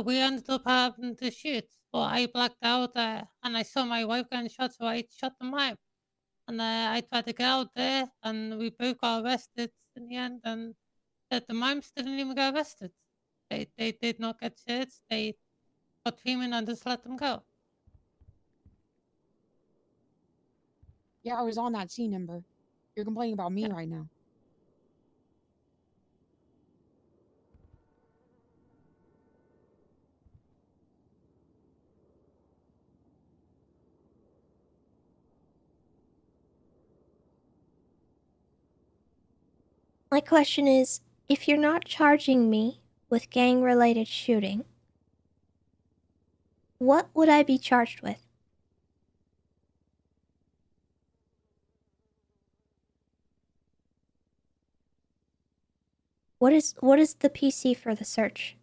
we ended up having to shoot. Well, I blacked out and I saw my wife getting shot, so I shot the mime. And I tried to get out there, and we both got arrested in the end. And the mimes didn't even get arrested. They did not get shit. They got treatment and just let them go. Yeah, I was on that scene, Ember. You're complaining about me right now. My question is, if you're not charging me with gang-related shooting, what would I be charged with? What is the PC for the search?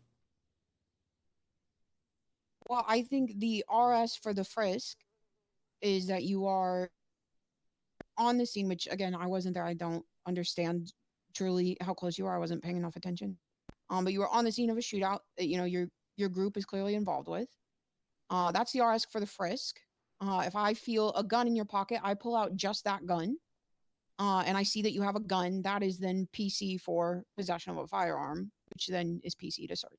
Well, I think the RS for the frisk is that you are on the scene, which again, I wasn't there. I don't understand truly how close you are. I wasn't paying enough attention. But you were on the scene of a shootout that your group is clearly involved with. That's the RS for the frisk. If I feel a gun in your pocket, I pull out just that gun. and I see that you have a gun, that is then PC for possession of a firearm, which then is PC to search.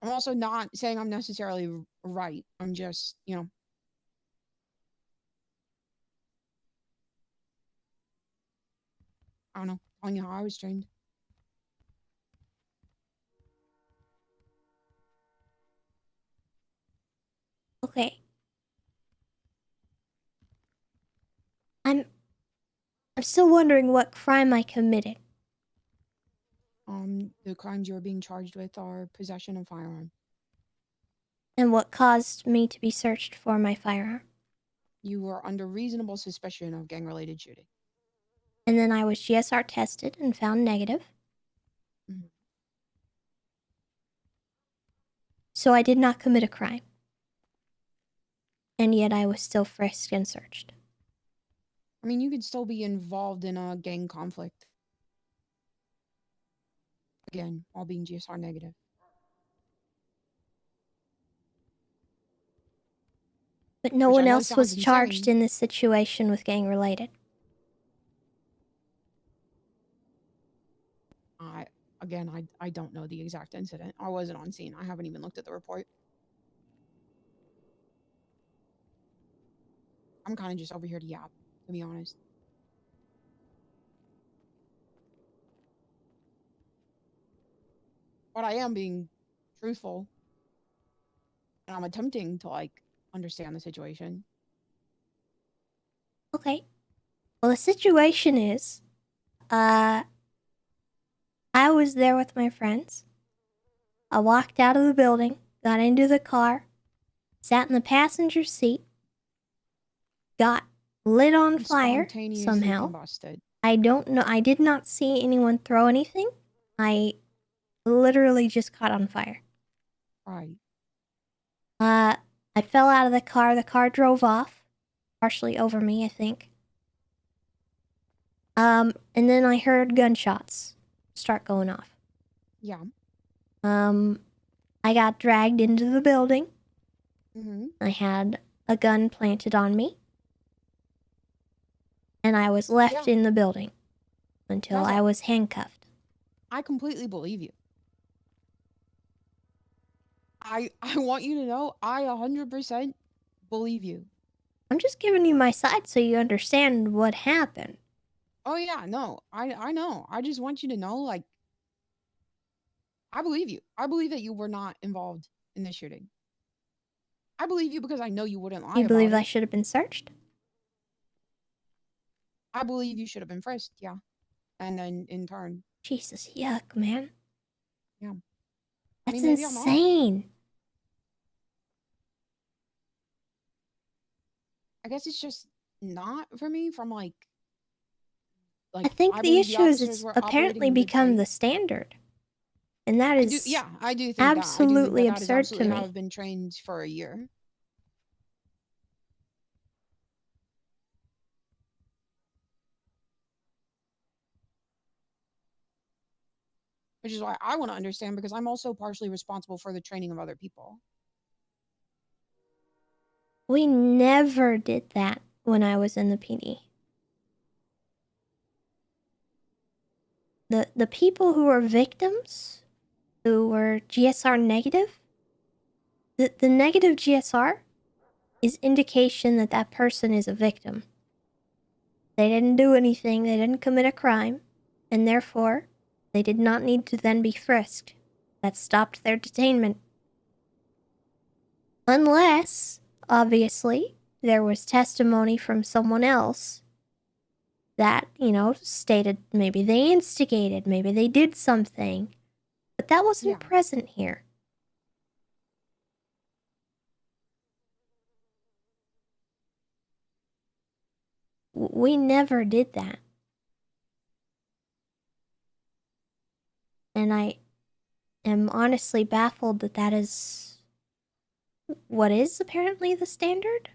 I'm also not saying I'm necessarily right. I'm just, I don't know, telling you how I was trained. Okay. I'm still wondering what crime I committed. The crimes you're being charged with are possession of firearm. And what caused me to be searched for my firearm. You were under reasonable suspicion of gang-related shooting. And then I was GSR tested and found negative. Mhm. So I did not commit a crime. And yet I was still frisked and searched. I mean, you could still be involved in a gang conflict. Again, while being GSR negative. But no Which I one know else was sounds charged insane. in this situation with gang related. I don't know the exact incident. I wasn't on scene. I haven't even looked at the report. I'm kind of just over here to yap, to be honest. But I am being truthful. And I'm attempting to, understand the situation. Okay. Well, the situation is, I was there with my friends. I walked out of the building, got into the car, sat in the passenger seat, got lit on fire Spontaneously somehow. combusted. I don't know. I did not see anyone throw anything. I literally just caught on fire. Right. I fell out of the car. The car drove off, partially over me, I think. And then I heard gunshots start going off. Yeah. I got dragged into the building. Mm-hmm. I had a gun planted on me. And I was left in the building until I was handcuffed. I completely believe you. I want you to know I 100% believe you. I'm just giving you my side so you understand what happened. Oh yeah, no. I know. I just want you to know, I believe you. I believe that you were not involved in this shooting. I believe you because I know you wouldn't lie You believe about I it. should have been searched? I believe you should have been frisked, yeah. And then in turn. Jesus, yuck, man. Yeah. That's maybe I'm wrong. insane. I guess it's just not for me from I think the believe issue is officers it's were apparently operating in good become faith. the standard. And that I is do think absolutely that. I do think that is absurd absolutely to how me. I've been trained for a year. Which is why I want to understand, because I'm also partially responsible for the training of other people. We never did that when I was in the PD. The people who were victims, who were GSR negative, the negative GSR is indication that that person is a victim. They didn't do anything, they didn't commit a crime, and therefore, they did not need to then be frisked. That stopped their detainment. Unless, obviously, there was testimony from someone else that, stated maybe they instigated, maybe they did something. But that wasn't present here. We never did that. And I am honestly baffled that that is what is apparently the standard.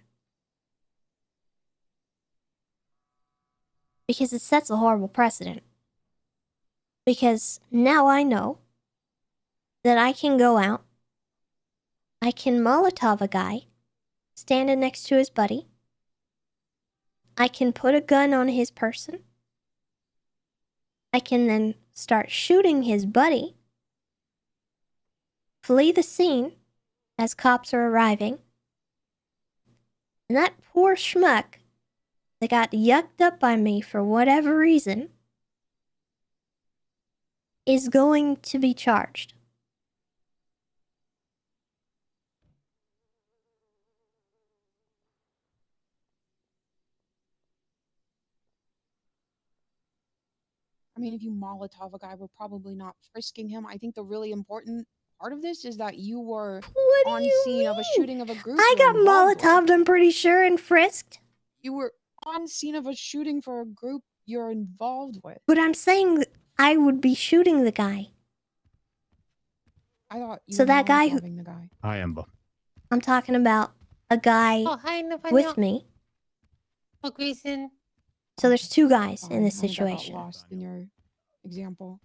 Because it sets a horrible precedent. Because now I know that I can go out, I can Molotov a guy, standing next to his buddy. I can put a gun on his person. I can then start shooting his buddy, flee the scene as cops are arriving, and that poor schmuck that got yucked up by me for whatever reason is going to be charged. I mean, if you Molotov a guy, we're probably not frisking him. I think the really important part of this is that you were on scene of a shooting of a group. I you're got involved with. Molotoved, I'm pretty sure, and frisked. You were on scene of a shooting for a group you're involved with. But I'm saying I would be shooting the guy. I thought you So were that guy who Molotoving the guy. Hi, Ember. I'm talking about a guy Oh, hi, Nathaniel. with me. Oh, Grayson. So there's two guys in this I think I got situation. lost in your example.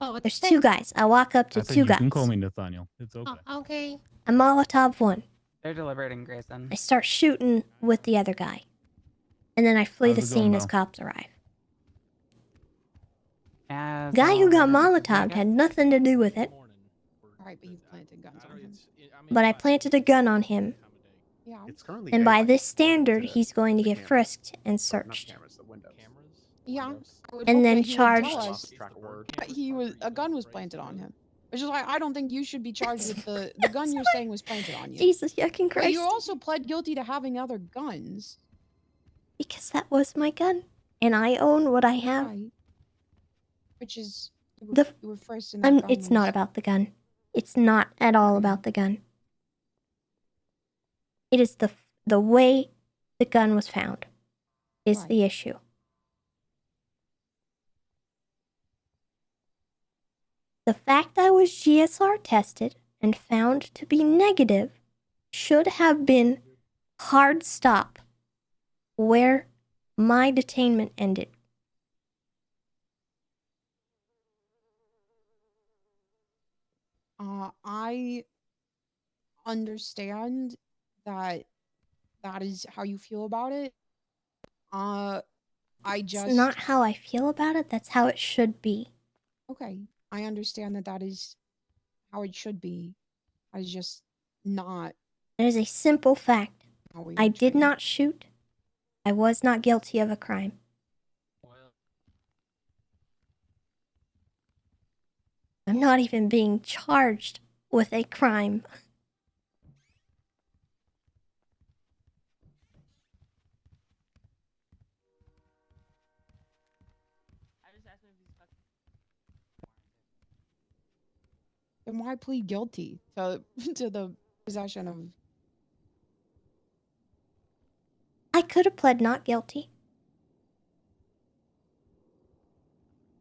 Oh, There's two guys. I walk up to I said two you guys. can call me Nathaniel. It's okay. Oh, okay. I Molotov one. They're deliberating, Grayson. I start shooting with the other guy. And then I flee How's the it going, scene as Mel? cops arrive. As Guy who got always, Molotoved had nothing to do with it. Alright, but you planted guns on him. But I planted a gun on him. Yeah. It's currently And by daylight. this standard, he's going to get frisked and searched. Yeah. I would And hope then that he would tell charged. us that a gun was planted on him. Which is why I don't think you should be charged with the gun you're saying was planted on you. Jesus yucking But you Christ. also pled guilty to having other guns. Because that was my gun. And I own what I have. Right. Which is The you were first in that gun it's not was- about the gun. It's not at all about the gun. It is the way the gun was found is Right. the issue. The fact I was GSR tested and found to be negative should have been hard stop where my detainment ended. I understand that that is how you feel about it. I just It's not how I feel about it, that's how it should be. okay. I understand that that is how it should be. I just not. It is a simple fact. How we I were did trained. not shoot. I was not guilty of a crime. I'm not even being charged with a crime. Then why plead guilty to to the possession of? I could have pled not guilty.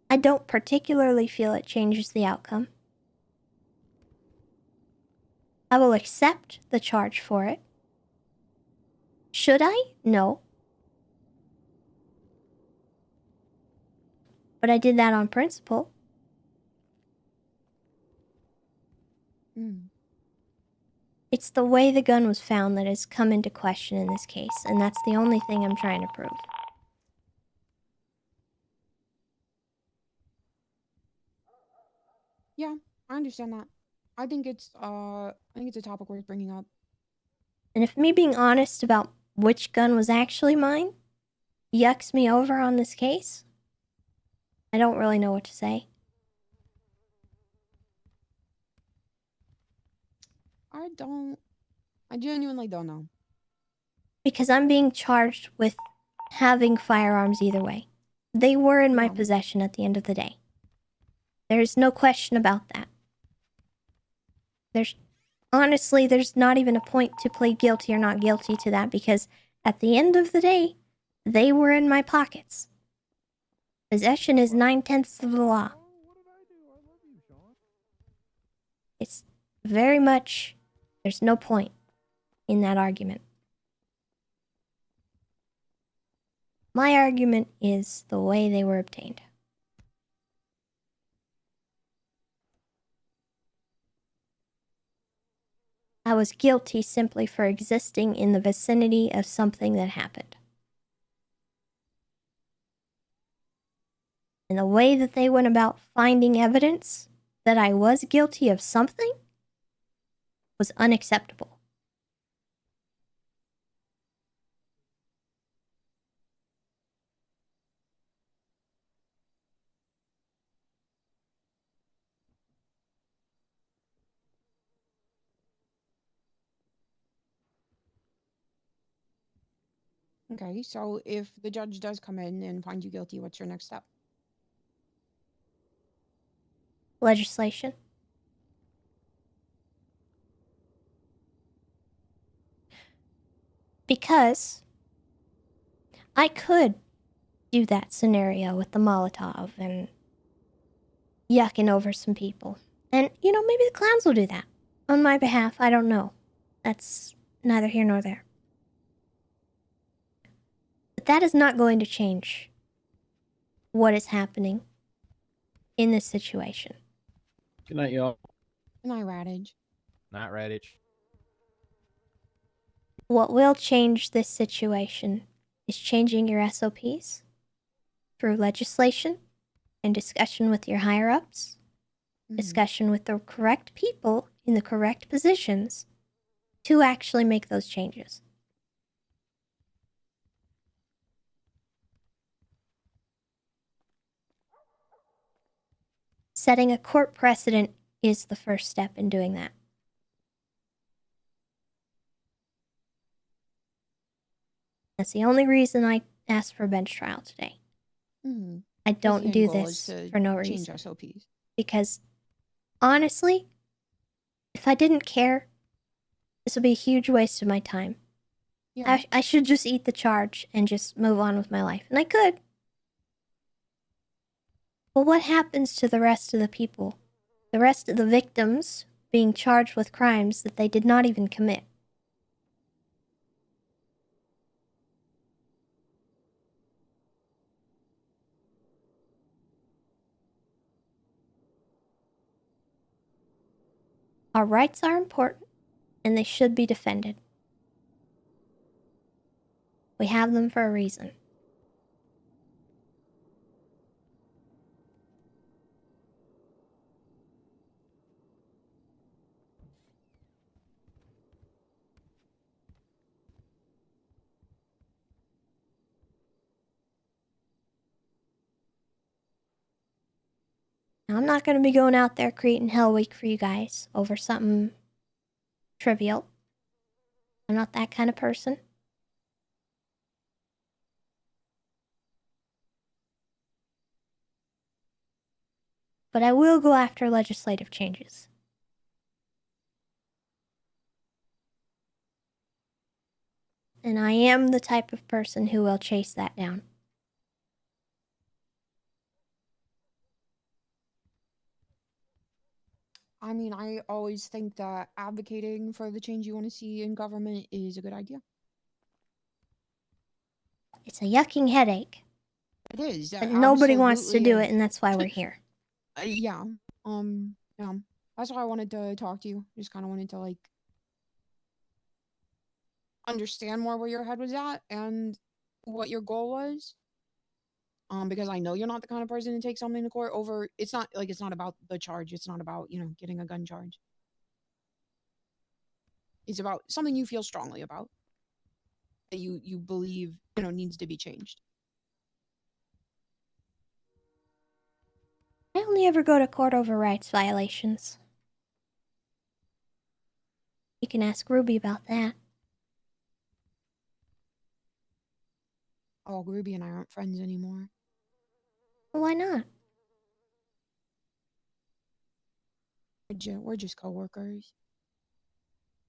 I don't particularly feel it changes the outcome. I will accept the charge for it. Should I? No. But I did that on principle. It's the way the gun was found that has come into question in this case, and that's the only thing I'm trying to prove. Yeah, I understand that. I think it's a topic worth bringing up. And if me being honest about which gun was actually mine yucks me over on this case, I don't really know what to say. I genuinely don't know. Because I'm being charged with having firearms either way. They were in my possession at the end of the day. There's no question about that. Honestly, there's not even a point to plead guilty or not guilty to that because at the end of the day, they were in my pockets. Possession is 9/10 of the law. It's very much, there's no point in that argument. My argument is the way they were obtained. I was guilty simply for existing in the vicinity of something that happened. And the way that they went about finding evidence that I was guilty of something was unacceptable. Okay, so if the judge does come in and find you guilty, what's your next step? Legislation. Because I could do that scenario with the Molotov and yucking over some people. And, you know, maybe the clowns will do that. On my behalf, I don't know. That's neither here nor there. But that is not going to change what is happening in this situation. Good night, y'all. Good night, Radage. Not Radich. What will change this situation is changing your SOPs through legislation and discussion with your higher-ups, discussion with the correct people in the correct positions to actually make those changes. Setting a court precedent is the first step in doing that. That's the only reason I asked for a bench trial today. I don't do this for no reason. Change SOPs. Because, honestly, if I didn't care, this would be a huge waste of my time. Yeah. I should just eat the charge and just move on with my life. And I could. But what happens to the rest of the people? The rest of the victims being charged with crimes that they did not even commit? Our rights are important, and they should be defended. We have them for a reason. Now, I'm not going to be going out there creating Hell Week for you guys over something trivial. I'm not that kind of person. But I will go after legislative changes. And I am the type of person who will chase that down. I mean, I always think that advocating for the change you want to see in government is a good idea. It's a yucking headache. It is. But nobody wants to do absolutely. it, and that's why we're here. Yeah. Yeah. That's why I wanted to talk to you. Just kind of wanted to like understand more where your head was at and what your goal was. Because I know you're not the kind of person to take something to court over. It's not about the charge. It's not about, getting a gun charge. It's about something you feel strongly about that you believe, needs to be changed. I only ever go to court over rights violations. You can ask Ruby about that. Oh, Ruby and I aren't friends anymore. Why not? We're just coworkers.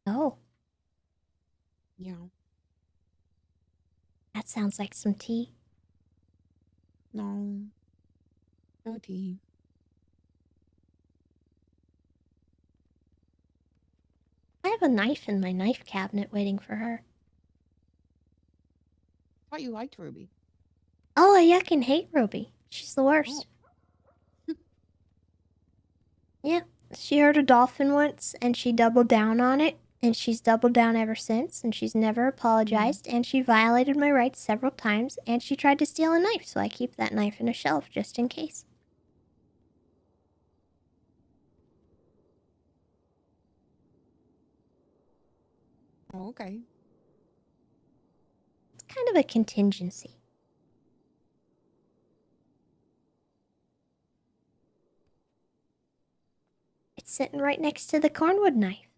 Oh, Yeah. that sounds like some tea. No. No tea. I have a knife in my knife cabinet waiting for her. I thought you liked Ruby. Oh, I yucking hate Ruby. She's the worst. Yeah, she heard a dolphin once, and she doubled down on it, And she's doubled down ever since, and she's never apologized, and she violated my rights several times, and she tried to steal a knife, so I keep that knife in a shelf just in case. Oh, okay. It's kind of a contingency. It's sitting right next to the cornwood knife.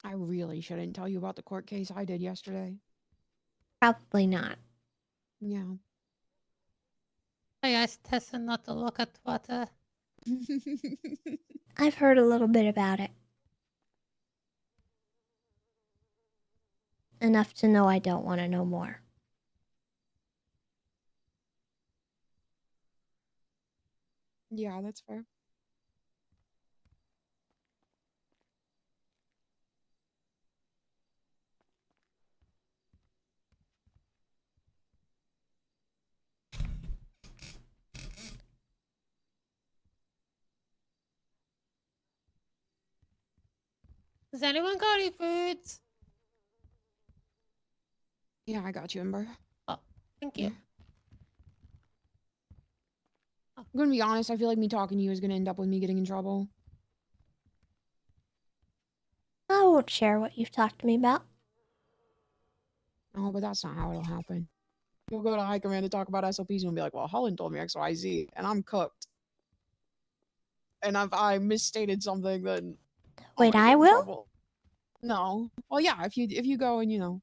I really shouldn't tell you about the court case I did yesterday. Probably not. Yeah. I asked Tessa not to look at water. I've heard a little bit about it. Enough to know I don't want to know more. Yeah, that's fair. Has anyone got any food? Yeah, I got you, Ember. Oh, thank you. I'm gonna be honest, I feel like me talking to you is gonna end up with me getting in trouble. I won't share what you've talked to me about. Oh, but that's not how it'll happen. You'll go to High Command to talk about SOPs and you'll be like, well, Holland told me XYZ, and I'm cooked. And if I misstated something, then Wait, I will? No. Well, yeah, if you go and,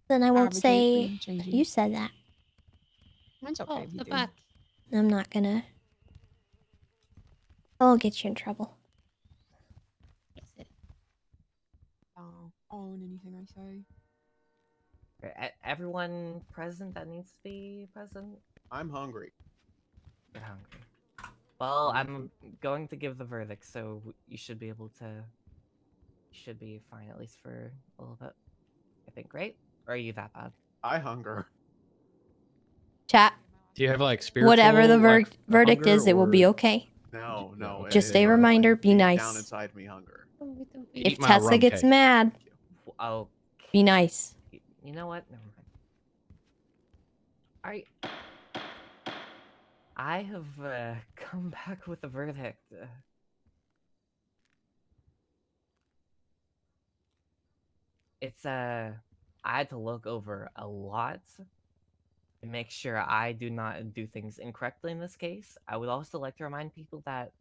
Then I won't advocate say for changing. you said that. Mine's okay if you do. back. I'm not gonna. I'll get you in trouble. I'll own anything I say. Everyone present that needs to be present? I'm hungry. You're hungry. Well, I'm going to give the verdict, so you should be able to. You should be fine at least for a little bit. I think, right? Or are you that bad? I hunger. Chat. Do you have like spiritual? Whatever the verdict hunger, is, it will be okay. No. Just a reminder, be Deep nice. down inside me, hunger. If Eat my Tessa rum gets cake. mad, Oh, be nice. you know what? Never mind. Alright. I have come back with a verdict. It's I had to look over a lot to make sure I do not do things incorrectly in this case. I would also like to remind people that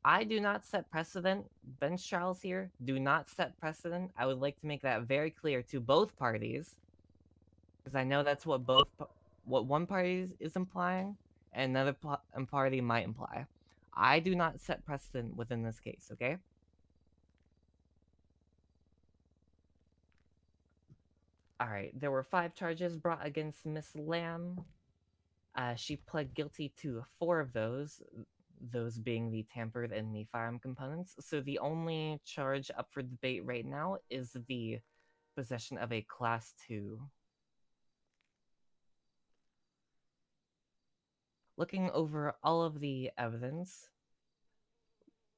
I do not set precedent. Bench trials here do not set precedent. I would like to make that very clear to both parties, because I know that's what what one party is implying, and another party might imply. I do not set precedent within this case. Okay. All right. There were 5 charges brought against Miss Lamb. She pled guilty to 4 of those being the tampered and the firearm components. So the only charge up for debate right now is the possession of a Class 2. Looking over all of the evidence,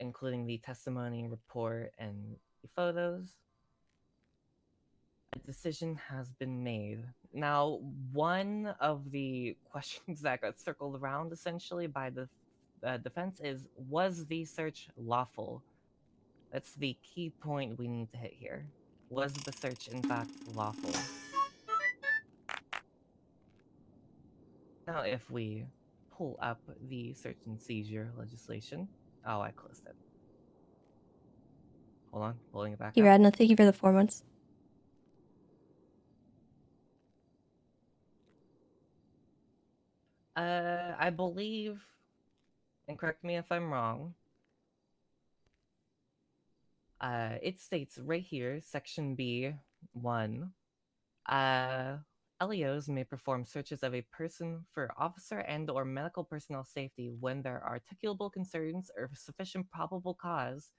including the testimony report and the photos, a decision has been made. Now, one of the questions that got circled around essentially by the defense is, was the search lawful? That's the key point we need to hit here. Was the search in fact lawful? Now, if we pull up the search and seizure legislation. Oh, I closed it. Hold on, pulling it back You up. Radna, thank you for the 4 months. I believe, and correct me if I'm wrong, it states right here, section B1, LEOs may perform searches of a person for officer and or medical personnel safety when there are articulable concerns or sufficient probable cause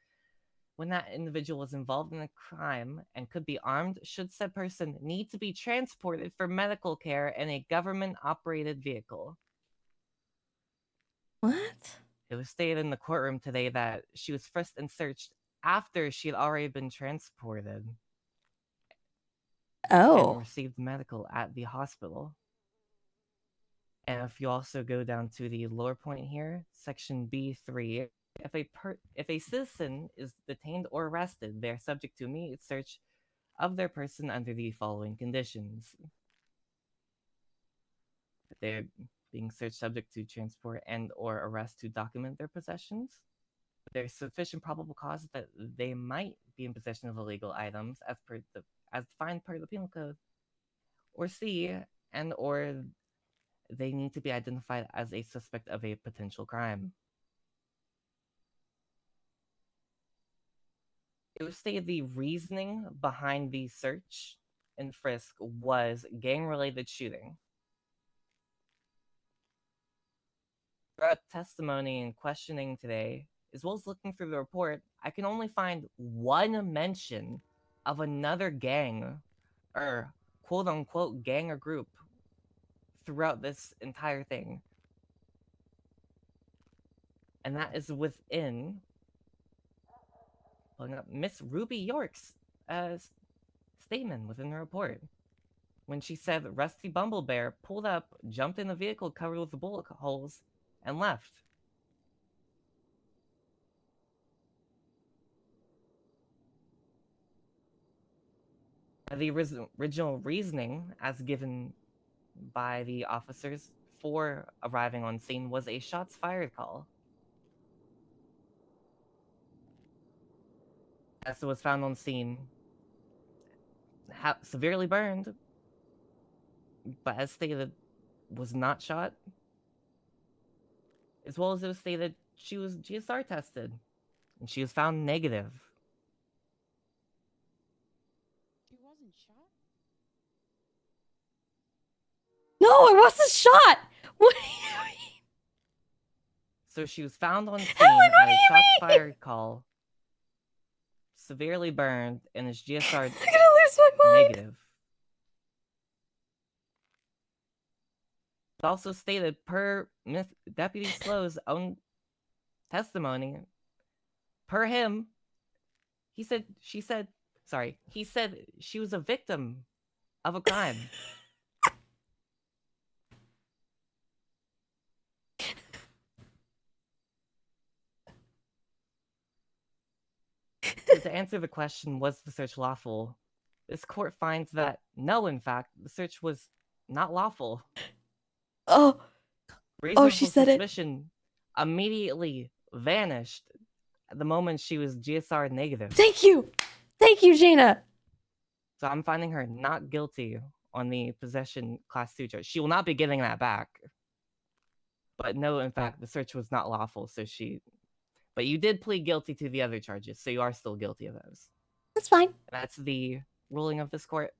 when that individual is involved in a crime and could be armed, should said person need to be transported for medical care in a government-operated vehicle. What? It was stated in the courtroom today that she was frisked and searched after she had already been transported. Oh. And received medical at the hospital. And if you also go down to the lower point here, section B3, if a citizen is detained or arrested, they are subject to immediate search of their person under the following conditions. They're being searched subject to transport and or arrest to document their possessions. There's sufficient probable cause that they might be in possession of illegal items as defined per the penal code. Or C, and or they need to be identified as a suspect of a potential crime. It was stated the reasoning behind the search and frisk was gang-related shooting. Throughout testimony and questioning today, as well as looking through the report, I can only find one mention of another gang, or quote-unquote gang or group, throughout this entire thing. And that is within pulling up Miss Ruby York's statement within the report. When she said Rusty Bumblebear pulled up, jumped in a vehicle covered with bullet holes, and left. The original reasoning, as given by the officers for arriving on scene, was a shots fired call. Tessa was found on scene, severely burned, but as stated, was not shot. As well as it was stated she was GSR tested, and she was found negative. She wasn't shot? No, I wasn't shot! What do you mean? So she was found on scene Helen, what at do a you shots mean? fired call, severely burned, and is GSR I'm gonna lose my mind. negative. It's also stated per Deputy Slow's own testimony, per him, he said she was a victim of a crime. So to answer the question, was the search lawful? This court finds that no, in fact, the search was not lawful. Oh. Reasonable She said it. suspicion immediately vanished at the moment she was GSR negative. Thank you. Thank you, Jaina. So I'm finding her not guilty on the possession class 2 charge. She will not be getting that back. But no, in fact, the search was not lawful, so but you did plead guilty to the other charges, so you are still guilty of those. That's fine. That's the ruling of this court.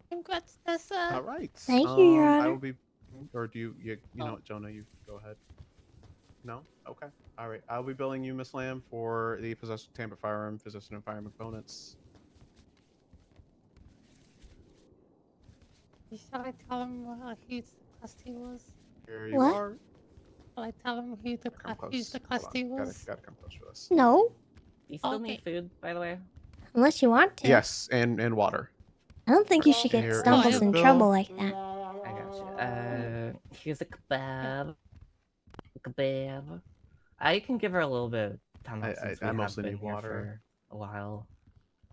Congrats, Tessa. All right. Thank you, Your I Honor. will be, or do you know what, Jonah, you go ahead. No? Okay. All right. I'll be billing you, Miss Lamb, for the possession of tampered firearm, possession of firearm components. Shall I tell him who the class 2 was? Here you What? are. Shall I tell him who the class 2 was? Gotta come close for this. No, You still need food, by the way? unless you want to. Yes, and water. I don't think you should get Here is Stumbles the in bill. trouble like that. I got you. Here's a kebab. Kebab. I can give her a little bit of time off since we I have mostly been need here water. for a while.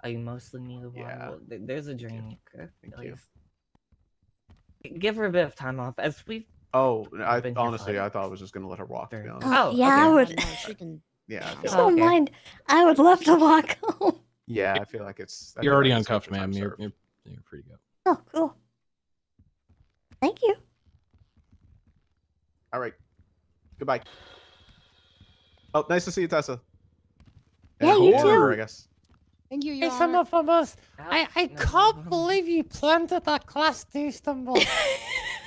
You mostly need a water? Yeah. Well, there's a drink. Thank at you. least. Give her a bit of time off, as we've Oh, been here for honestly, like I thought I was just gonna let her walk. To be honest. Oh, yeah, I would. No, she can. Yeah. I I feel don't mind. I would love to walk home. Yeah, I feel like it's. I You're feel already like it's uncuffed, good for time ma'am. served. You're free to go. Oh, cool. Thank you. All right. Goodbye. Oh, nice to see you, Tessa. Yeah, And you Warner, too. I guess. Thank you, Hey, Your some Honor. of us. I can't believe you planted that class 2 stumble.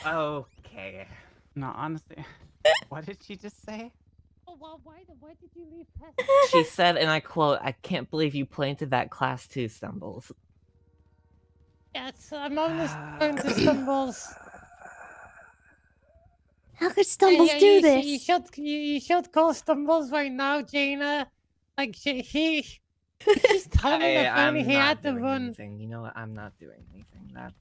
Okay. No, honestly. What did she just say? Oh, well, why did you leave Tessa? She said, and I quote, "I can't believe you planted that class 2 stumbles." Yes, I'm on this going to stumbles. How could Stumbles Yeah, do you, this? You should call Stumbles right now, Jaina. Like he's telling the family I'm he not had to doing run. anything. You know what? I'm not doing anything. That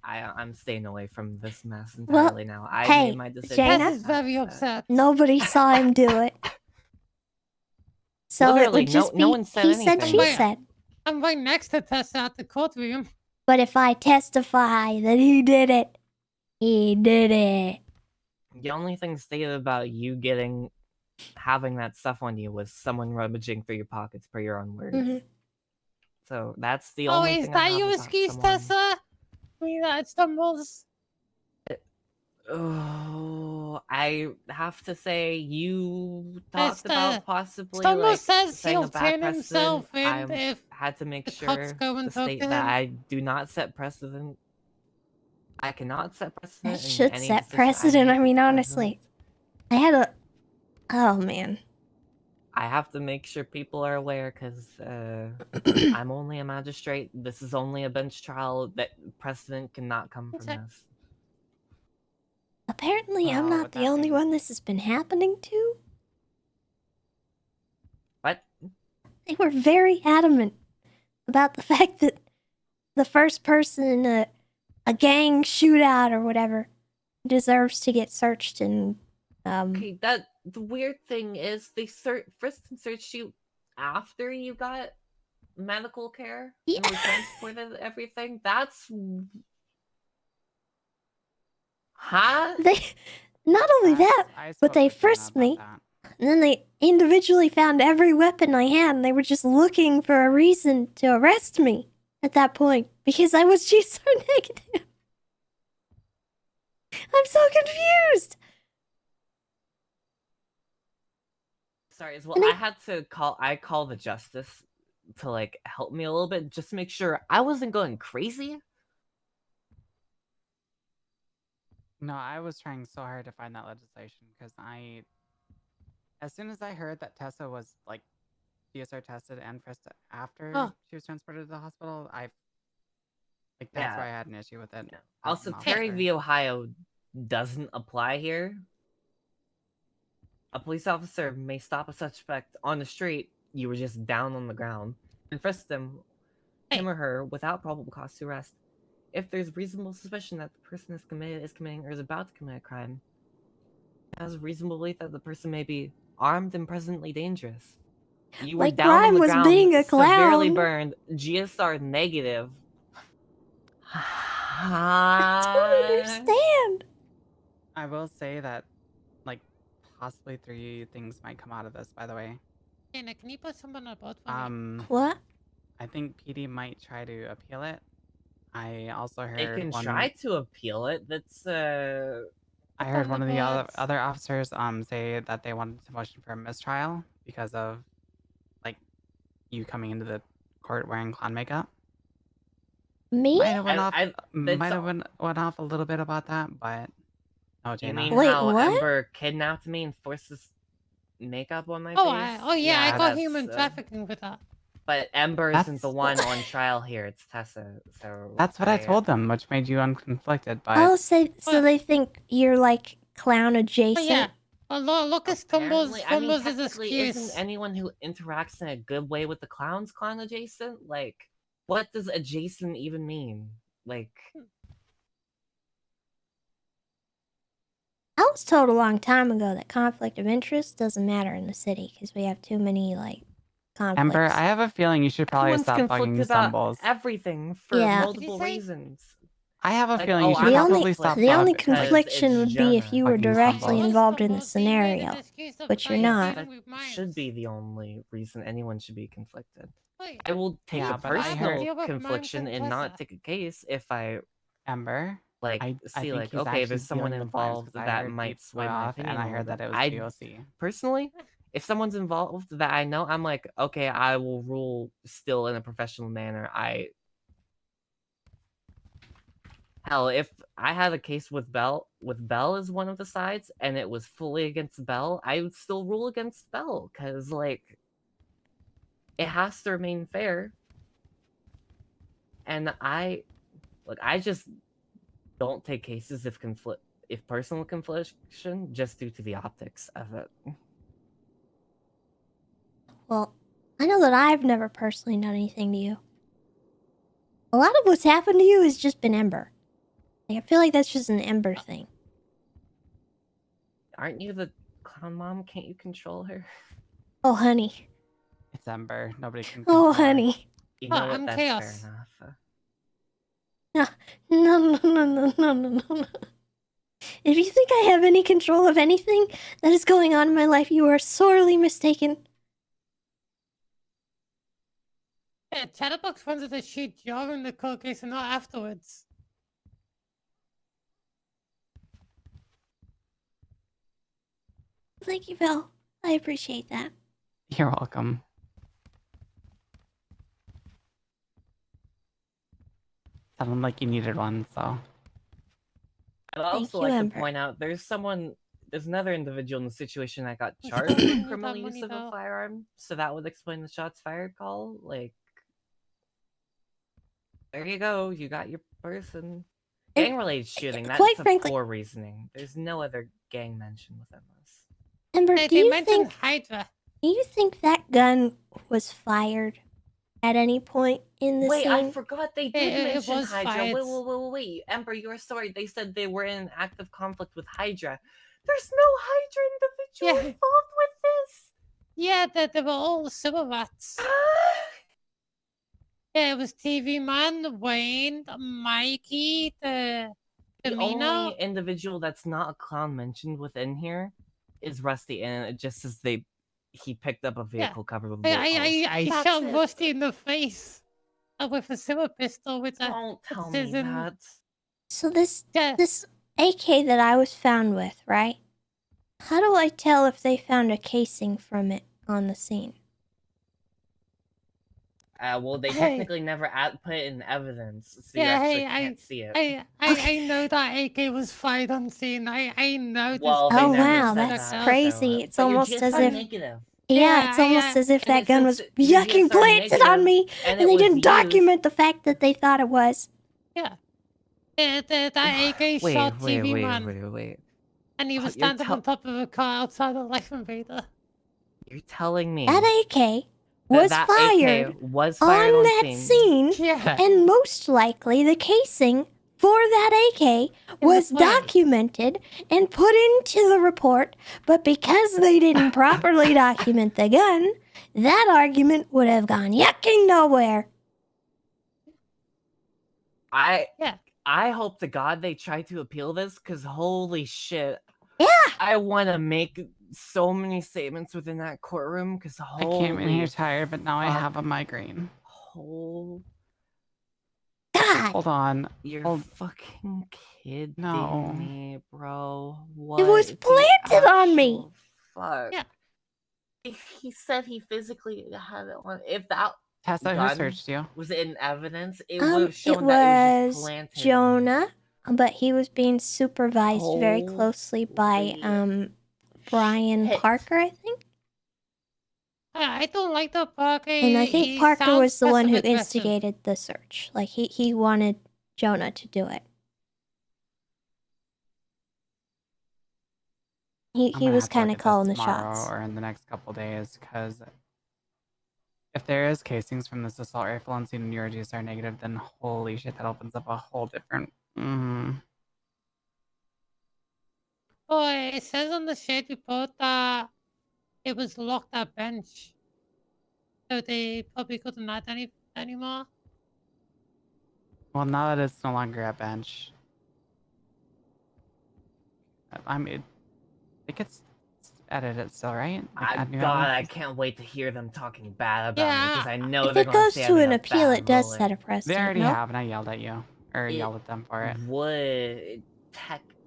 I'm staying away from this mess Well, entirely now. I hey, made my decision. Jaina? Tess is very upset. Nobody saw him do it. So Literally, it would just no be one said he said, anything. she said. I'm right next to Tessa at the courtroom. But if I testify that he did it, he did it. The only thing stated about you having that stuff on you was someone rummaging through your pockets per your own words. Mhm. So that's the Oh, only is thing I that have your about excuse, someone. Tessa? That Stumbles. Oh, I have to say you talked It's, about possibly Stumbles like says setting he'll a bad turn precedent. himself in I if had to make the cops sure go and to talk state to that him. I do not set precedent. I cannot set precedent That in should any set decision precedent. make I mean, as honestly. I had a. Oh, man. I have to make sure people are aware because I'm only a magistrate. This is only a bench trial. That precedent cannot come from this. Apparently, I'm Well, not with the that only being- one this has been happening to. What? They were very adamant about the fact that the first person in a gang shootout or whatever deserves to get searched and Okay, the weird thing is they frisked and searched you after you got medical care and were transported everything. That's huh? They not only that, but they frisked me, and then they individually found every weapon I had, and they were just looking for a reason to arrest me at that point because I was GSR negative. I'm so confused. Sorry, as well. I had to call the justice to like help me a little bit, just to make sure I wasn't going crazy. No, I was trying so hard to find that legislation because as soon as I heard that Tessa was like DSR tested and frisked after she was transported to the hospital, that's where I had an issue with it. Also, I'm not Terry sure. v. Ohio doesn't apply here. A police officer may stop a suspect on the street, you were just down on the ground, and frisk him or her without probable cause to arrest. If there's reasonable suspicion that the person is committing or is about to commit a crime, it has a reasonable belief that the person may be armed and presently dangerous. You were My down on crime the was ground, being a severely clown. burned, GSR negative. I don't understand. I will say that, possibly 3 things might come out of this. By the way, Jaina, can you put someone on board for me? What? I think PD might try to appeal it. I also They heard can try to appeal it. That's I heard one of the other officers say that they wanted to motion for a mistrial because of you coming into the court wearing clown makeup. Me? Might have went off a little bit about that, but no, You Jaina. mean how Ember kidnapped me and forced this makeup on my face? I got that's, human trafficking with that. But Ember isn't the one on trial here. It's Tessa. So That's what I told them, which made you unconflicted. But Oh, so they think you're like clown adjacent. Oh, yeah. Well, look at Stumbles. Apparently, I mean, Stumbles' technically, excuse. isn't anyone who interacts in a good way with the clowns clown adjacent? Like, what does adjacent even mean? Like, I was told a long time ago that conflict of interest doesn't matter in the city because we have too many conflicts. Ember, I have a feeling you should probably everyone's stop bugging conflicted about Stumbles. everything for Yeah. multiple reasons. I have a Like, feeling oh, you should The I'm only conflicted the only because confliction it's would be if Jenna. you were Fucking directly Stumbles. involved in the scenario, but you're not. That should be the only reason anyone should be conflicted. Wait, I will take Yeah, a but I heard- personal confliction and not take a case if I Ember, I think see like he's okay, actually there's someone dealing with involved crimes 'cause I that heard might beats sway go my off, opinion. and I a heard little that it bit. was I GOC. personally, if someone's involved that I know, I'm like okay, I will rule still in a professional manner. Hell, if I had a case with Bell as one of the sides, and it was fully against Bell, I would still rule against Bell, because, like, it has to remain fair. And I just don't take cases if personal confliction, just due to the optics of it. Well, I know that I've never personally done anything to you. A lot of what's happened to you has just been Ember. Like, I feel like that's just an Ember thing. Aren't you the clown mom? Can't you control her? Oh, honey. It's Ember. Nobody can Oh, control her. honey. You know what? I'm That's chaos. fair enough. No, no. If you think I have any control of anything that is going on in my life, you are sorely mistaken. Yeah, Chatterbox wanted to shoot during the court case and not afterwards. Thank you, Val. I appreciate that. You're welcome. Sounded like you needed one, so. I'd also you, like Ember. to point out there's another individual in the situation that got charged with criminal use of a firearm, so that would explain the shots fired call. Like, there you go, you got your person. Gang-related shooting, that's quite a frankly- poor reasoning. There's no other gang mentioned within this. Ember, do you mentioned think Hydra. Do you think that gun was fired at any point in the Wait, scene? I forgot they did It mention was Hydra. fired. Wait. Ember, you're sorry. They said they were in active conflict with Hydra. There's no Hydra individual involved with this. Yeah, they were all sewer rats. Yeah, it was TV Man, Wayne, Mikey, the only Mino. individual that's not a clown mentioned within here is Rusty, and it just says he picked up a vehicle covered with bullet holes. I That's shot it. Rusty in the face with a silver pistol with a. Don't tell me that. So this AK that I was found with, right? How do I tell if they found a casing from it on the scene? Well, they Hey. technically never put it in evidence, so you Yeah, actually hey, can't see it. I know that AK was fired on scene. I know this. Well, they Oh never wow, said that's that, crazy. so, It's but you're almost just as so if negative. Yeah, it's almost as if and that it gun says was you're yucking just so planted on negative, me, and and it they was didn't used- document the fact that they thought it was. Yeah. That AK shot TV Man. Wait. And he Oh, was you're standing on top of a car outside of Life Invader. You're telling me That AK was that fired AK was fired on on that scene, Yeah. and most likely the casing for that AK was documented and put into the report, but because they didn't properly document the gun, that argument would have gone yucking nowhere. I hope to God they try to appeal this, because holy shit. Yeah. I want to make so many statements within that courtroom, because I came in here tired, but now I have a migraine. Whole God. Hold on. You're fucking kidding me, bro. What It was the planted on me. actual Fuck. Yeah. If he said he physically had it on, if that Tessa, who gun searched you? was in evidence, it would have shown It that it was was just planted. Jonah, but he was being supervised very closely by Brian Parker, I think. I don't like the Parker. And I think he Parker sounds was the one who passive-aggressive. instigated the search. Like he wanted Jonah to do it. He I'm gonna was have to look kind of at this calling the tomorrow shots. or in the next couple days, because if there is casings from this assault rifle on scene and your GSR negative, then holy shit, that opens up a whole different. Oh, it says on the shade report that it was locked at bench. So they probably couldn't add anymore. Well, now that it's no longer a bench, I mean, it gets edited still, right? Like, add new God, evidence? I can't wait to hear them talking bad about me, because I know If they're it going to goes say to I an made a appeal, bad it does bullet. set a They precedent. already No? have, and I yelled at you. Or yelled at them for it. Would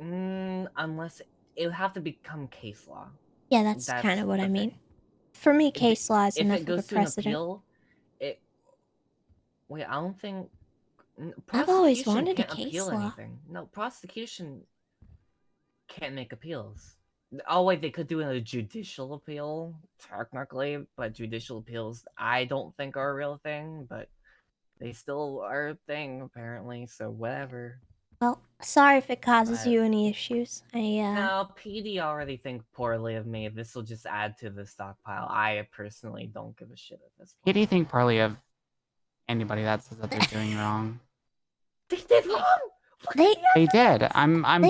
unless it would have to become case law. Yeah, that's kind of what I mean. For me, case law is If enough it of a goes to an precedent. appeal, wait, I don't think I've always prosecution wanted a can't case appeal law. anything. No, prosecution can't make appeals. Oh wait, they could do a judicial appeal technically, but judicial appeals I don't think are a real thing, but they still are a thing apparently. So whatever. Well, sorry if it causes But- you any issues. No, PD already think poorly of me. This will just add to the stockpile. I personally don't give a shit at this point. Who do you think poorly of anybody that says that they're doing wrong? They did wrong. They did. They don't I am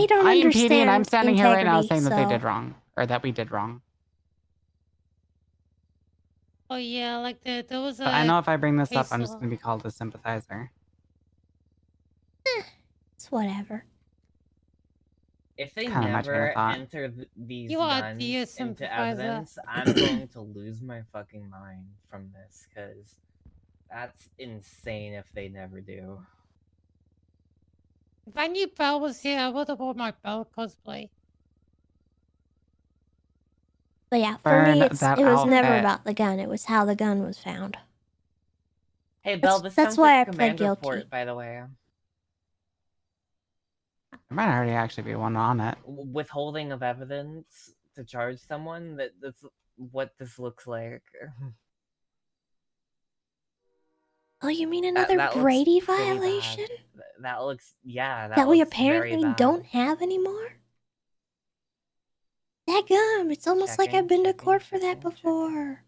PD, and I'm understand standing here right now integrity, saying that they did so- wrong, or that we did wrong. Oh yeah, like there was a. But I know if I bring this up, case I'm just of- going to be called a sympathizer. It's whatever. If they Kinda my train of never thought. enter these You are guns the into sympathizer. evidence, I'm going to lose my fucking mind from this, because that's insane if they never do. If I knew Belle was here, I would have worn my Belle cosplay. But yeah, for Burn me, that it was never outfit. about the gun. It was how the gun was found. Hey, Belle, this That's sounds why like I a pled command guilty. report, by the way. There might already actually be one on it. Withholding of evidence to charge someone, that's what this looks like. Oh, you mean another that looks Brady pretty bad. violation? That looks, yeah, That we looks very apparently bad. don't have anymore? Dadgum, it's almost like I've been to court for that before.